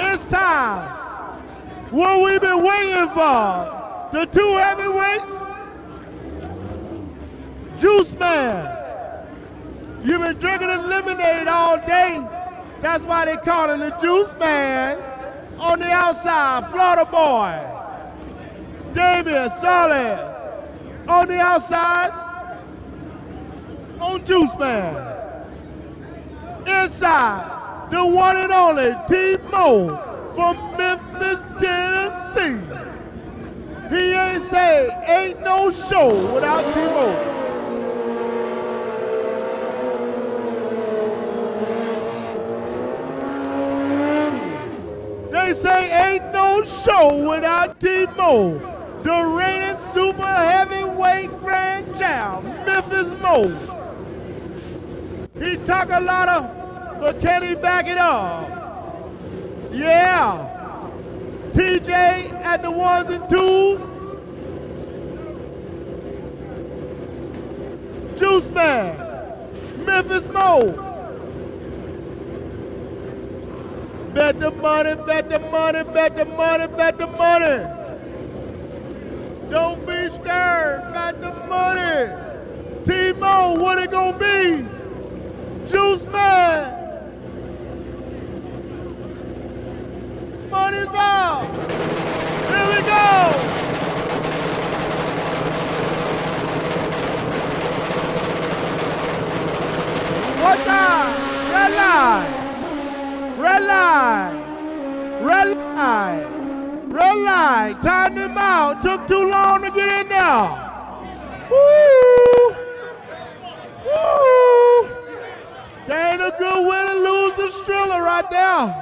It's time. What we've been waiting for. The two heavyweights. Juice Man. You've been drinking his lemonade all day. That's why they call him the Juice Man. On the outside, Florida boy. Damian Solid on the outside on Juice Man. inside, the one and only T-Mo from Memphis, Tennessee. He ain't say ain't no show without T-Mo. They say ain't no show without T-Mo, the reigning super heavyweight grand champ, Memphis Mo. He talk a lot of, but can he back it up? Yeah. TJ at the ones and twos. Juice Man, Memphis Mo. Bet the money, bet the money, bet the money, bet the money. Don't be scared, bet the money. T-Mo, what it gonna be? Juice Man. Money's up. Here we go. What time? Red line. Red line, red line, red line. Timed him out. Took too long to get in there. Woo! Woo! That ain't a good way to lose the Striller right there.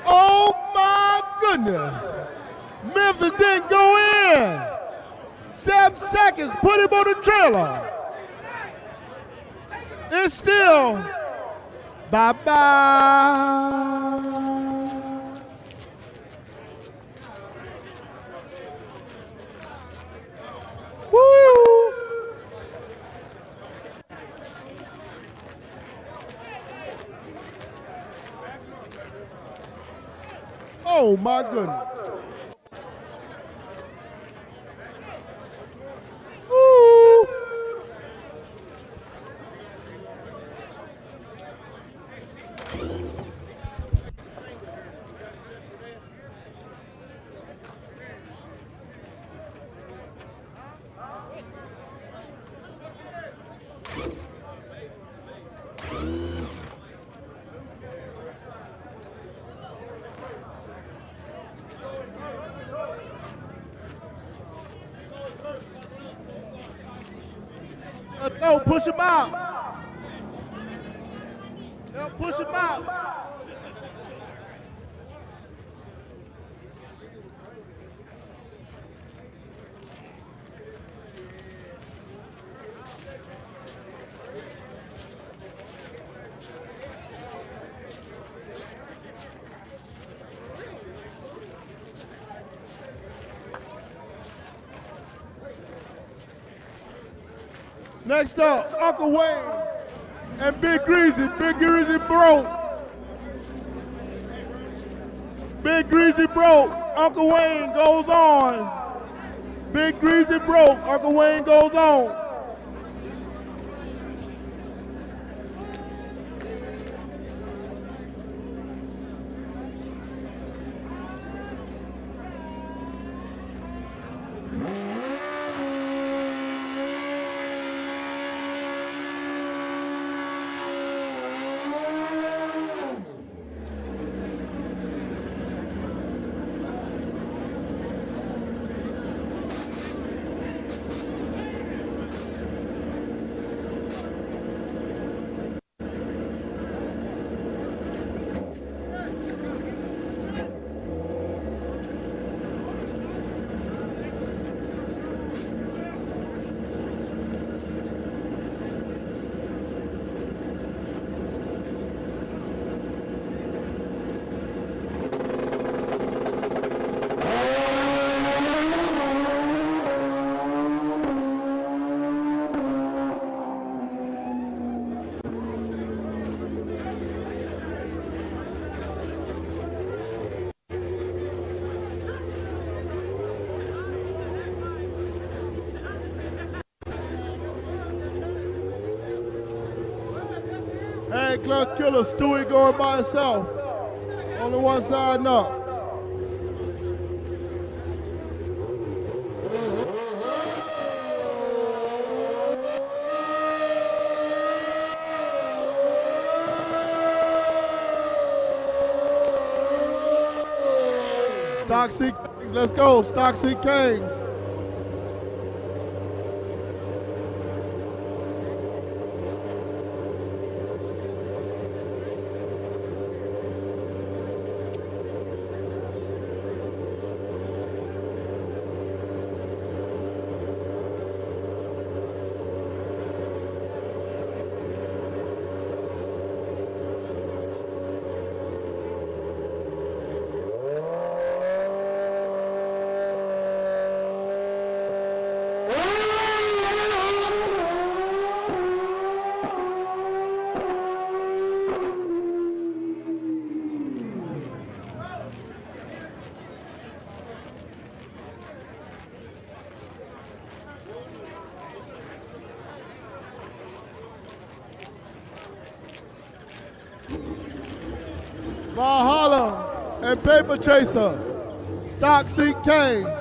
Oh my goodness. Memphis didn't go in. 7 seconds, put him on the trailer. It's still bye-bye. Woo! Oh my goodness. Woo! No, push him out. No, push him out. Next up, Uncle Wayne and Big Greasy. Big Greasy broke. Big Greasy broke. Uncle Wayne goes on. Big Greasy broke. Uncle Wayne goes on. Hey, Clutch Killer, Stewie going by himself. On the one side, no. Stock Seat, let's go. Stock Seat Kings. Valhalla and Paper Chaser, Stock Seat Kings.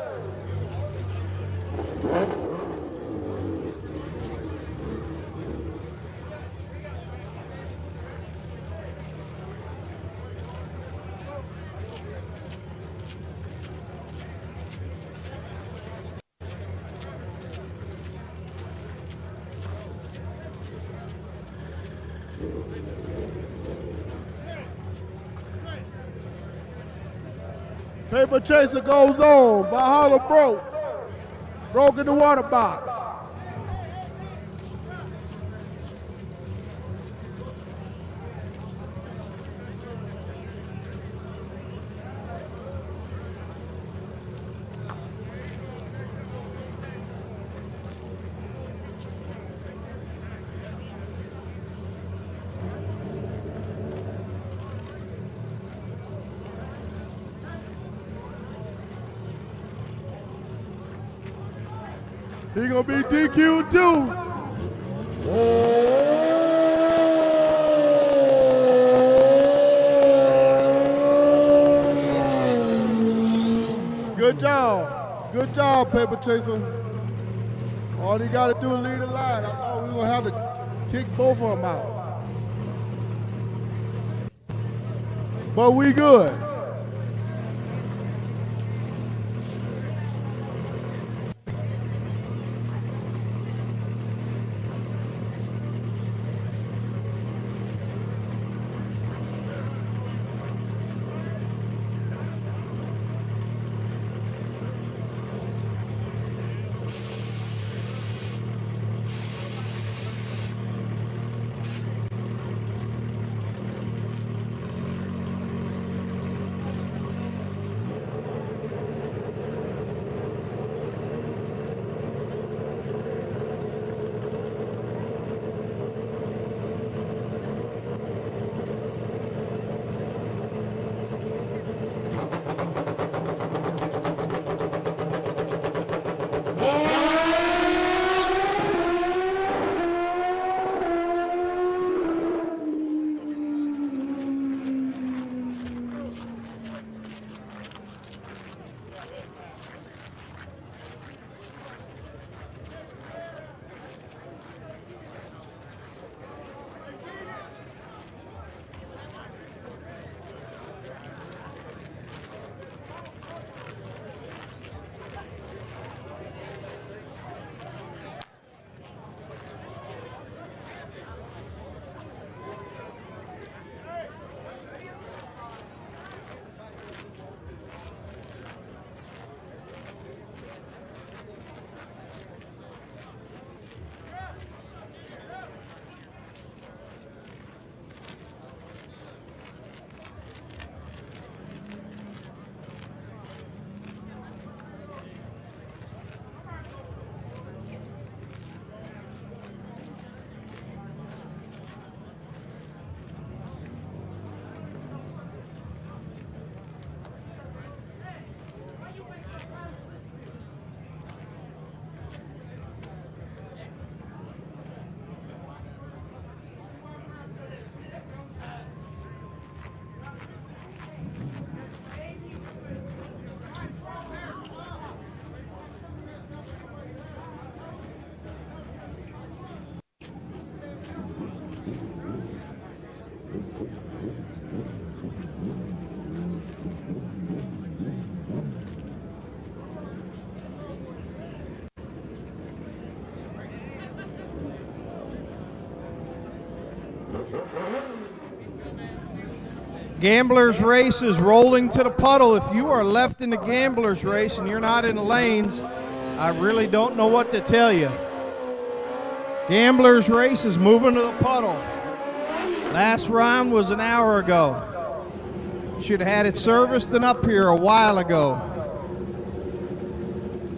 Paper Chaser goes on. Valhalla broke in the water box. He gonna be DQ too. Good job, Paper Chaser. All you gotta do is lead the line. I thought we were gonna have to kick both of them out. But we good. Gamblers race is rolling to the puddle. If you are left in the gamblers race and you're not in the lanes, I really don't know what to tell you. Gamblers race is moving to the puddle. Last round was an hour ago. Should have had it serviced and up here a while ago.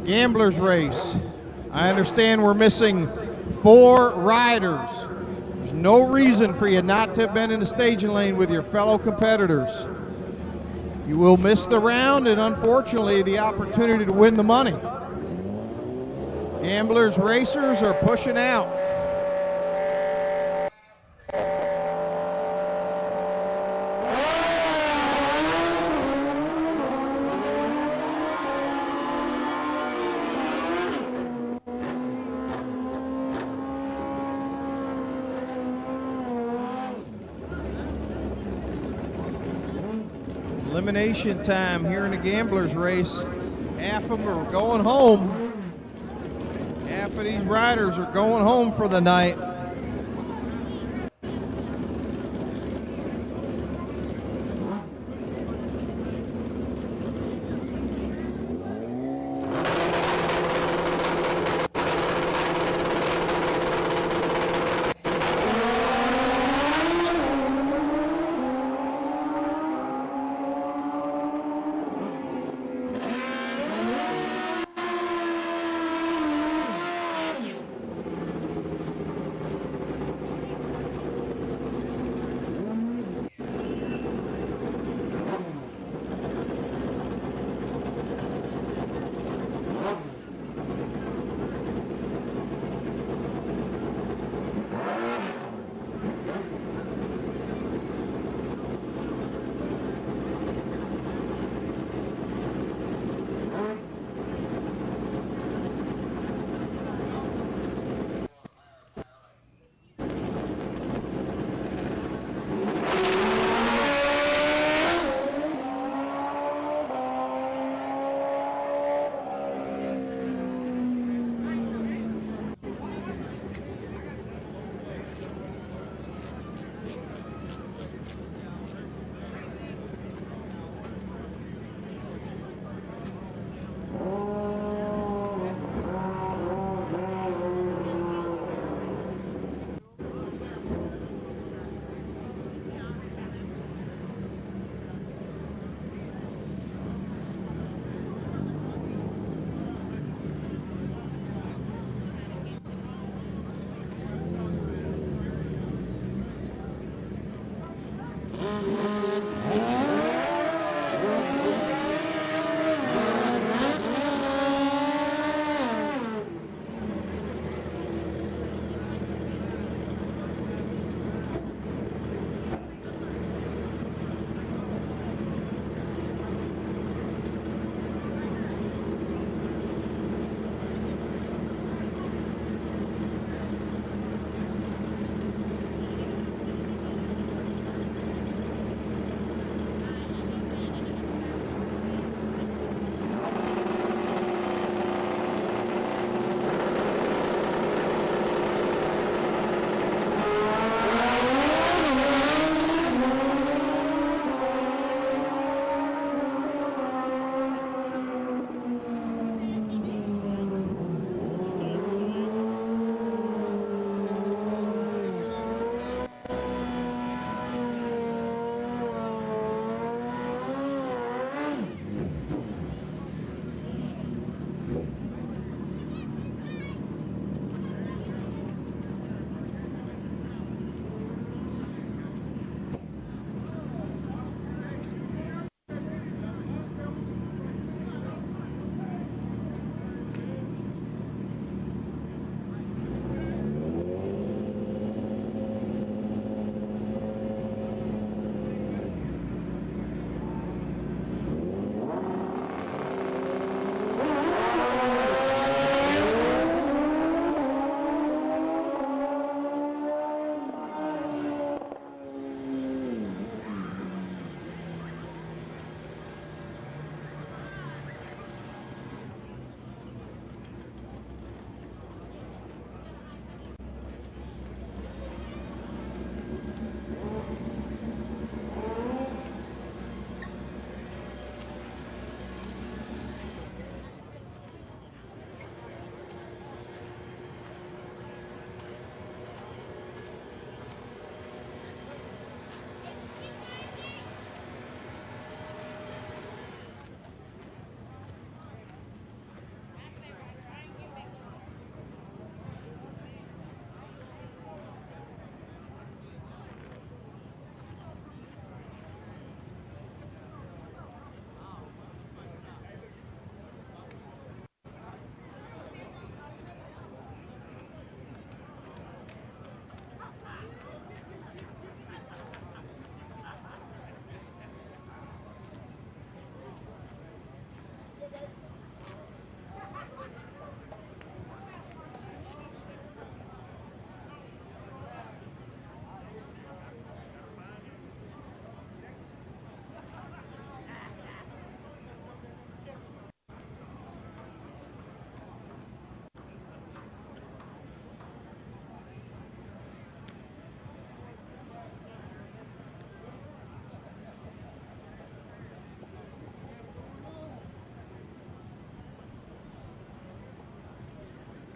Gamblers race. I understand we're missing 4 riders. There's no reason for you not to have been in the staging lane with your fellow competitors. You will miss the round and unfortunately the opportunity to win the money. Gamblers racers are pushing out. Elimination time here in the gamblers race. Half of them are going home. Half of these riders are going home for the night.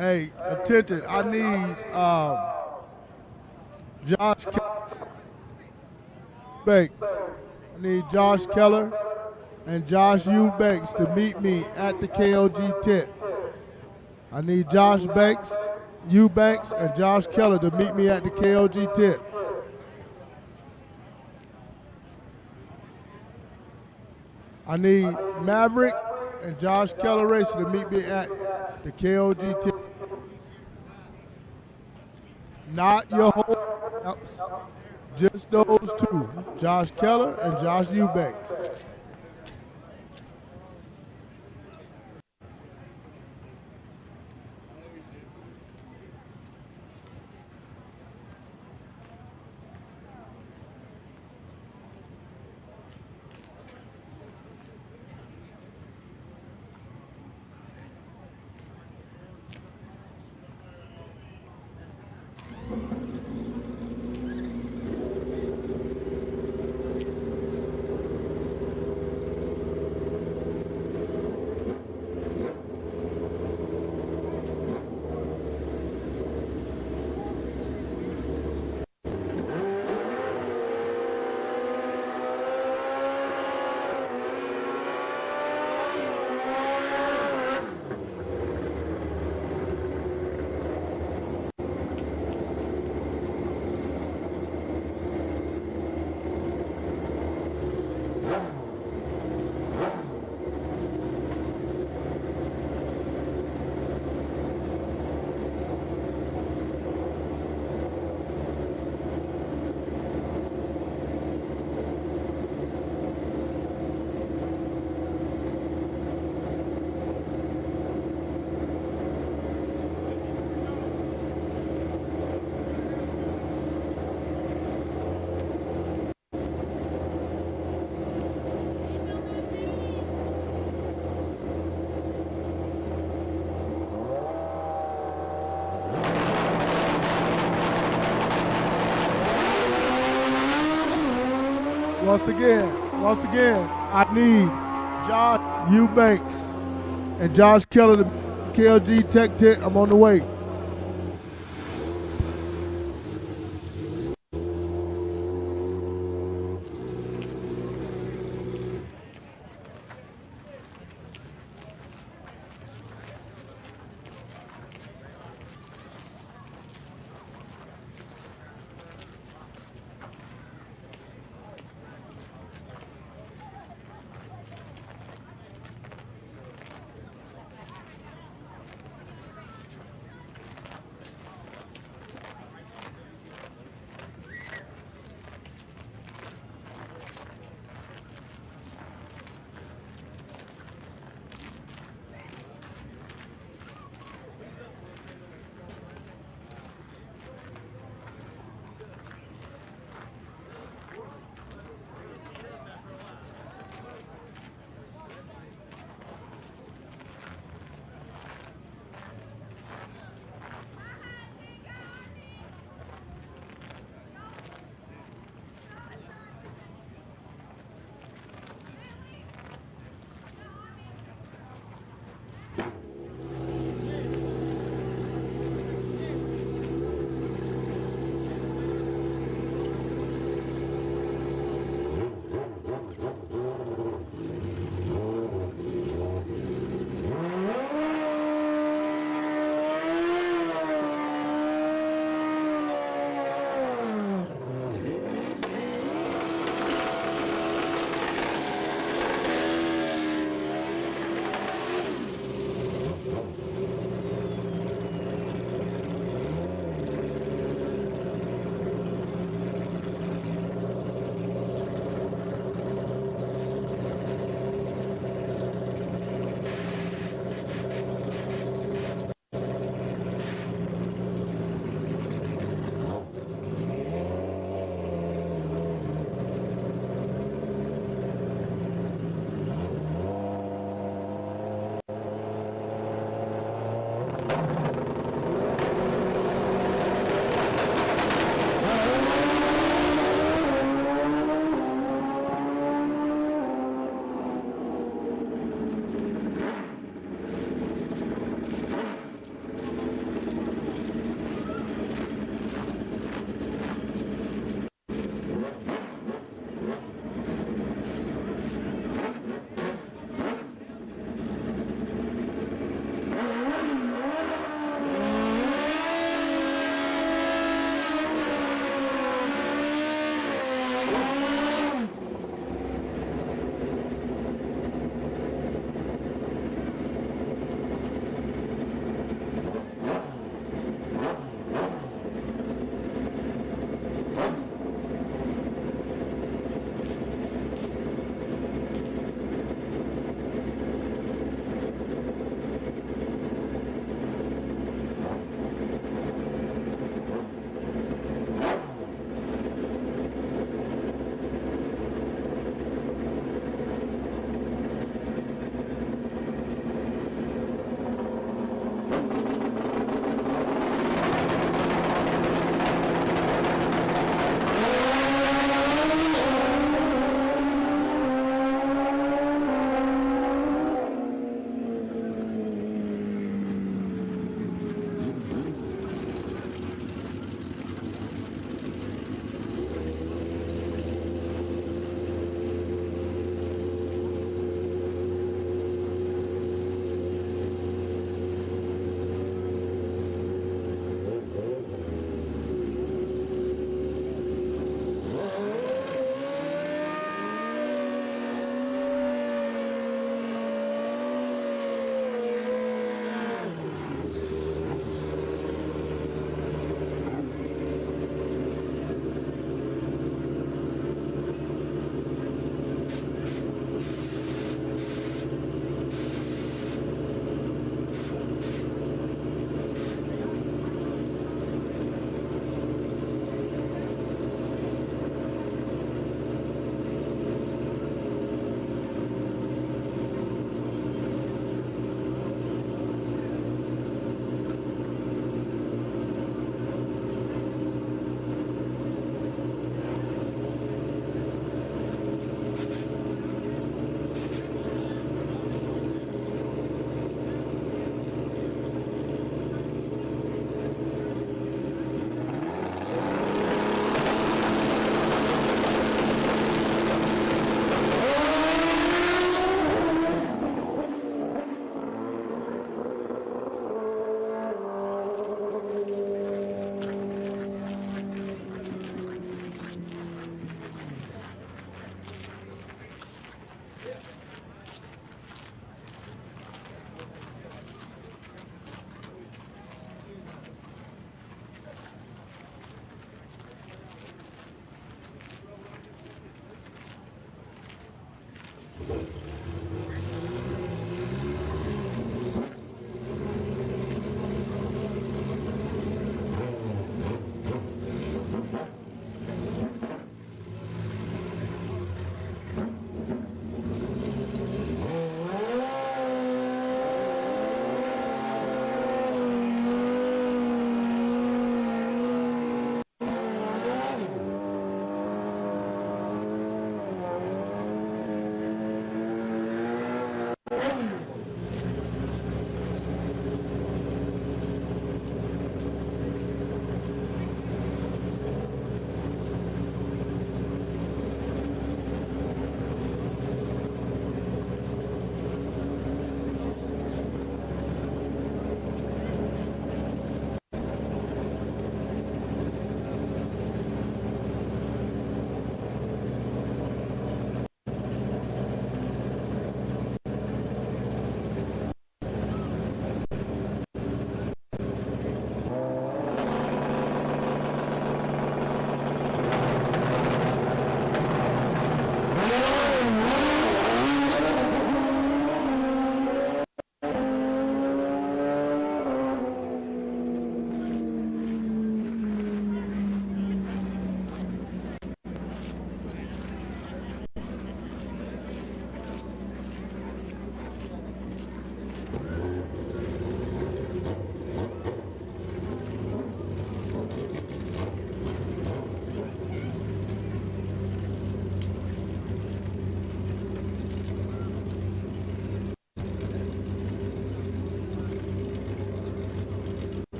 Hey, attention, I need Josh Banks. I need Josh Keller and Josh Eubanks to meet me at the KOG tent. I need Josh Banks, Eubanks, and Josh Keller to meet me at the KOG tent. I need Maverick and Josh Keller Racing to meet me at the KOG tent. Not your whole ups, just those two, Josh Keller and Josh Eubanks. Once again, I need Josh Eubanks and Josh Keller to KLG Tech tent. I'm on the way.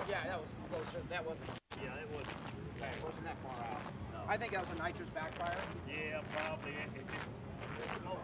Yeah, that was closer. That wasn't. Yeah, it wasn't. Okay, it wasn't that far out. No. I think that was a nitrous backfire. Yeah, probably. It just smoke.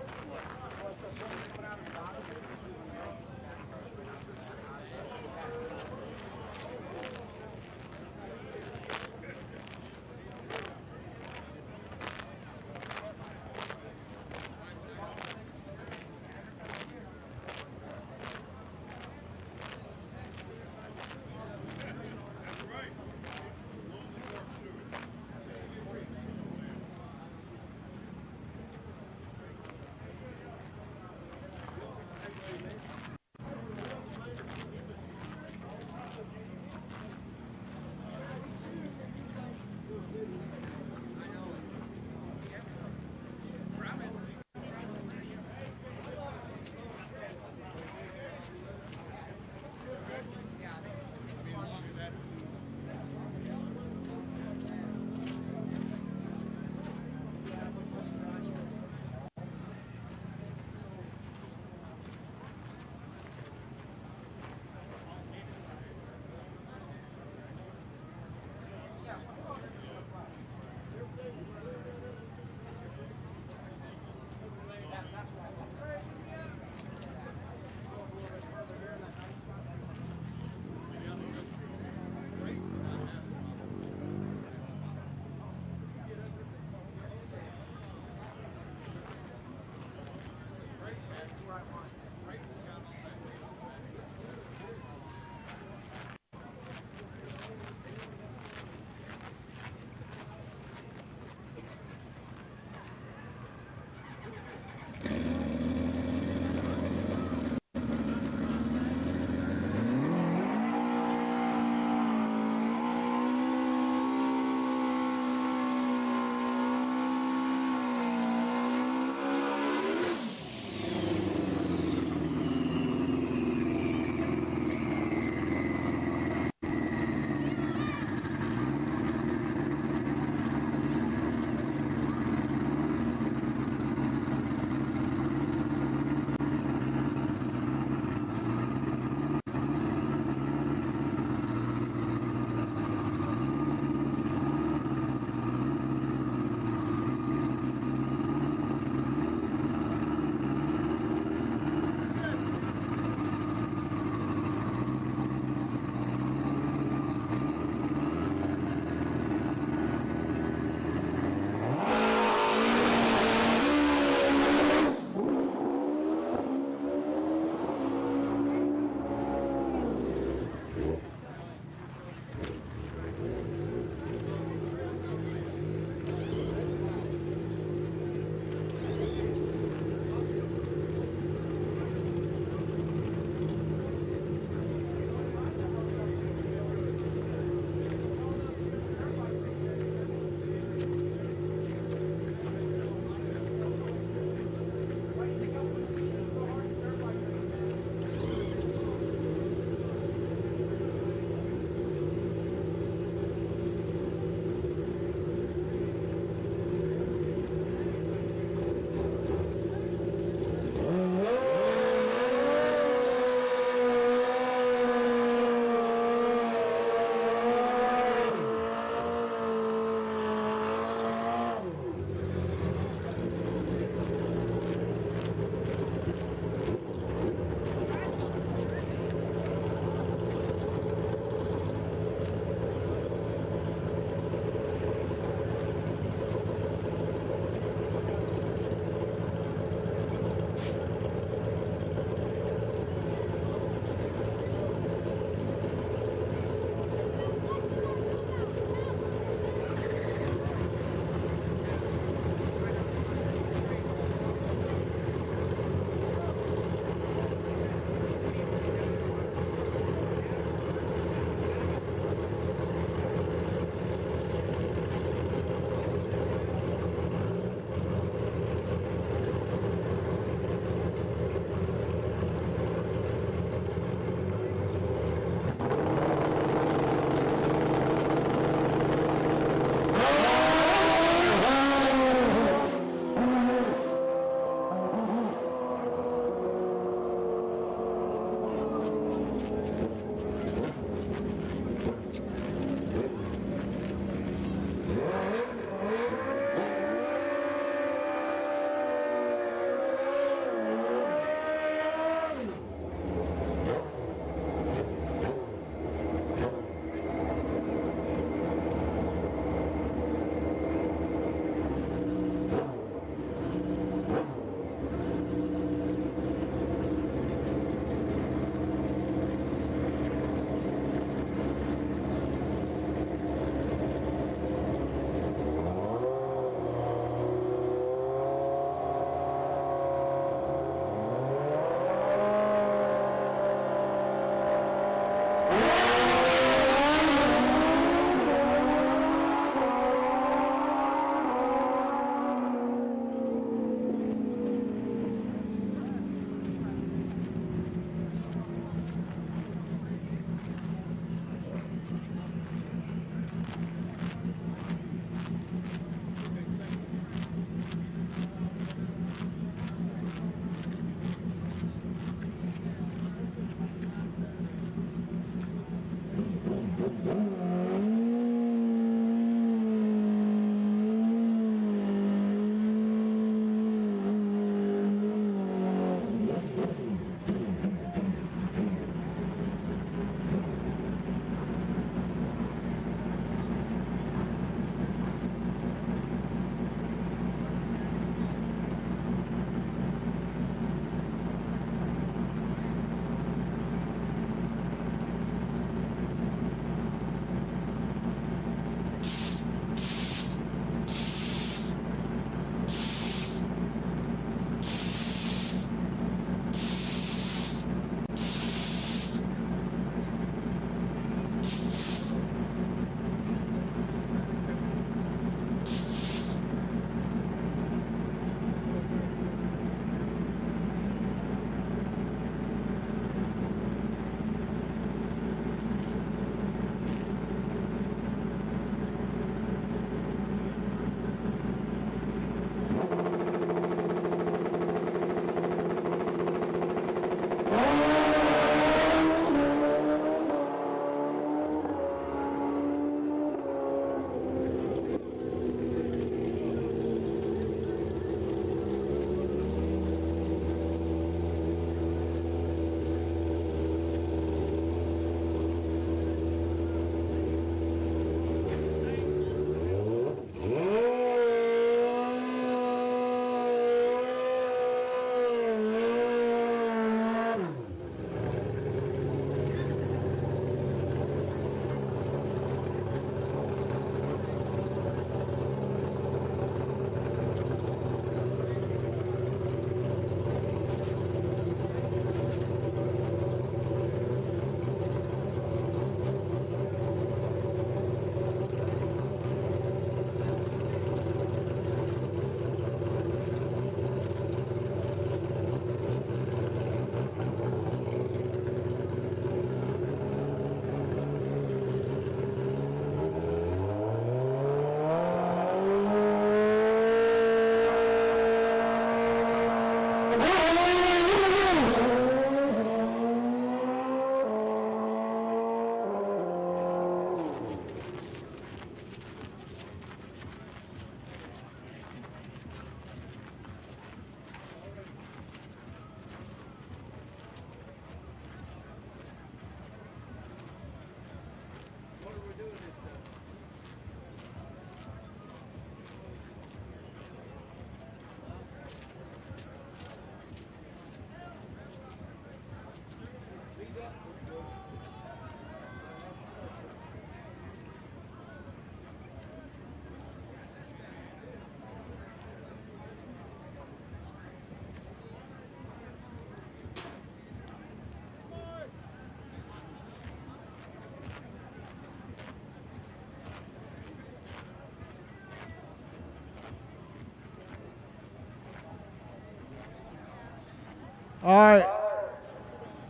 All right,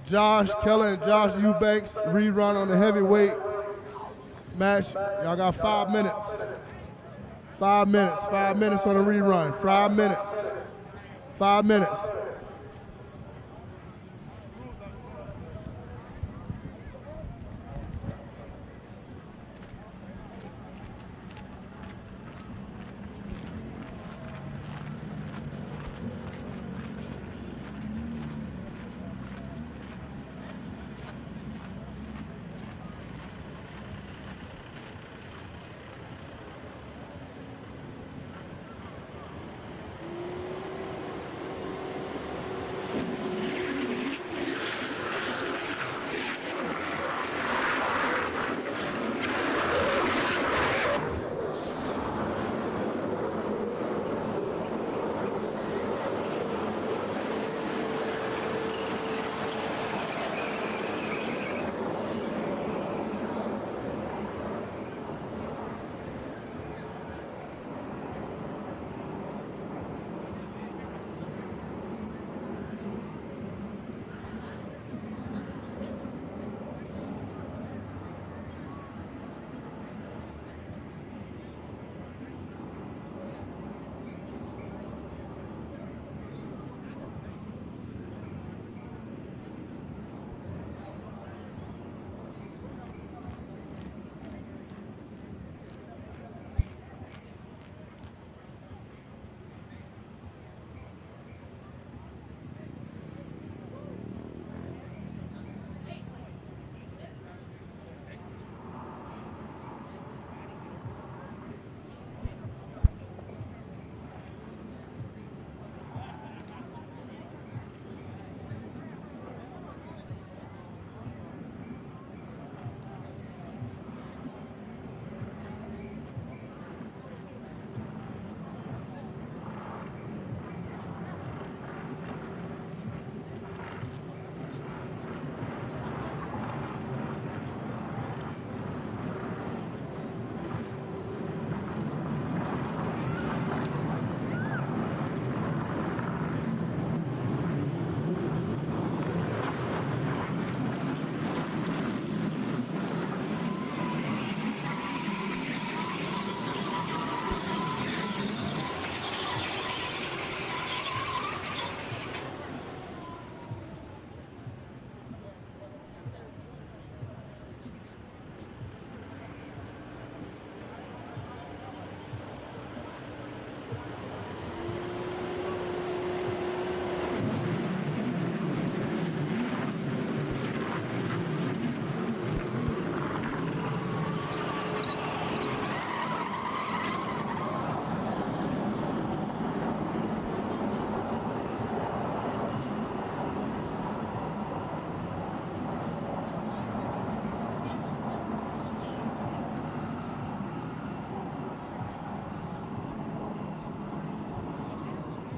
Josh Keller and Josh Eubanks rerun on the heavyweight match. Y'all got 5 minutes. 5 minutes. 5 minutes on the rerun. 5 minutes. 5 minutes.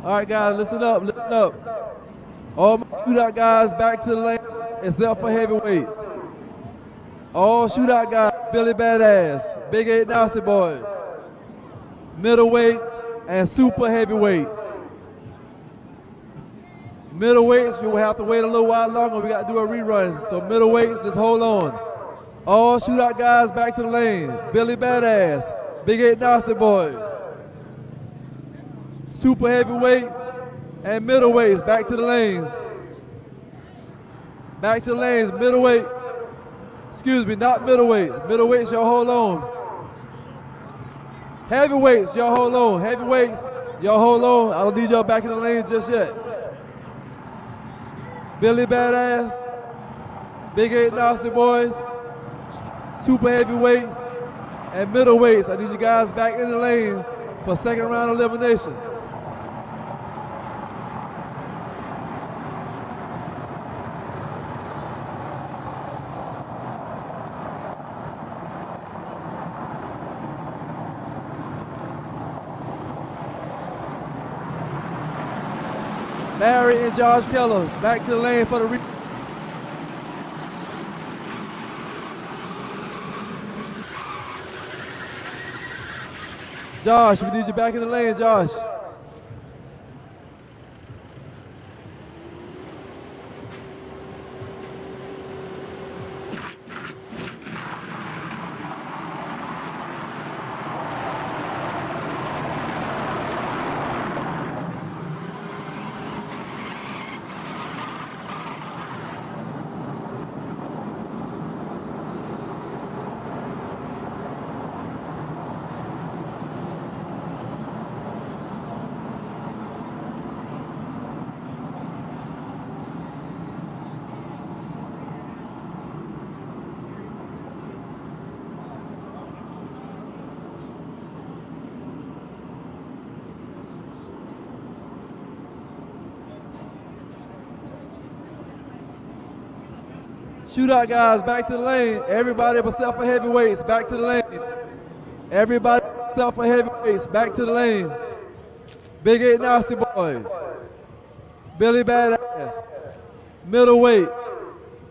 All right, guys, listen up, listen up. All my shootout guys back to the lane, except for heavyweights. All shootout guys, Billy Badass, Big 8 Nasty Boys, middleweight and super heavyweights. Middleweights, you will have to wait a little while longer. We got to do a rerun. So middleweights, just hold on. All shootout guys back to the lane. Billy Badass, Big 8 Nasty Boys. Super heavyweights and middleweights back to the lanes. Back to the lanes, middleweight. Excuse me, not middleweights. Middleweights, y'all hold on. Heavyweights, y'all hold on. Heavyweights, y'all hold on. I don't need y'all back in the lane just yet. Billy Badass, Big 8 Nasty Boys, super heavyweights, and middleweights. I need you guys back in the lane for second round elimination. Larry and Josh Keller back to the lane for the Josh, we need you back in the lane, Josh. Shootout guys, back to the lane. Everybody except for heavyweights, back to the lane. Everybody except for heavyweights, back to the lane. Big 8 Nasty Boys, Billy Badass, middleweight,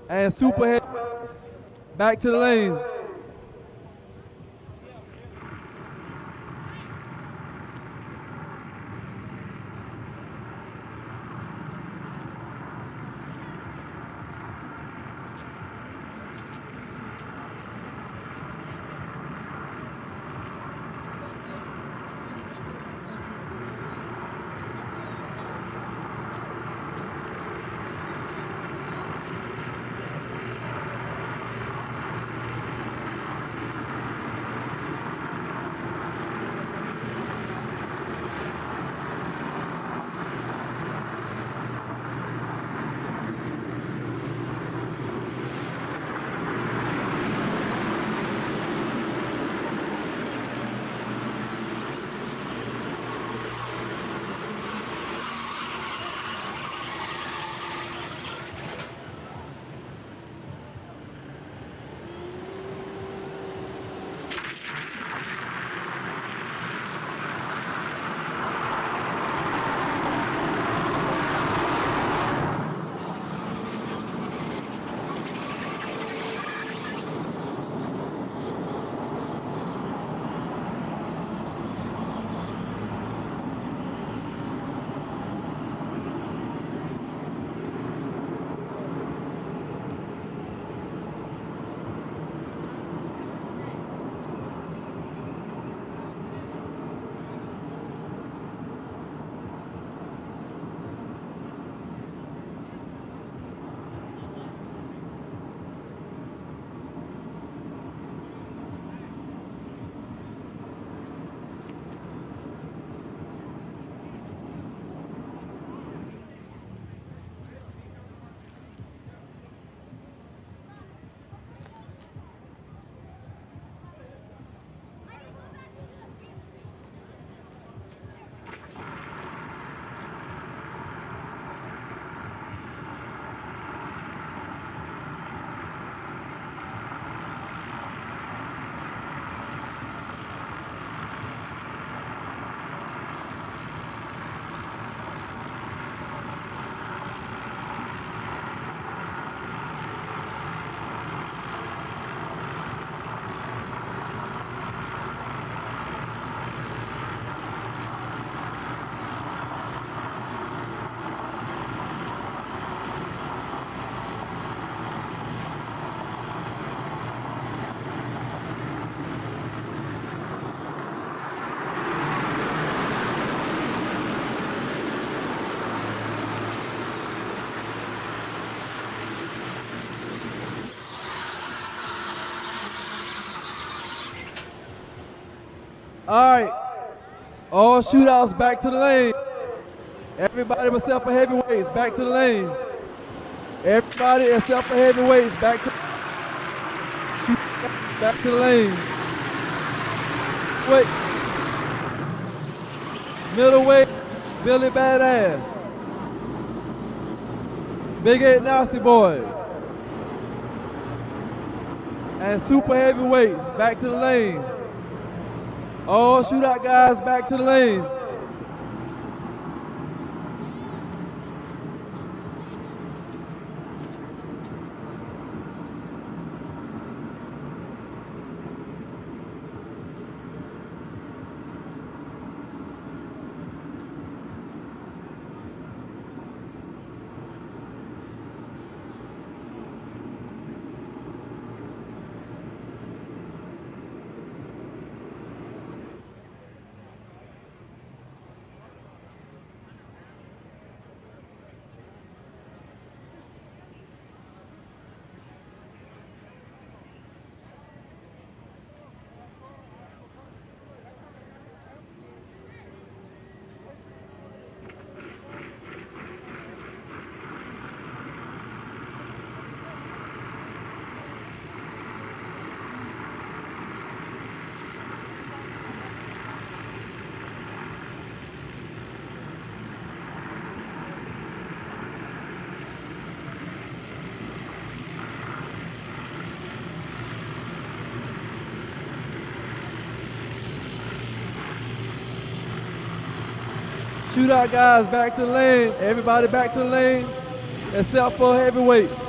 and super heavyweights, back to the lanes. All right. All shootouts back to the lane. Everybody except for heavyweights back to the lane. Everybody except for heavyweights back to the lane. Wait. Middleweight, Billy Badass. Big 8 Nasty Boys. And super heavyweights back to the lanes. All shootout guys back to the lanes. Shootout guys back to the lane. Everybody back to the lane except for heavyweights.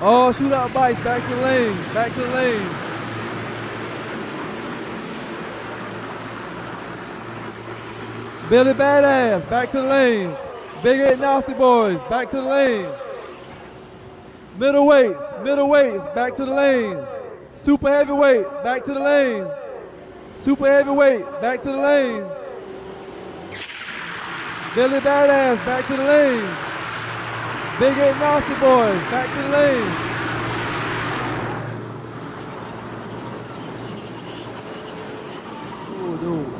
All shootout bikes back to the lane. Back to the lane. Billy Badass back to the lane. Big 8 Nasty Boys back to the lane. Middleweights back to the lane. Super heavyweight back to the lanes. Super heavyweight, back to the lanes. Billy Badass, back to the lanes. Big 8 Nasty Boys, back to the lanes. Ooh, dude.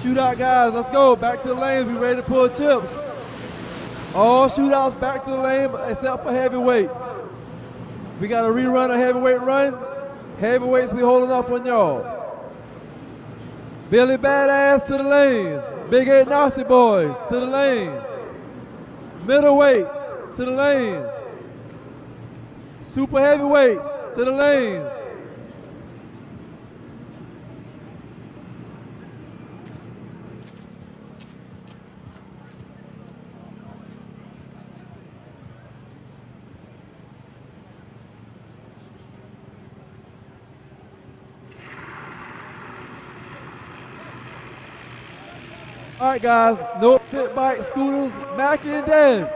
Shootout guys, let's go. Back to the lanes. We ready to pull chips. All shootouts back to the lane except for heavyweights. We got a rerun of heavyweight run. Heavyweights, we holding off on y'all. Billy Badass to the lanes. Big 8 Nasty Boys to the lane. Middleweights to the lane. Super heavyweights to the lanes. All right, guys, no pit bike scooters, Mackie and Dez.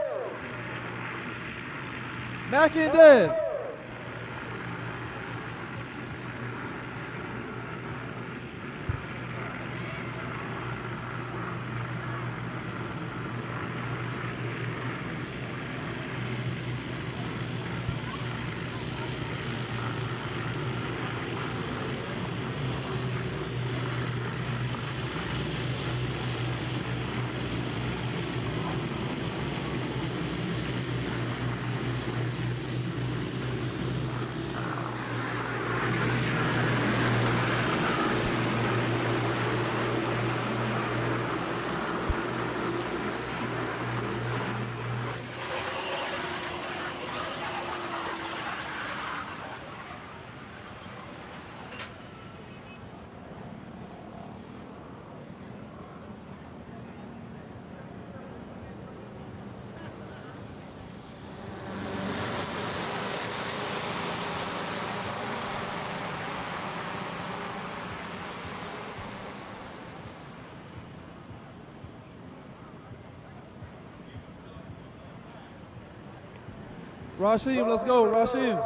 Mackie and Dez. Rashim, let's go, Rashim.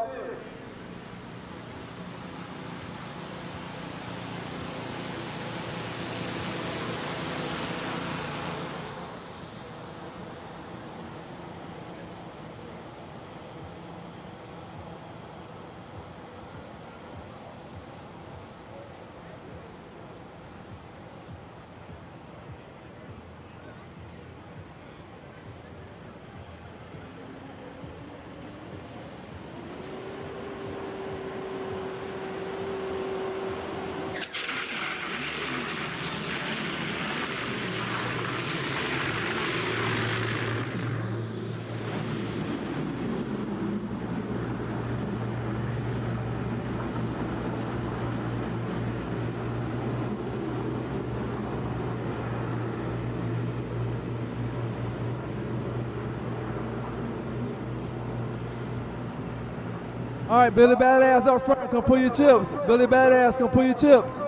All right, Billy Badass up front, come pull your chips. Billy Badass, come pull your chips.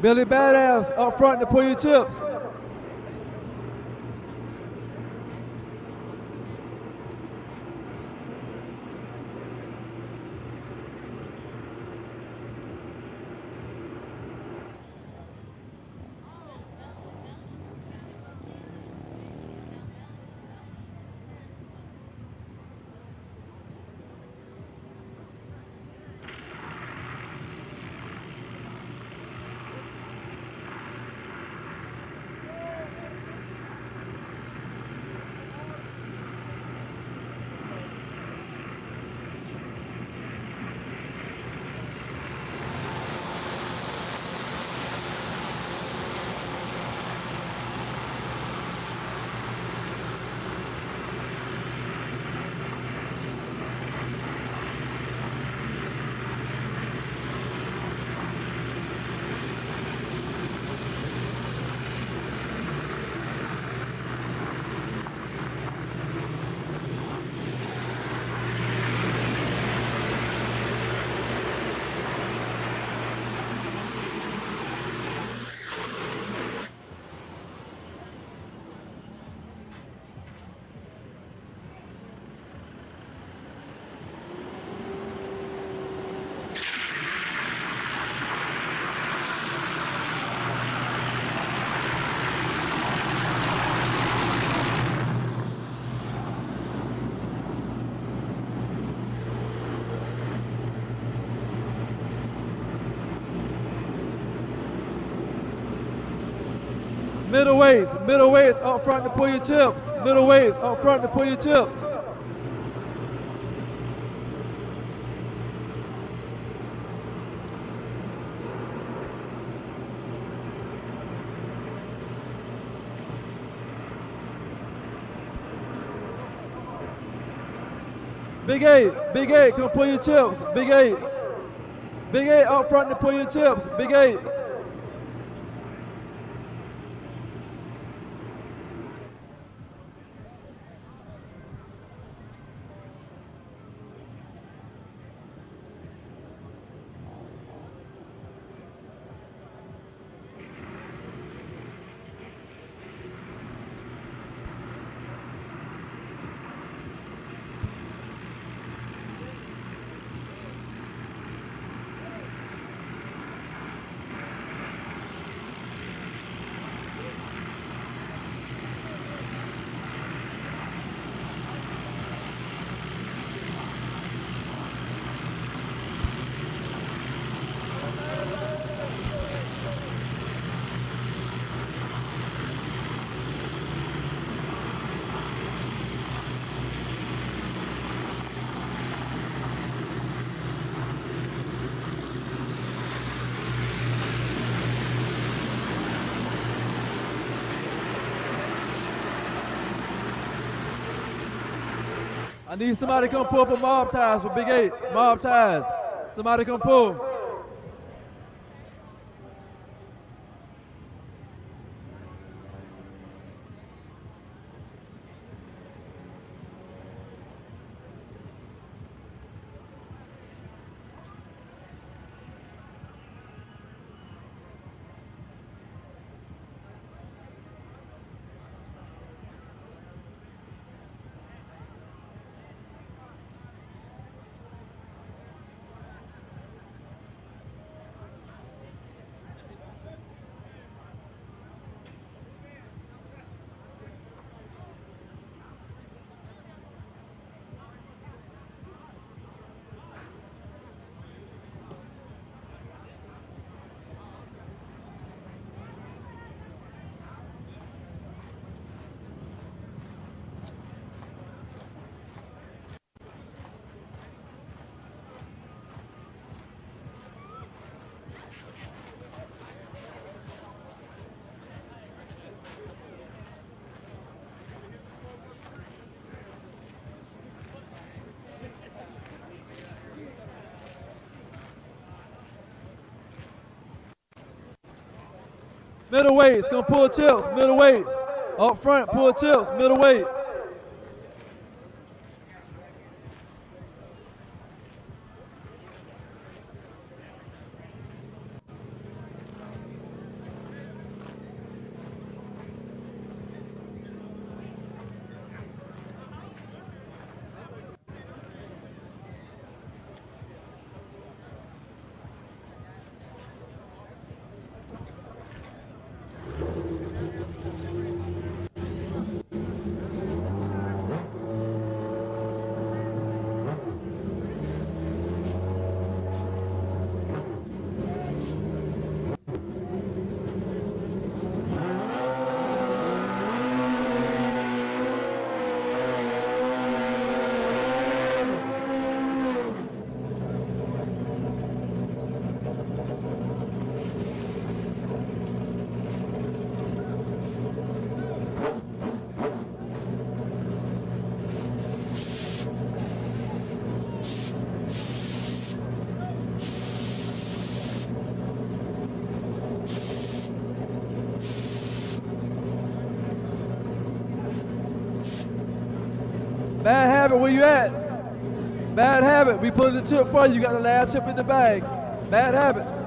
Billy Badass up front to pull your chips. Middleweights up front to pull your chips. Middleweights up front to pull your chips. Big eight, come pull your chips. Big eight up front to pull your chips. Big eight. I need somebody to come pull for mob ties for Big 8. Mob ties. Somebody come pull. Middleweights, gonna pull chips. Middleweights, up front, pull chips. Middleweight. Habit, where you at? Bad Habit, we pulling the chip for you. You got the last chip in the bag. Bad Habit.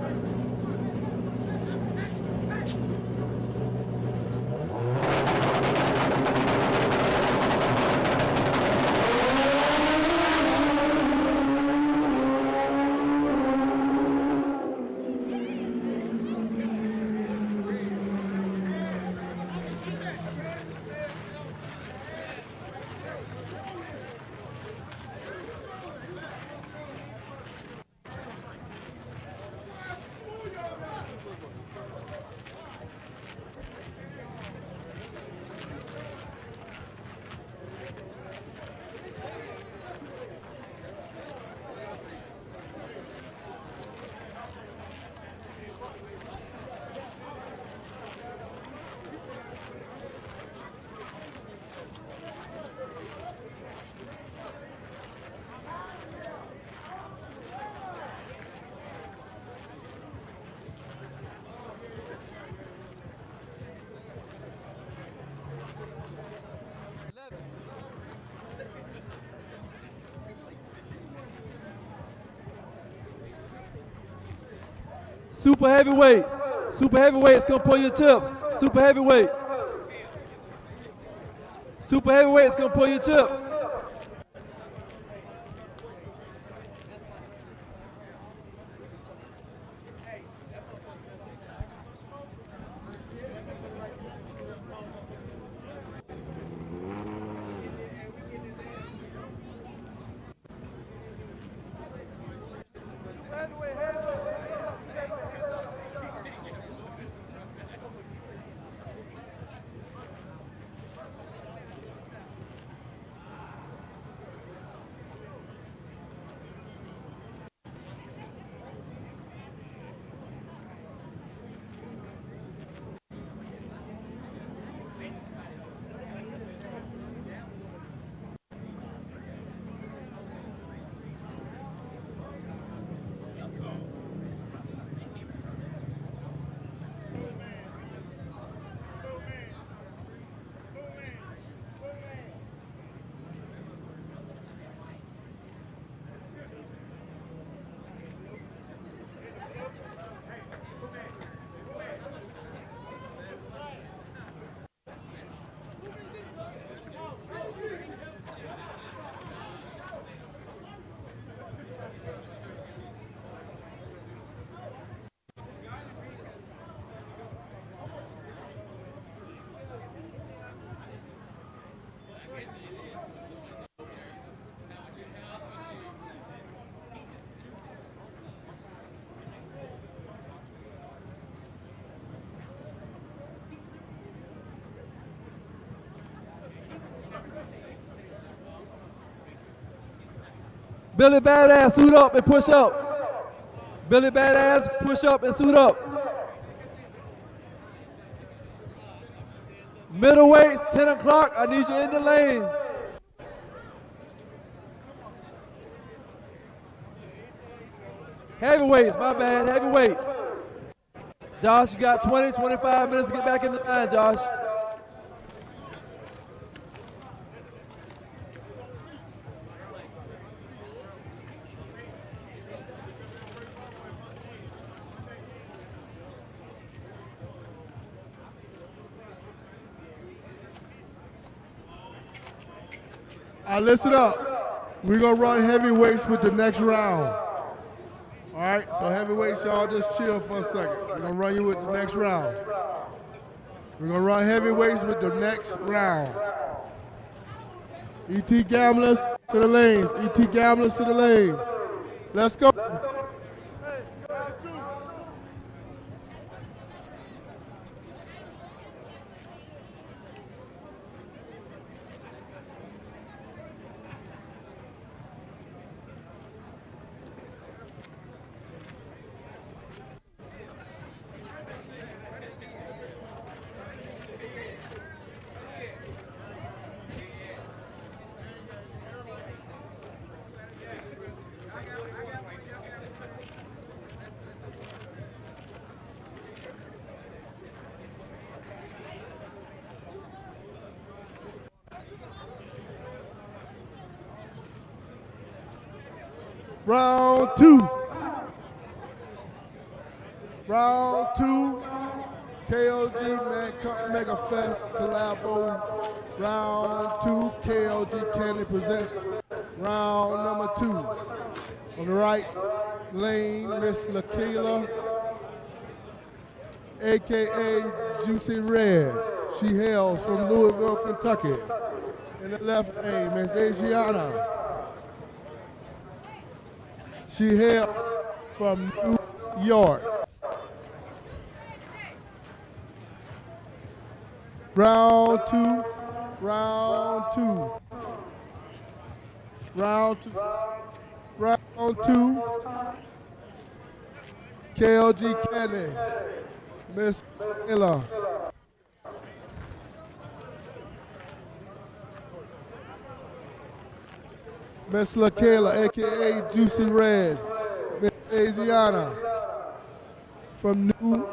Super heavyweights. Super heavyweights, come pull your chips. Super heavyweights. Super heavyweights, come pull your chips. Billy Badass, suit up and push up. Billy Badass, push up and suit up. Middleweights, 10 o'clock, I need you in the lane. Heavyweights, my bad, heavyweights. Josh, you got 20, 25 minutes to get back in the line, Josh. Listen up. We're going to run heavyweights with the next round. All right, so heavyweights, y'all just chill for a second. We're going to run you with the next round. We're going to run heavyweights with the next round. ET Gamblers to the lanes. ET Gamblers to the lanes. Let's go. Round two. Round two. KOG MegaFest collabo. Round two. KOG Candy presents round number two. On the right lane, Miss LaKayla, AKA Juicy Red. She hails from Louisville, Kentucky. In the left lane, Miss Adriana. She hails from New York. Round two, round two. Round two, round two. KOG Candy, Miss Ella. Miss LaKayla, AKA Juicy Red. Miss Adriana from New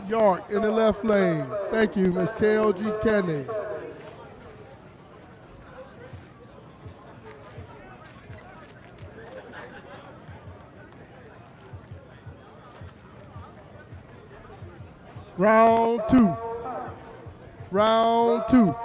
York in the left lane. Thank you, Miss KOG Candy. Round two. Round two.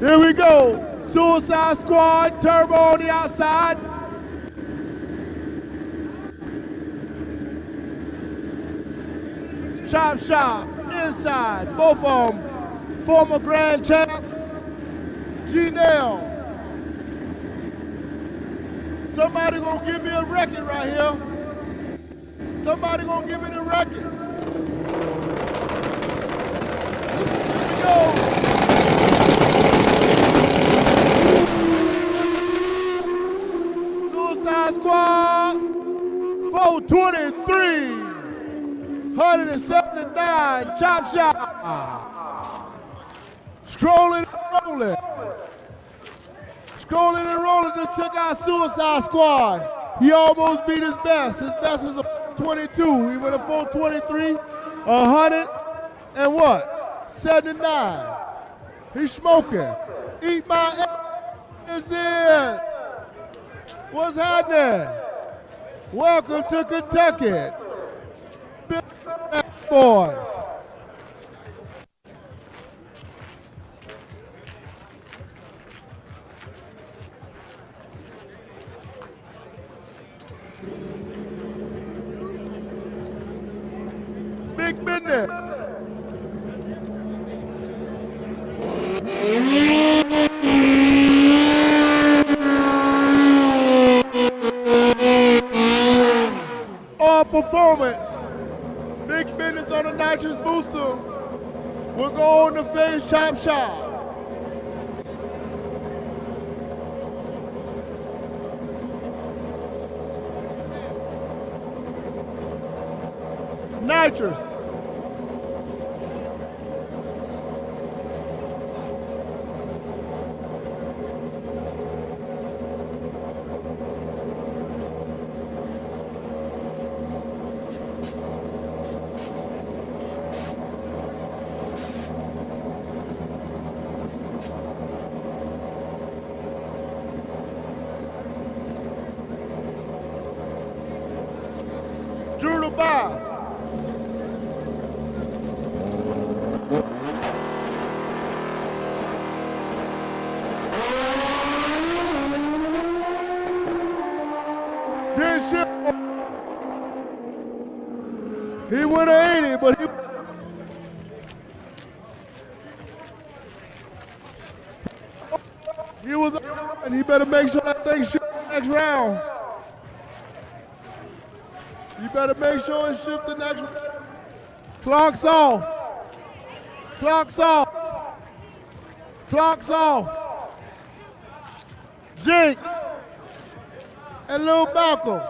Here we go. Suicide Squad, Turbo on the outside. Chop Shop, inside. Both of them former grand champs. G-Nail. Somebody gonna give me a record right here. Somebody gonna give me the record. Here we go. Squad, 423, 179, Chop Shop. Scrolling and rolling. Scrolling and rolling just took out Suicide Squad. He almost beat his best. His best is a 22. He went a 423, 100, and what? 79. He's smoking. Eat my ass is in. What's happening? Welcome to Kentucky. Big boys. Big business. Performance. Big business on the nitrous booster. We're going to face Chop Shop. Nitrous. 5. Didn't shift. He went 80, but he was, and he better make sure that thing shifts next round. You better make sure it shifts the next round. Clock's off. Clock's off. Clock's off. Jinx and Lil Malcolm.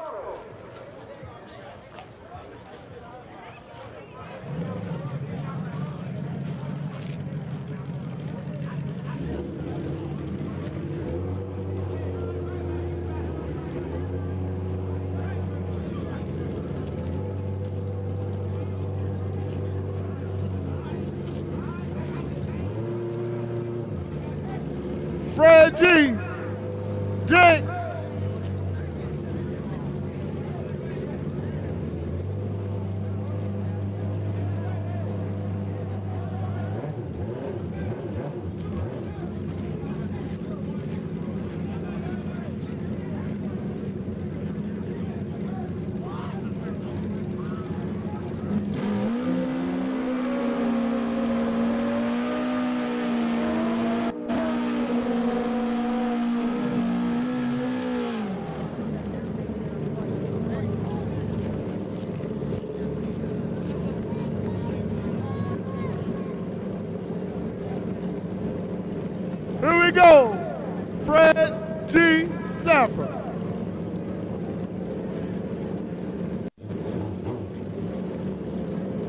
Fred G, Jinx. Here we go, Fred G. Sanford.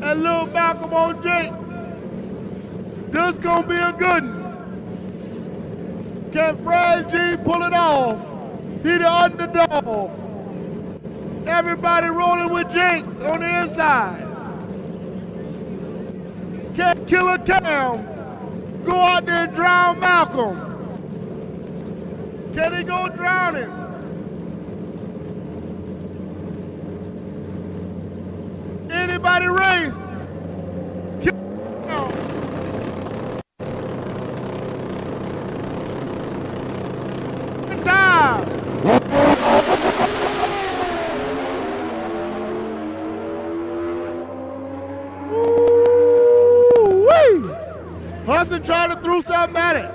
And Lil Malcolm on Jinx. This gonna be a good one. Can Fred G pull it off? He the underdog. Everybody rolling with Jinx on the inside. Can Killer Cam go out there and drown Malcolm? Can he go drown him? Anybody race? Time. Woo-wee. Hudson tried to throw something at it.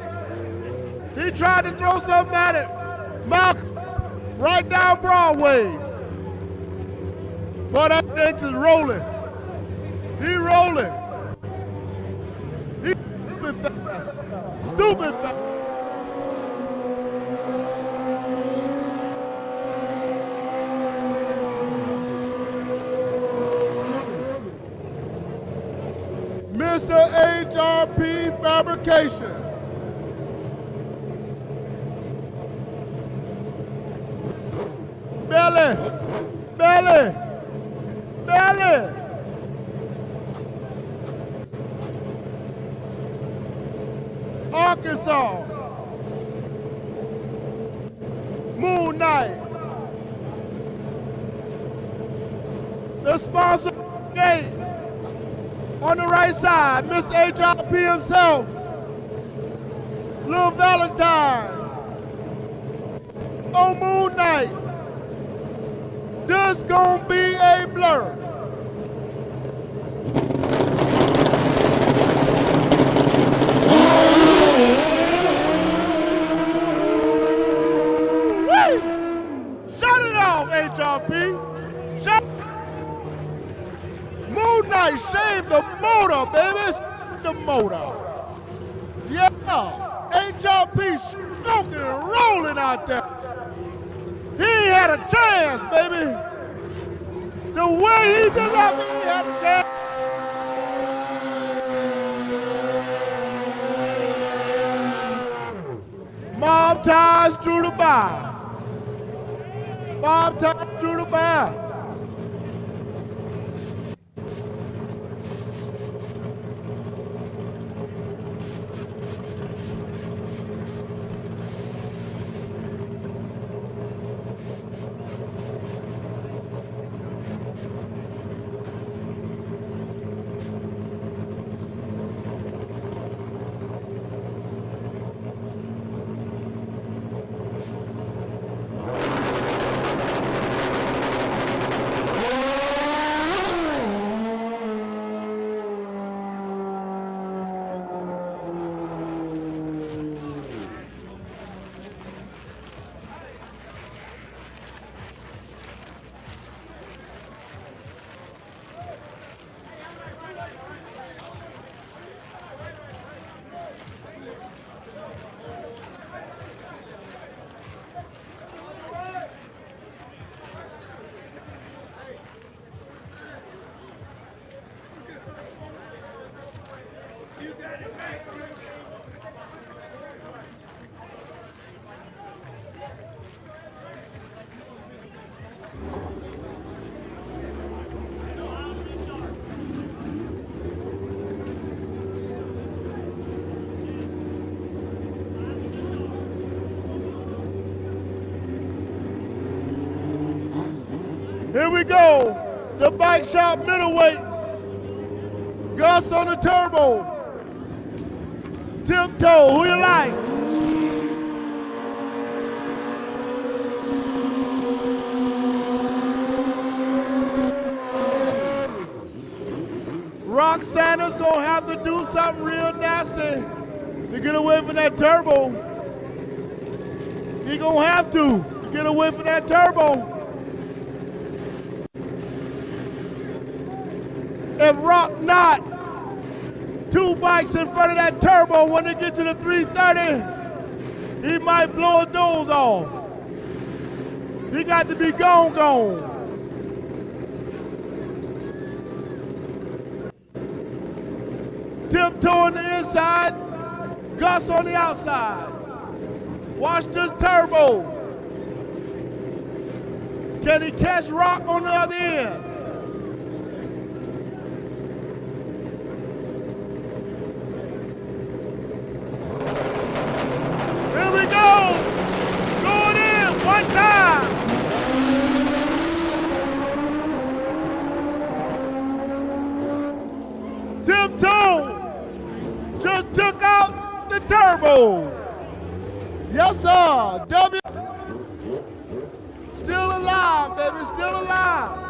He tried to throw something at it. Malcolm, right down Broadway. Boy, that Jinx is rolling. He rolling. He stupid fast. Stupid fast. Mr. HRP Fabrication. Belly, belly, belly. Arkansas. Moon Knight. The sponsor gate. On the right side, Mr. HRP himself, Lil Valentine. On Moon Knight, this gonna be a blur. Woo! Shut it off, HRP. Shut it. Moon Knight shaved the motor, baby. Save the motor. Yeah. HRP stroking and rolling out there. He ain't had a chance, baby. The way he delivered, he had a chance. Mob ties drew the bar. Mob ties drew the bar. Here we go. The bike shop middleweights. Gus on the turbo. Tiptoe, who you like? Rock Sanders gonna have to do something real nasty to get away from that turbo. He gonna have to get away from that turbo. If Rock not 2 bikes in front of that turbo when they get to the 330, he might blow his nose off. He got to be gone. Tiptoe on the inside, Gus on the outside. Watch this turbo. Can he catch Rock on the other end? Here we go. Going in one time. Tiptoe just took out the turbo. Yes, sir. W. Still alive, baby. Still alive.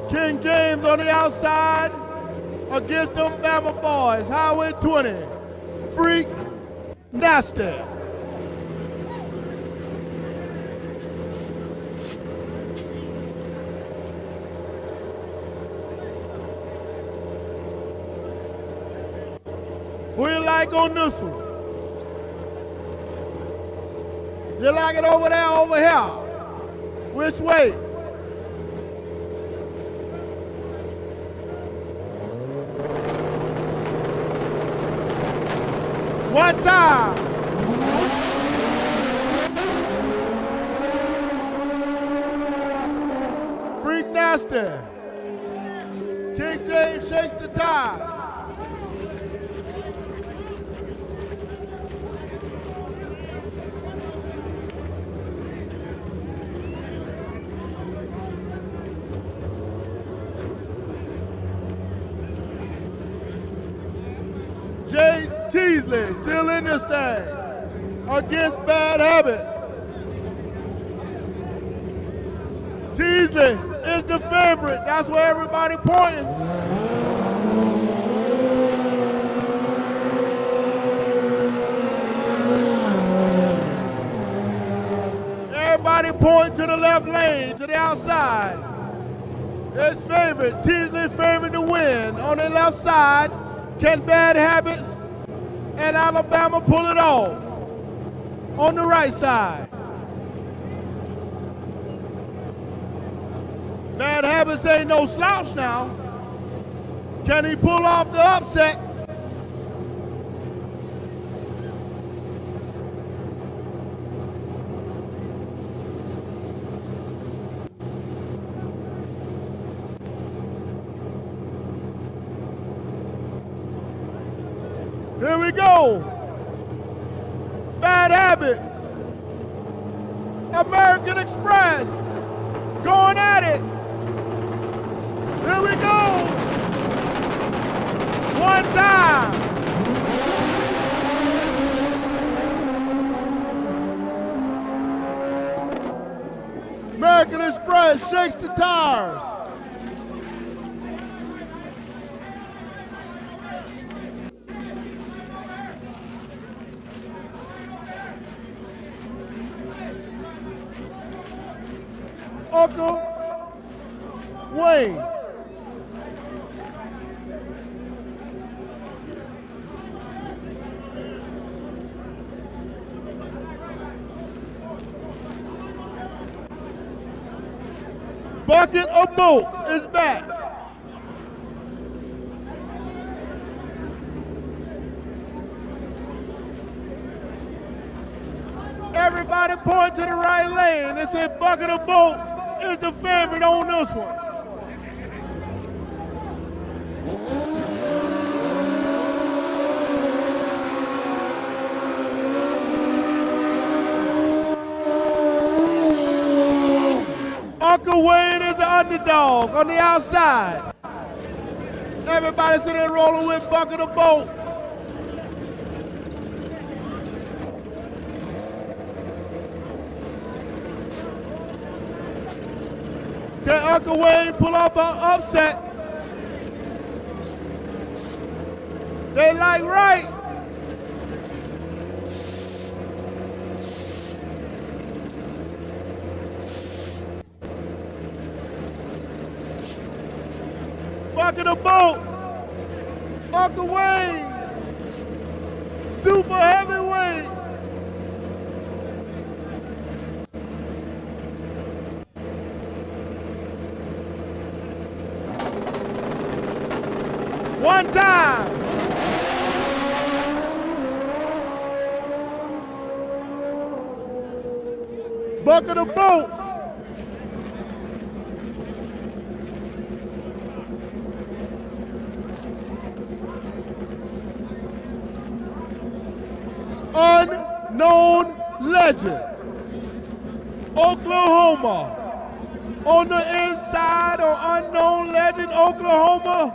King James on the outside against them Bama boys. Highway 20. Freak Nasty. Who you like on this one? You like it over there, over here? Which way? One time. Freak Nasty. King James shakes the tie. Jay Teasley still in this thing against Bad Habits. Teasley is the favorite. That's where everybody pointing. Everybody pointing to the left lane, to the outside. His favorite, Teasley favorite to win on the left side. Can Bad Habits and Alabama pull it off on the right side? Bad Habits ain't no slouch now. Can he pull off the upset? Here we go. Bad Habits. American Express. Going at it. Here we go. One time. American Express shakes the tires. Uncle Wayne. Bucket of Bolts is back. Everybody point to the right lane and say Bucket of Bolts is the favorite on this one. Uncle Wayne is the underdog on the outside. Everybody sitting there rolling with Bucket of Bolts. Can Uncle Wayne pull off the upset? They like right. Bucket of Bolts, Uncle Wayne, super heavyweights. One time. Bucket of Bolts. Unknown legend, Oklahoma. On the inside of Unknown Legend, Oklahoma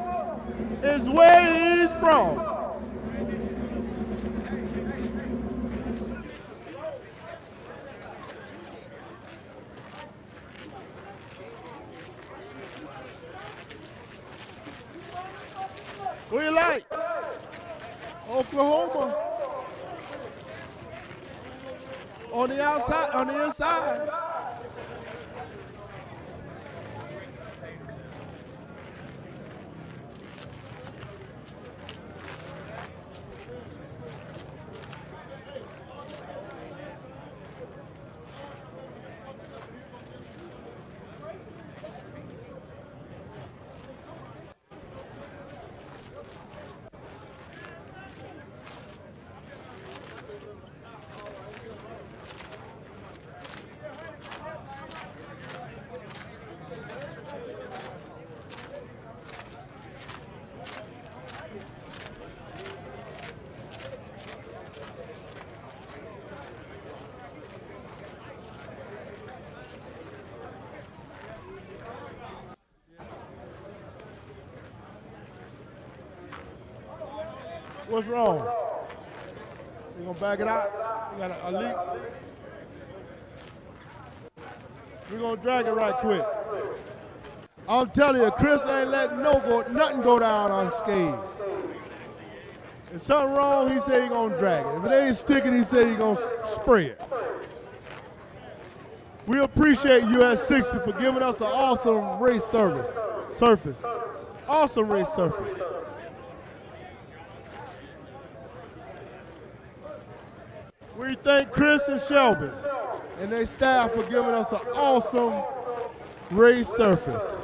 is where he's from. What do you like? Oklahoma. On the outside, on the inside. What's wrong? You gonna back it out? You got a leak? We're gonna drag it right quick. I'm telling you, Chris ain't letting nothing go down unscathed. If something wrong, he said he gonna drag it. If it ain't sticking, he said he gonna spray it. We appreciate US 60 for giving us an awesome race surface. Awesome race surface. We thank Chris and Shelby and their staff for giving us an awesome race surface.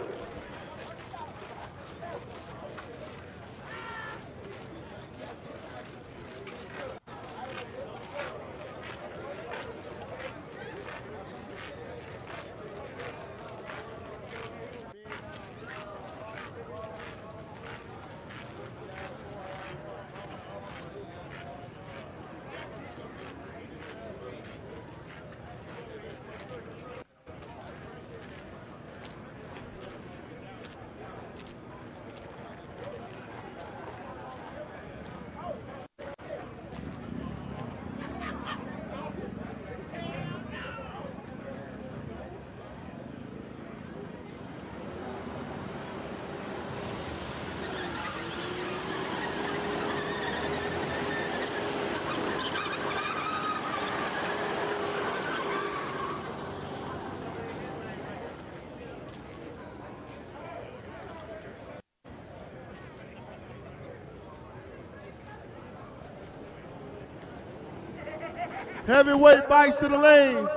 Heavyweight bikes to the lanes.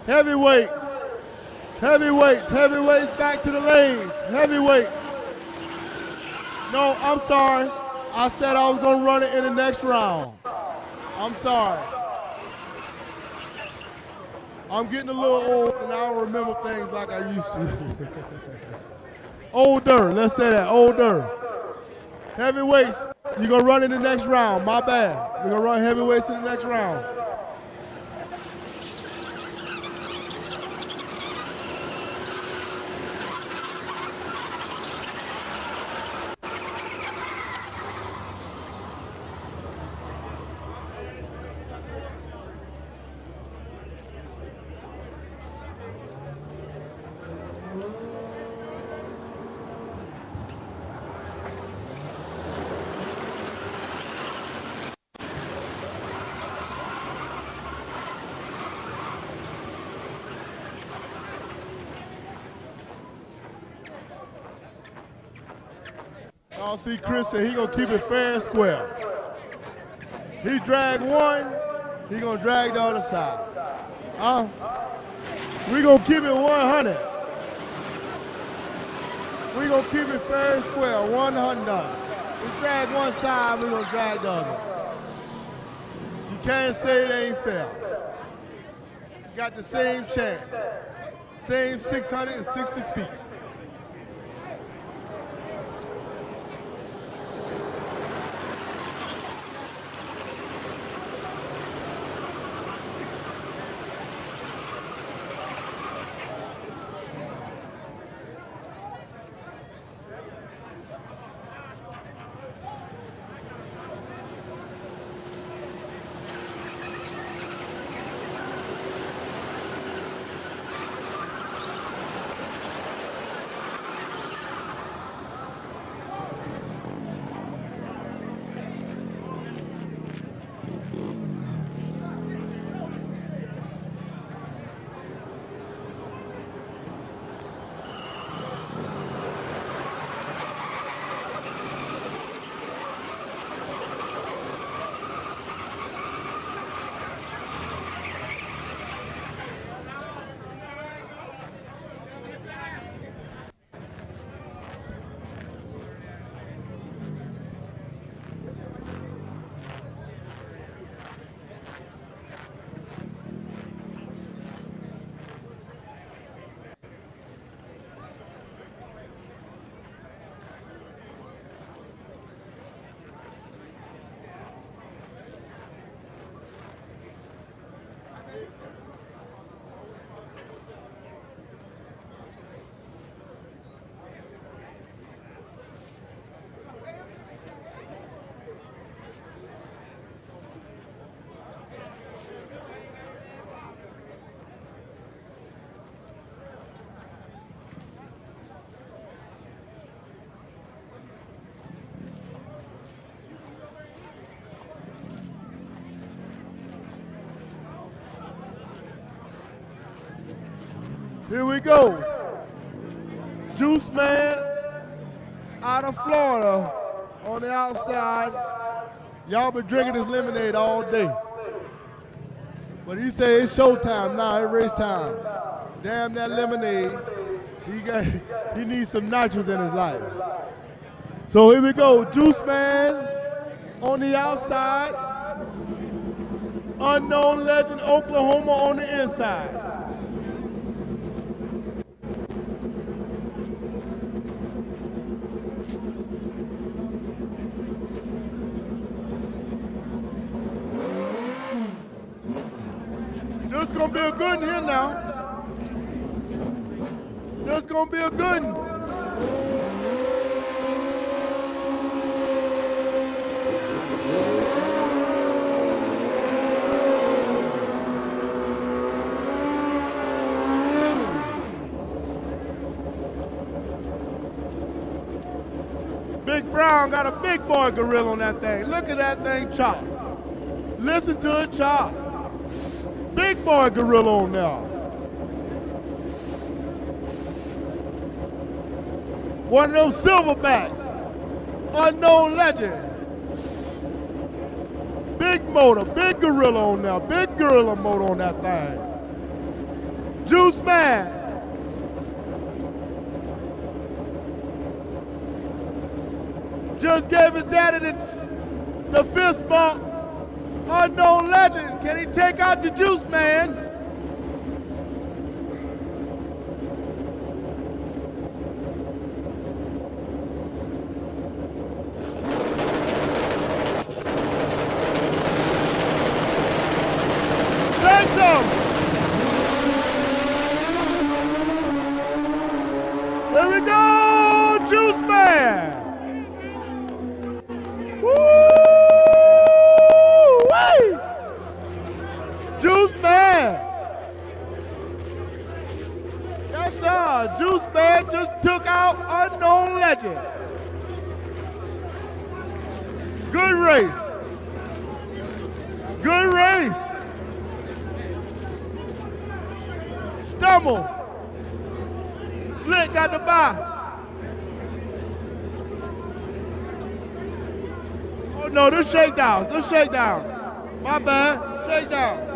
Heavyweights. Heavyweights back to the lanes. Heavyweights. No, I'm sorry. I said I was going to run it in the next round. I'm sorry. I'm getting a little old and I don't remember things like I used to. Older, let's say that, older. Heavyweights, you're going to run in the next round. My bad. We're going to run heavyweights in the next round. Y'all see Chris said he gonna keep it fair and square. He drag one, he gonna drag the other side. We gonna keep it 100. We gonna keep it fair and square, 100. We drag one side, we gonna drag the other. You can't say it ain't fair. You got the same chance, same 660 feet. Here we go. Juice Man out of Florida on the outside. Y'all been drinking this lemonade all day. But he say it's showtime now, it's race time. Damn that lemonade. He needs some nitrous in his life. So here we go. Juice Man on the outside. Unknown Legend Oklahoma on the inside. This gonna be a good one here now. This gonna be a good one. Big Brown got a big boy gorilla on that thing. Look at that thing chop. Listen to it chop. Big boy gorilla on there. One of those silverbacks. Unknown Legend. Big motor, big gorilla on there. Big gorilla motor on that thing. Juice Man just gave his daddy the fist bump. Unknown legend. Can he take out the Juice Man? Take some. Here we go, Juice Man. Woo-wee! Juice Man. Yes, sir. Juice Man just took out Unknown Legend. Good race. Good race. Stumble. Slick got the bye. Oh no, this shakedown. This shakedown. My bad. Shakedown.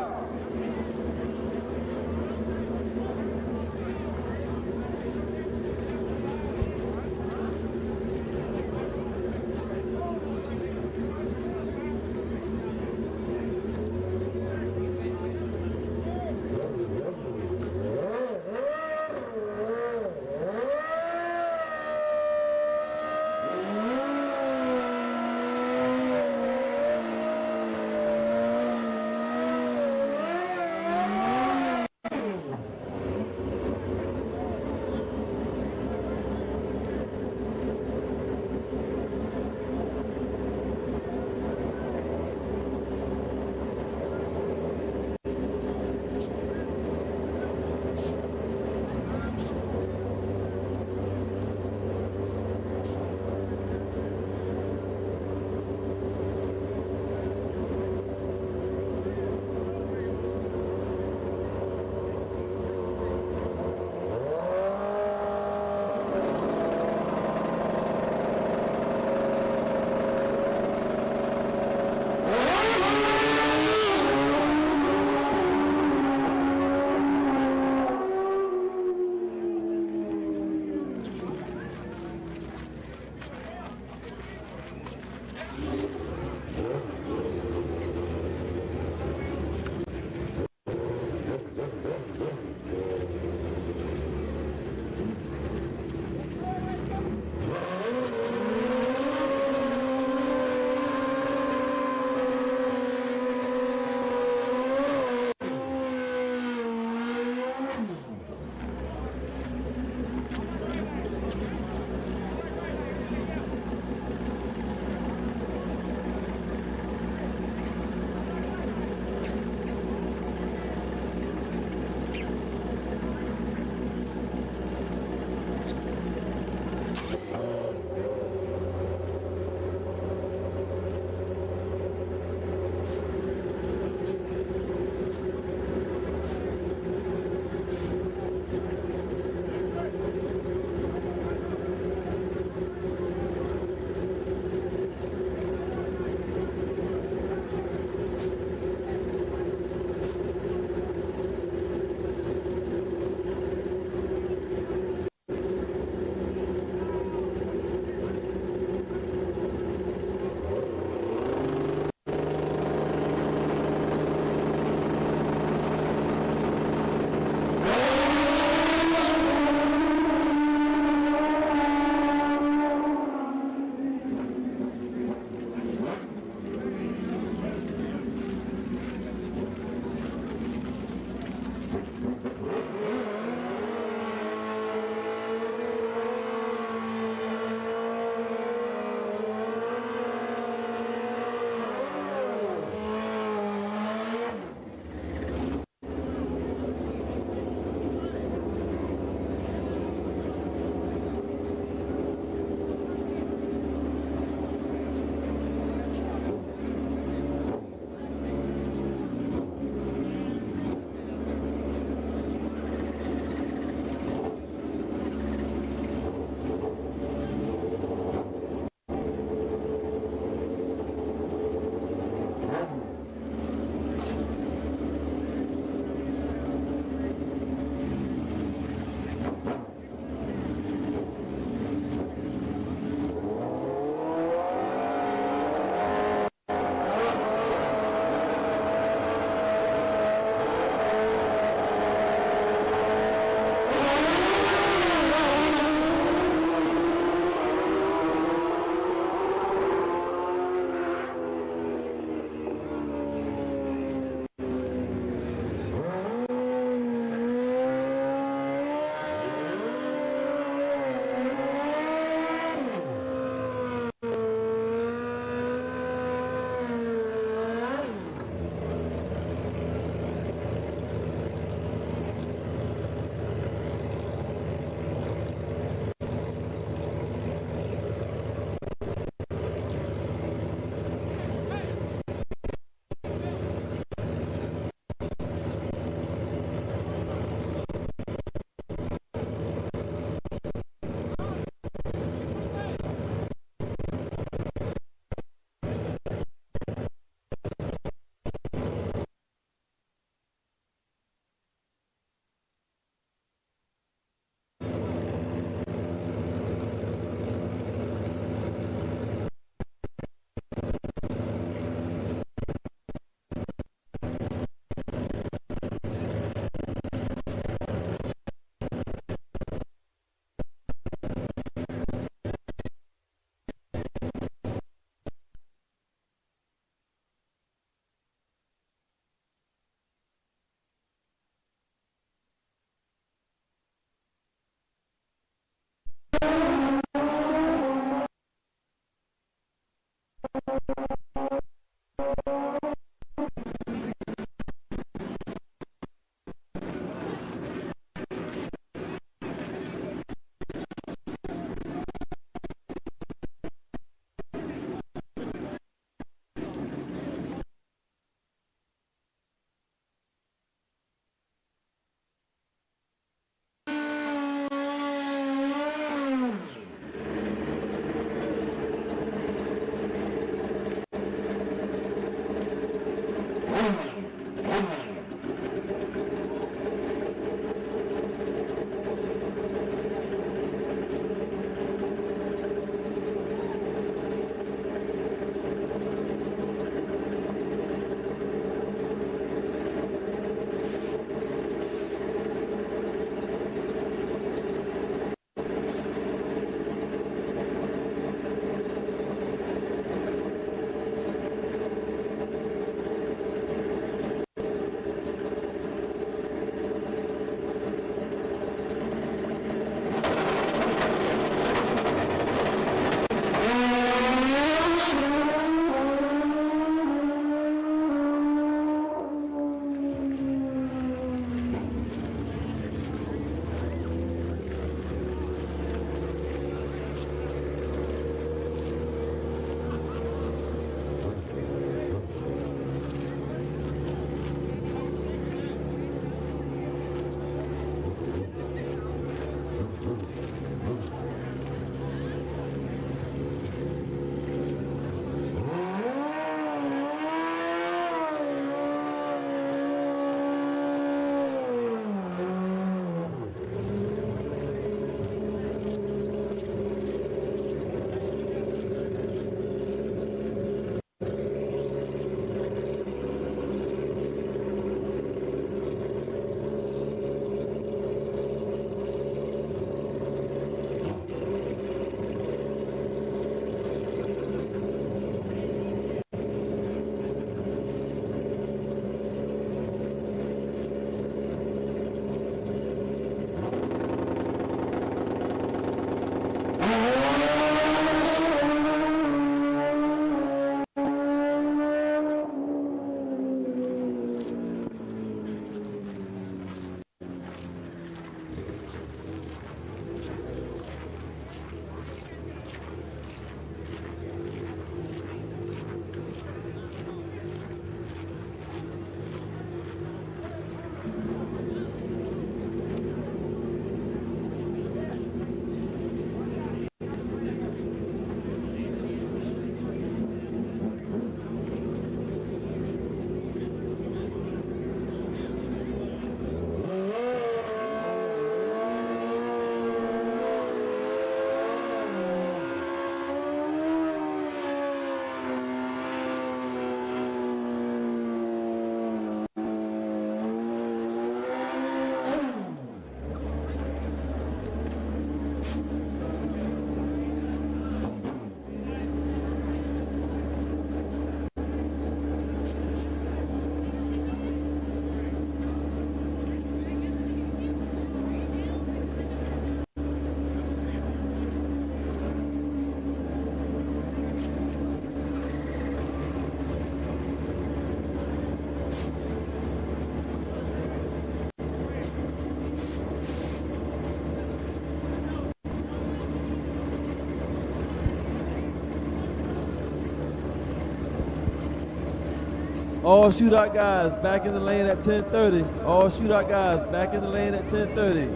All shootout guys back in the lane at 10:30. All shootout guys back in the lane at 10:30.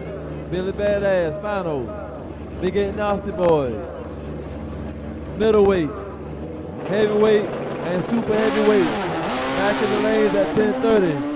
Billy Badass finals. Big 8 Nasty Boys. Middleweights, heavyweight, and super heavyweights back in the lanes at 10:30.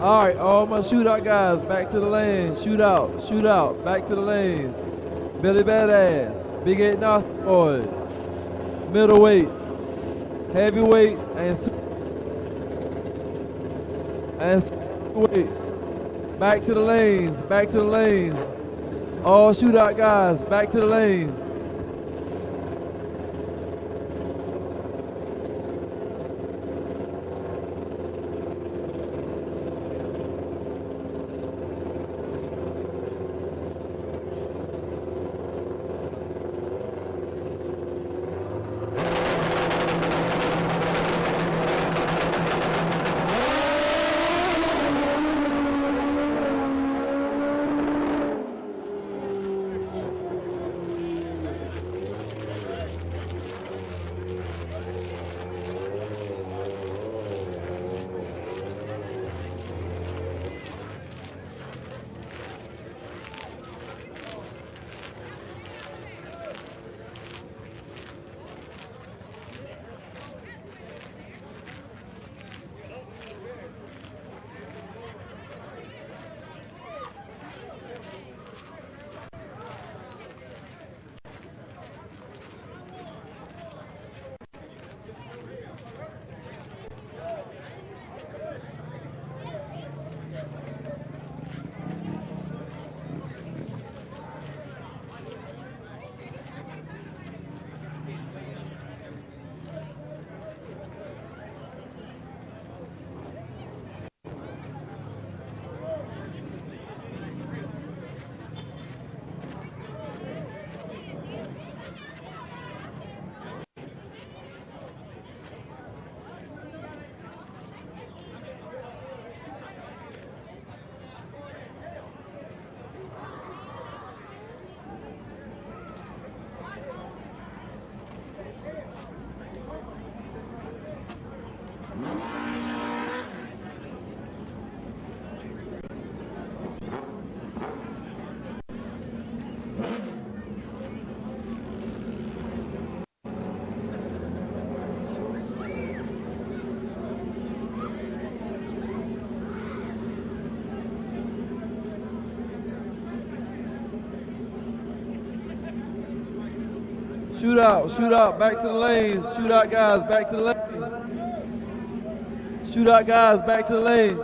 All right, all my shootout guys, back to the lane. Shootout, shootout, back to the lanes. Billy Badass, Big 8 Gnostic Boys, middleweight, heavyweight, and weights. Back to the lanes, back to the lanes. All shootout guys, back to the lanes. Shootout, shootout, back to the lanes. Shootout guys, back to the lane. Shootout guys, back to the lane.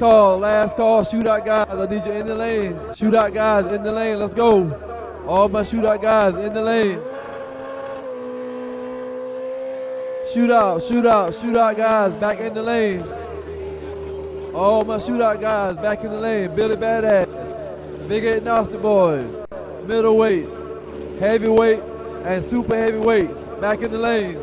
Last call, shootout guys. I need you in the lane. Shootout guys in the lane. Let's go. All my shootout guys in the lane. Shootout guys back in the lane. All my shootout guys back in the lane. Billy Badass, Big 8 Nasty Boys, middleweight, heavyweight, and super heavyweights back in the lane.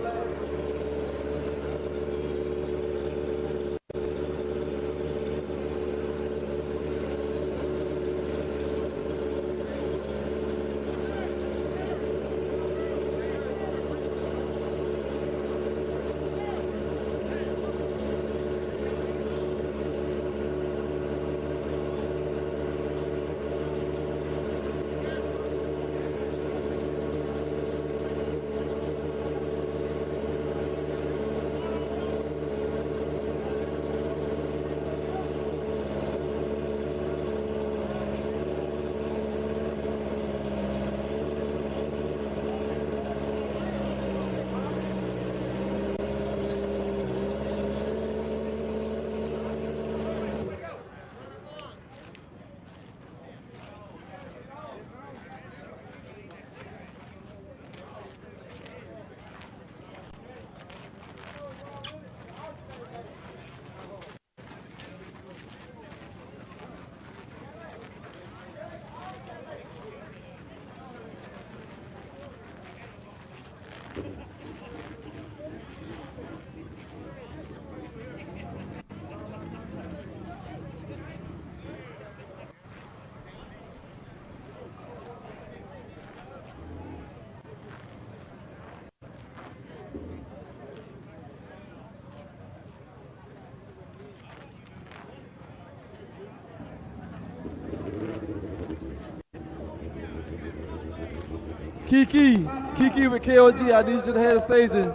Kiki with KOG, I need you to head of station.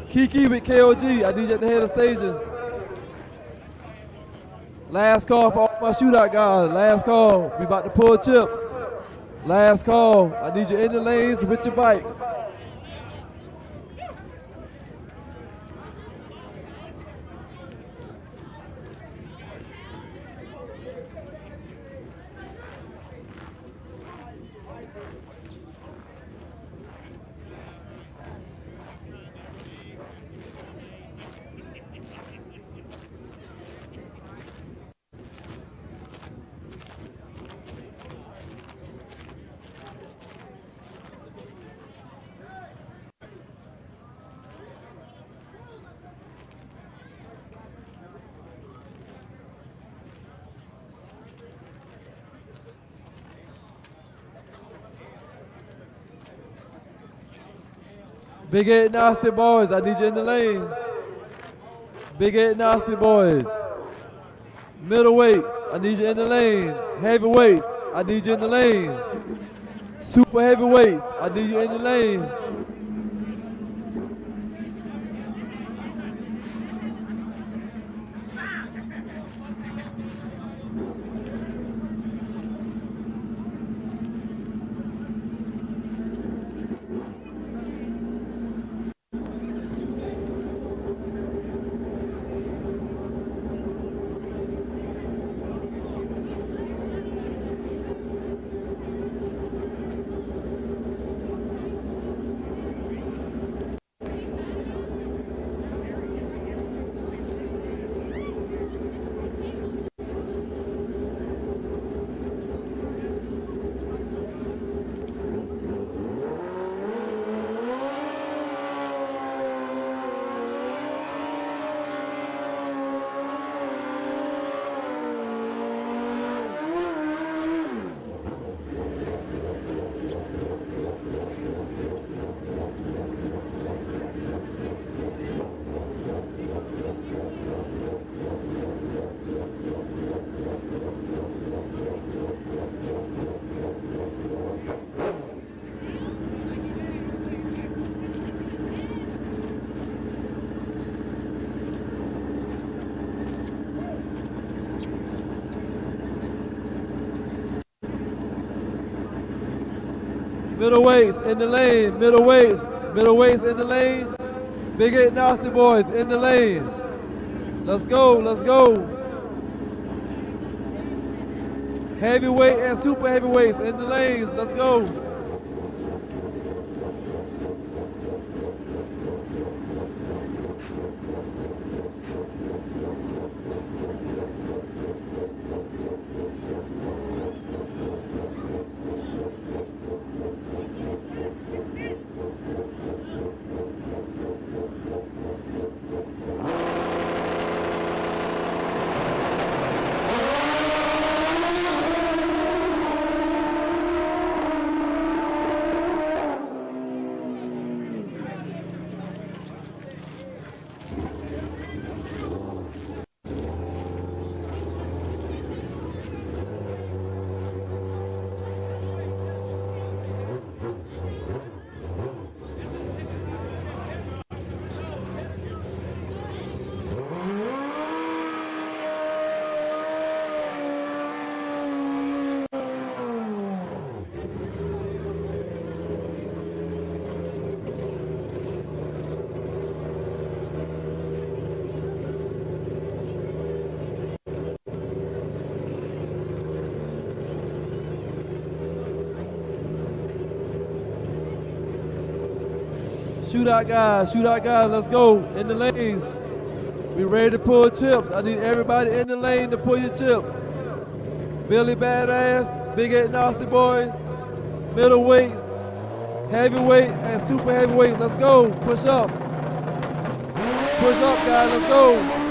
Kiki with KOG, I need you at the head of station. Last call for all my shootout guys. Last call. We about to pull chips. Last call. I need you in the lanes with your bike. Big 8 Nasty Boys, I need you in the lane. Big 8 Nasty Boys. Middleweights, I need you in the lane. Heavyweights, I need you in the lane. Super heavyweights, I need you in the lane. Middleweights in the lane, middleweights in the lane. Big 8 Nasty Boys in the lane. Let's go, let's go. Heavyweight and super heavyweights in the lanes. Let's go. Shootout guys, let's go in the lanes. We ready to pull chips. I need everybody in the lane to pull your chips. Billy Badass, Big 8 Nasty Boys, middleweights, heavyweight, and super heavyweight. Let's go, push up. Push up guys, let's go.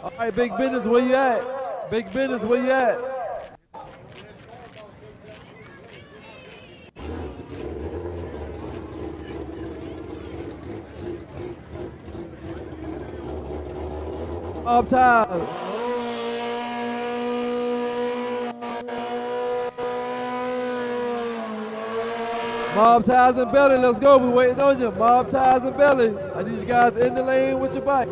All right, Big Business, where you at? Big Business, where you at? Mob ties. Mob ties and belly, let's go. We waiting on you. Mob ties and belly. I need you guys in the lane with your bike.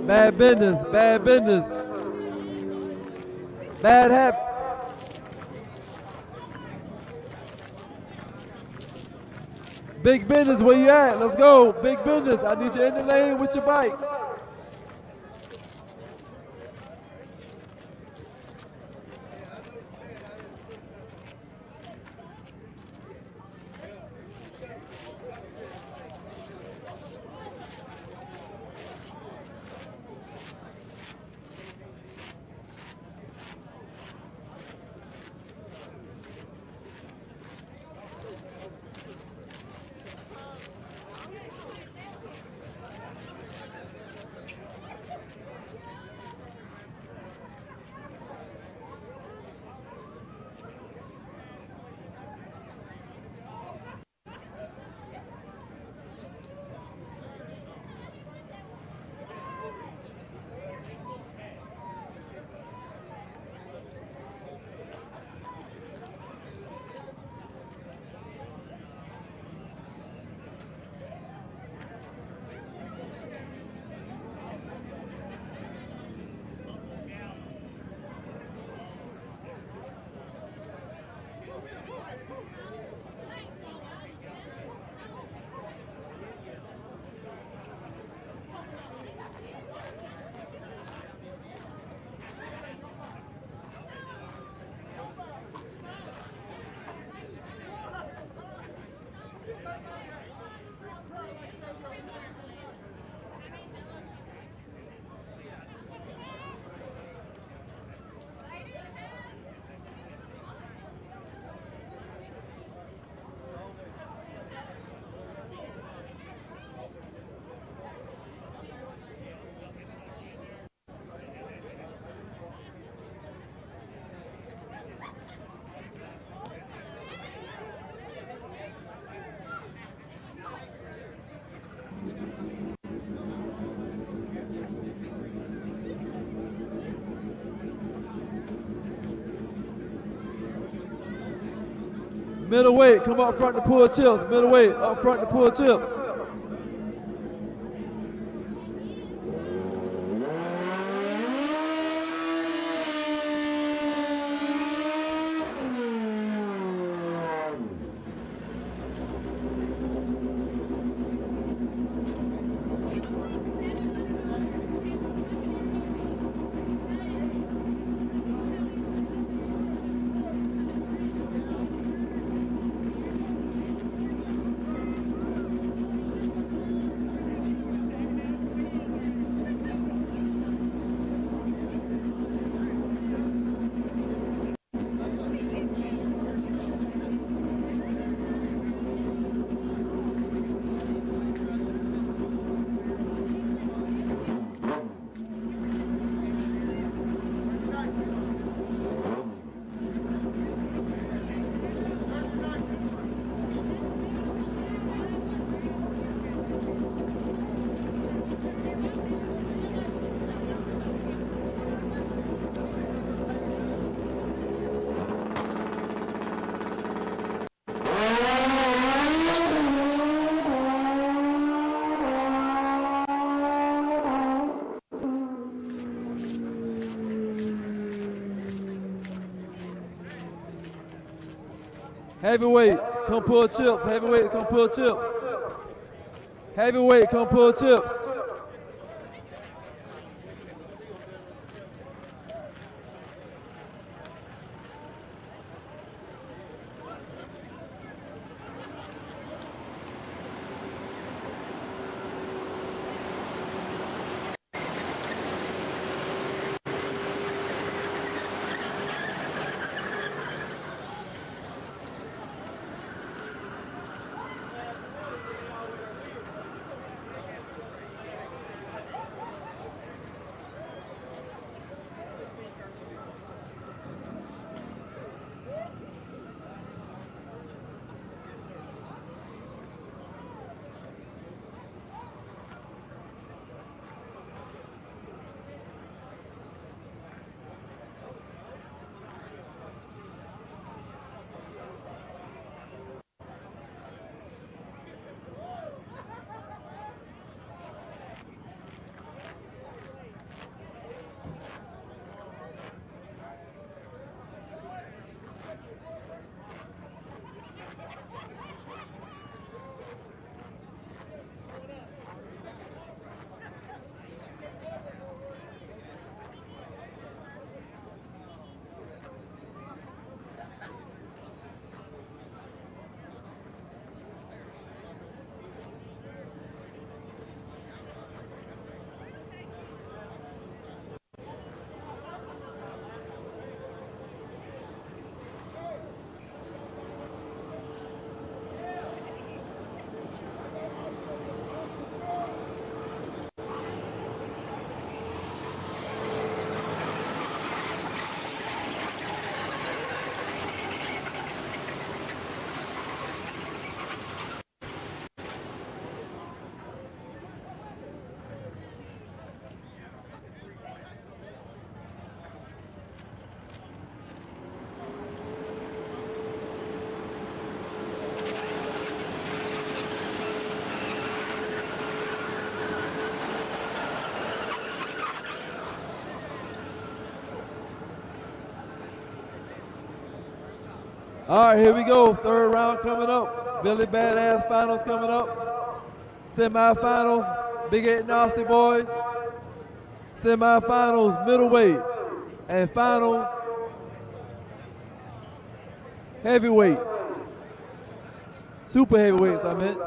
Bad business, bad business. Bad habit. Big Business, where you at? Let's go. Big Business, I need you in the lane with your bike. Middleweight, come up front to pull chips. Middleweight, up front to pull chips. Heavyweights, come pull chips. Heavyweight, come pull chips. Heavyweight, come pull chips. All right, here we go. Third round coming up. Billy Badass finals coming up. Semifinals, Big 8 Nasty Boys. Semifinals, middleweight. And finals, heavyweight. Super heavyweights, I meant.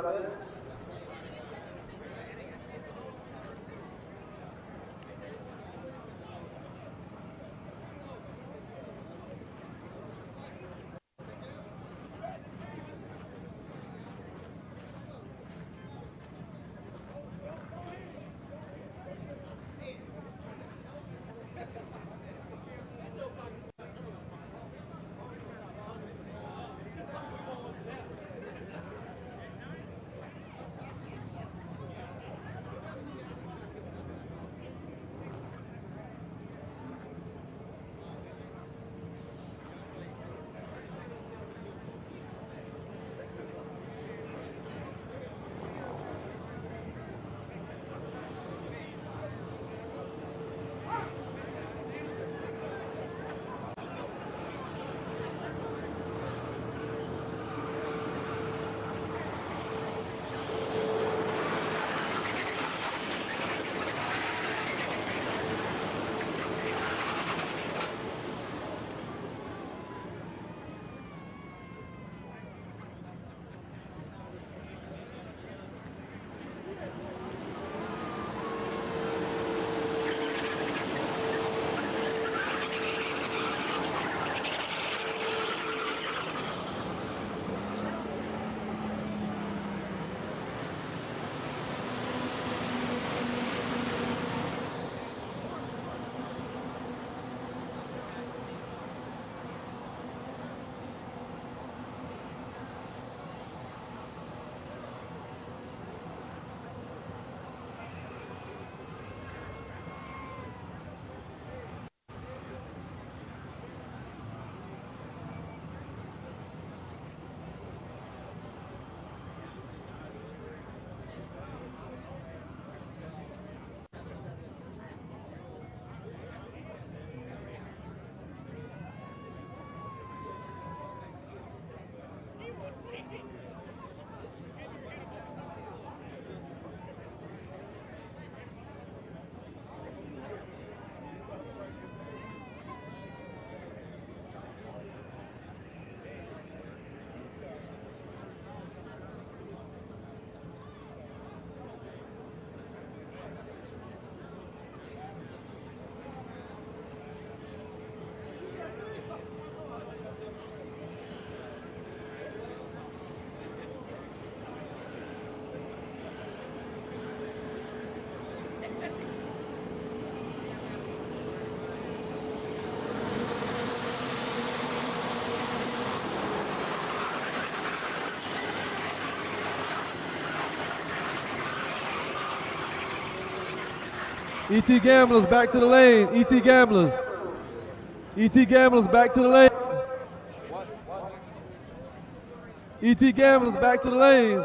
ET Gamblers back to the lane. ET Gamblers. ET Gamblers back to the lane. ET Gamblers back to the lanes.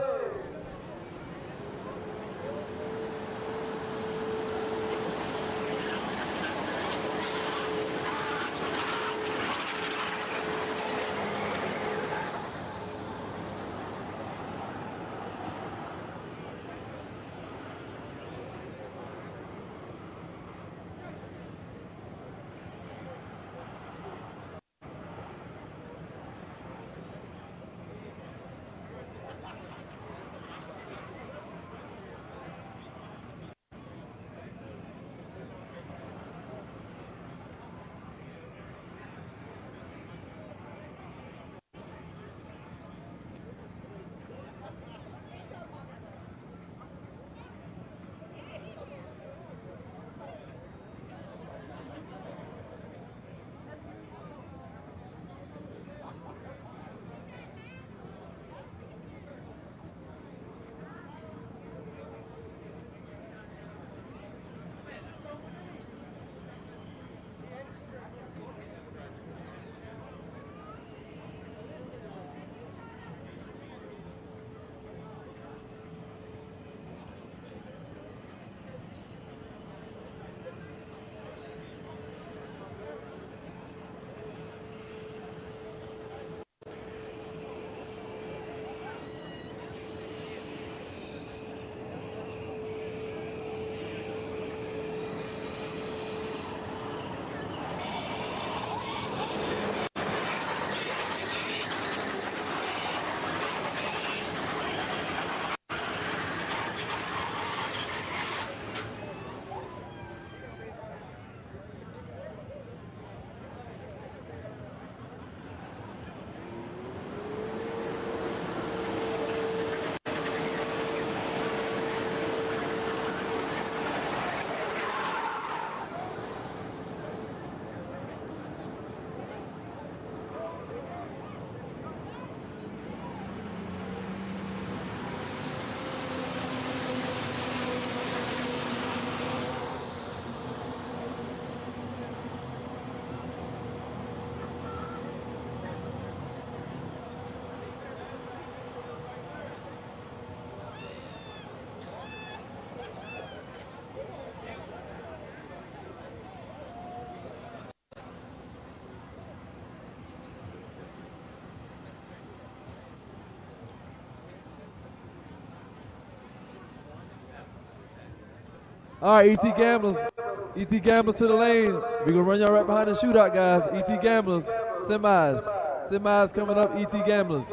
All right, ET Gamblers. ET Gamblers to the lane. We're going to run y'all right behind the shootout, guys. ET Gamblers. Semis. Semis coming up, ET Gamblers.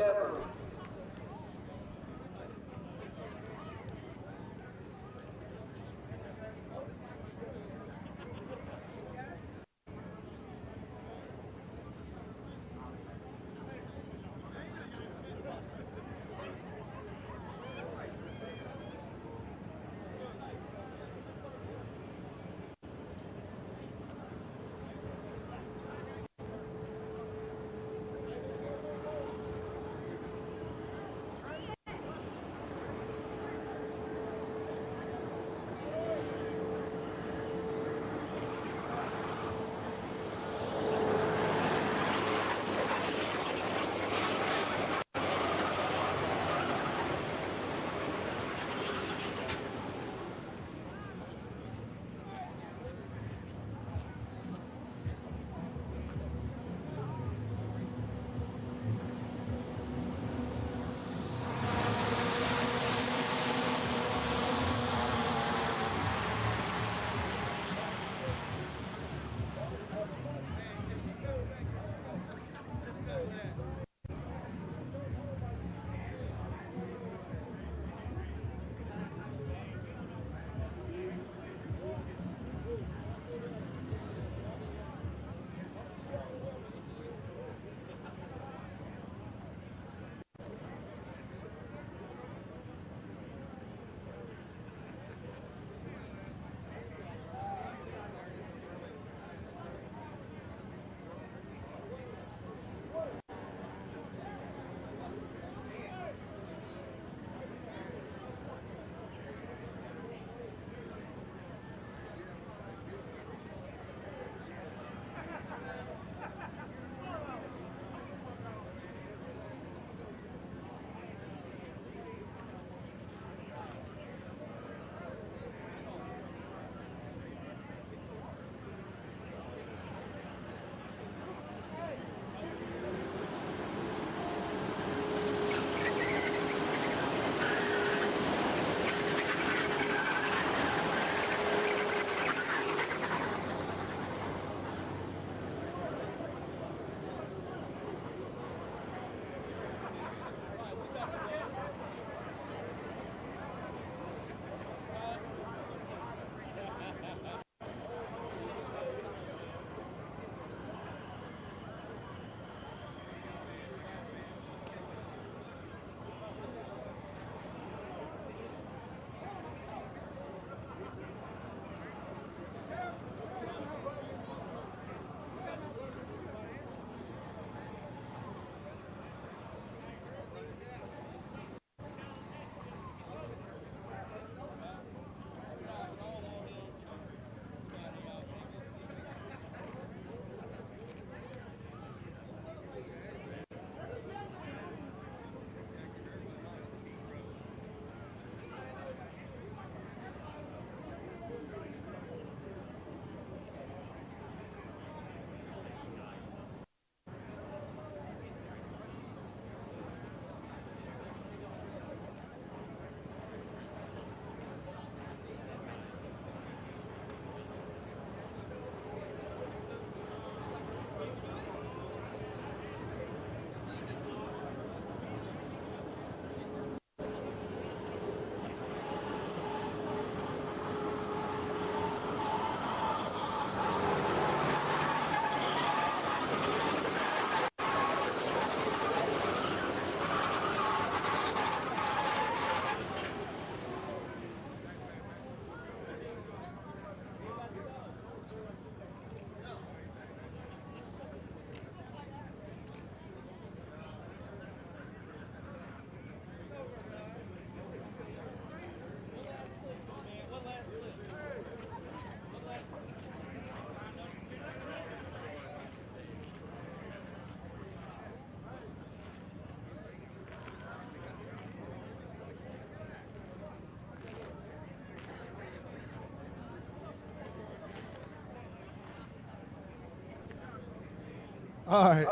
All right.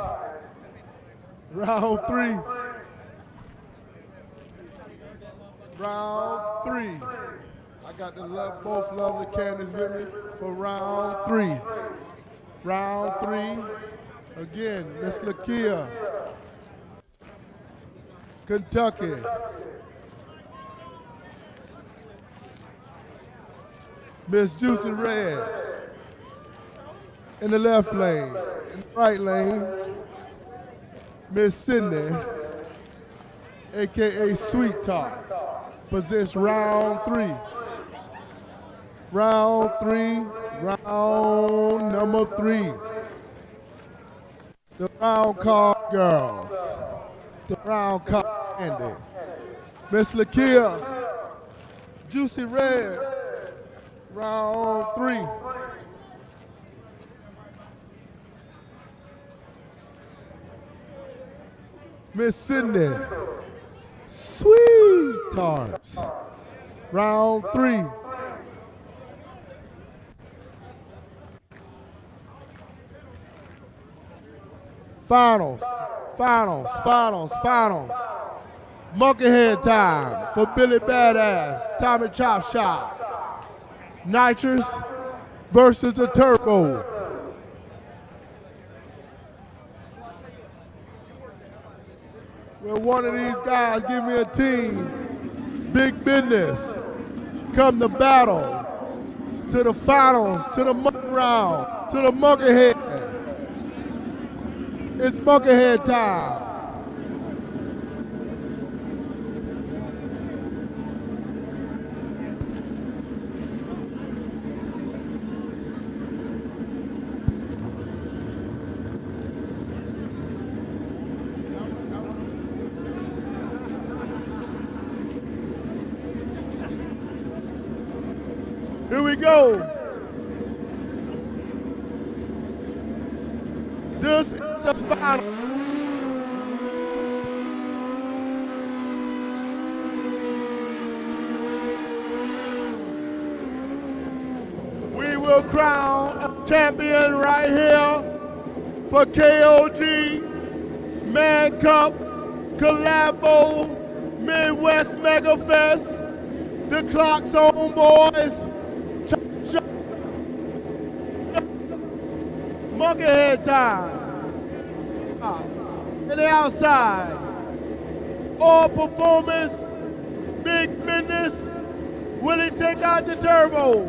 Round 3. Round 3. I got both lovely candidates with me for round 3. Round 3. Again, Miss Lakia, Kentucky. Miss Juicy Red in the left lane. In the right lane, Miss Sydney, AKA Sweet Talk, possess round 3. Round 3, round number 3. The round card girls, the round card candy. Miss Lakia, Juicy Red, round 3. Miss Sydney, Sweet Tarts, round 3. Finals. Monkey head time for Billy Badass, Tommy Chop Shop. Nitrous versus the Turbo. Will one of these guys give me a team? Big business. Come to battle, to the finals, to the monkey round, to the monkey head. It's monkey head time. Here we go. This is the final. We will crown a champion right here for KOG, Man Cup, Collabo, Midwest MegaFest. The clock's on, boys. Monkey head time. And the outside. All performance, big business. Will he take out the turbo?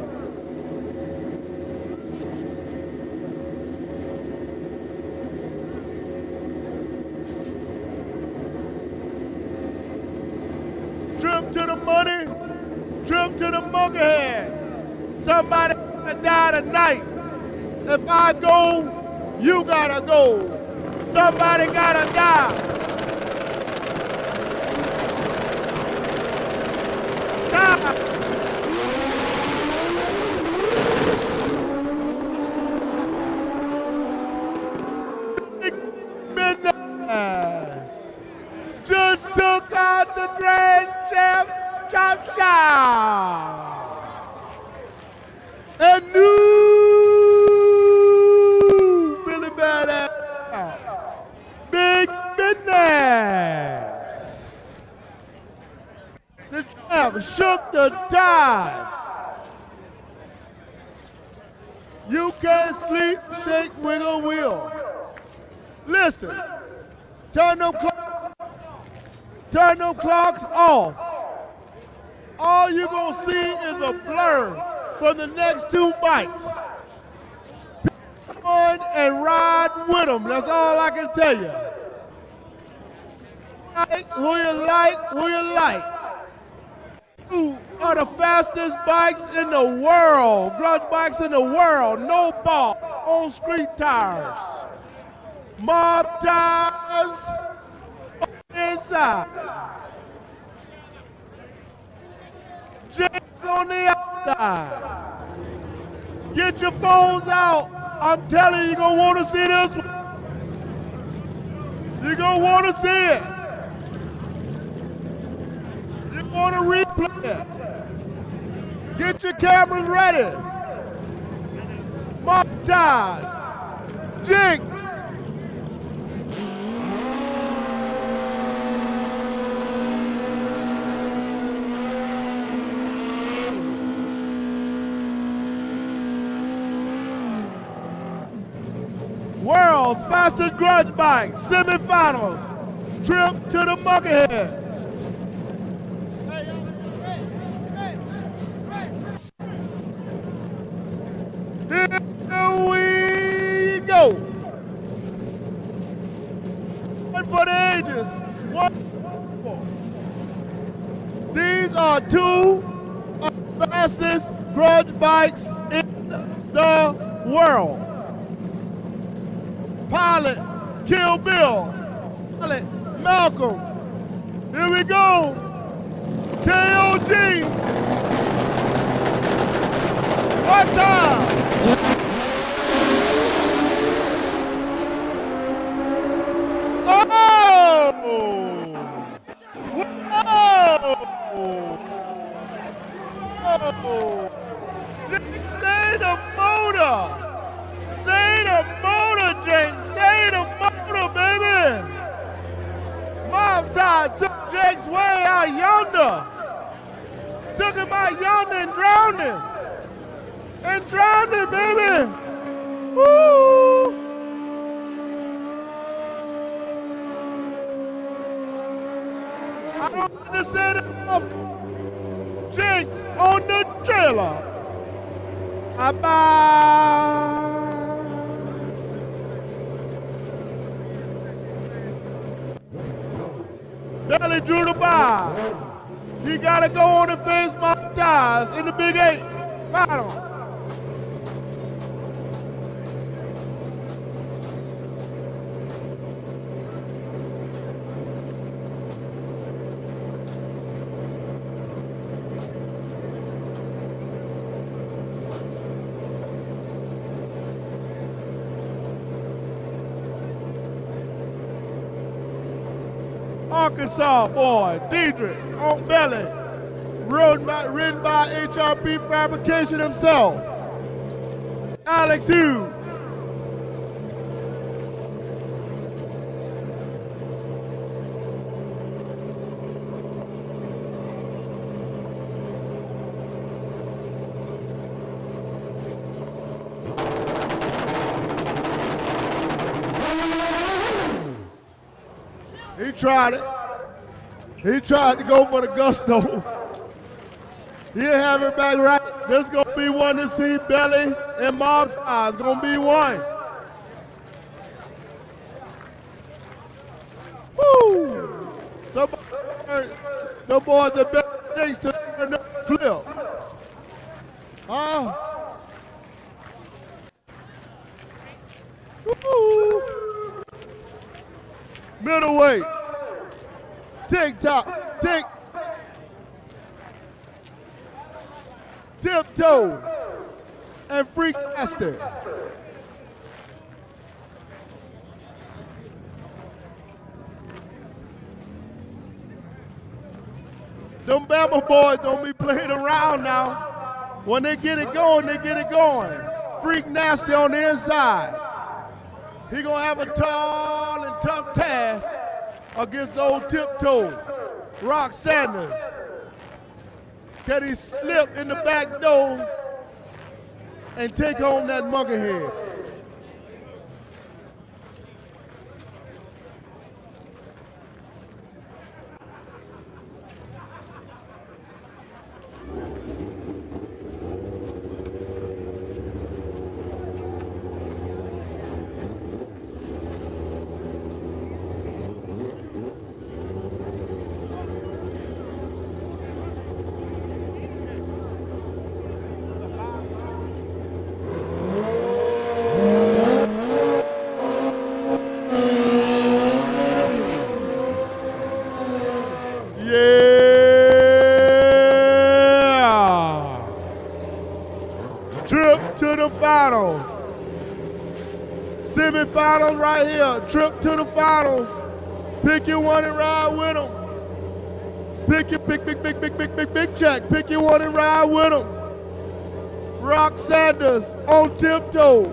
Trip to the money, trip to the monkey head. Somebody gotta die tonight. If I go, you gotta go. Somebody gotta die. Die. Midnight just took out the grand champ, Chop Shop. And new big business. The champ shook the ties. You can't sleep, shake, wiggle, wheel. Listen, turn them clocks off. All you're gonna see is a blur from the next 2 bikes. On and ride with them. That's all I can tell you. Who you like. 2 are the fastest bikes in the world. Grudge bikes in the world. No ball. On street tires. Mob tires. Inside. James on the outside. Get your phones out. I'm telling you, you're going to want to see this one. You're going to want to see it. You want to replay it. Get your cameras ready. Mob ties. Jink. World's fastest grudge bike, semifinals, trip to the Monkeyhead. Here we go. One for the ages. One. These are two of the fastest grudge bikes in the world. Pilot Kill Bill. Pilot Malcolm. Here we go. KOG. What time? Oh! Say the motor! Say the motor, Jake! Say the motor, baby! Mom Todd took Jake's way out yonder. Took him out yonder and drowned him. And drowned him, baby! Woo! I don't want to say that enough. Jinx on the trailer. Bye-bye. Belly drew the bar. He got to go on and face my ties in the Big 8 final. Arkansas boy, Diedrich, on belly, ridden by HRP Fabrication himself, Alex Hughes. He tried it. He tried to go for the gusto. He'll have it back right. This is going to be one to see. Belly and Mob Ties going to be one. Woo! Somebody, the boys are better things to flip. Huh? Woo! Middleweight. Tick-tock, tick. Tiptoe. And Freak Master. Them Bama boys don't be playing around now. When they get it going, they get it going. Freak Nasty on the inside. He gonna have a tall and tough task against old Tiptoe, Rock Sanders. Can he slip in the back door and take home that monkey head? Finals. Semi-finals right here. Trip to the finals. Pick your one and ride with them. Pick your big check. Pick your one and ride with them. Rock Sanders on Tiptoe.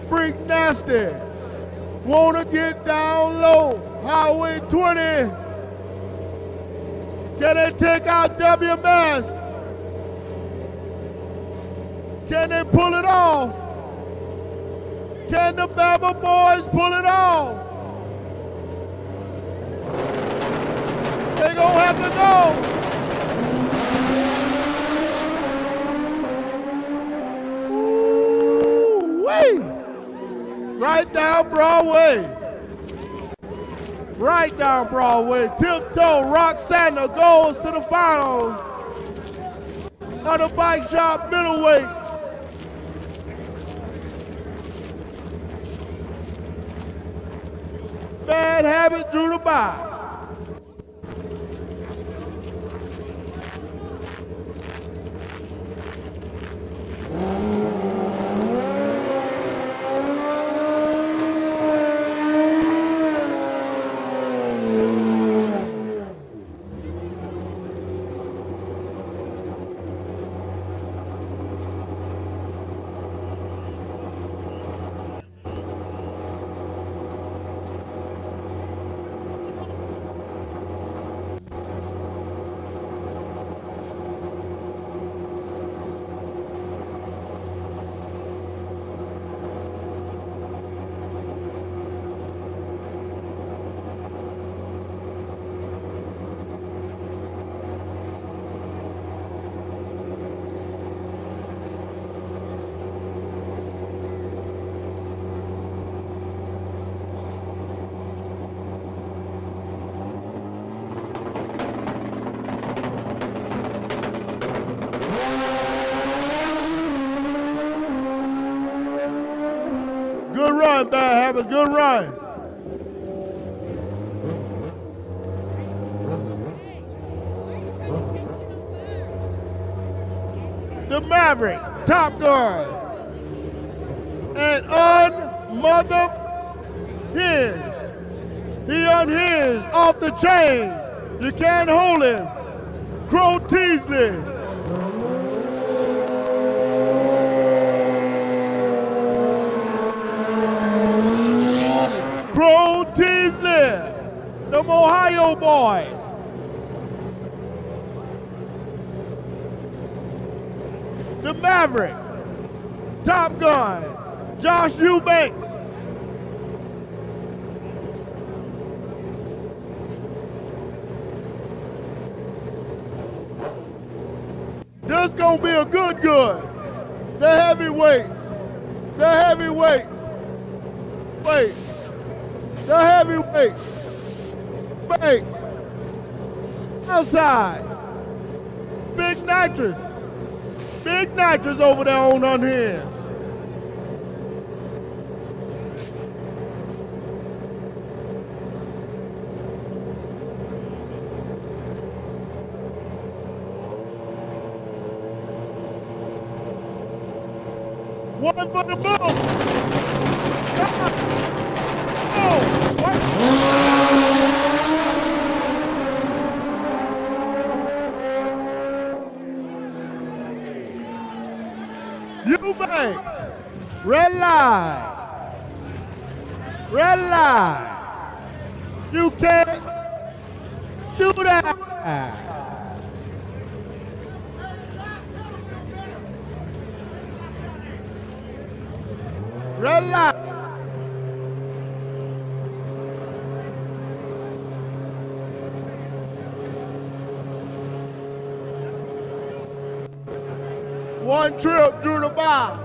Freak Nasty. Wanna get down low. Highway 20. Can they take out WMS? Can they pull it off? Can the Bama boys pull it off? They gonna have to go. Ooh-wee. Right down Broadway. Right down Broadway. Tiptoe Roxana goes to the finals of the Bike Shop middleweights. Bad Habit drew the bye. Good run, Bad Habits, good run. The Maverick, Top Gun, and unmother-hinged. He unhinged off the chain. You can't hold him. Crow Teasley. Crow Teasley, them Ohio boys. The Maverick, Top Gun, Josh Eubanks. This gonna be a good. The heavyweights. Wait. The heavyweights. Banks. Outside. Big Nitrous. Big Nitrous over there on unhinged. One for the boom. Eubanks, red line. You can't do that. Red line. One trip through the bar.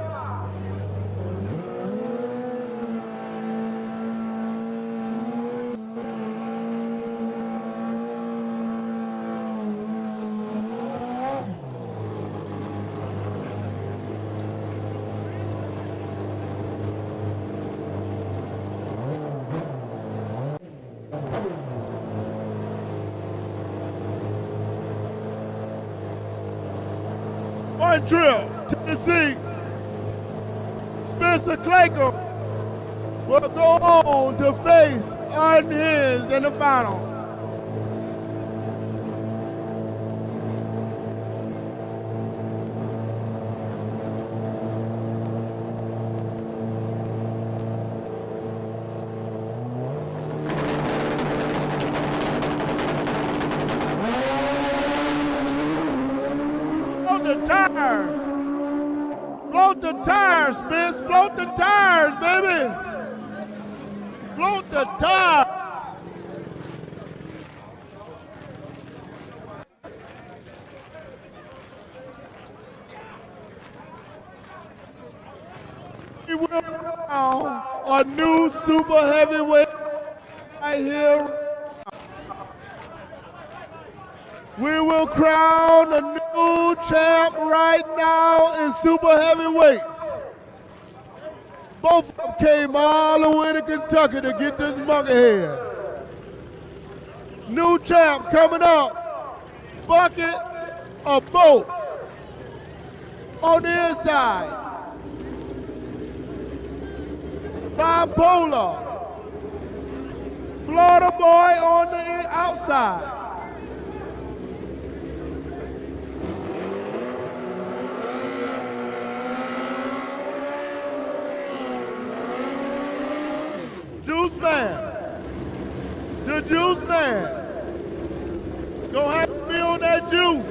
One trip, Tennessee. Spencer Claycomb will go on to face Unhinged in the finals. the tires, Spence. Float the tires, baby. Float the tires. We will crown a new super heavyweight right here. We will crown a new champ right now in super heavyweights. Both of them came all the way to Kentucky to get this monkey head. New champ coming up, bucket of bolts. On the inside, bipolar, Florida boy on the outside. Juice Man, the Juice Man, gonna have to be on that juice.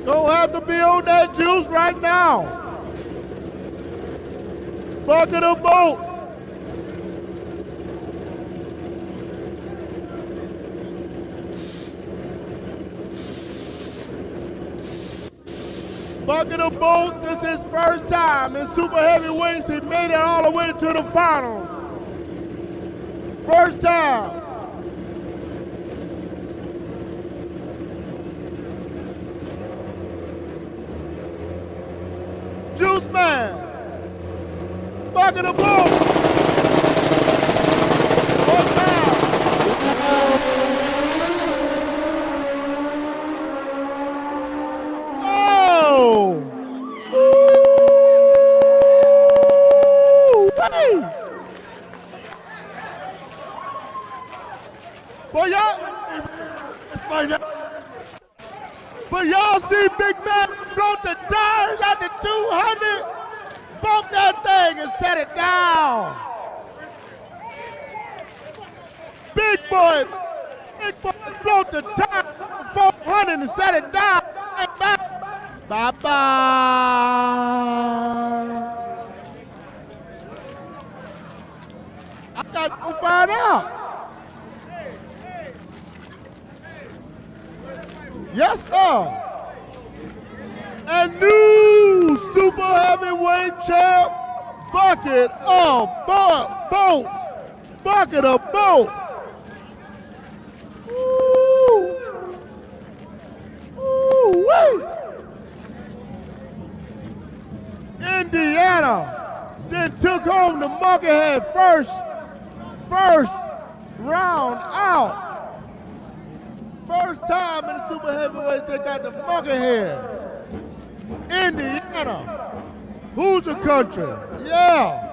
Gonna have to be on that juice right now. Bucket of bolts. Bucket of bolts, this is his first time in super heavyweights. He made it all the way to the finals. First time. Juice Man, bucket of bolts. One down. Oh! Ooh-wee. Boy, y'all see Big Man float the tires at the 200, bump that thing and set it down. Big boy float the tires at 400 and set it down. Bye-bye. I got to find out. Yes, sir. And new super heavyweight champ, bucket of bolts. Bucket of bolts. Ooh. Ooh-wee. Indiana then took home the monkey head first round out. First time in the super heavyweight they got the monkey head. Indiana, who's the country? Yeah.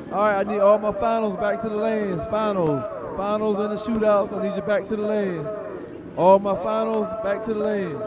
All right, I need all my finals back to the lanes. Finals and the shootouts. I need you back to the lane. All my finals back to the lane.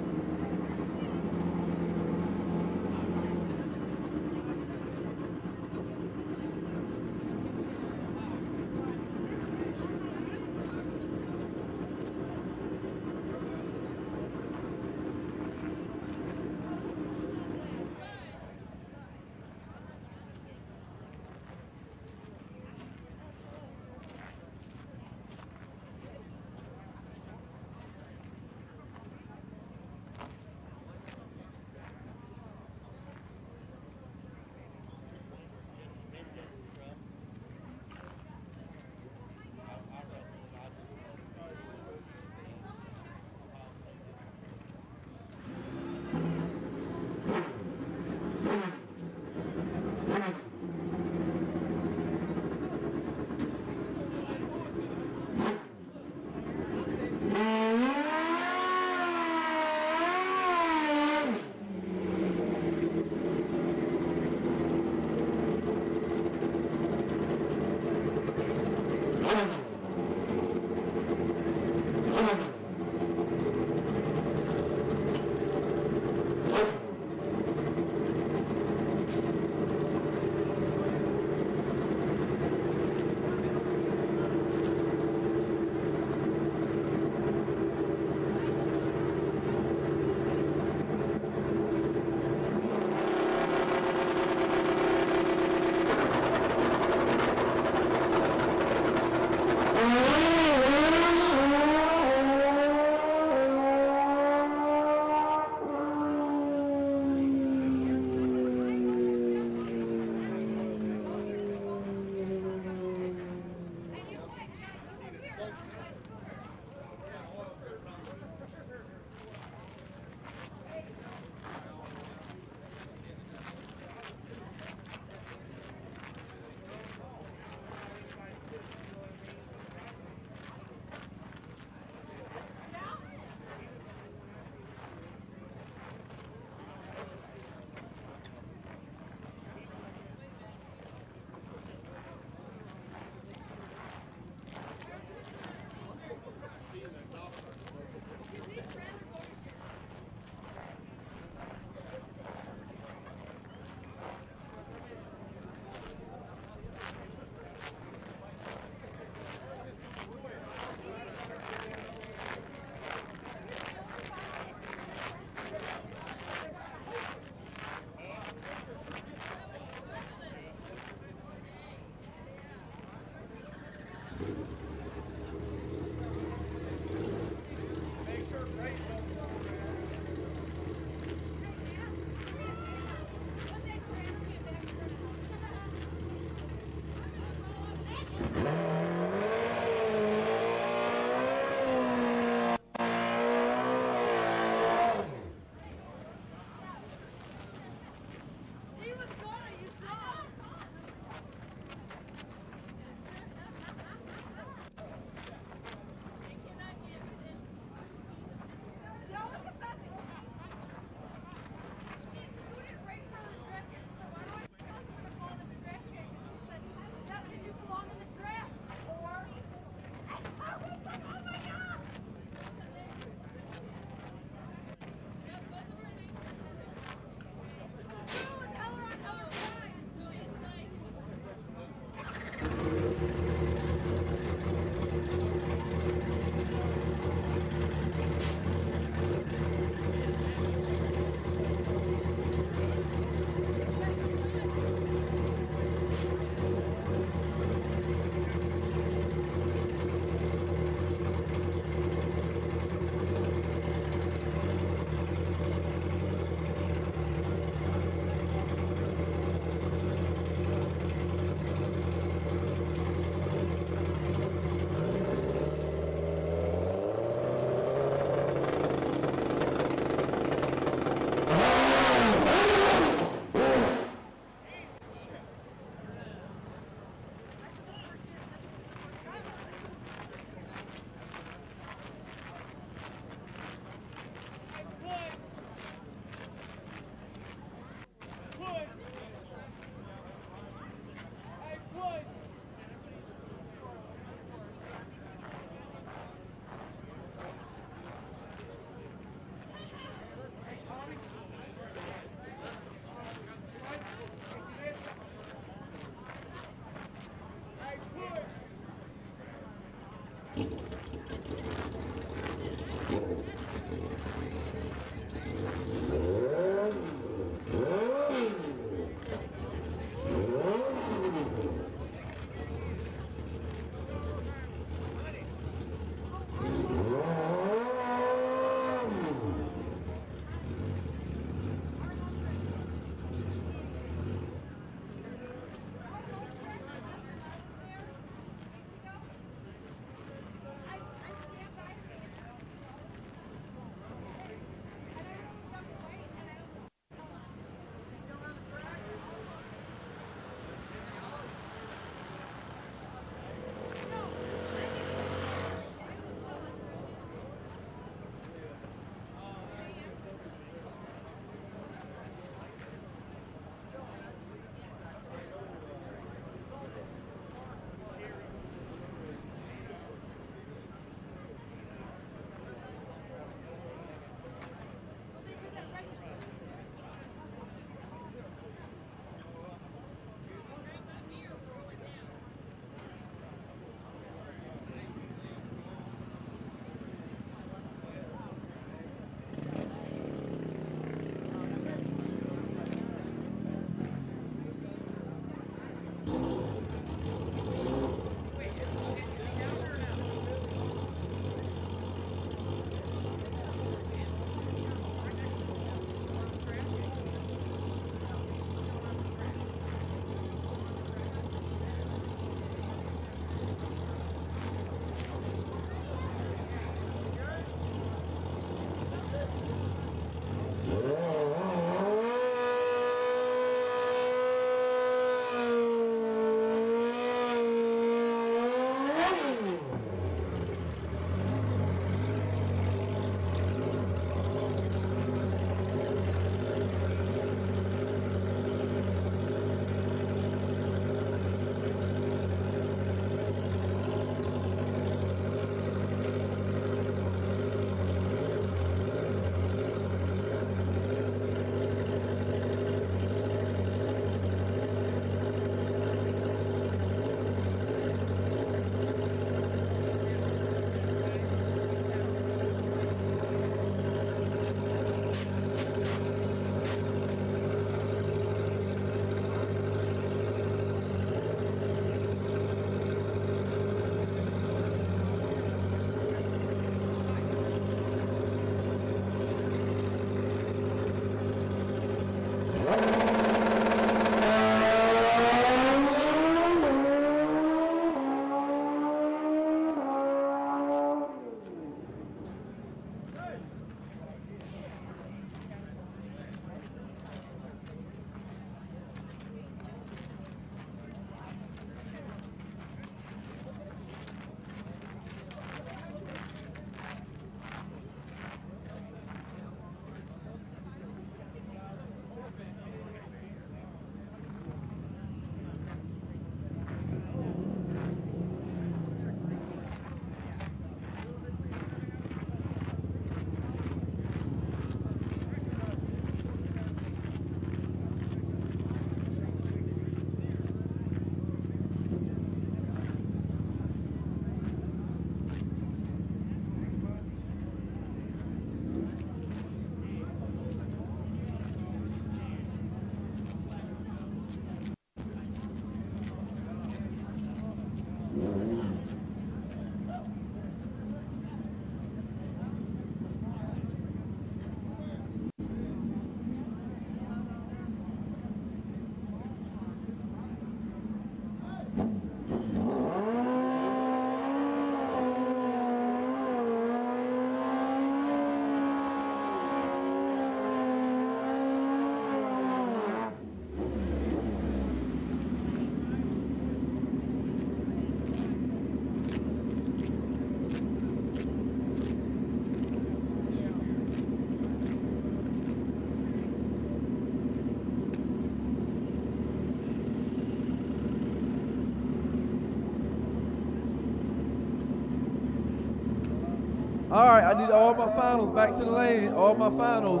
All right, I need all my finals back to the lane. All my finals.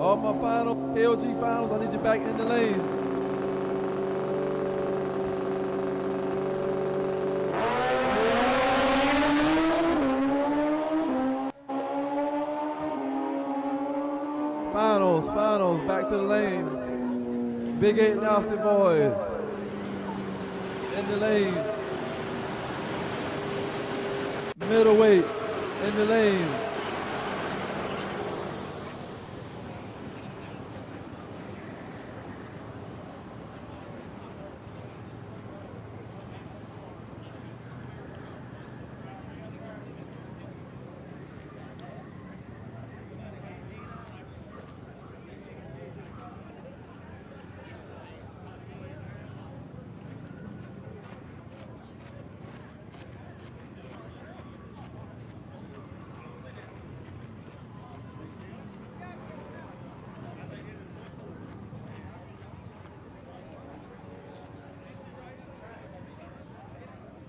All my final KOG finals, I need you back in the lanes. Finals, back to the lane. Big 8 Nasty Boys. In the lane. Middleweight, in the lane.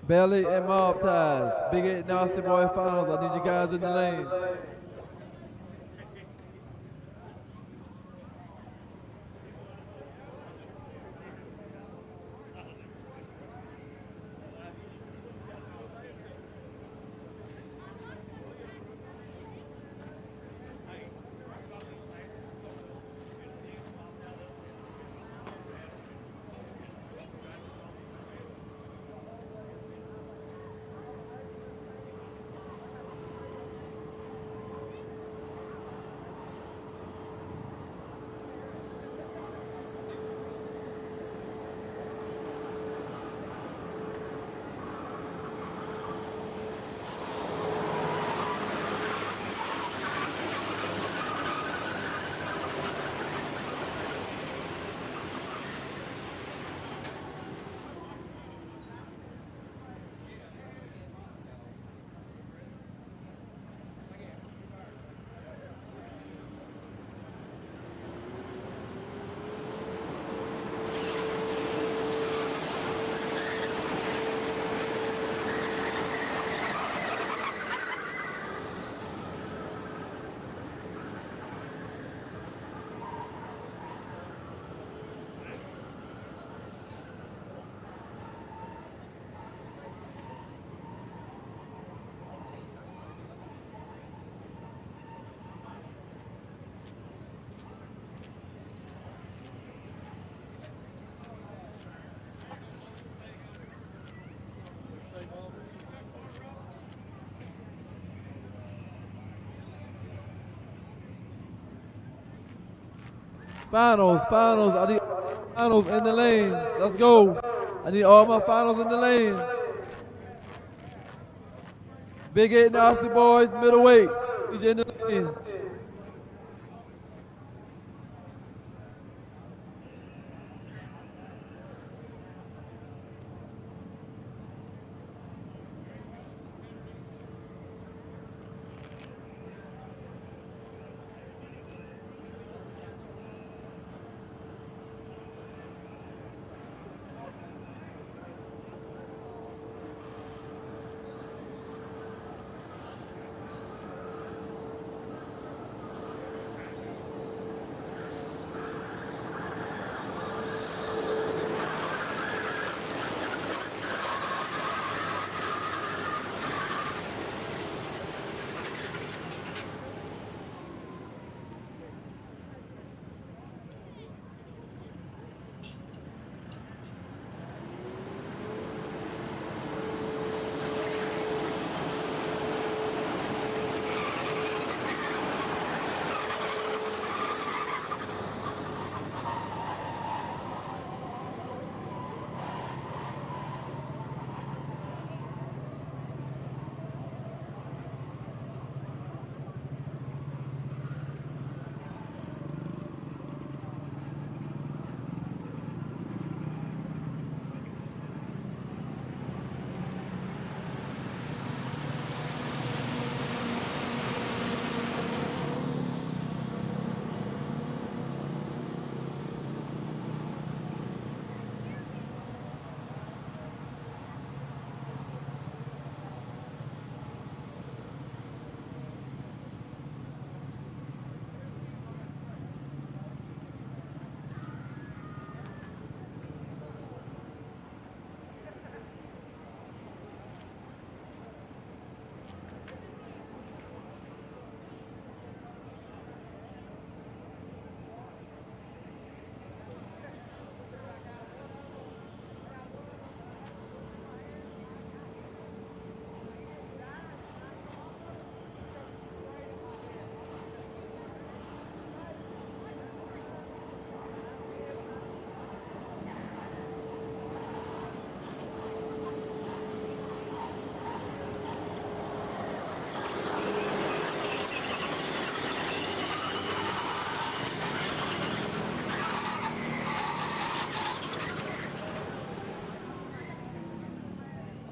Belly and mob ties. Big 8 Nasty Boy finals. I need you guys in the lane. Finals. I need finals in the lane. Let's go. I need all my finals in the lane. Big 8 Nasty Boys, middleweights. Need you in the lane.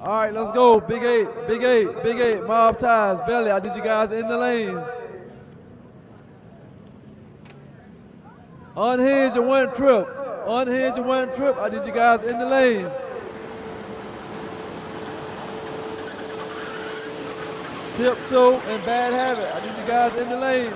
All right, let's go. Big eight, big eight, big eight. Mob ties, belly. I need you guys in the lane. Unhinge and one trip. Unhinge and one trip. I need you guys in the lane. Tiptoe and bad habit. I need you guys in the lane.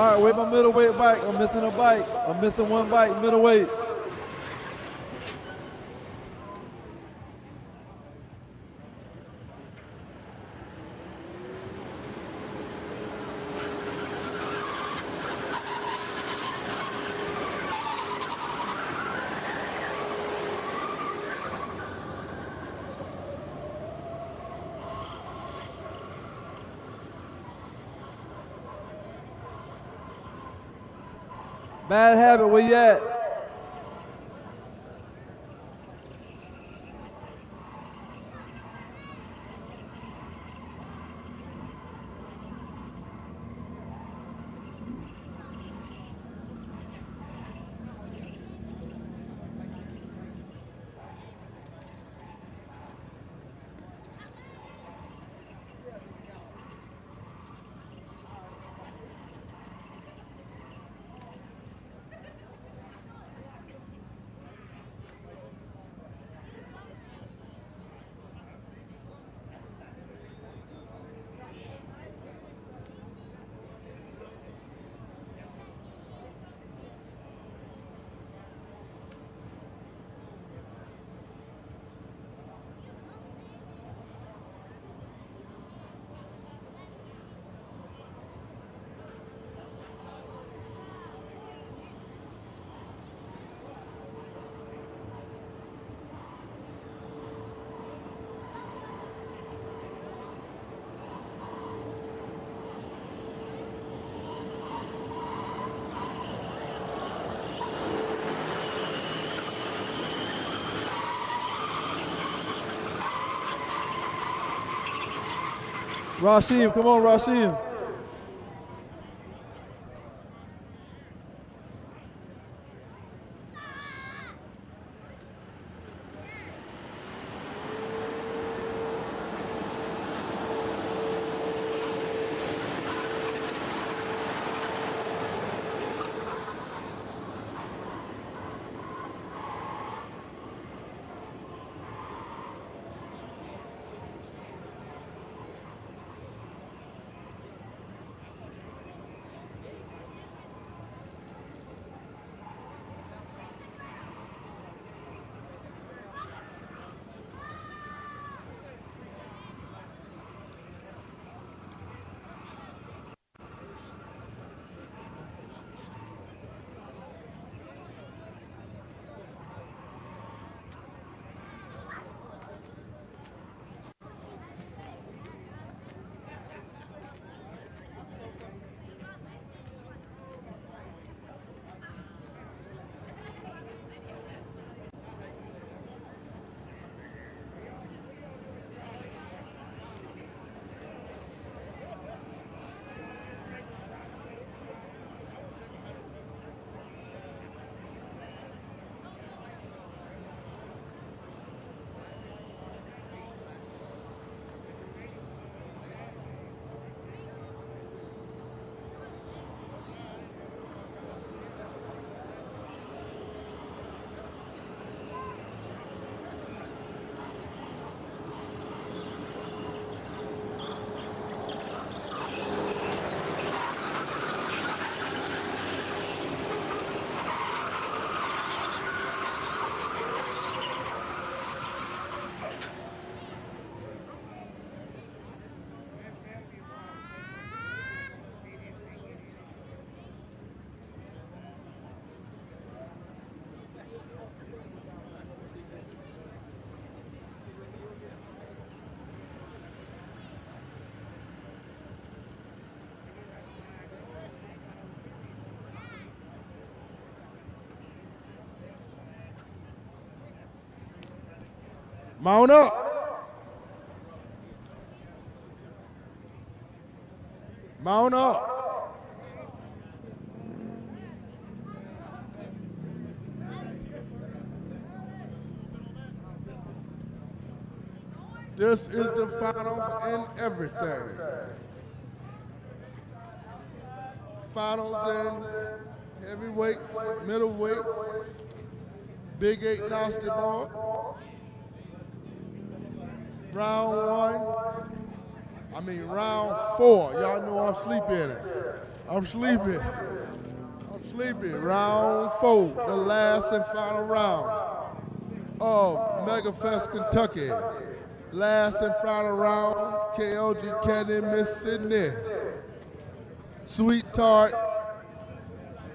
All right, wait my middleweight bike. I'm missing a bike. I'm missing one bike, middleweight. Bad habit, where you at? Rashim, come on, Rashim. Mount up. Mount up. This is the finals in everything. Finals in heavyweights, middleweights, Big 8 nasty ball. Round 4. Y'all know I'm sleeping in it. I'm sleepy. Round 4, the last and final round of MegaFest, Kentucky. Last and final round, KOG Candy, Miss Sydney. Sweet Tart,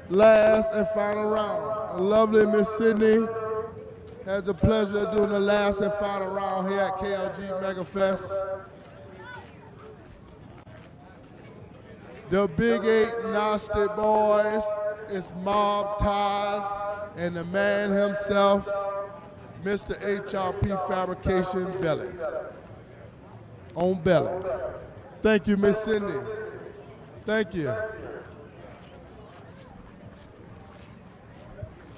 last and final round. The lovely Miss Sydney has the pleasure of doing the last and final round here at KOG MegaFest. The Big 8 Nasty Boys, it's Mob Ties, and the man himself, Mr. HRP Fabrication Belly. On Belly. Thank you, Miss Cindy. Thank you.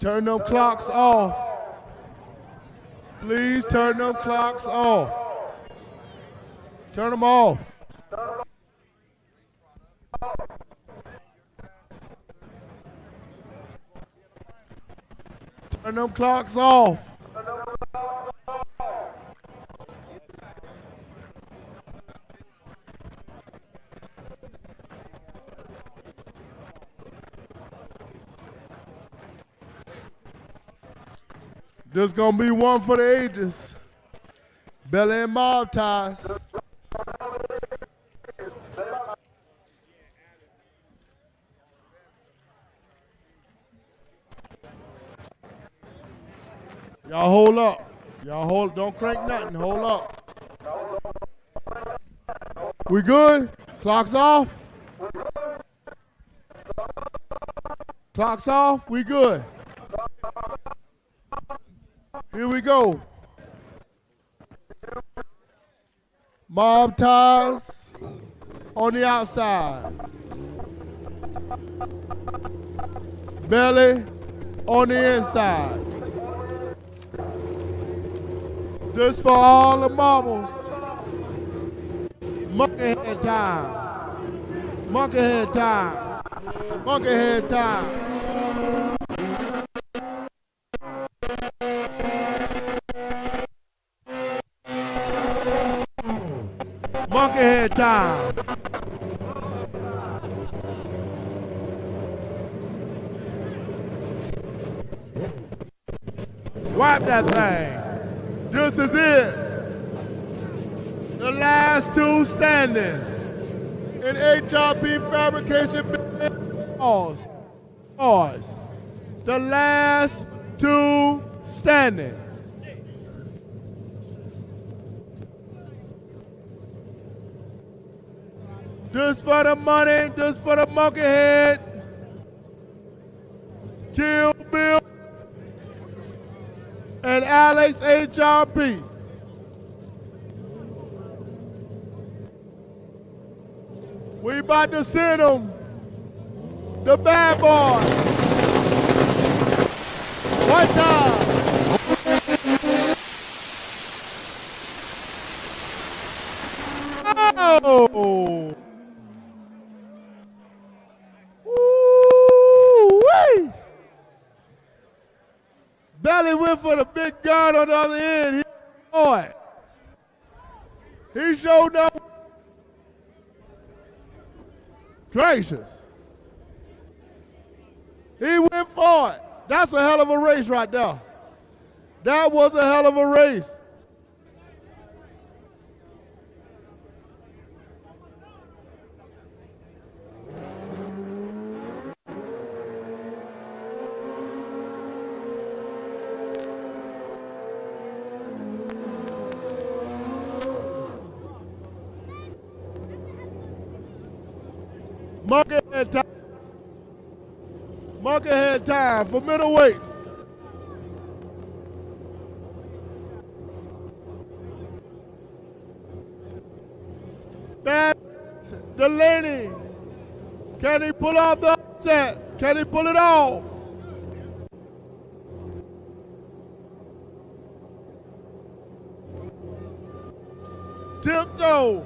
Turn them clocks off. Please turn them clocks off. Turn them off. Turn them clocks off. This gonna be one for the ages. Belly and Mob Ties. Y'all hold up. Y'all hold, don't crank nothing, hold up. We good? Clocks off? Clocks off, we good. Here we go. Mob Ties on the outside. Belly on the inside. This for all the marbles. Monkey head time. Monkey head time. Monkey head time. Monkey head time. Wipe that thing. This is it. The last two standing in HRP Fabrication Boys. The last two standing. This for the money, this for the monkey head. Kill Bill and Alex HRP. We about to send them, the bad boys. One time. Oh! Woo-wee! Belly went for the big gun on the other end. He showed up. Gracious. He went for it. That's a hell of a race right there. That was a hell of a race. Monkey head time. Monkey head time for middleweight. Bad Delaney. Can he pull off the upset? Can he pull it off? Tiptoe.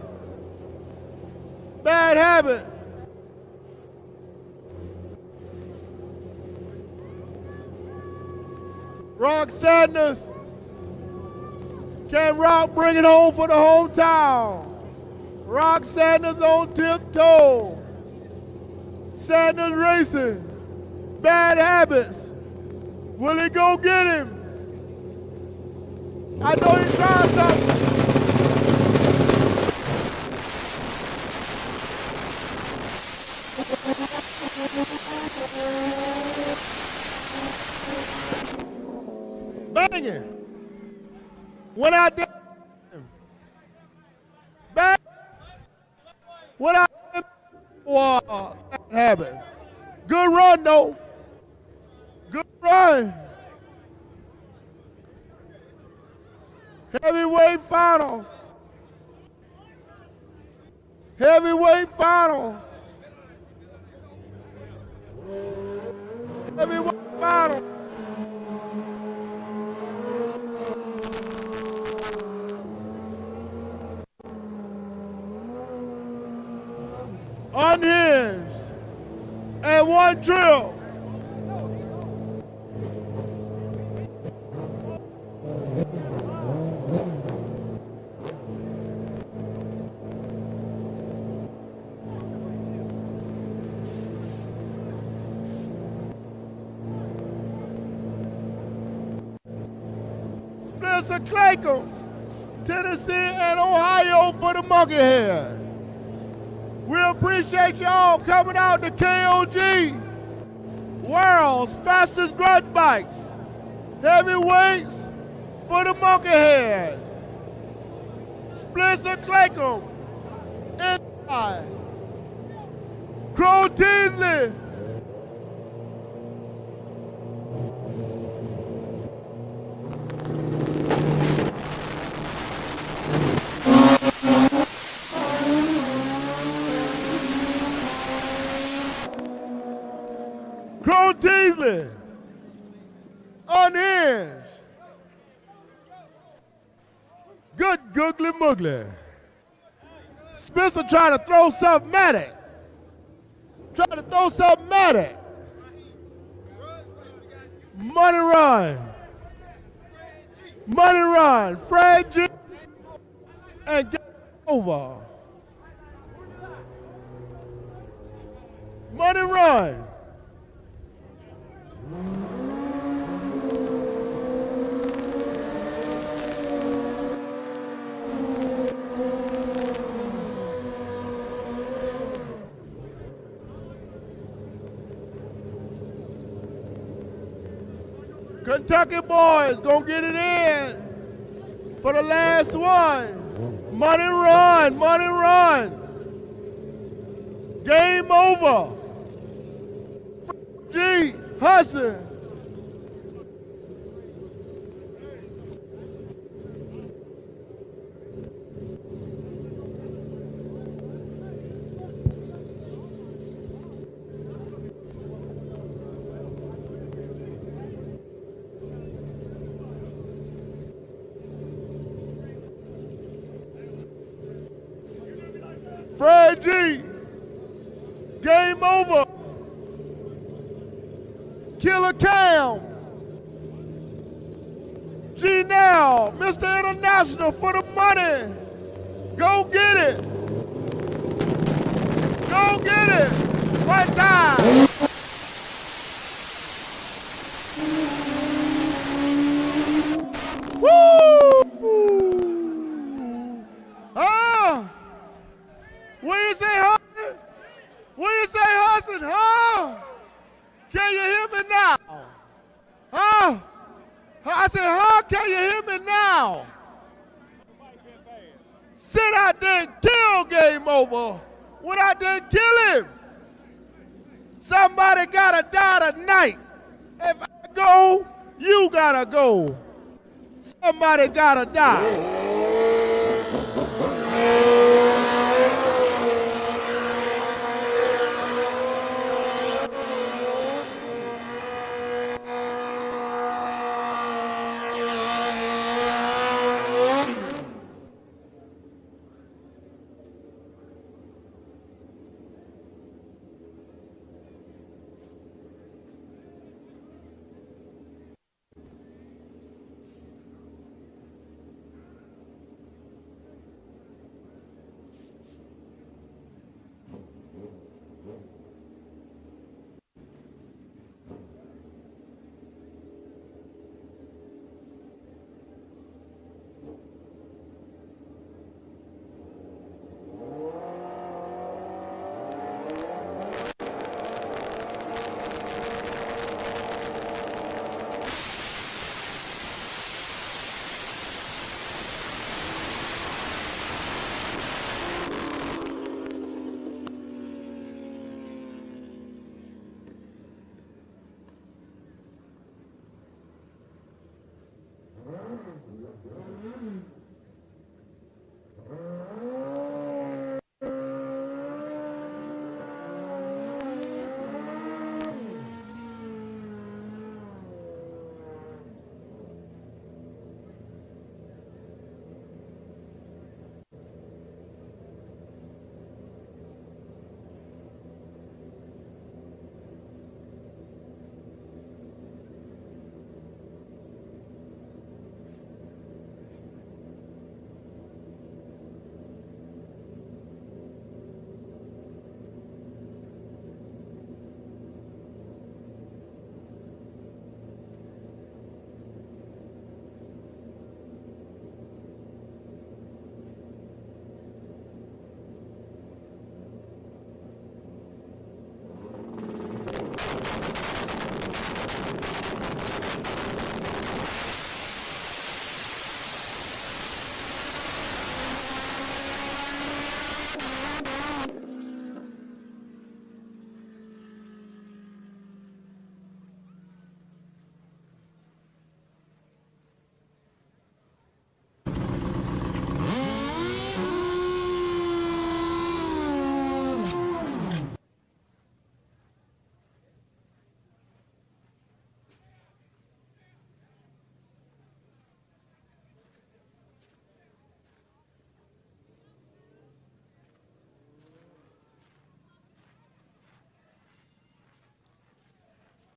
Bad habits. Rock Sadness. Can Rock bring it home for the hometown? Rock Sadness on tiptoe. Sanders Racing. Bad habits. Will he go get him? I know he's trying something. Banging. Went out there. Bang. Went out there. Bad habits. Good run, though. Good run. Heavyweight finals. Heavyweight finals. Heavyweight finals. Unhinged. And one drill. Spencer Clackums, Tennessee and Ohio for the monkey head. We appreciate y'all coming out to KOG, world's fastest grudge bikes. Heavyweights for the monkey head. Spencer Clackums, inside. Crow Teasley. Crow Teasley, unhinged. Good googly moogly. Spencer trying to throw something at it. Trying to throw something at it. Money run. Money run. Fred G. And get over. Money run. Kentucky boys gonna get it in for the last one. Money run, money run. Game over. G. Hudson. Fred G. Game over. Killer Cam. G now, Mr. International for the money. Go get it. Go get it. One time. Woo! Ah! What you say, Hudson? What you say, Hudson? Huh? Can you hear me now? Huh? I said, huh? Can you hear me now? Sit out there and kill Game Over. When I didn't kill him. Somebody gotta die tonight. If I go, you gotta go. Somebody gotta die.